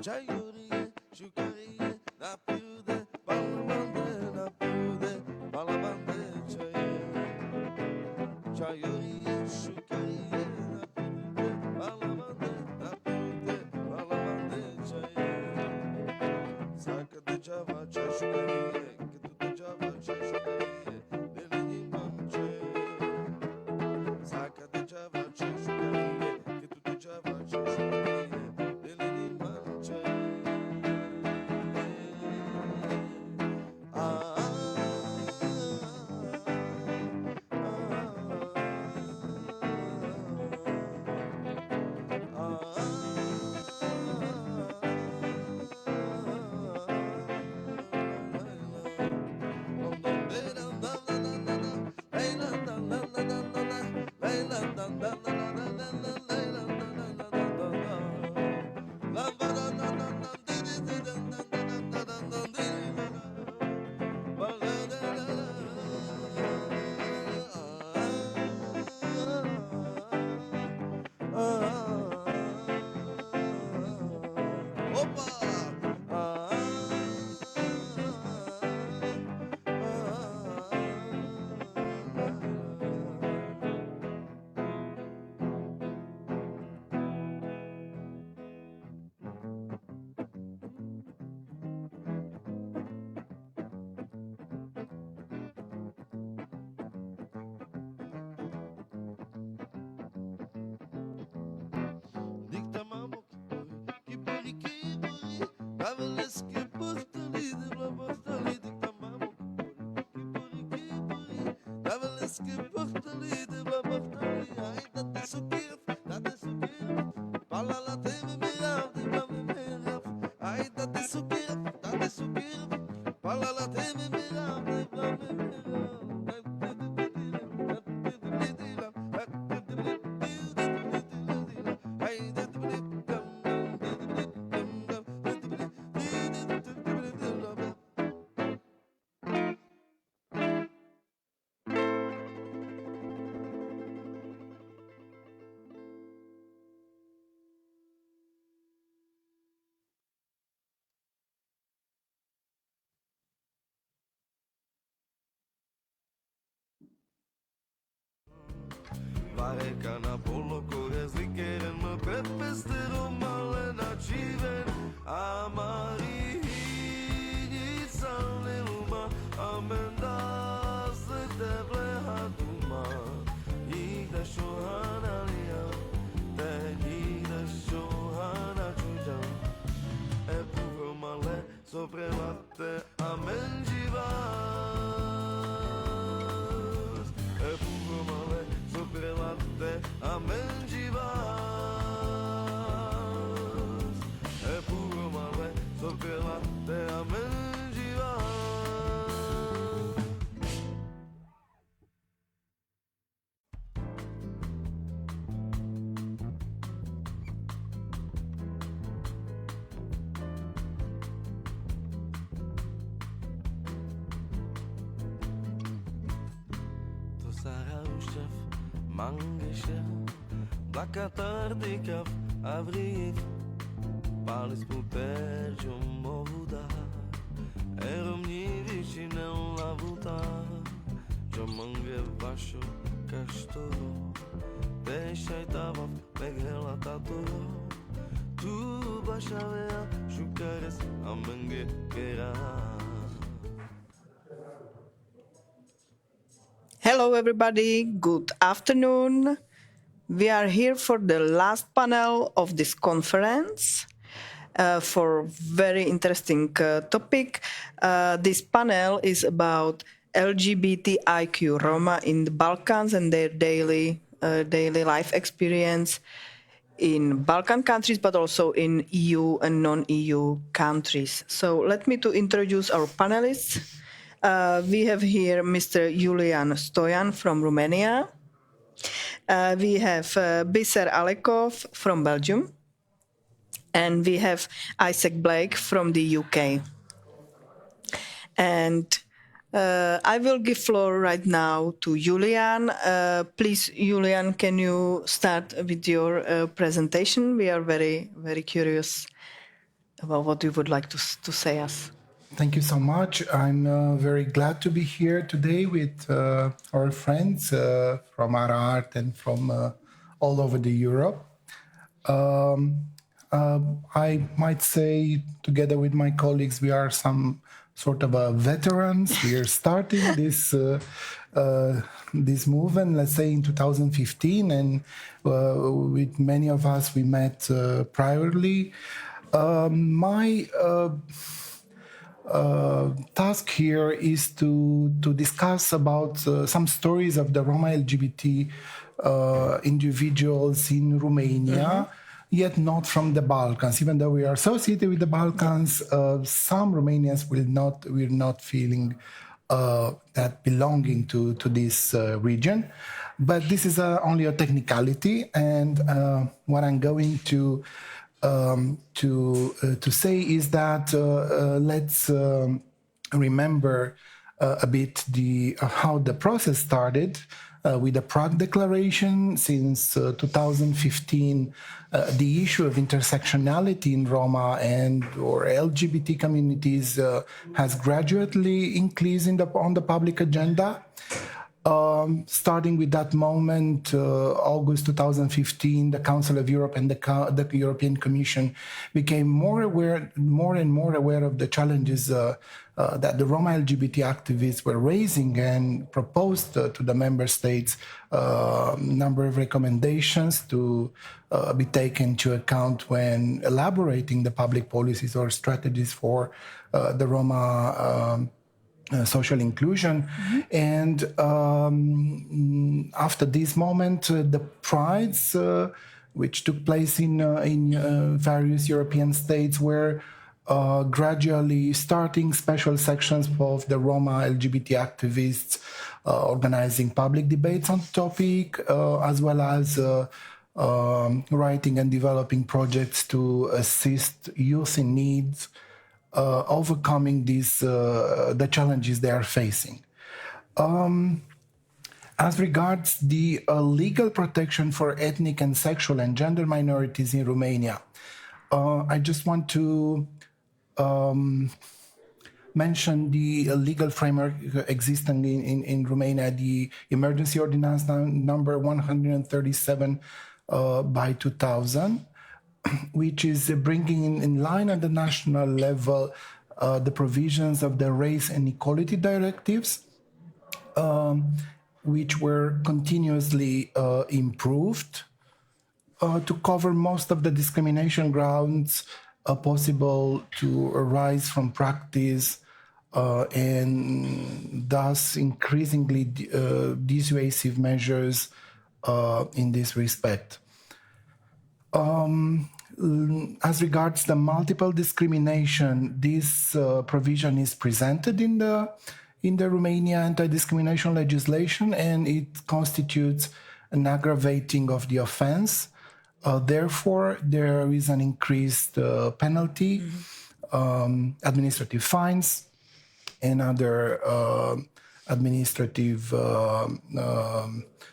Chayorie, chukarie, na pirude, balamande, na pirude, balamande, chaye. Chayorie, chukarie, na pirude, balamande, na pirude, balamande, chaye. Sakata chava chukarie, kituta chava chukarie, delini manche. Sakata chava chukarie, kituta chava chukarie, delini manche. Varekana poloko rezlikeren mă peste romale naciven amari nisale uma amendas teble hatuma ida shohana lia te ida shohana chuja e puro male sopra latte amenjiva Prelate amengivas E puro male so prelate amengivas To Sara Ushef Mangesha, Blakatartikav, Avriv, Palis puter Jomovuda, Eromnivici não lavuta, Jomange Vasho, Castoro, Deixaitava, Megrela Tatoro, Tu Bachavea, Chucares, Amangue Gera. Hello, everybody. Good afternoon. We are here for the last panel of this conference for very interesting topic. This panel is about LGBTIQ Roma in the Balkans and their daily life experience in Balkan countries, but also in EU and non-EU countries. So let me to introduce our panelists. We have here Mr. Julian Stoyan from Romania. We have Biser Alekov from Belgium. And we have Isaac Blake from the UK. And I will give floor right now to Julian. Please, Julian, can you start with your presentation? We are very, very curious about what you would like to say us. Thank you so much. I'm very glad to be here today with our friends from Arart and from all over the Europe. I might say, together with my colleagues, we are some sort of veterans. We are starting this movement, let's say in 2015, and with many of us we met priorly. My task here is to discuss about some stories of the Roma LGBT individuals in Romania, yet not from the Balkans. Even though we are associated with the Balkans, some Romanians will not feeling that belonging to this region. But this is only a technicality, and what I'm going to say is that let's remember a bit how the process started with the Prague Declaration. Since 2015, the issue of intersectionality in Roma or LGBT communities has gradually increased on the public agenda. Starting with that moment, August 2015, the Council of Europe and the European Commission became more and more aware of the challenges that the Roma LGBT activists were raising, and proposed to the member states a number of recommendations to be taken into account when elaborating the public policies or strategies for the Roma social inclusion. And after this moment, the prides, which took place in various European states, were gradually starting special sections of the Roma LGBT activists, organizing public debates on the topic, as well as writing and developing projects to assist youth in needs, overcoming the challenges they are facing. As regards the legal protection for ethnic and sexual and gender minorities in Romania, I just want to mention the legal framework existing in Romania, the Emergency Ordinance number 137 by 2000, which is bringing in line at the national level the provisions of the race and equality directives, which were continuously improved to cover most of the discrimination grounds possible to arise from practice, and thus increasingly dissuasive measures in this respect. As regards the multiple discrimination, this provision is presented in the Romania anti-discrimination legislation, and it constitutes an aggravating of the offense. Therefore, there is an increased penalty, administrative fines, and other administrative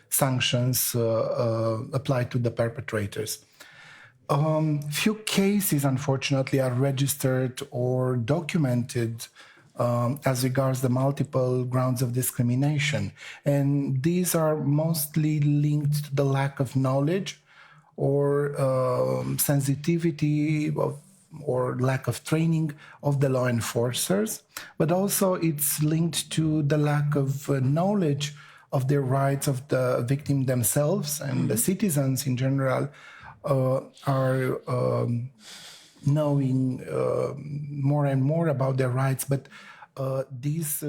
sanctions applied to the perpetrators. Few cases, unfortunately, are registered or documented as regards the multiple grounds of discrimination. And these are mostly linked to the lack of knowledge or sensitivity or lack of training of the law enforcers. But also it's linked to the lack of knowledge of the rights of the victim themselves, and the citizens in general are knowing more and more about their rights, but these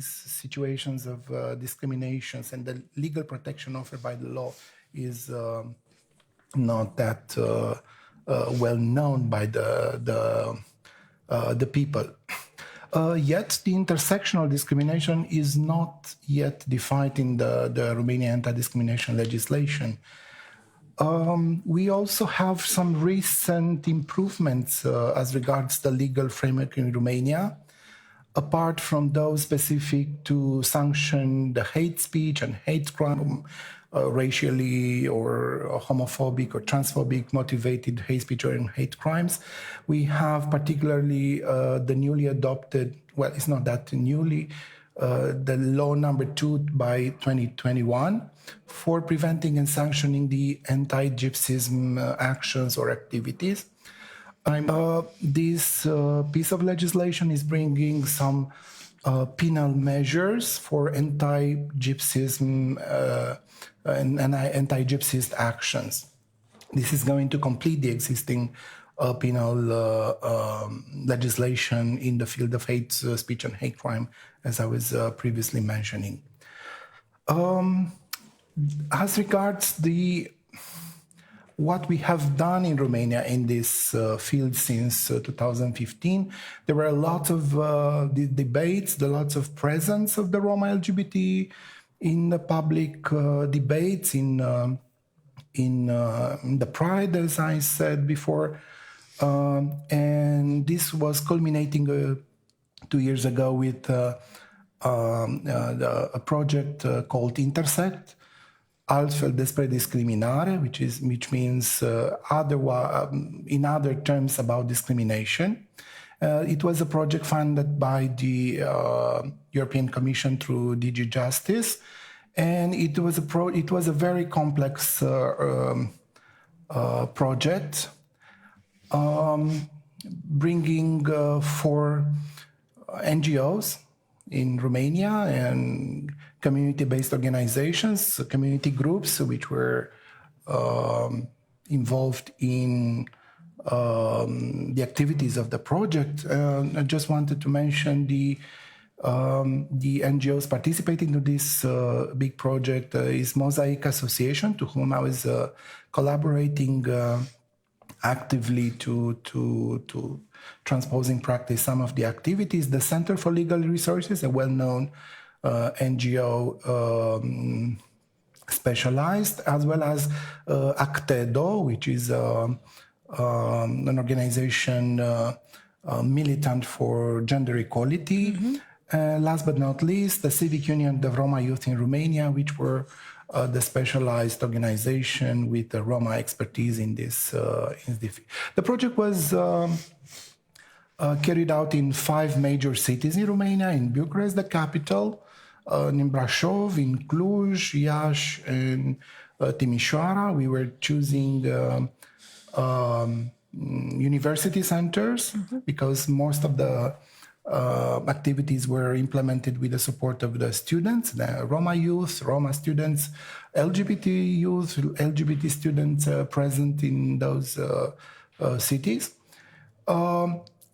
situations of discriminations and the legal protection offered by the law is not that well known by the people. Yet the intersectional discrimination is not yet defined in the Romanian anti-discrimination legislation. We also have some recent improvements as regards the legal framework in Romania, apart from those specific to sanction the hate speech and hate crime, racially or homophobic or transphobic motivated hate speech or hate crimes. We have particularly the newly adopted, well, it's not that newly, the law number 2 by 2021 for preventing and sanctioning the anti-Gypsyism actions or activities. This piece of legislation is bringing some penal measures for anti-Gypsyism and anti-Gypsyist actions. This is going to complete the existing penal legislation in the field of hate speech and hate crime, as I was previously mentioning. As regards what we have done in Romania in this field since 2015, there were a lot of debates, lots of presence of the Roma LGBT in the public debates, in the Pride, as I said before, and this was culminating 2 years ago with a project called Intersect, altfel despre discriminare, which means in other terms about discrimination. It was a project funded by the European Commission through DG Justice, And it was a very complex project, bringing 4 NGOs in Romania and community-based organizations, community groups, which were involved in the activities of the project. I just wanted to mention the NGOs participating in this big project is Mosaic Association, to whom I was collaborating actively to transpose in practice some of the activities. The Center for Legal Resources, a well-known NGO specialized, as well as Actedo, which is an organization militant for gender equality. Last but not least, the Civic Union of Roma Youth in Romania, which were the specialized organization with the Roma expertise in this. The project was carried out in 5 major cities in Romania: in Bucharest, the capital, in Brașov, in Cluj, Iași, and Timișoara. We were choosing university centers because most of the activities were implemented with the support of the students, the Roma youth, Roma students, LGBT youth, LGBT students present in those cities.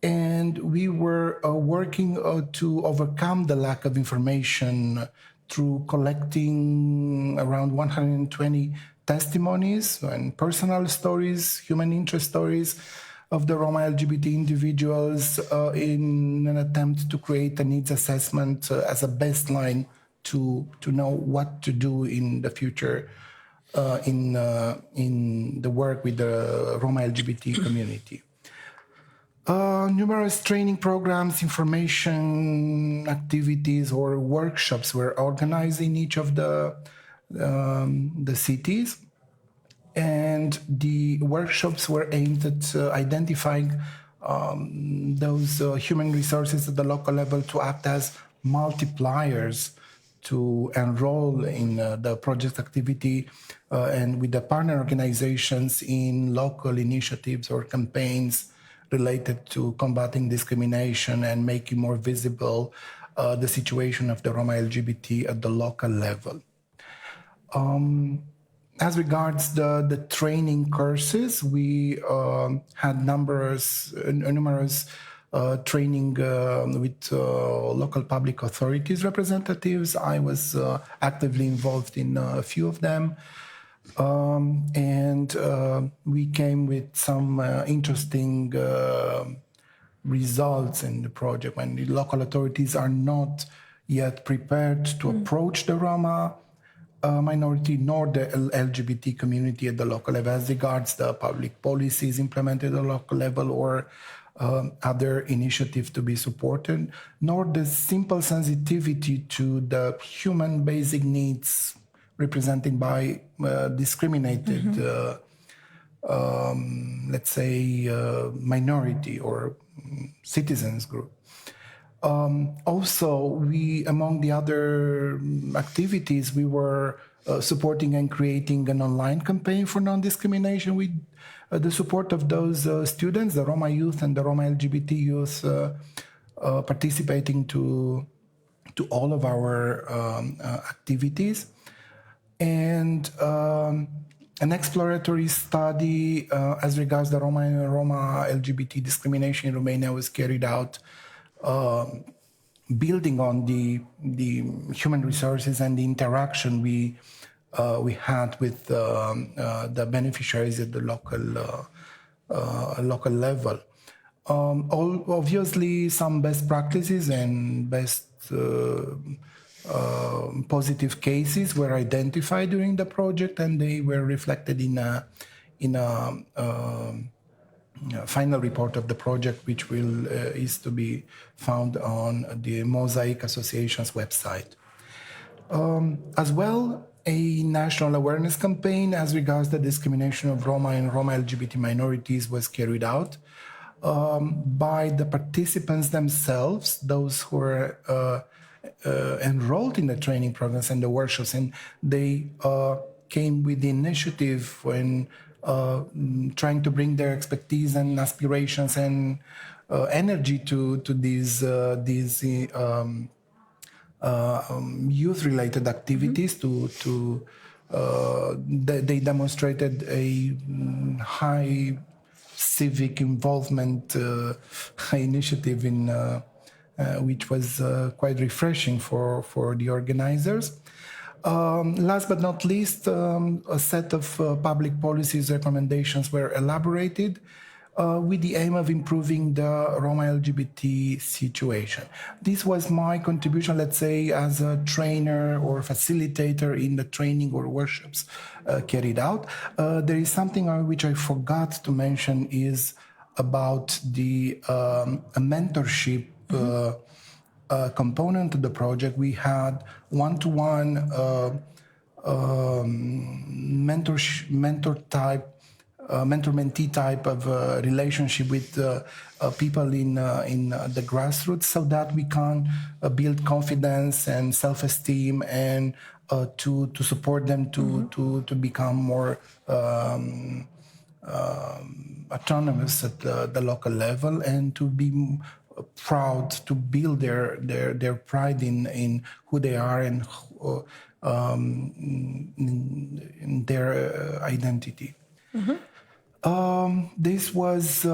And we were working to overcome the lack of information through collecting around 120 testimonies and personal stories, human interest stories of the Roma LGBT individuals in an attempt to create a needs assessment as a baseline to know what to do in the future in the work with the Roma LGBT community. Numerous training programs, information activities, or workshops were organized in each of the cities. And the workshops were aimed at identifying those human resources at the local level to act as multipliers to enroll in the project activity and with the partner organizations in local initiatives or campaigns related to combating discrimination and making more visible the situation of the Roma LGBT at the local level. As regards the training courses, we had numerous training with local public authorities representatives. I was actively involved in a few of them. And we came with some interesting results in the project when the local authorities are not yet prepared to approach the Roma minority nor the LGBT community at the local level as regards the public policies implemented at the local level or other initiatives to be supported, nor the simple sensitivity to the human basic needs represented by discriminated, let's say, minority or citizens group. Also, we, among the other activities, we were supporting and creating an online campaign for non-discrimination with the support of those students, the Roma youth and the Roma LGBT youth, participating to all of our activities. And an exploratory study as regards the Roma and Roma LGBT discrimination in Romania was carried out, building on the human resources and the interaction we had with the beneficiaries at the local level. Obviously, some best practices and best positive cases were identified during the project, and they were reflected in a final report of the project, which is to be found on the Mosaic Association's website. As well, a national awareness campaign as regards the discrimination of Roma and Roma LGBT minorities was carried out by the participants themselves, those who were enrolled in the training programs and the workshops, and they came with the initiative when trying to bring their expertise and aspirations and energy to these youth-related activities. They demonstrated a high civic involvement initiative which was quite refreshing for the organizers. Last but not least, a set of public policies recommendations were elaborated with the aim of improving the Roma LGBT situation. This was my contribution, let's say, as a trainer or facilitator in the training or workshops carried out. There is something which I forgot to mention is about the mentorship component of the project. We had one-to-one mentor-mentee type of relationship with people in the grassroots, so that we can build confidence and self-esteem and to support them to become more autonomous at the local level, and to be proud to build their pride in who they are and in their identity. This was,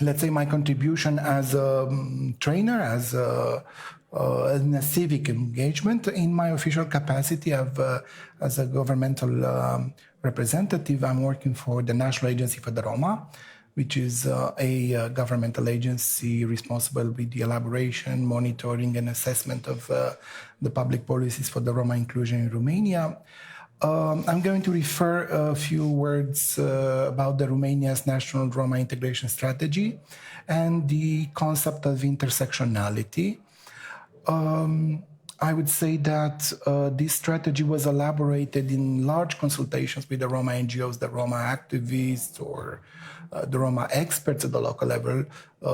let's say, my contribution as a trainer, as in a civic engagement. In my official capacity as a governmental representative, I'm working for the National Agency for the Roma, which is a governmental agency responsible with the elaboration, monitoring, and assessment of the public policies for the Roma inclusion in Romania. I'm going to refer a few words about the Romania's National Roma Integration Strategy and the concept of intersectionality. I would say that this strategy was elaborated in large consultations with the Roma NGOs, the Roma activists, or the Roma experts at the local level,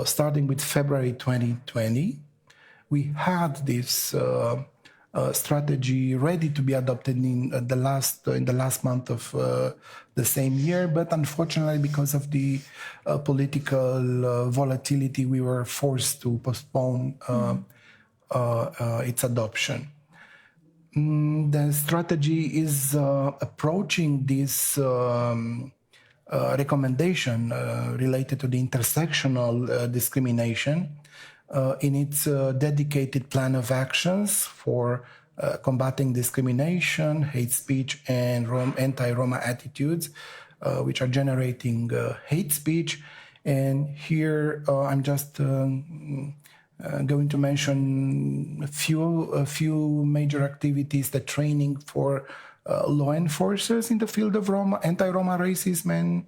starting with February 2020. We had this strategy ready to be adopted in the last month of the same year, but unfortunately, because of the political volatility, we were forced to postpone its adoption. The strategy is approaching this recommendation related to the intersectional discrimination in its dedicated plan of actions for combating discrimination, hate speech, and anti-Roma attitudes, which are generating hate speech. And here I'm just going to mention a few major activities: the training for law enforcers in the field of anti-Roma racism and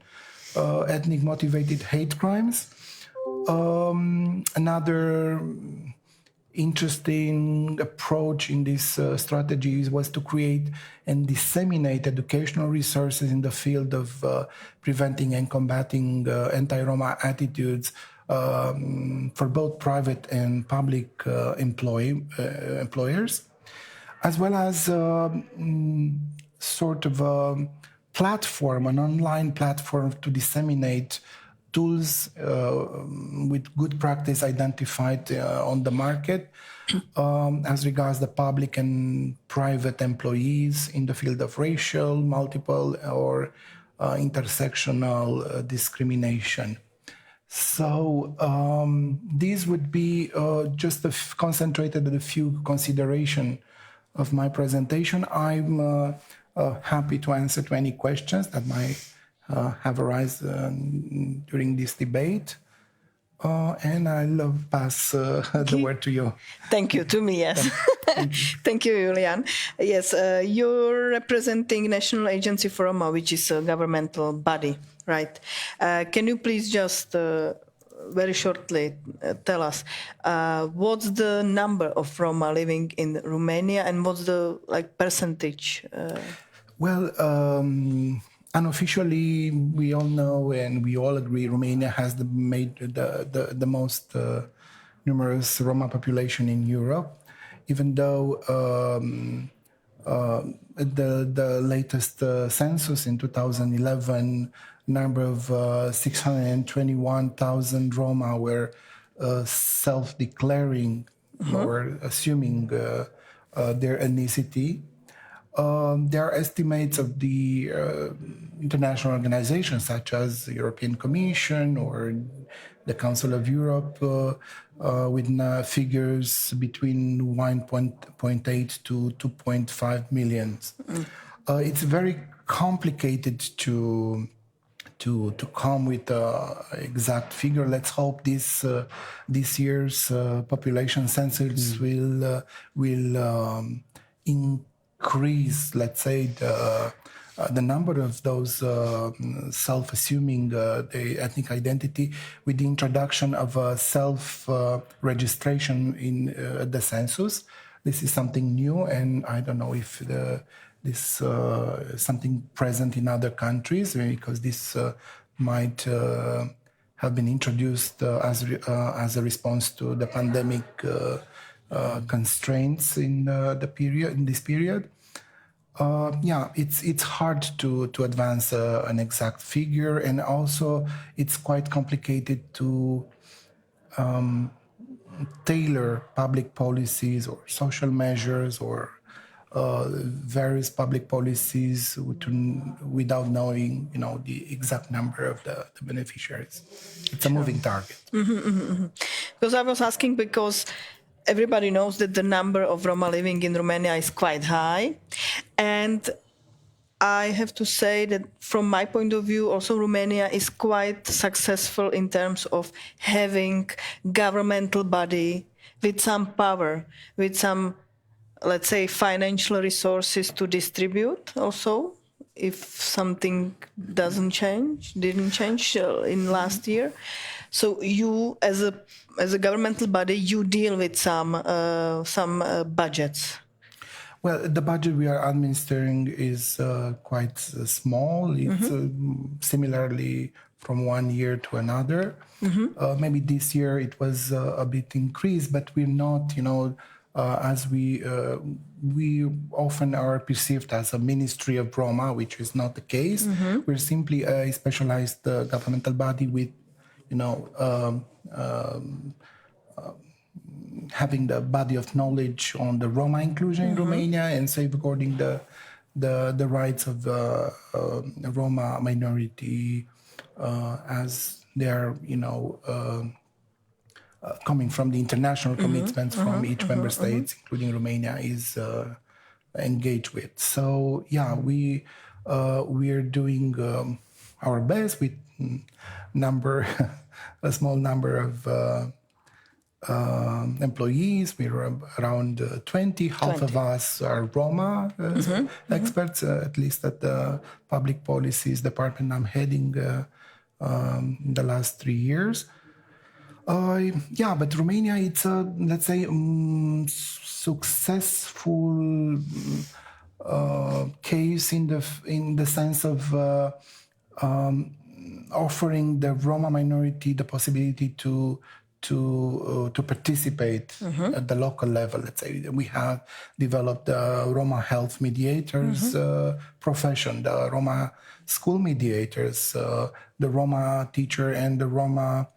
ethnic motivated hate crimes. Another interesting approach in this strategy was to create and disseminate educational resources in the field of preventing and combating anti-Roma attitudes for both private and public employers, as well as sort of a platform, an online platform to disseminate tools with good practice identified on the market as regards the public and private employees in the field of racial, multiple, or intersectional discrimination. So these would be just concentrated on a few considerations of my presentation. I'm happy to answer to any questions that might have arisen during this debate. And I'll pass the word to you. Thank you, to me, yes. Thank you, Julian. Yes, you're representing National Agency for Roma, which is a governmental body, right? Can you please just very shortly tell us what's the number of Roma living in Romania and what's the percentage? Well, unofficially, we all know and we all agree Romania has the most numerous Roma population in Europe. even though the latest census in 2011, number of 621,000 Roma were self-declaring or assuming their ethnicity. There are estimates of the international organizations such as the European Commission or the Council of Europe with figures between 1.8 to 2.5 million. It's very complicated to come with an exact figure. Let's hope this year's population census will increase, let's say, the number of those self-assuming the ethnic identity with the introduction of self-registration in the census. This is something new, and I don't know if this is something present in other countries, because this might have been introduced as a response to the pandemic constraints in this period. It's hard to advance an exact figure, and also it's quite complicated to tailor public policies or social measures or various public policies without knowing, the exact number of the beneficiaries. It's a moving target. Because I was asking because everybody knows that the number of Roma living in Romania is quite high. And I have to say that from my point of view, also Romania is quite successful in terms of having governmental body with some power, with some, let's say, financial resources to distribute also, if something didn't change in last year. So you, as a governmental body, you deal with some budgets. Well, the budget we are administering is quite small. It's similarly from one year to another. Maybe this year it was a bit increased, but we're not, as we often are perceived as a ministry of Roma, which is not the case. We're simply a specialized governmental body with, having the body of knowledge on the Roma inclusion in Romania and safeguarding the rights of the Roma minority as they are, coming from the international commitments from each member state, including Romania, is engaged with. So we're doing our best with a small number of employees. We're around 20. Half of us are Roma experts, at least at the public policies department I'm heading the last 3 years. But Romania, it's a, let's say, successful case in the sense of offering the Roma minority the possibility to participate at the local level. Let's say we have developed the Roma health mediators profession, the Roma school mediators, the Roma teacher, and the Roma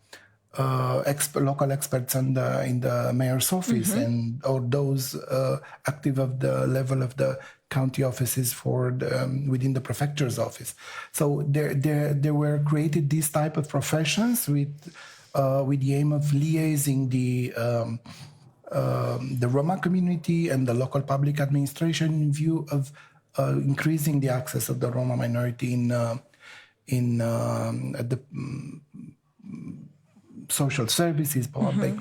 local experts in the mayor's office, and or those active at the level of the county offices within the prefecture's office. So there were created these type of professions with the aim of liaising the Roma community and the local public administration in view of increasing the access of the Roma minority in the social services, public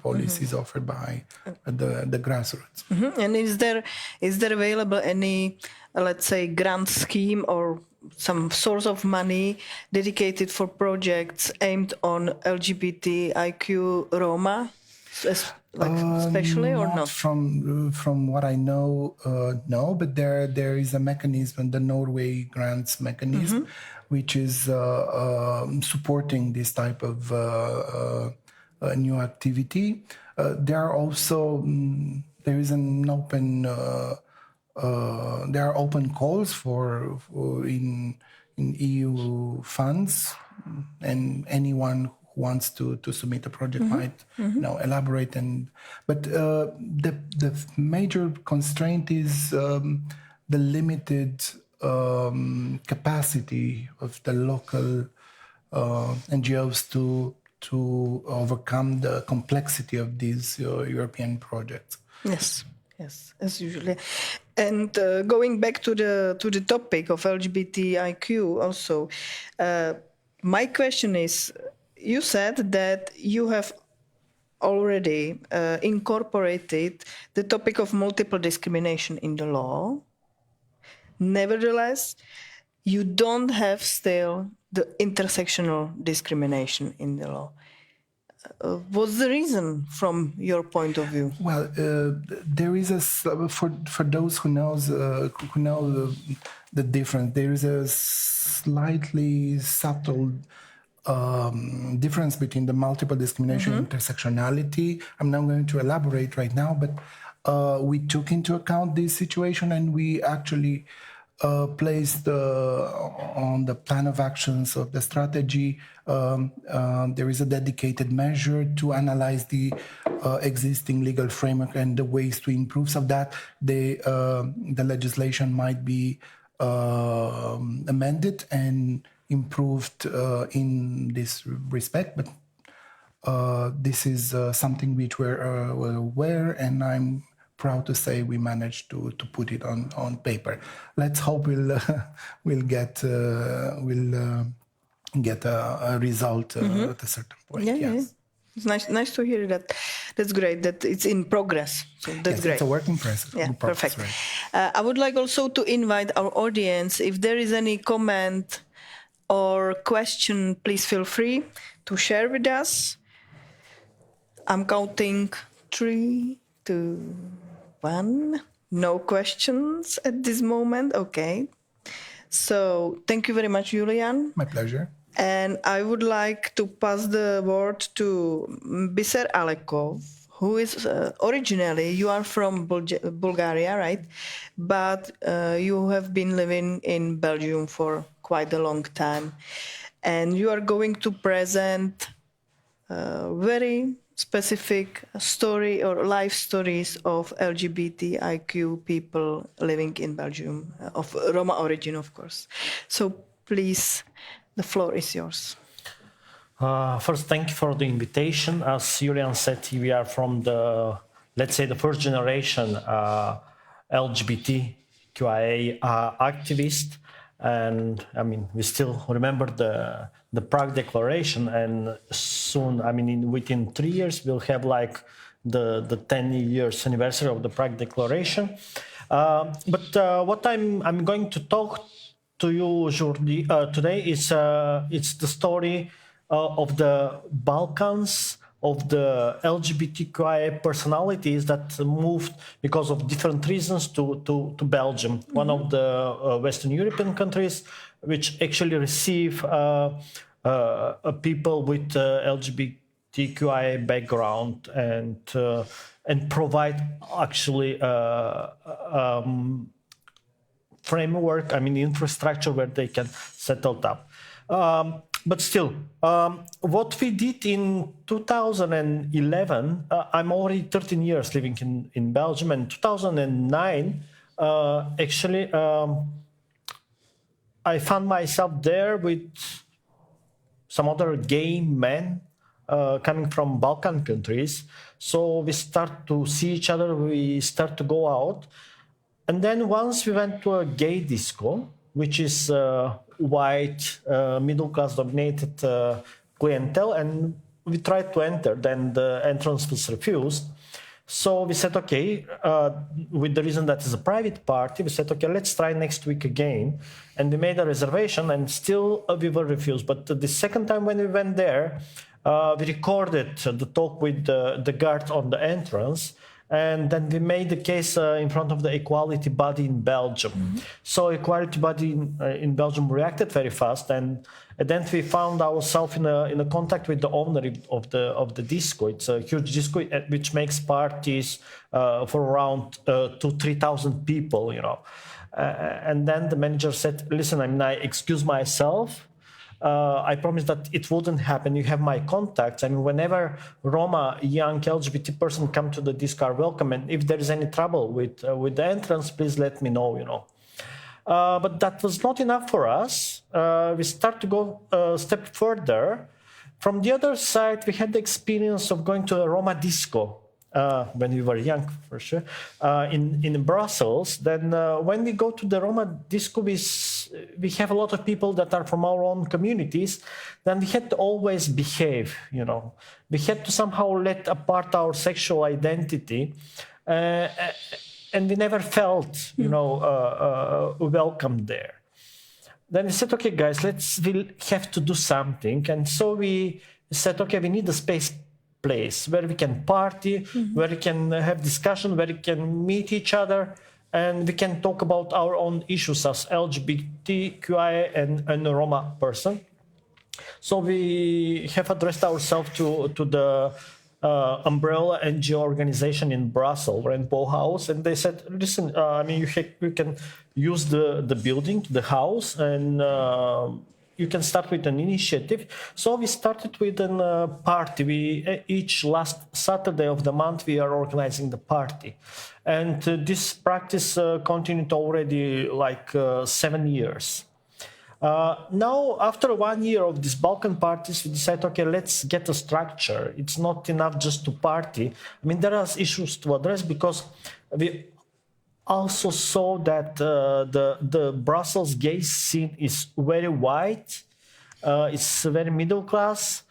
policies offered by the grassroots. And is there available any, let's say, grant scheme or some source of money dedicated for projects aimed on LGBTIQ Roma, especially, or not? From what I know, no. But there is a mechanism, the Norway grants mechanism, which is supporting this type of new activity. There are also there is an open there are open calls for in EU funds, and anyone who wants to submit a project might elaborate. But the major constraint is the limited capacity of the local NGOs to overcome the complexity of these European projects. Yes, as usually. And going back to the topic of LGBTIQ also, my question is, you said that you have already incorporated the topic of multiple discrimination in the law. Nevertheless, you don't have still the intersectional discrimination in the law. What's the reason from your point of view? Well, there is for those who know the difference. There is a slightly subtle difference between the multiple discrimination and intersectionality. I'm not going to elaborate right now, but we took into account this situation, and we actually placed on the plan of actions of the strategy. There is a dedicated measure to analyze the existing legal framework and the ways to improve, so that the legislation might be amended and improved in this respect. But this is something which we're aware, and I'm proud to say we managed to put it on paper. Let's hope we'll get a result at a certain point. Yeah. It's nice to hear that. That's great that it's in progress. So that's great. It's a work in process. Yeah, perfect. Right. I would like also to invite our audience, if there is any comment or question, please feel free to share with us. I'm counting 3, 2, 1. No questions at this moment. Okay. So thank you very much, Julian. My pleasure. And I would like to pass the word to Biser Alekov, who is originally, you are from Bulgaria, right? But you have been living in Belgium for quite a long time. And you are going to present very specific story or life stories of LGBTIQ people living in Belgium, of Roma origin, of course. So please, the floor is yours. First, thank you for the invitation. As Julian said, we are from the, let's say, the first generation LGBTQIA activist. And I mean, we still remember the Prague Declaration, and soon, I mean, within 3 years, we'll have like the 10 years anniversary of the Prague Declaration. But what I'm going to talk to you today is it's the story of the Balkans, of the LGBTQIA personalities that moved because of different reasons to Belgium, one of the Western European countries which actually receive people with LGBTQIA background and provide actually framework, I mean infrastructure where they can settle up. But still, what we did in 2011, I'm already 13 years living in Belgium, and 2009, actually, I found myself there with some other gay men coming from Balkan countries. So we start to see each other, we start to go out. And then once we went to a gay disco, which is white, middle-class dominated clientele, and we tried to enter, then the entrance was refused. So we said, okay, with the reason that it's a private party, we said, okay, let's try next week again. And we made a reservation, and still we were refused. But the second time when we went there, we recorded the talk with the guard on the entrance, And then we made the case in front of the equality body in Belgium. So equality body in Belgium reacted very fast, and then we found ourselves in a contact with the owner of the disco. It's a huge disco which makes parties for around 2,000-3,000 people, you know. And then the manager said, "Listen, I mean, I excuse myself. I promise that it wouldn't happen. You have my contacts. I mean, whenever Roma, young LGBT person come to the disco, are welcome. And if there is any trouble with the entrance, please let me know, you know." But that was not enough for us. We start to go a step further. From the other side, we had the experience of going to a Roma disco when we were young, for sure, in Brussels. Then when we go to the Roma disco, we have a lot of people that are from our own communities. Then we had to always behave, you know. We had to somehow let apart our sexual identity. And we never felt, you know, welcome there. Then we said, okay, guys, we'll have to do something. And so we said, okay, we need a place where we can party, where we can have discussion, where we can meet each other, and we can talk about our own issues as LGBTQI and Roma person. So we have addressed ourselves to the umbrella NGO organization in Brussels, Rainbow House, and they said, listen, I mean, you can use the building, the house, and you can start with an initiative. So we started with a party. Each last Saturday of the month, we are organizing the party. And this practice continued already like 7 years. Now, after 1 year of these Balkan parties, we decided, okay, let's get a structure. It's not enough just to party. I mean, there are issues to address because we also saw that the Brussels gay scene is very white. It's very middle class.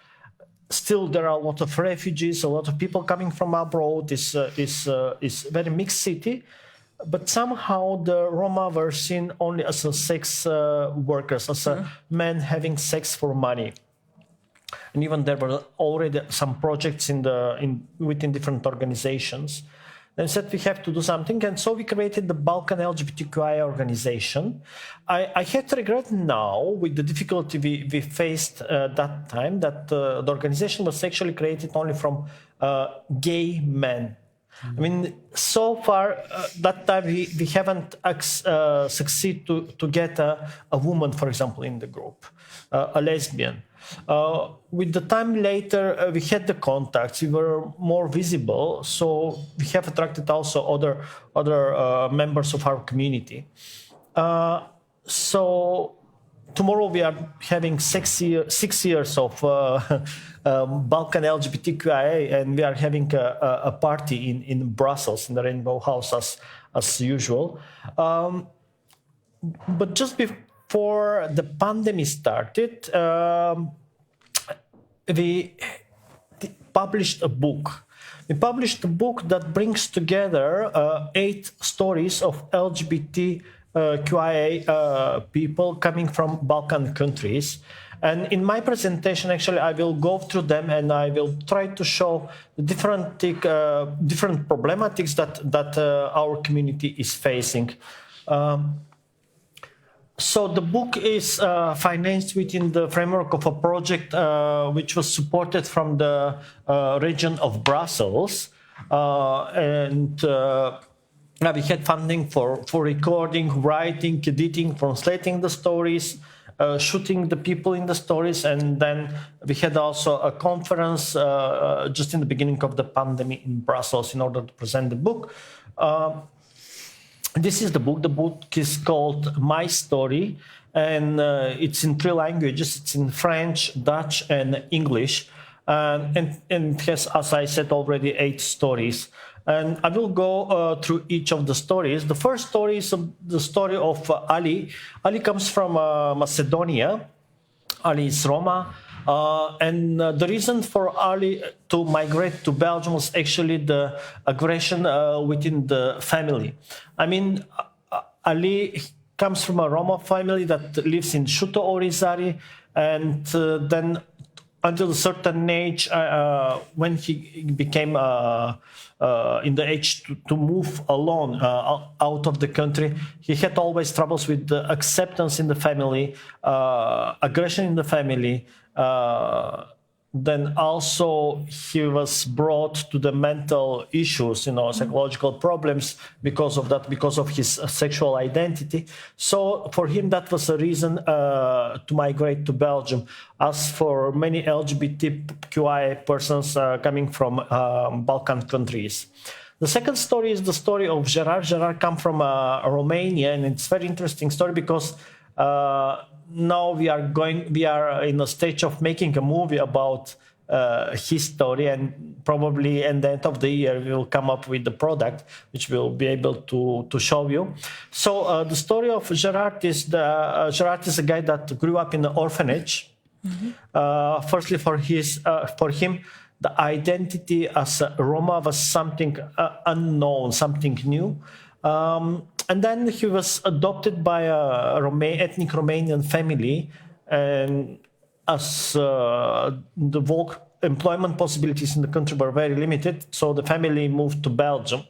Still, there are a lot of refugees, a lot of people coming from abroad. It's very mixed city. But somehow the Roma were seen only as a sex workers, as a men having sex for money. And even there were already some projects within different organizations. Then said we have to do something, and so we created the Balkan LGBTQI organization. I have to regret now, with the difficulty we faced that time, that the organization was actually created only from gay men. I mean, so far, that time we haven't succeeded to get a woman, for example, in the group, a lesbian. With the time later, we had the contacts, we were more visible, so we have attracted also other members of our community. So tomorrow we are having 6 years of Balkan LGBTQIA, and we are having a party in Brussels, in the Rainbow House, as usual. But just before the pandemic started, we published a book. We published a book that brings together 8 stories of LGBTQIA people coming from Balkan countries. And in my presentation, actually, I will go through them and I will try to show the different problematics that our community is facing. So the book is financed within the framework of a project which was supported from the region of Brussels. We had funding for recording, writing, editing, translating the stories, shooting the people in the stories, and then we had also a conference just in the beginning of the pandemic in Brussels in order to present the book. This is the book. The book is called My Story, and it's in 3 languages. It's in French, Dutch, and English. And it has, as I said already, 8 stories. And I will go through each of the stories. The first story is the story of Ali. Ali comes from Macedonia. Ali is Roma. And the reason for Ali to migrate to Belgium was actually the aggression within the family. I mean, Ali comes from a Roma family that lives in Shuto Orizari, and then until a certain age, when he became in the age to move alone out of the country, he had always troubles with the acceptance in the family, aggression in the family. Then also he was brought to the mental issues, psychological problems because of that, because of his sexual identity. So for him, that was a reason to migrate to Belgium. As for many LGBTQI persons coming from Balkan countries. The second story is the story of Gerard. Gerard comes from Romania, and it's a very interesting story because now we are in a stage of making a movie about his story, and probably at the end of the year we will come up with the product which we'll be able to show you. So the story of Gerard is Gerard is a guy that grew up in an orphanage. Firstly, for him, the identity as a Roma was something unknown, something new. And then he was adopted by a ethnic Romanian family, and as the employment possibilities in the country were very limited, so the family moved to Belgium.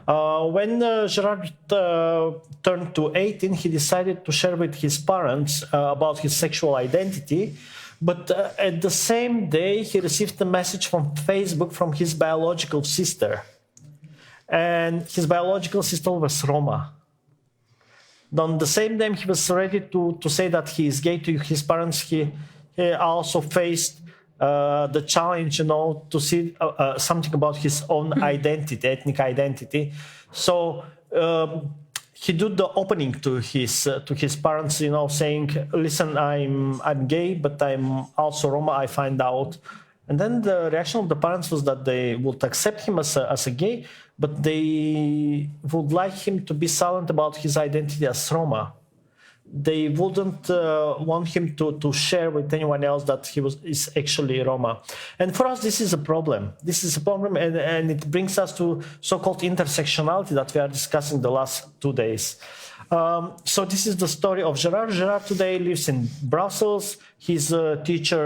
When Gerard turned to 18, he decided to share with his parents about his sexual identity. But at the same day, he received a message from Facebook from his biological sister. And his biological sister was Roma. On the same day, he was ready to say that he is gay to his parents. He also faced the challenge, to see something about his own identity, ethnic identity. So he did the opening to his parents, saying, "Listen, I'm gay, but I'm also Roma. I find out." And then the reaction of the parents was that they would accept him as a gay, but they would like him to be silent about his identity as Roma. They wouldn't want him to share with anyone else that he is actually Roma. And for us, this is a problem. This is a problem, and it brings us to so-called intersectionality that we are discussing the last 2 days. So this is the story of Gerard. Gerard today lives in Brussels. He's a teacher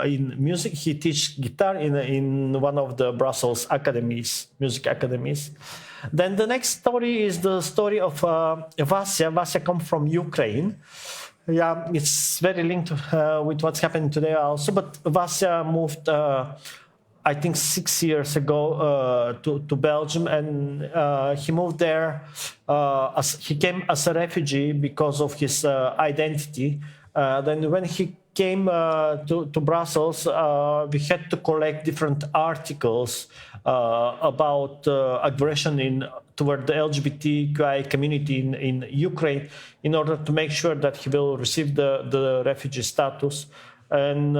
in music. He teaches guitar in one of the Brussels academies, music academies. Then the next story is the story of Vasya. Vasya comes from Ukraine. Yeah, it's very linked with what's happening today also. But Vasya moved, I think, 6 years ago to Belgium, and he moved there. He came as a refugee because of his identity. Then when he came to Brussels, we had to collect different articles about aggression toward the LGBTQI community in Ukraine in order to make sure that he will receive the refugee status. And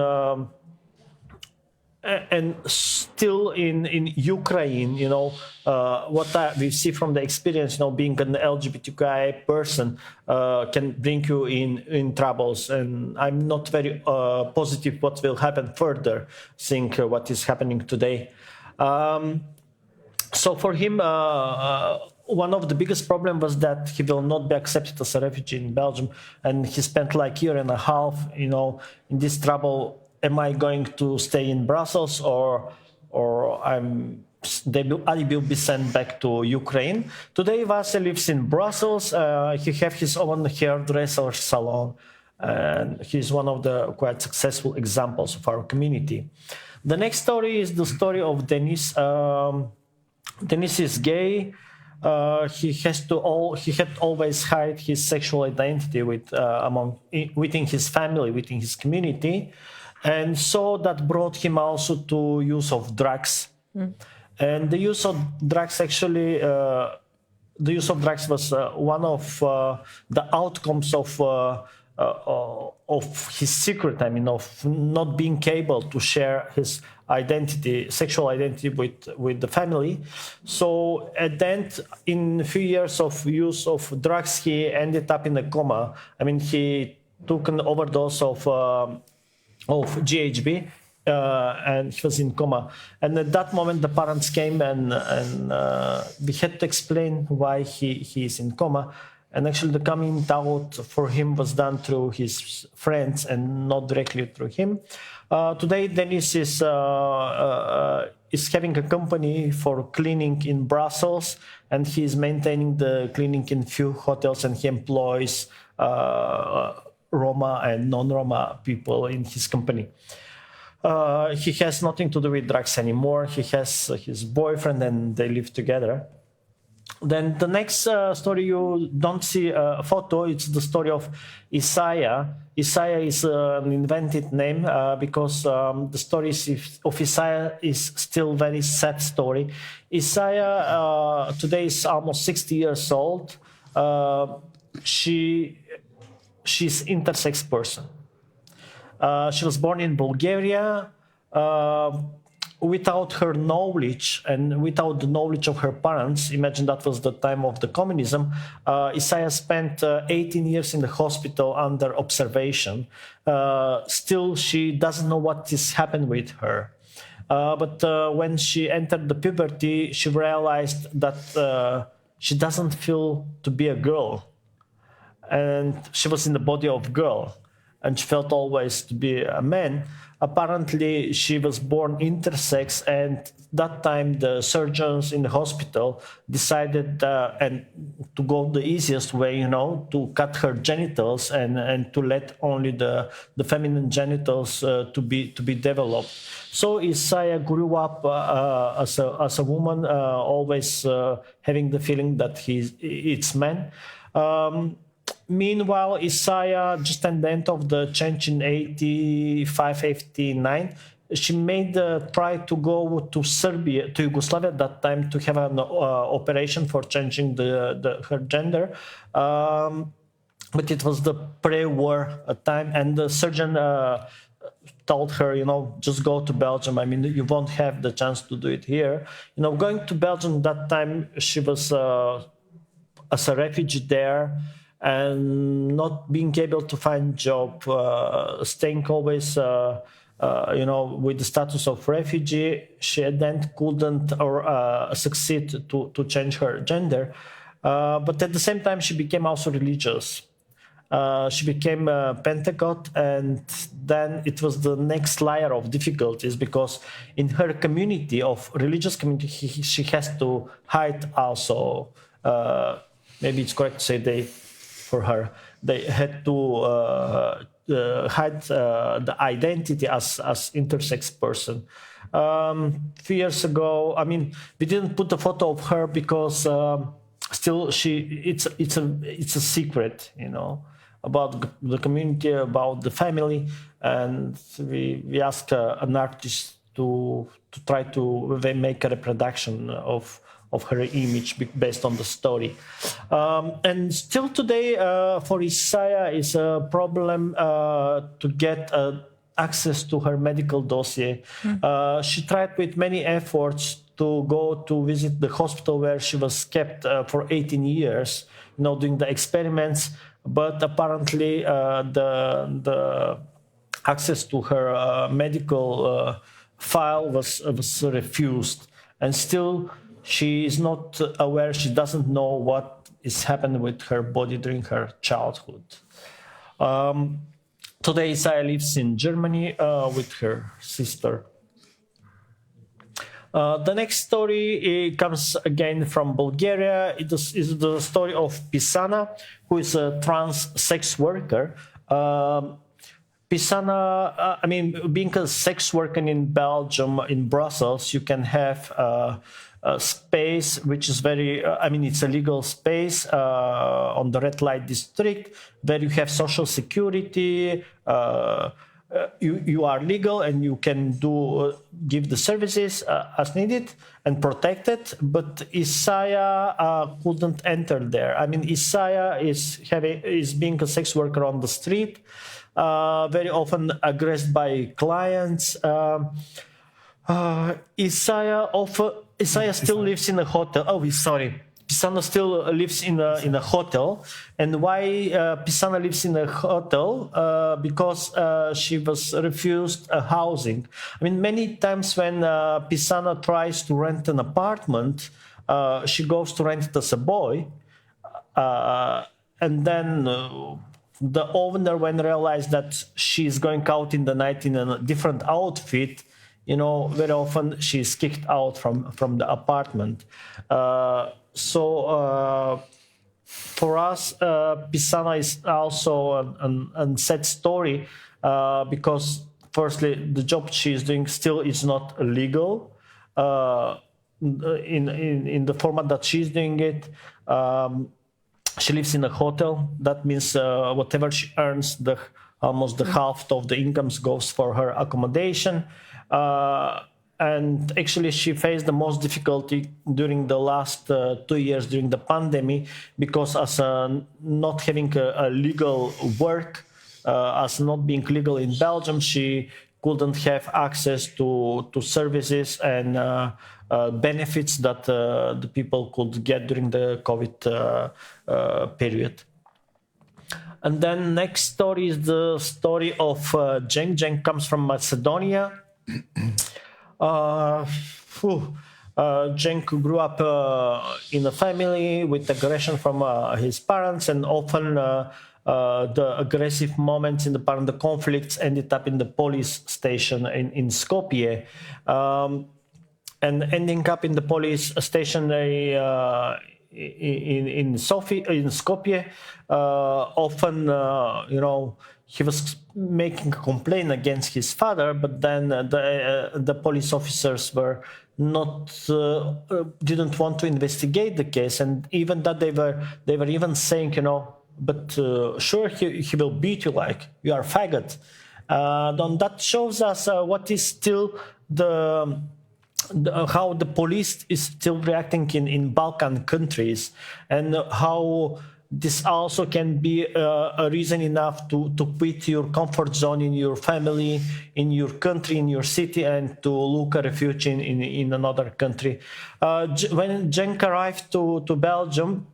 still in Ukraine, what we see from the experience, being an LGBTQI person can bring you in troubles. And I'm not very positive what will happen further, seeing what is happening today. So for him, one of the biggest problems was that he will not be accepted as a refugee in Belgium. And he spent like a year and a half, in this trouble. Am I going to stay in Brussels or I will be sent back to Ukraine? Today, Vasya lives in Brussels. He has his own hairdresser salon, and he's one of the quite successful examples of our community. The next story is the story of Denis. Denis is gay. He had always hide his sexual identity within his family, within his community. And so that brought him also to use of drugs. And the use of drugs actually, was one of the outcomes of his secret, of not being able to share his identity, sexual identity with the family. So at the end, in a few years of use of drugs, he ended up in a coma. He took an overdose of GHB, and he was in coma. And at that moment, the parents came and we had to explain why he is in coma. And actually the coming out for him was done through his friends and not directly through him. Today, Denis is having a company for cleaning in Brussels, and he's maintaining the cleaning in few hotels, and he employs Roma and non-Roma people in his company. He has nothing to do with drugs anymore. He has his boyfriend and they live together. Then the next story, you don't see a photo, it's the story of Isaiah. Isaiah is an invented name because the story of Isaiah is still very sad story. Isaiah today is almost 60 years old. She's intersex person. She was born in Bulgaria. Without her knowledge and without the knowledge of her parents, imagine that was the time of the communism, Isaiah spent 18 years in the hospital under observation. Still, she doesn't know what is happened with her. But when she entered the puberty, she realized that she doesn't feel to be a girl. And she was in the body of a girl. And she felt always to be a man. Apparently, she was born intersex, and that time the surgeons in the hospital decided and to go the easiest way, to cut her genitals and to let only the feminine genitals to be developed. So Isaiah grew up as a woman, always having the feeling that it's man. Meanwhile, Isaiah, just at the end of the change in 85, 89, she made a try to go to Serbia, to Yugoslavia at that time, to have an operation for changing her gender. But it was the pre-war time, and the surgeon told her, just go to Belgium. I mean, you won't have the chance to do it here. Going to Belgium that time, she was as a refugee there, and not being able to find job, staying always, with the status of refugee, she then couldn't succeed to change her gender. But at the same time, she became also religious. She became a Pentecost, and then it was the next layer of difficulties, because in her community of religious community, she has to hide also. Maybe it's correct to say for her, they had to hide the identity as intersex person. Few years ago, we didn't put a photo of her because still it's a secret, about the community, about the family, and we asked an artist to try to make a reproduction of her image based on the story. And still today, for Isaiah, is a problem to get access to her medical dossier. She tried with many efforts to go to visit the hospital where she was kept for 18 years, doing the experiments, but apparently the access to her medical file was refused. And still, she is not aware, she doesn't know what is happening with her body during her childhood. Today, Isaiah lives in Germany with her sister. The next story comes again from Bulgaria. It is the story of Pisana, who is a trans sex worker. Pisana, being a sex worker in Belgium, in Brussels, you can have a space which is very, it's a legal space on the red light district, where you have social security, you are legal and you can give the services as needed and protected, but Isaiah couldn't enter there. Isaiah is being a sex worker on the street, very often aggressed by clients. Isaiah still lives in a hotel. Pisana still lives in a hotel. And why Pisana lives in a hotel? Because she was refused housing. Many times when Pisana tries to rent an apartment, she goes to rent it as a boy. and then the owner, when realized that she's going out in the night in a different outfit, very often she's kicked out from the apartment. So for us, Pisana is also a sad story because, firstly, the job she's doing still is not legal in the format that she's doing it. She lives in a hotel. That means whatever she earns, almost the half of the incomes goes for her accommodation. And actually, she faced the most difficulty during the last 2 years during the pandemic, because as not having a legal work, as not being legal in Belgium, she couldn't have access to services and benefits that the people could get during the COVID period. And then next story is the story of Cenk. Cenk comes from Macedonia. Cenk grew up in a family with aggression from his parents, and often the aggressive moments in the conflicts ended up in the police station in Skopje. And ending up in the police station in Skopje, often, he was making a complaint against his father, but then the police officers were didn't want to investigate the case, and even that they were even saying, but sure, he will beat you like you are a faggot. Then that shows us what is still how the police is still reacting in Balkan countries, and how this also can be a reason enough to quit your comfort zone in your family, in your country, in your city, and to look a refuge in another country. When Cenk arrived to Belgium,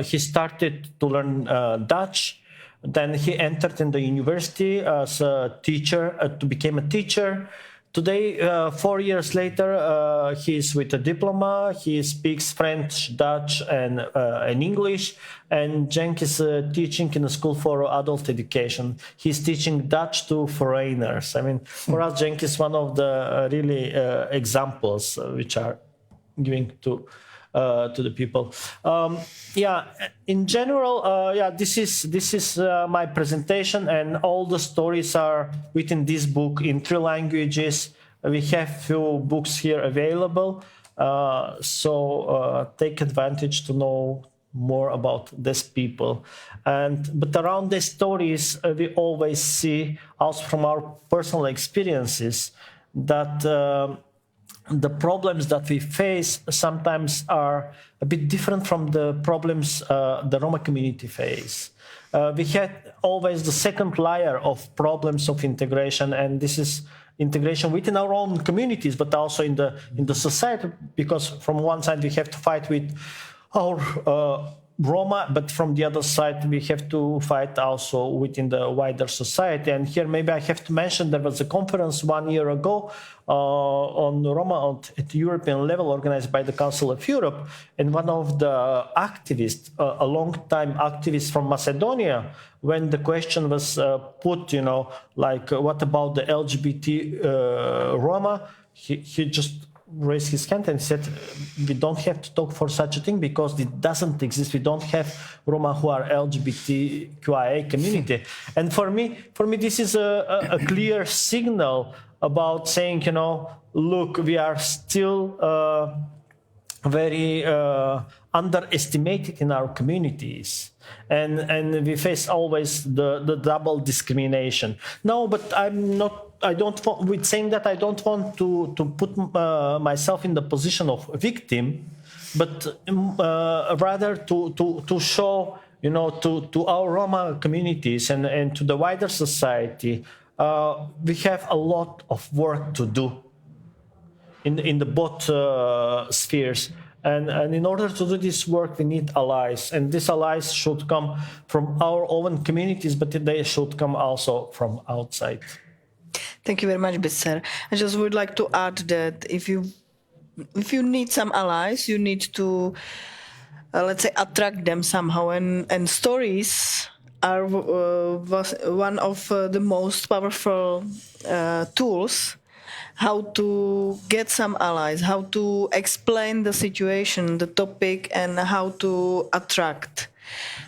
he started to learn Dutch. Then he entered in the university as a teacher, to become a teacher. Today, 4 years later, he is with a diploma. He speaks French, Dutch, and English. And Cenk is teaching in a school for adult education. He's teaching Dutch to foreigners. I mean, for us, Cenk is one of the really examples which are giving to the people. In general, this is my presentation, and all the stories are within this book in 3 languages. We have few books here available, so take advantage to know more about these people. But around these stories, we always see, also from our personal experiences, that the problems that we face sometimes are a bit different from the problems the Roma community face. We had always the second layer of problems of integration, and this is integration within our own communities, but also in the society, because from one side we have to fight with our Roma, but from the other side we have to fight also within the wider society. And here maybe I have to mention there was a conference 1 year ago on Roma at the European level, organized by the Council of Europe, and one of the activists, a long-time activist from Macedonia, when the question was put, like what about the LGBT Roma, he just raised his hand and said, we don't have to talk for such a thing because it doesn't exist. We don't have Roma who are LGBTQIA community. And for me, this is a clear signal about saying, look, we are still very underestimated in our communities. And we face always the double discrimination. No, but with saying that, I don't want to put myself in the position of victim, but rather to show, to our Roma communities and to the wider society, we have a lot of work to do in the both spheres. And in order to do this work, we need allies. And these allies should come from our own communities, but they should come also from outside. Thank you very much, Biser. I just would like to add that if you need some allies, you need to let's say, attract them somehow. And stories are one of the most powerful tools how to get some allies, how to explain the situation, the topic, and how to attract.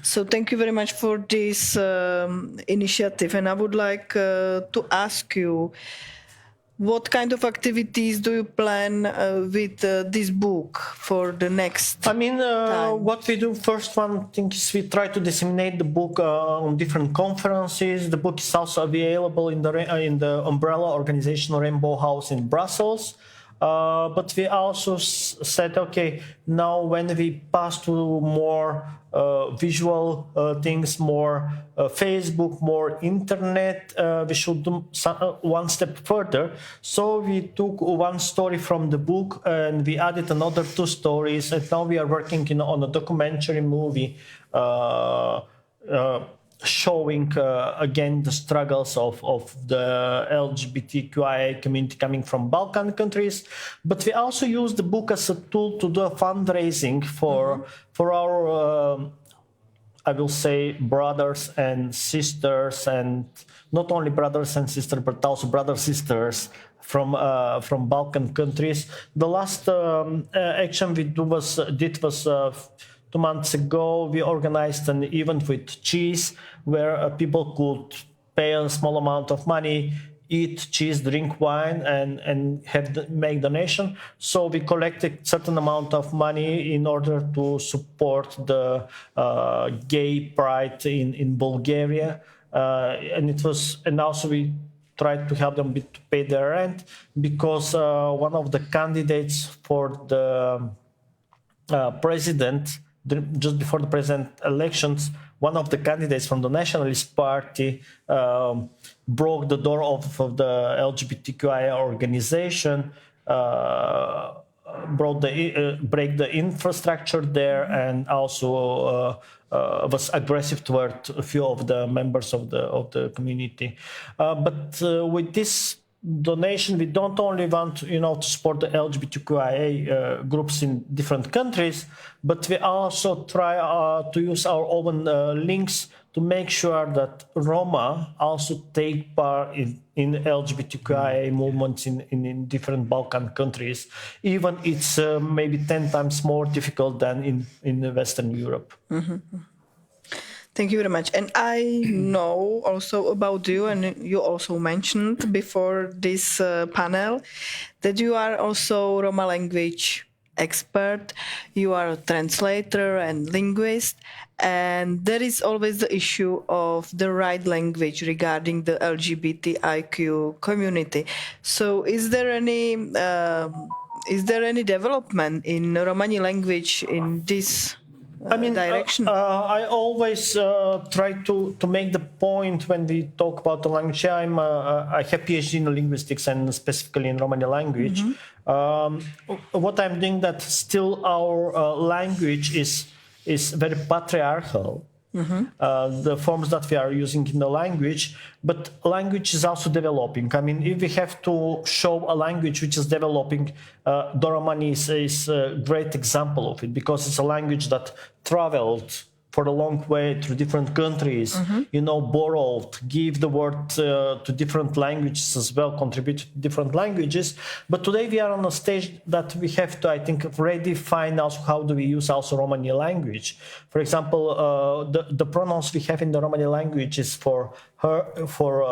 So thank you very much for this initiative. And I would like to ask you, what kind of activities do you plan with this book for the next time? What we do first one thing is we try to disseminate the book on different conferences. The book is also available in the umbrella organization Rainbow House in Brussels. But we also said, okay, now when we pass to more visual things, more Facebook, more internet, we should do one step further. So we took one story from the book and we added another 2 stories. And now we are working on a documentary movie showing again the struggles of the LGBTQIA community coming from Balkan countries, but we also use the book as a tool to do fundraising for our I will say brothers and sisters, and not only brothers and sisters but also brothers sisters from Balkan countries. The last action we did was 2 months ago. We organized an event with cheese where people could pay a small amount of money, eat cheese, drink wine, and make donation. So we collected certain amount of money in order to support the gay pride in Bulgaria, and also we tried to help them to pay their rent, because one of the candidates for the president, just before the president elections, one of the candidates from the Nationalist Party broke the door of the LGBTQIA organization, break the infrastructure there, and also was aggressive toward a few of the members of the community. But with this donation, we don't only want to support the LGBTQIA groups in different countries, but we also try to use our own links to make sure that Roma also take part in LGBTQIA movements in different Balkan countries, even it's maybe 10 times more difficult than in Western Europe. Mm-hmm. Thank you very much. And I know also about you, and you also mentioned before this panel that you are also Roma language expert. You are a translator and linguist, and there is always the issue of the right language regarding the LGBTIQ community. So is there any development in Romani language in this direction? I always try to make the point when we talk about the language. I have PhD in linguistics and specifically in Romani language. Mm-hmm. What I'm doing, that still our language is very patriarchal. Mm-hmm. The forms that we are using in the language, but language is also developing. I mean, if we have to show a language which is developing, the Romani is a great example of it, because it's a language that traveled for a long way through different countries, borrowed, give the word to different languages as well, contribute to different languages. But today we are on a stage that we have to, I think, redefine also how do we use also Romani language. For example, the pronouns we have in the Romani language is for her, for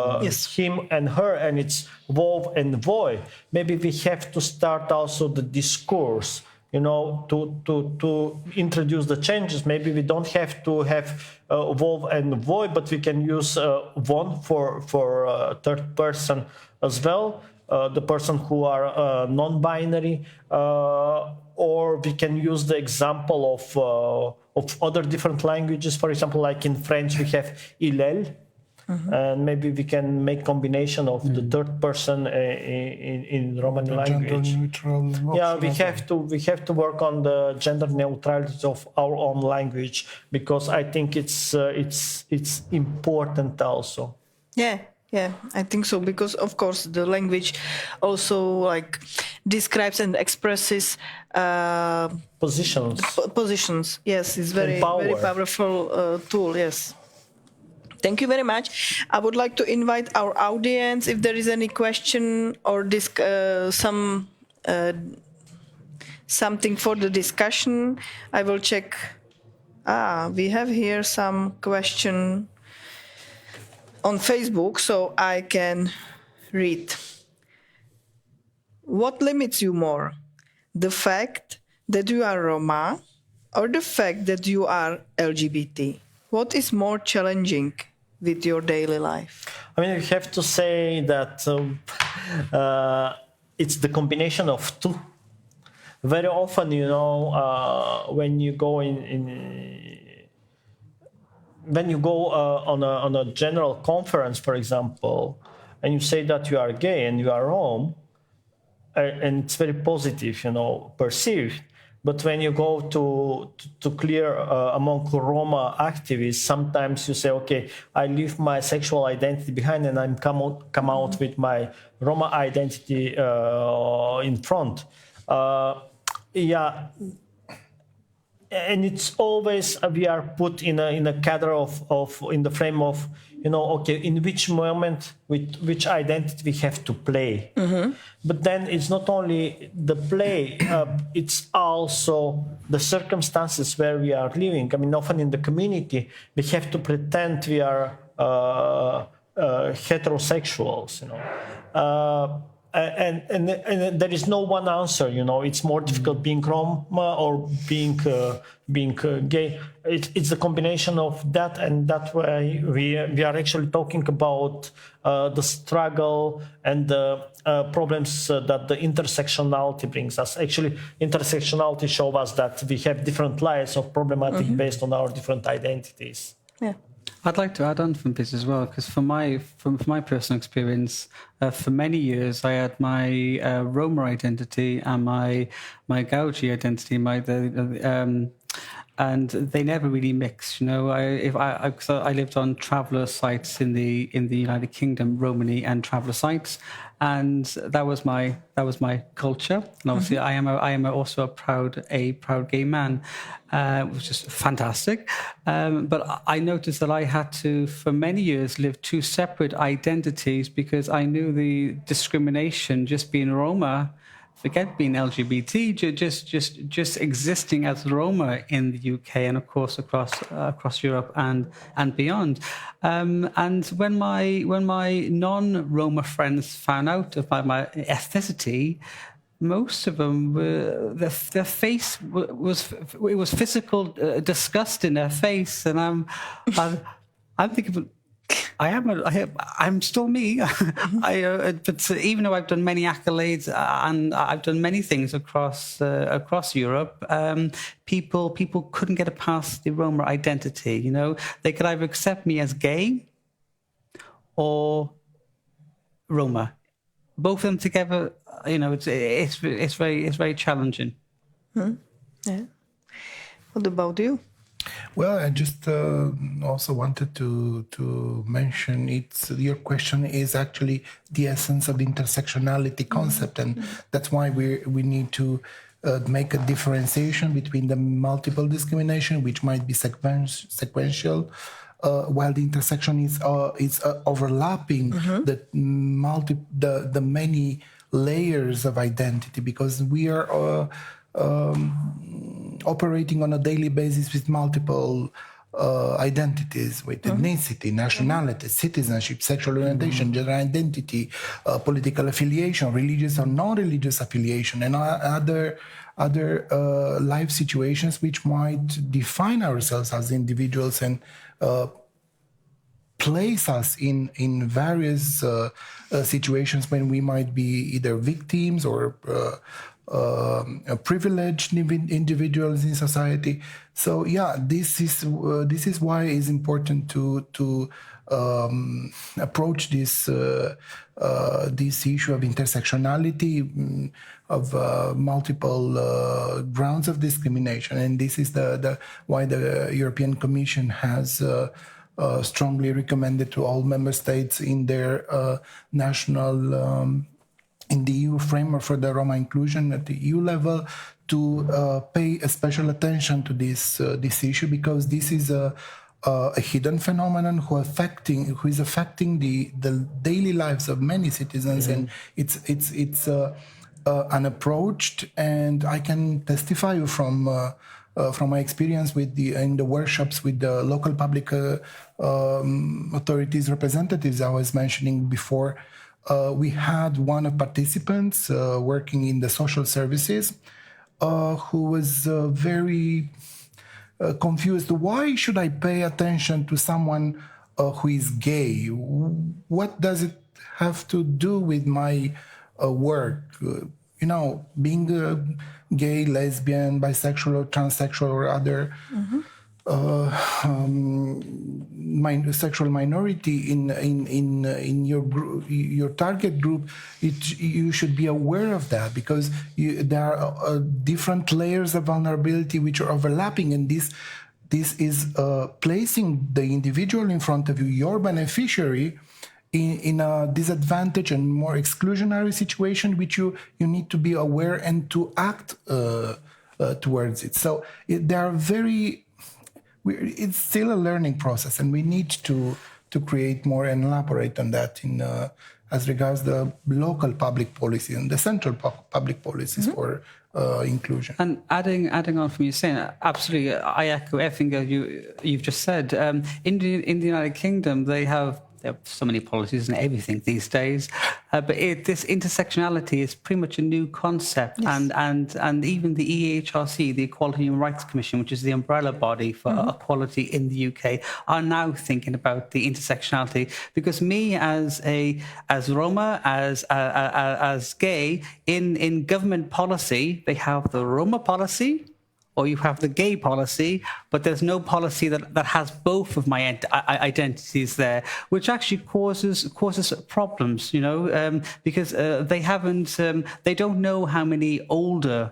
him and her, and it's vov and voi. Maybe we have to start also the discourse, to introduce the changes. Maybe we don't have to have vov and voi, but we can use von for third person as well, the person who are non-binary, or we can use the example of other different languages. For example, like in French, we have il, elle. Mm-hmm. And maybe we can make combination of the third person in Romani language. Yeah, we have to work on the gender neutrality of our own language, because I think it's important also. Yeah, Yeah, I think so, because of course the language also like describes and expresses positions. Yes, it's very powerful tool. Yes. Thank you very much. I would like to invite our audience, if there is any question or something for the discussion. I will check. We have here some question on Facebook, so I can read. What limits you more? The fact that you are Roma or the fact that you are LGBT? What is more challenging with your daily life? I mean, you have to say that it's the combination of two. Very often, when you go on a general conference, for example, and you say that you are gay and you are Rome, and it's very positive, perceived. But when you go to clear among Roma activists, sometimes you say, okay, I leave my sexual identity behind and I'm come out with my Roma identity in front. And it's always we are put in a cadre in the frame of okay, in which moment with which identity we have to play. But then it's not only the play, it's also the circumstances where we are living. I mean, often in the community we have to pretend we are heterosexuals, and there is no one answer. It's more difficult being Roma or being gay. It's a combination of that, and that way we are actually talking about the struggle and the problems that the intersectionality brings us. Actually, intersectionality shows us that we have different layers of problematic based on our different identities. Yeah. I'd like to add on from this as well, because from my personal experience, for many years I had my Roma identity and my Gauji identity, and they never really mixed. I lived on traveller sites in the United Kingdom, Romani and traveller sites, and that was my culture. And obviously, I am also a proud gay man, which is fantastic. But I noticed that I had to, for many years, live two separate identities because I knew the discrimination just being Roma. Forget being LGBT, just existing as Roma in the UK and of course across Europe and beyond. And when my non-Roma friends found out about my ethnicity, most of them their face was physical disgust in their face, and I'm thinking, I'm still me. But even though I've done many accolades and I've done many things across Europe, people couldn't get past the Roma identity. They could either accept me as gay or Roma. Both of them together, it's very challenging. Yeah. What about you? Well, I just also wanted to mention your question is actually the essence of the intersectionality concept, and that's why we need to make a differentiation between the multiple discrimination, which might be sequential, while the intersection is overlapping the many layers of identity, because we are operating on a daily basis with multiple identities, with ethnicity, nationality, citizenship, sexual orientation, gender identity, political affiliation, religious or non-religious affiliation, and other life situations which might define ourselves as individuals and place us in various situations when we might be either victims or privileged individuals in society. So yeah, this is why it's important to approach this issue of intersectionality, of multiple grounds of discrimination, and this is why the European Commission has strongly recommended to all member states in their national in the EU framework for the Roma inclusion at the EU level to pay a special attention to this issue, because this is a hidden phenomenon who is affecting the daily lives of many citizens, and it's unapproached. And I can testify you from my experience in the workshops with the local public authorities representatives I was mentioning before. We had one of participants working in the social services who was very confused. Why should I pay attention to someone who is gay? What does it have to do with my work? Being gay, lesbian, bisexual, or transsexual, or other sexual minority in your target group, you should be aware of that, because there are different layers of vulnerability which are overlapping, and this is placing the individual in front of you, your beneficiary, in a disadvantage and more exclusionary situation, which you need to be aware and to act towards it. So it's still a learning process, and we need to create more and elaborate on that as regards the local public policy and the central public policies for inclusion. And adding on from you saying, absolutely, I echo everything you've just said. In the United Kingdom, they have so many policies and everything these days, but this intersectionality is pretty much a new concept. Yes. And even the EHRC, the Equality and Human Rights Commission, which is the umbrella body for equality in the UK, are now thinking about the intersectionality. Because me as Roma, as gay, in government policy, they have the Roma policy, or you have the gay policy, but there's no policy that has both of my identities there, which actually causes problems, because they don't know how many older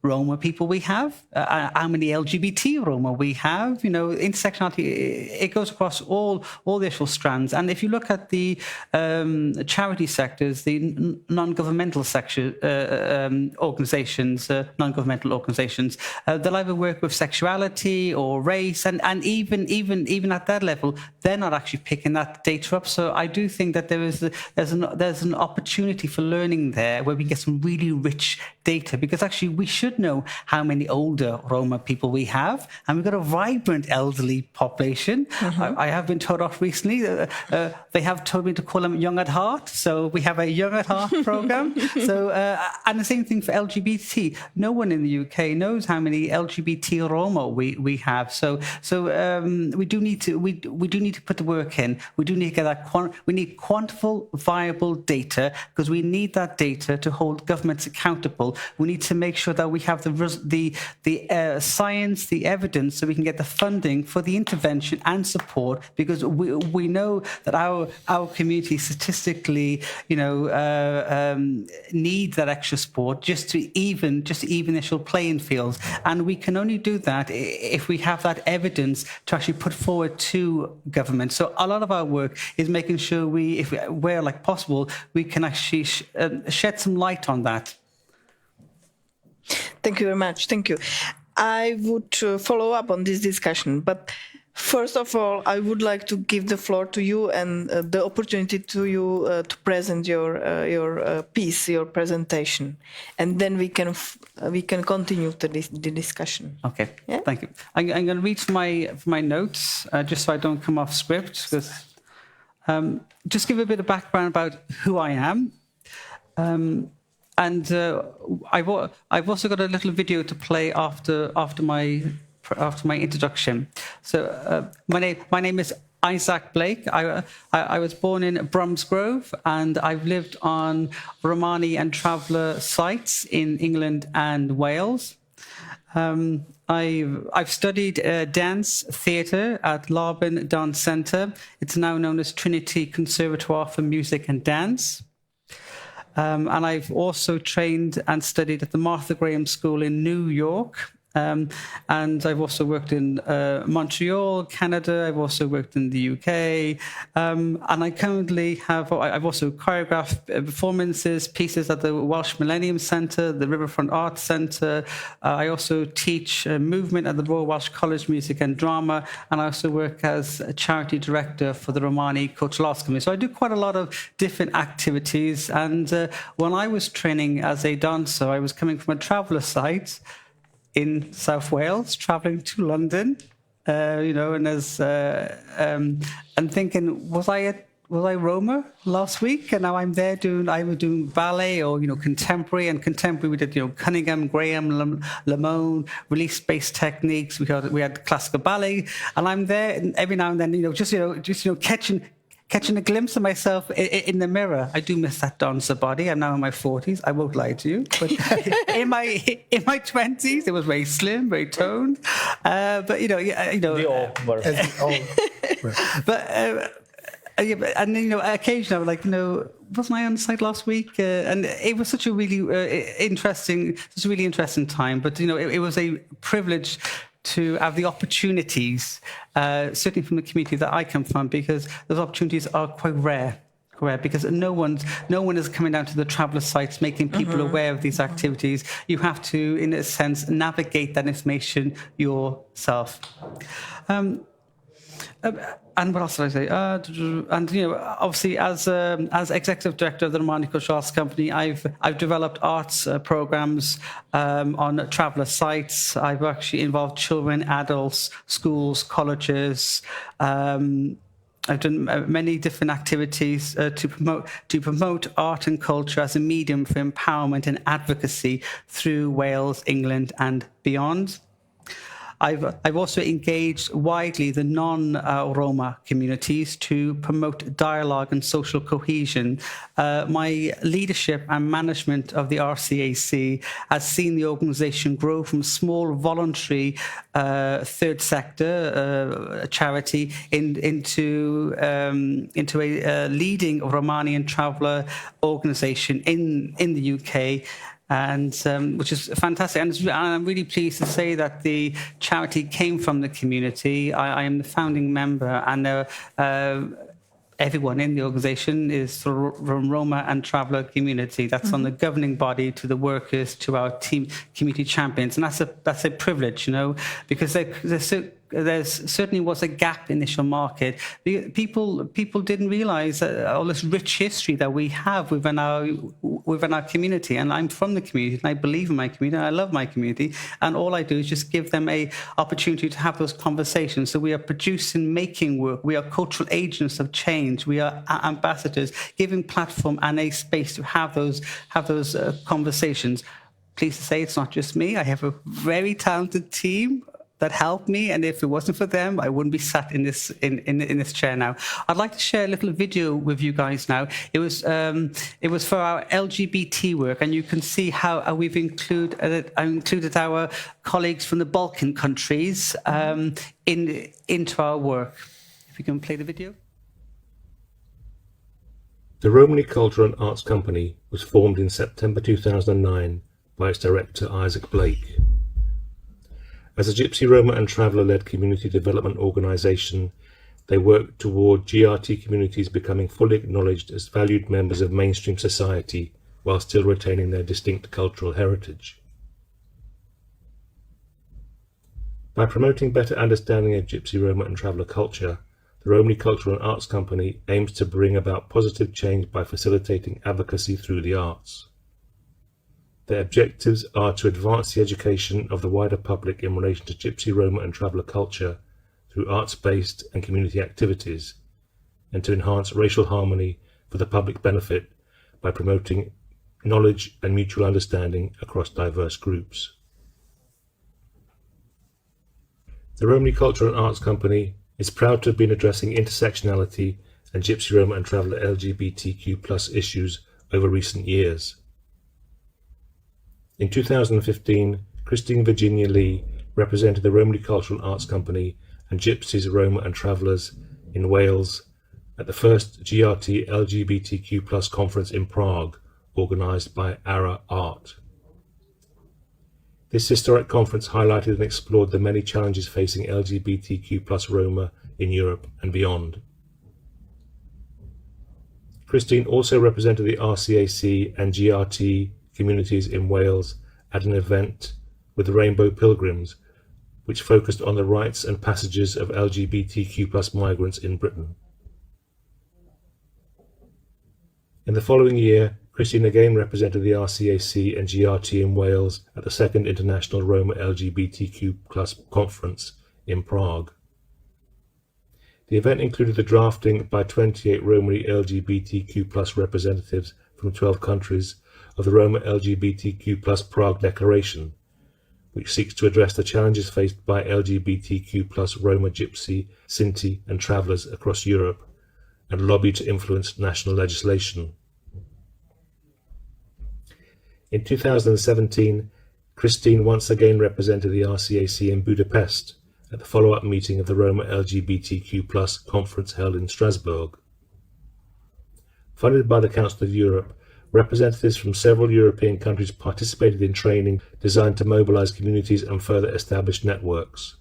Roma people we have, how many LGBT Roma we have. Intersectionality, it goes across all the actual strands. And if you look at the charity sectors, the non-governmental organizations, they'll either work with sexuality or race, and even at that level, they're not actually picking that data up. So I do think that there's an opportunity for learning there, where we get some really rich data, because actually we should know how many older Roma people we have, and we've got a vibrant elderly population. I have been told off recently, they have told me to call them young at heart, so we have a young at heart program. So and the same thing for LGBT. No one in the UK knows how many LGBT Roma we have. So we do need to put the work in. We do need to get that. We need quantifiable, viable data, because we need that data to hold governments accountable. We need to make sure that we have the science, the evidence, so we can get the funding for the intervention and support, because we know that our community statistically, need that extra support just to even initial playing fields, and we can only do that if we have that evidence to actually put forward to government. So a lot of our work is making sure where possible, we can actually shed some light on that. Thank you very much. Thank you. I would follow up on this discussion, but first of all, I would like to give the floor to you and the opportunity to you to present your piece, your presentation, and then we can continue the discussion. Okay. Yeah? Thank you. I'm going to read from my notes just so I don't come off script. Just give a bit of background about who I am. And I've also got a little video to play after my introduction. So my name is Isaac Blake. I was born in Bromsgrove, and I've lived on Romani and Traveller sites in England and Wales. I've studied dance theatre at Larbin Dance Centre. It's now known as Trinity Conservatoire for Music and Dance. And I've also trained and studied at the Martha Graham School in New York, And I've also worked in Montreal, Canada. I've also worked in the UK. And I currently I've also choreographed performances, pieces at the Welsh Millennium Centre, the Riverfront Arts Centre. I also teach movement at the Royal Welsh College Music and Drama. And I also work as a charity director for the Romani Cultural Arts Company. So I do quite a lot of different activities. And when I was training as a dancer, I was coming from a traveller site in South Wales, travelling to London, and and thinking, was I Roma last week? And now I'm there doing ballet or contemporary. And contemporary we did Cunningham, Graham, Lamone, release-based techniques. We had classical ballet, and I'm there, and every now and then just catching a glimpse of myself in the mirror. I do miss that dancer body. I'm now in my 40s. I won't lie to you. But in my 20s, it was very slim, very toned. But we all were. Occasionally I was like, wasn't I on site last week? And it was such a really interesting time. But it was a privilege to have the opportunities, certainly from the community that I come from, because those opportunities are quite rare, because no one is coming down to the traveller sites making people aware of these activities. You have to, in a sense, navigate that information yourself. And what else did I say? Obviously, as executive director of the Romani Cultural Arts Company, I've developed arts programs on traveller sites. I've actually involved children, adults, schools, colleges. I've done many different activities to promote art and culture as a medium for empowerment and advocacy through Wales, England, and beyond. I've also engaged widely the non-Roma communities to promote dialogue and social cohesion. My leadership and management of the RCAC has seen the organisation grow from small voluntary third sector charity into a leading Romanian traveller organisation in the UK. And which is fantastic. And I'm really pleased to say that the charity came from the community. I am the founding member, and everyone in the organisation is from Roma and traveller community. That's on the governing body, to the workers, to our team community champions, and that's a privilege, because there certainly was a gap in the initial market. People didn't realise all this rich history that we have within our community. And I'm from the community, and I believe in my community, and I love my community. And all I do is just give them a opportunity to have those conversations. So we are producing, making work. We are cultural agents of change. We are ambassadors, giving platform and a space to have those conversations. Pleased to say it's not just me. I have a very talented team that helped me, and if it wasn't for them, I wouldn't be sat in this chair now. I'd like to share a little video with you guys now. It was for our LGBT work, and you can see how we've included our colleagues from the Balkan countries into our work. If we can play the video. The Romani Culture and Arts Company was formed in September 2009 by its director Isaac Blake. As a Gypsy, Roma and Traveller-led community development organisation, they work toward GRT communities becoming fully acknowledged as valued members of mainstream society while still retaining their distinct cultural heritage. By promoting better understanding of Gypsy, Roma and Traveller culture, the Romani Cultural and Arts Company aims to bring about positive change by facilitating advocacy through the arts. Their objectives are to advance the education of the wider public in relation to Gypsy, Roma and Traveller culture through arts-based and community activities, and to enhance racial harmony for the public benefit by promoting knowledge and mutual understanding across diverse groups. The Romani Culture and Arts Company is proud to have been addressing intersectionality and Gypsy, Roma and Traveller LGBTQ+ issues over recent years. In 2015, Christine Virginia Lee represented the Romani Cultural and Arts Company and Gypsies, Roma and Travellers in Wales at the first GRT LGBTQ+ conference in Prague, organised by ARA Art. This historic conference highlighted and explored the many challenges facing LGBTQ+ Roma in Europe and beyond. Christine also represented the RCAC and GRT communities in Wales at an event with the Rainbow Pilgrims, which focused on the rights and passages of LGBTQ+ migrants in Britain. In the following year, Christine again represented the RCAC and GRT in Wales at the second International Roma LGBTQ+ conference in Prague. The event included the drafting by 28 Roma LGBTQ+ representatives from 12 countries of the Roma LGBTQ+ Prague Declaration, which seeks to address the challenges faced by LGBTQ+ Roma, Gypsy, Sinti and travellers across Europe, and lobby to influence national legislation. In 2017, Christine once again represented the RCAC in Budapest at the follow-up meeting of the Roma LGBTQ+ conference held in Strasbourg. Funded by the Council of Europe, representatives from several European countries participated in training designed to mobilize communities and further establish networks.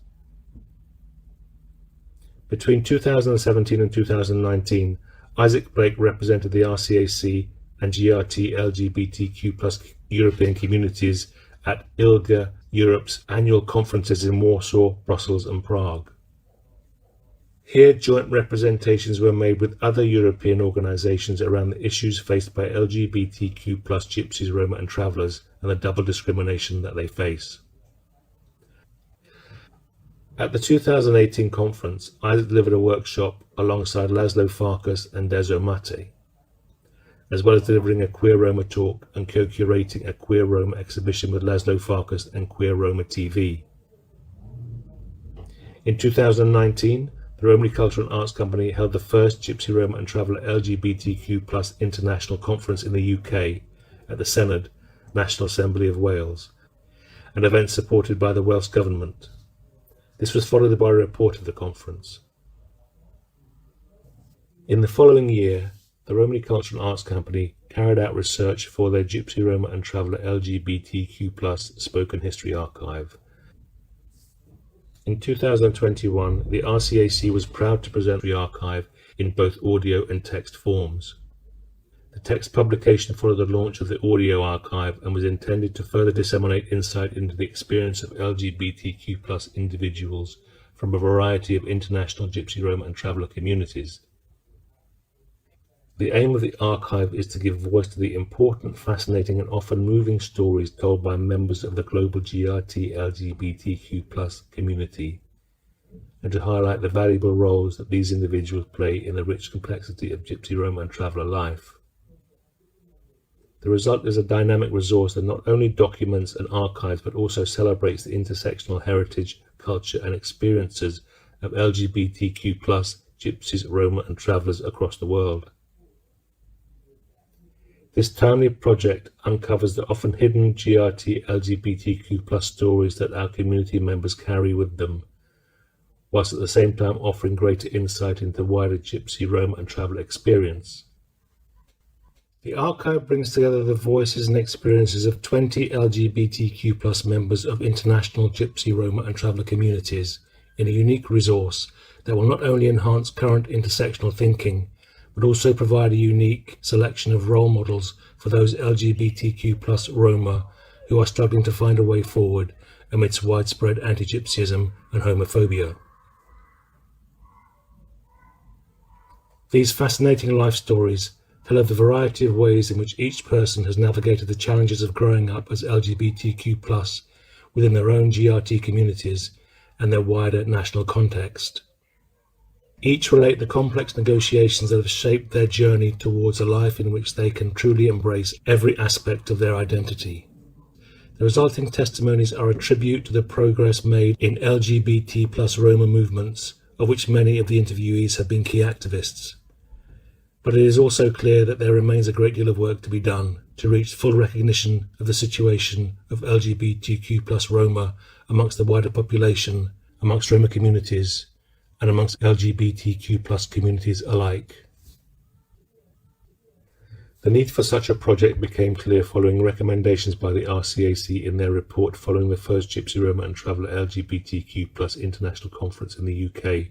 Between 2017 and 2019, Isaac Blake represented the RCAC and GRT LGBTQ+ European communities at ILGA Europe's annual conferences in Warsaw, Brussels and Prague. Here, joint representations were made with other European organisations around the issues faced by LGBTQ+ Gypsies, Roma and travellers, and the double discrimination that they face. At the 2018 conference, Isaac delivered a workshop alongside Laszlo Farkas and Dezo Mate, as well as delivering a Queer Roma talk and co-curating a Queer Roma exhibition with Laszlo Farkas and Queer Roma TV. In 2019, the Romany Culture and Arts Company held the first Gypsy, Roma and Traveller LGBTQ+ international conference in the UK at the Senedd, National Assembly of Wales, an event supported by the Welsh Government. This was followed by a report of the conference. In the following year, the Romany Culture and Arts Company carried out research for their Gypsy, Roma and Traveller LGBTQ+ spoken history archive. In 2021, the RCAC was proud to present the archive in both audio and text forms. The text publication followed the launch of the audio archive and was intended to further disseminate insight into the experience of LGBTQ+ individuals from a variety of international Gypsy, Roma and Traveller communities. The aim of the archive is to give voice to the important, fascinating and often moving stories told by members of the global GRT LGBTQ+ community, and to highlight the valuable roles that these individuals play in the rich complexity of Gypsy, Roma and Traveller life. The result is a dynamic resource that not only documents and archives but also celebrates the intersectional heritage, culture and experiences of LGBTQ+, Gypsies, Roma and Travellers across the world. This timely project uncovers the often hidden GRT LGBTQ+ stories that our community members carry with them, whilst at the same time offering greater insight into wider Gypsy, Roma and Traveller experience. The archive brings together the voices and experiences of 20 LGBTQ+ members of international Gypsy, Roma and Traveller communities in a unique resource that will not only enhance current intersectional thinking, but also provide a unique selection of role models for those LGBTQ+ Roma who are struggling to find a way forward amidst widespread anti-Gypsyism and homophobia. These fascinating life stories tell of the variety of ways in which each person has navigated the challenges of growing up as LGBTQ+ within their own GRT communities and their wider national context. Each relate the complex negotiations that have shaped their journey towards a life in which they can truly embrace every aspect of their identity. The resulting testimonies are a tribute to the progress made in LGBT+ Roma movements, of which many of the interviewees have been key activists. But it is also clear that there remains a great deal of work to be done to reach full recognition of the situation of LGBTQ+ Roma amongst the wider population, amongst Roma communities, and amongst LGBTQ+ communities alike. The need for such a project became clear following recommendations by the RCAC in their report following the first Gypsy, Roma and Traveller LGBTQ+ international conference in the UK.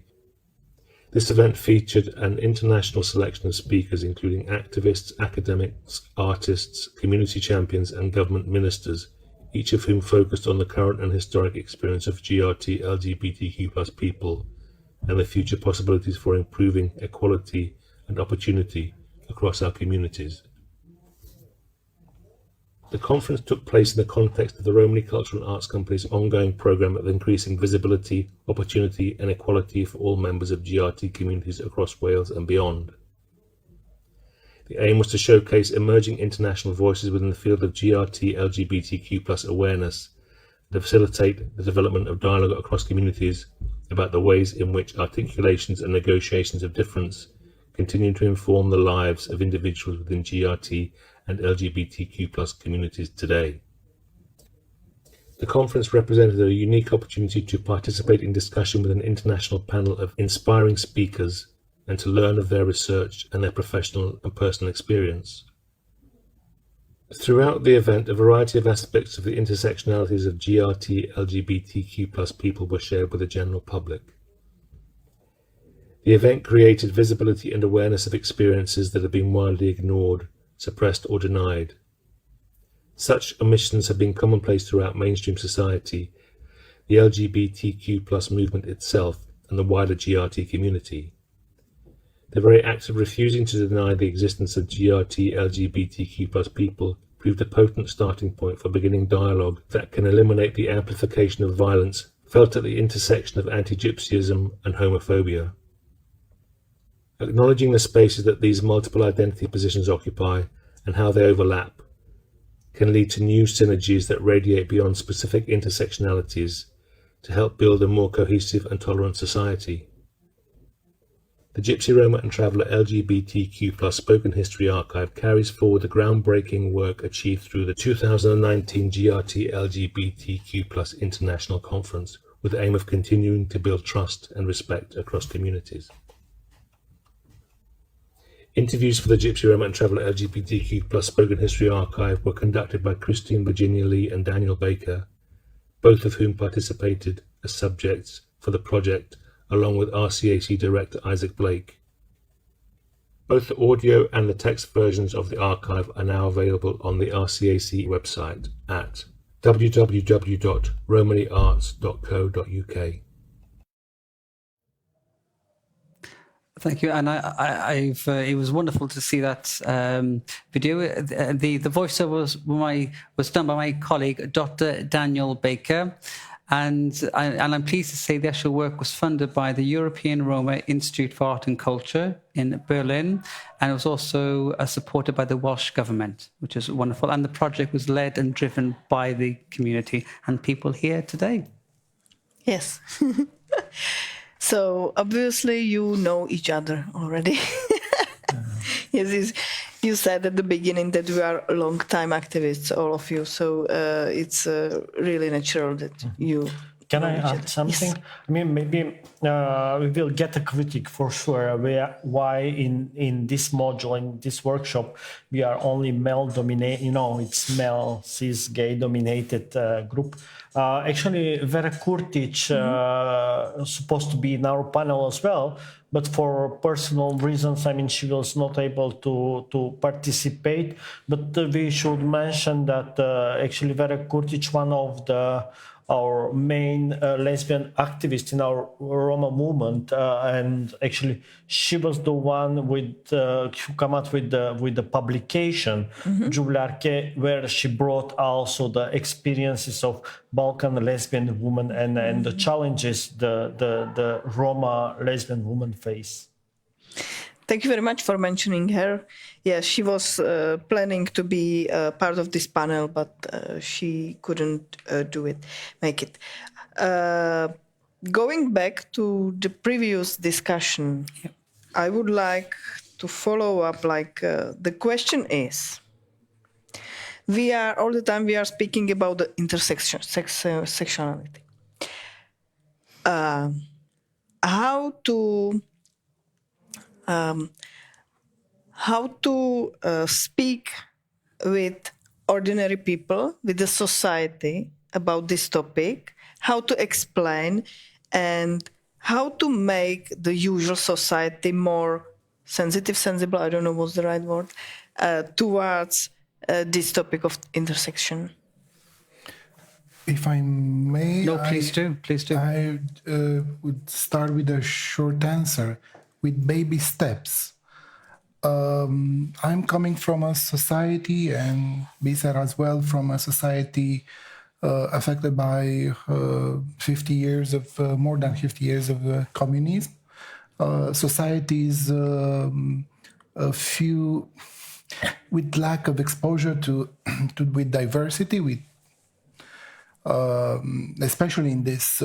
This event featured an international selection of speakers including activists, academics, artists, community champions and government ministers, each of whom focused on the current and historic experience of GRT LGBTQ+ people and the future possibilities for improving equality and opportunity across our communities. The conference took place in the context of the Romani Cultural and Arts Company's ongoing programme of increasing visibility, opportunity and equality for all members of GRT communities across Wales and beyond. The aim was to showcase emerging international voices within the field of GRT LGBTQ+ awareness and to facilitate the development of dialogue across communities about the ways in which articulations and negotiations of difference continue to inform the lives of individuals within GRT and LGBTQ+ communities today. The conference represented a unique opportunity to participate in discussion with an international panel of inspiring speakers and to learn of their research and their professional and personal experience. Throughout the event, a variety of aspects of the intersectionalities of GRT LGBTQ+ people were shared with the general public. The event created visibility and awareness of experiences that have been widely ignored, suppressed or denied. Such omissions have been commonplace throughout mainstream society, the LGBTQ+ movement itself, and the wider GRT community. The very act of refusing to deny the existence of GRT LGBTQ+ people proved a potent starting point for beginning dialogue that can eliminate the amplification of violence felt at the intersection of anti-Gypsyism and homophobia. Acknowledging the spaces that these multiple identity positions occupy and how they overlap can lead to new synergies that radiate beyond specific intersectionalities to help build a more cohesive and tolerant society. The Gypsy, Roma and Traveller LGBTQ+ Spoken History Archive carries forward the groundbreaking work achieved through the 2019 GRT LGBTQ+ International Conference with the aim of continuing to build trust and respect across communities. Interviews for the Gypsy, Roma and Traveller LGBTQ+ Spoken History Archive were conducted by Christine Virginia Lee and Daniel Baker, both of whom participated as subjects for the project along with RCAC Director Isaac Blake. Both the audio and the text versions of the archive are now available on the RCAC website at www.romanyarts.co.uk. Thank you, and it was wonderful to see that video. The voiceover was done by my colleague, Dr. Daniel Baker, and I'm pleased to say the actual work was funded by the European Roma Institute for Art and Culture in Berlin, and it was also supported by the Welsh government, which is wonderful. And the project was led and driven by the community and people here today. Yes. So obviously you know each other already. Yes, you said at the beginning that we are long-time activists, all of you. So it's really natural that you. Can I add something? Yes. I mean, maybe we will get a critique for sure. Why in this module, in this workshop, we are only male-dominated. It's male, cis, gay-dominated group. Actually, Vera Kurtic supposed to be in our panel as well, but for personal reasons, I mean, she was not able to participate. But we should mention that actually Vera Kurtic, one of our main lesbian activists in our Roma movement, and actually she was the one who came out with the publication, Jubilarke, where she brought also the experiences of Balkan lesbian women and the challenges the Roma lesbian women face. Thank you very much for mentioning her. Yeah, she was planning to be part of this panel, but she couldn't make it. Going back to the previous discussion, I would like to follow up. The question is, all the time we are speaking about the intersectionality. how to speak with ordinary people, with the society about this topic, how to explain, and how to make the usual society more sensible, I don't know what's the right word, towards this topic of intersection. If I may, No, please do. I would start with a short answer, with baby steps. I'm coming from a society, and Bisa as well, from a society affected by 50 years of more than 50 years of communism. Societies a few with lack of exposure to with diversity, with especially in this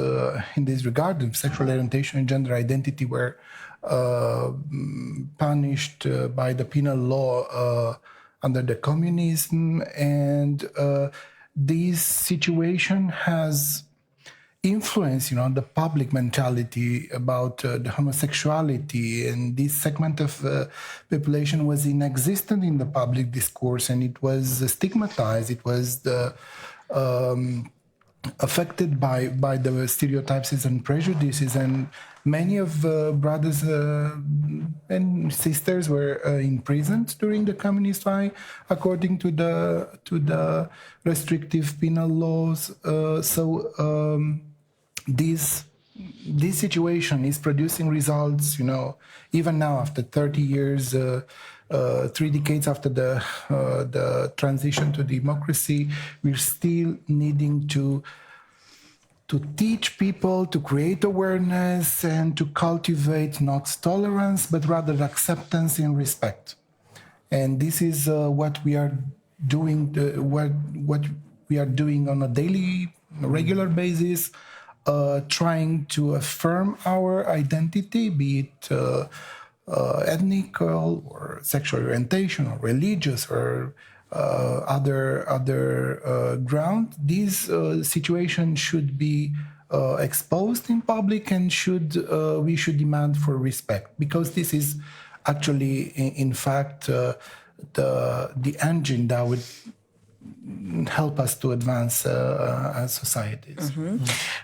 regard, of sexual orientation and gender identity were punished by the penal law under the communism, and this situation has influenced, the public mentality about the homosexuality, and this segment of population was inexistent in the public discourse, and it was stigmatized. It was affected by the stereotypes and prejudices, and many of brothers and sisters were imprisoned during the communist time, according to the restrictive penal laws. This situation is producing results, even now after 30 years, 3 decades after the transition to democracy. We're still needing to teach people, to create awareness, and to cultivate not tolerance, but rather acceptance and respect. And this is what we are doing. What we are doing on a daily, regular basis. Trying to affirm our identity, be it ethnic or sexual orientation or religious or other ground. This situation should be exposed in public, and we should demand for respect, because this is actually, in fact, the engine that would help us to advance as societies.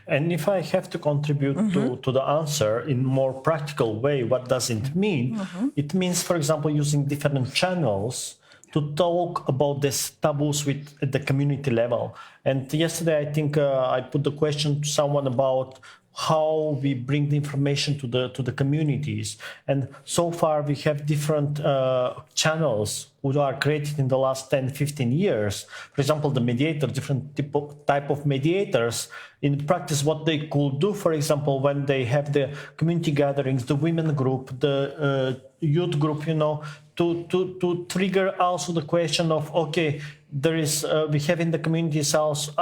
And if I have to contribute to the answer in more practical way, what does it mean? It means, for example, using different channels to talk about these taboos with at the community level. And yesterday, I think I put the question to someone about how we bring the information to the communities. And so far we have different channels who are created in the last 10-15 years. For example, the mediator, different type of mediators. In practice, what they could do, for example, when they have the community gatherings, the women group, the youth group, to trigger also the question of, okay, there is we have in the communities also,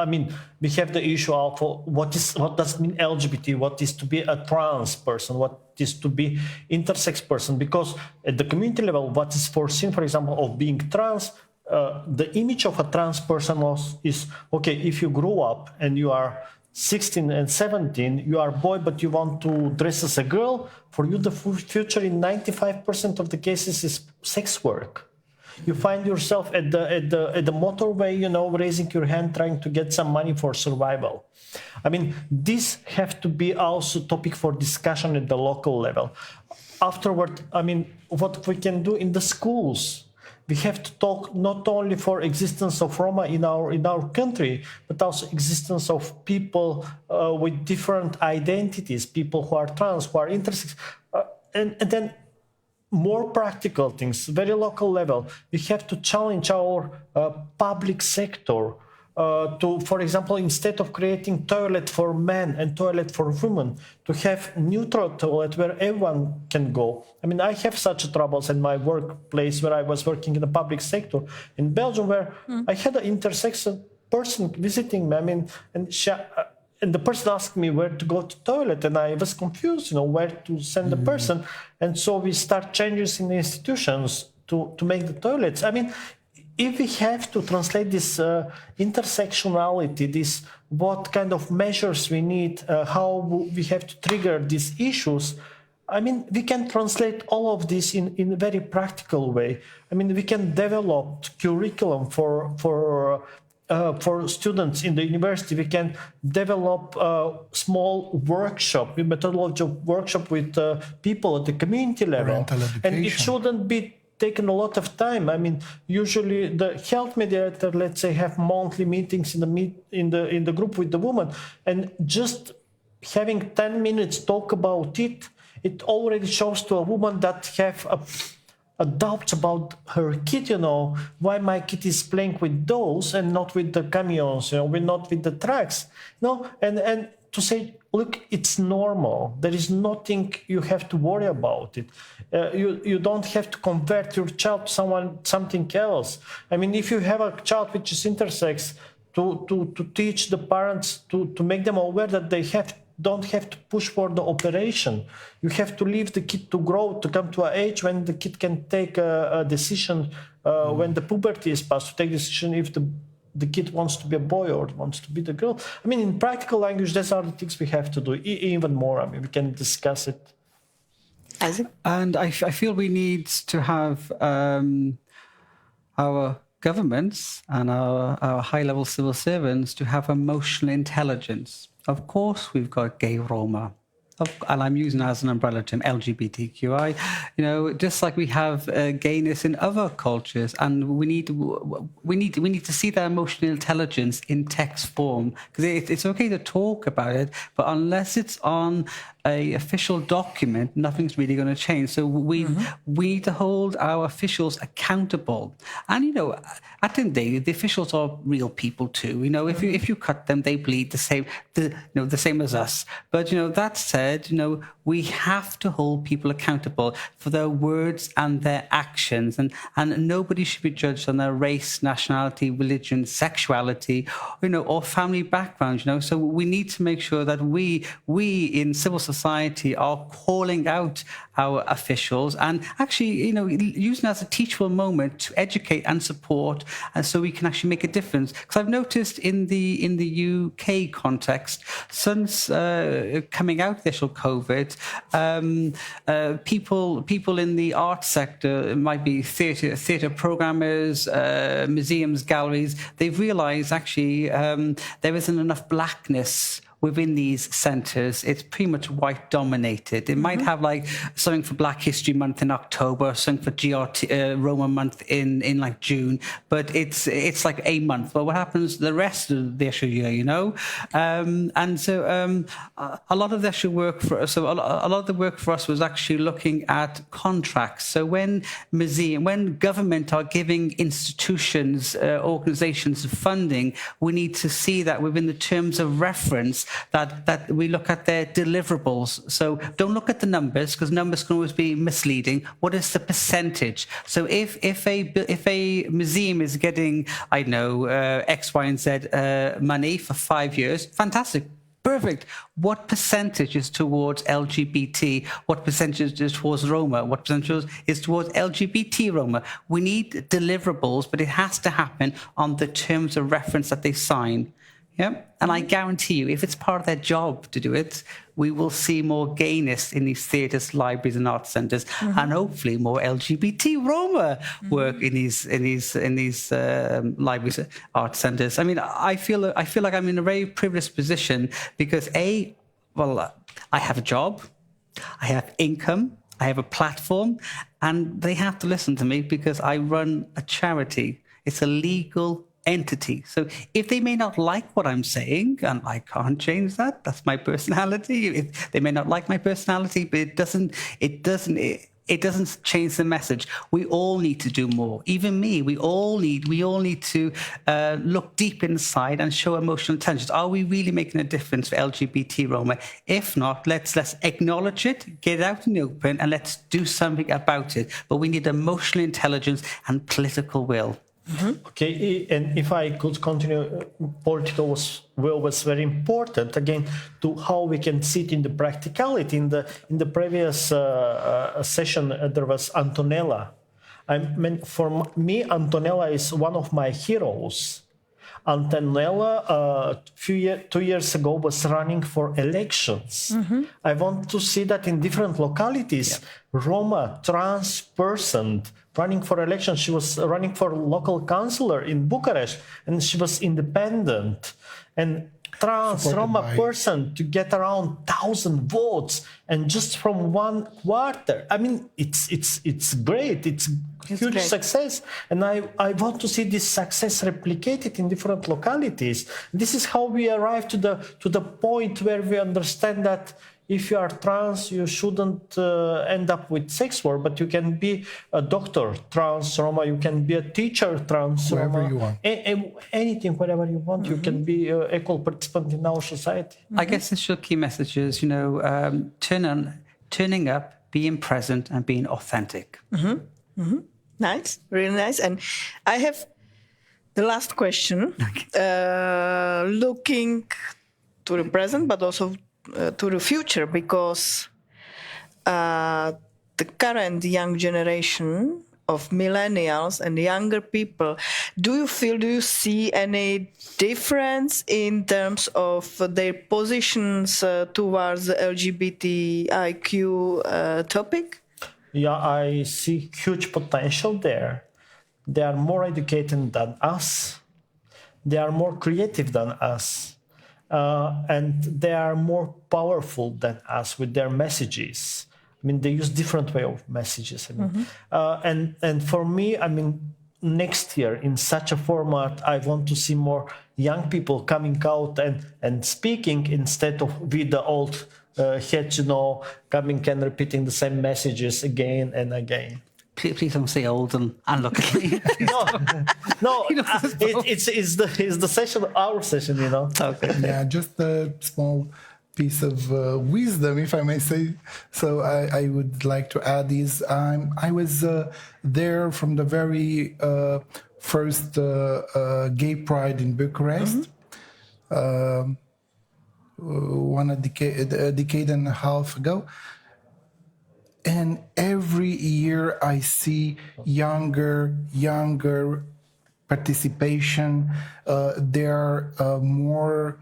we have the issue of what does it mean LGBT, what is to be a trans person, what is to be intersex person, because at the community level, what is foreseen, for example, of being trans, the image of a trans person is, okay, if you grow up and you are 16 and 17, you are a boy, but you want to dress as a girl, for you the future in 95% of the cases is sex work. You find yourself at the motorway, raising your hand, trying to get some money for survival. This have to be also topic for discussion at the local level. Afterward, what we can do in the schools. We have to talk not only for existence of Roma in our country, but also existence of people with different identities, people who are trans, who are intersex, and then more practical things, very local level. We have to challenge our public sector to, for example, instead of creating toilet for men and toilet for women, to have neutral toilet where everyone can go. I have such troubles in my workplace where I was working in the public sector in Belgium, where I had an intersex person visiting me. And the person asked me where to go to toilet, and I was confused, where to send the person. And so we start changes in the institutions to make the toilets. If we have to translate this intersectionality, what kind of measures we need, how we have to trigger these issues, I mean, we can translate all of this in a very practical way. I mean, we can develop curriculum for students in the university. We can develop a small workshop, a methodology workshop with people at the community level. And it shouldn't be taken a lot of time. I mean, usually the health mediator, let's say, have monthly meetings in the group with the woman, and just having 10 minutes talk about it, it already shows to a woman that have a doubt about her kid, you know, why my kid is playing with dolls and not with the camions, you know, not with the trucks, you know, and to say, look, it's normal. There is nothing you have to worry about it. You don't have to convert your child to something else. I mean, if you have a child which is intersex, to teach the parents, to make them aware that they don't have to push for the operation. You have to leave the kid to grow, to come to an age when the kid can take a decision, when the puberty is passed, to take a decision if the kid wants to be a boy or wants to be the girl. I mean, in practical language, these are the things we have to do, even more. I mean, we can discuss it. And I feel we need to have our governments and our high-level civil servants to have emotional intelligence. Of course, we've got gay Roma, and I'm using as an umbrella term LGBTQI. You know, just like we have gayness in other cultures, and we need to see that emotional intelligence in text form, because it's okay to talk about it, but unless it's on an official document, nothing's really going to change. So we need to hold our officials accountable. And, you know, at the end of the day, the officials are real people too. You know, if you cut them, they bleed the same as us. But, you know, that said, you know, we have to hold people accountable for their words and their actions. And nobody should be judged on their race, nationality, religion, sexuality, you know, or family background, you know. So we need to make sure that we in civil society are calling out our officials and actually, you know, using it as a teachable moment to educate and support, and so we can actually make a difference. Because I've noticed in the UK context, since coming out of the initial COVID, people in the arts sector, it might be theatre programmers, museums, galleries, they've realised actually there isn't enough blackness within these centres. It's pretty much white dominated. It might have like something for Black History Month in October, something for GRT Roma Month in like June, but it's like a month. But what happens the rest of the actual year, you know? And so a lot of the actual work for us, so a lot of the work for us was actually looking at contracts. So when government are giving institutions, organisations funding, we need to see that within the terms of reference that we look at their deliverables. So don't look at the numbers, because numbers can always be misleading. What is the percentage? So if a museum is getting, I don't know, X, Y, and Z money for 5 years, fantastic. Perfect. What percentage is towards LGBT? What percentage is towards Roma? What percentage is towards LGBT Roma? We need deliverables, but it has to happen on the terms of reference that they sign. Yeah, and I guarantee you, if it's part of their job to do it, we will see more gayness in these theatres, libraries, and art centres, and hopefully more LGBT Roma work in these libraries, art centres. I mean, I feel like I'm in a very privileged position because I have a job, I have income, I have a platform, and they have to listen to me because I run a charity. It's a legal entity. So if they may not like what I'm saying, and I can't change that, that's my personality. If they may not like my personality, but it doesn't change the message. We all need to do more. Even me, we all need to look deep inside and show emotional intelligence. Are we really making a difference for LGBT Roma? If not, let's acknowledge it, get it out in the open, and let's do something about it. But we need emotional intelligence and political will. Okay, and if I could continue, political will was very important again to how we can see it in the practicality. In the previous session, there was Antonella. I mean, for me, Antonella is one of my heroes. Antonella, 2 years ago, was running for elections. I want to see that in different localities. Roma, trans person running for elections. She was running for local councillor in Bucharest, and she was independent. And trans Roma person to get around 1,000 votes, and just from one quarter. I mean, it's great. It's huge great. success, and I want to see this success replicated in different localities. This is how we arrive to the point where we understand that if you are trans, you shouldn't end up with sex work, but you can be a doctor trans Roma, you can be a teacher trans Roma. Wherever you want. Anything, whatever you want. You can be an equal participant in our society. I guess the key message is, turning up, being present, and being authentic. Nice, really nice. And I have the last question, looking to the present, but also to the future, because the current young generation of millennials and younger people, do you see any difference in terms of their positions towards the LGBTIQ topic? Yeah, I see huge potential there. They are more educated than us. They are more creative than us. And they are more powerful than us with their messages. I mean, they use different way of messages. I mean. And for me, I mean, next year in such a format, I want to see more young people coming out and speaking instead of with the old heads, coming and repeating the same messages again and again. Please don't say old and look at me. No, it's the session, our session, Okay. Yeah, just a small piece of wisdom, if I may say. So I would like to add is I was there from the very first gay pride in Bucharest. A decade and a half ago. And every year I see younger participation. They are more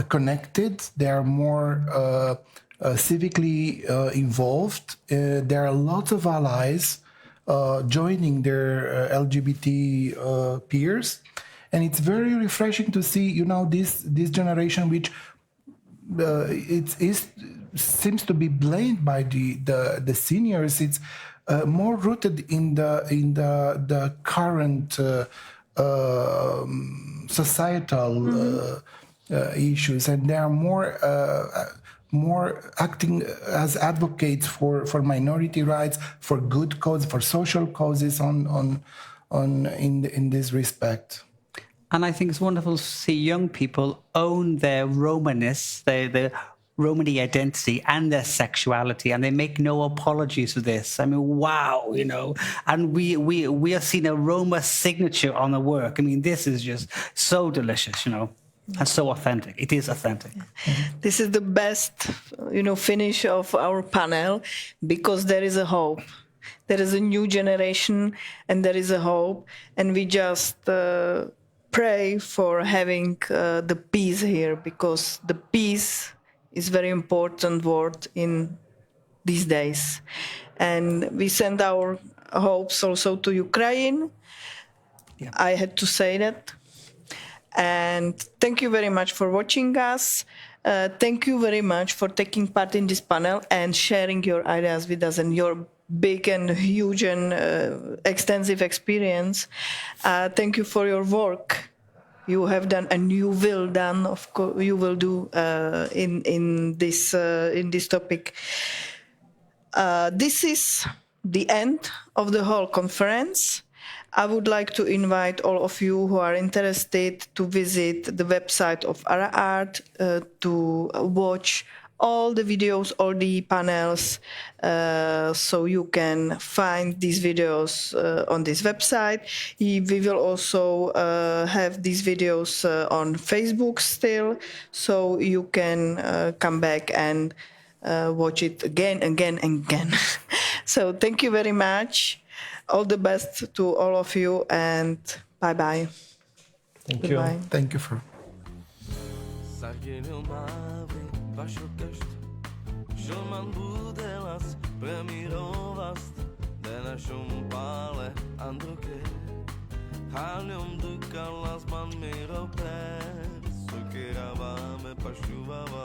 connected. They are more civically involved. There are lots of allies joining their LGBT peers. And it's very refreshing to see, this generation which seems to be blamed by the seniors. It's more rooted in the current societal issues, and they are more acting as advocates for minority rights, for good cause, for social causes in this respect. And I think it's wonderful to see young people own their Romanness, their Romany identity and their sexuality, and they make no apologies for this. I mean, wow, and we are seeing a Roma signature on the work. I mean, this is just so delicious, and so authentic. It is authentic. This is the best, finish of our panel, because there is a hope. There is a new generation, and there is a hope, and we just pray for having the peace here, because the peace is very important word in these days. And we send our hopes also to Ukraine. Yeah. I had to say that. And thank you very much for watching us. Thank you very much for taking part in this panel and sharing your ideas with us and your big and huge and extensive experience. Thank you for your work you have done and you will done. Of course, you will do in this topic. This is the end of the whole conference. I would like to invite all of you who are interested to visit the website of Araart to watch all the videos, all the panels, so you can find these videos on this website. We will also have these videos on Facebook still, so you can come back and watch it again. So thank you very much. All the best to all of you, and bye-bye. Thank Goodbye. you. Thank you for. Halium dukalas man mi ropes, sukiravame pa šuvava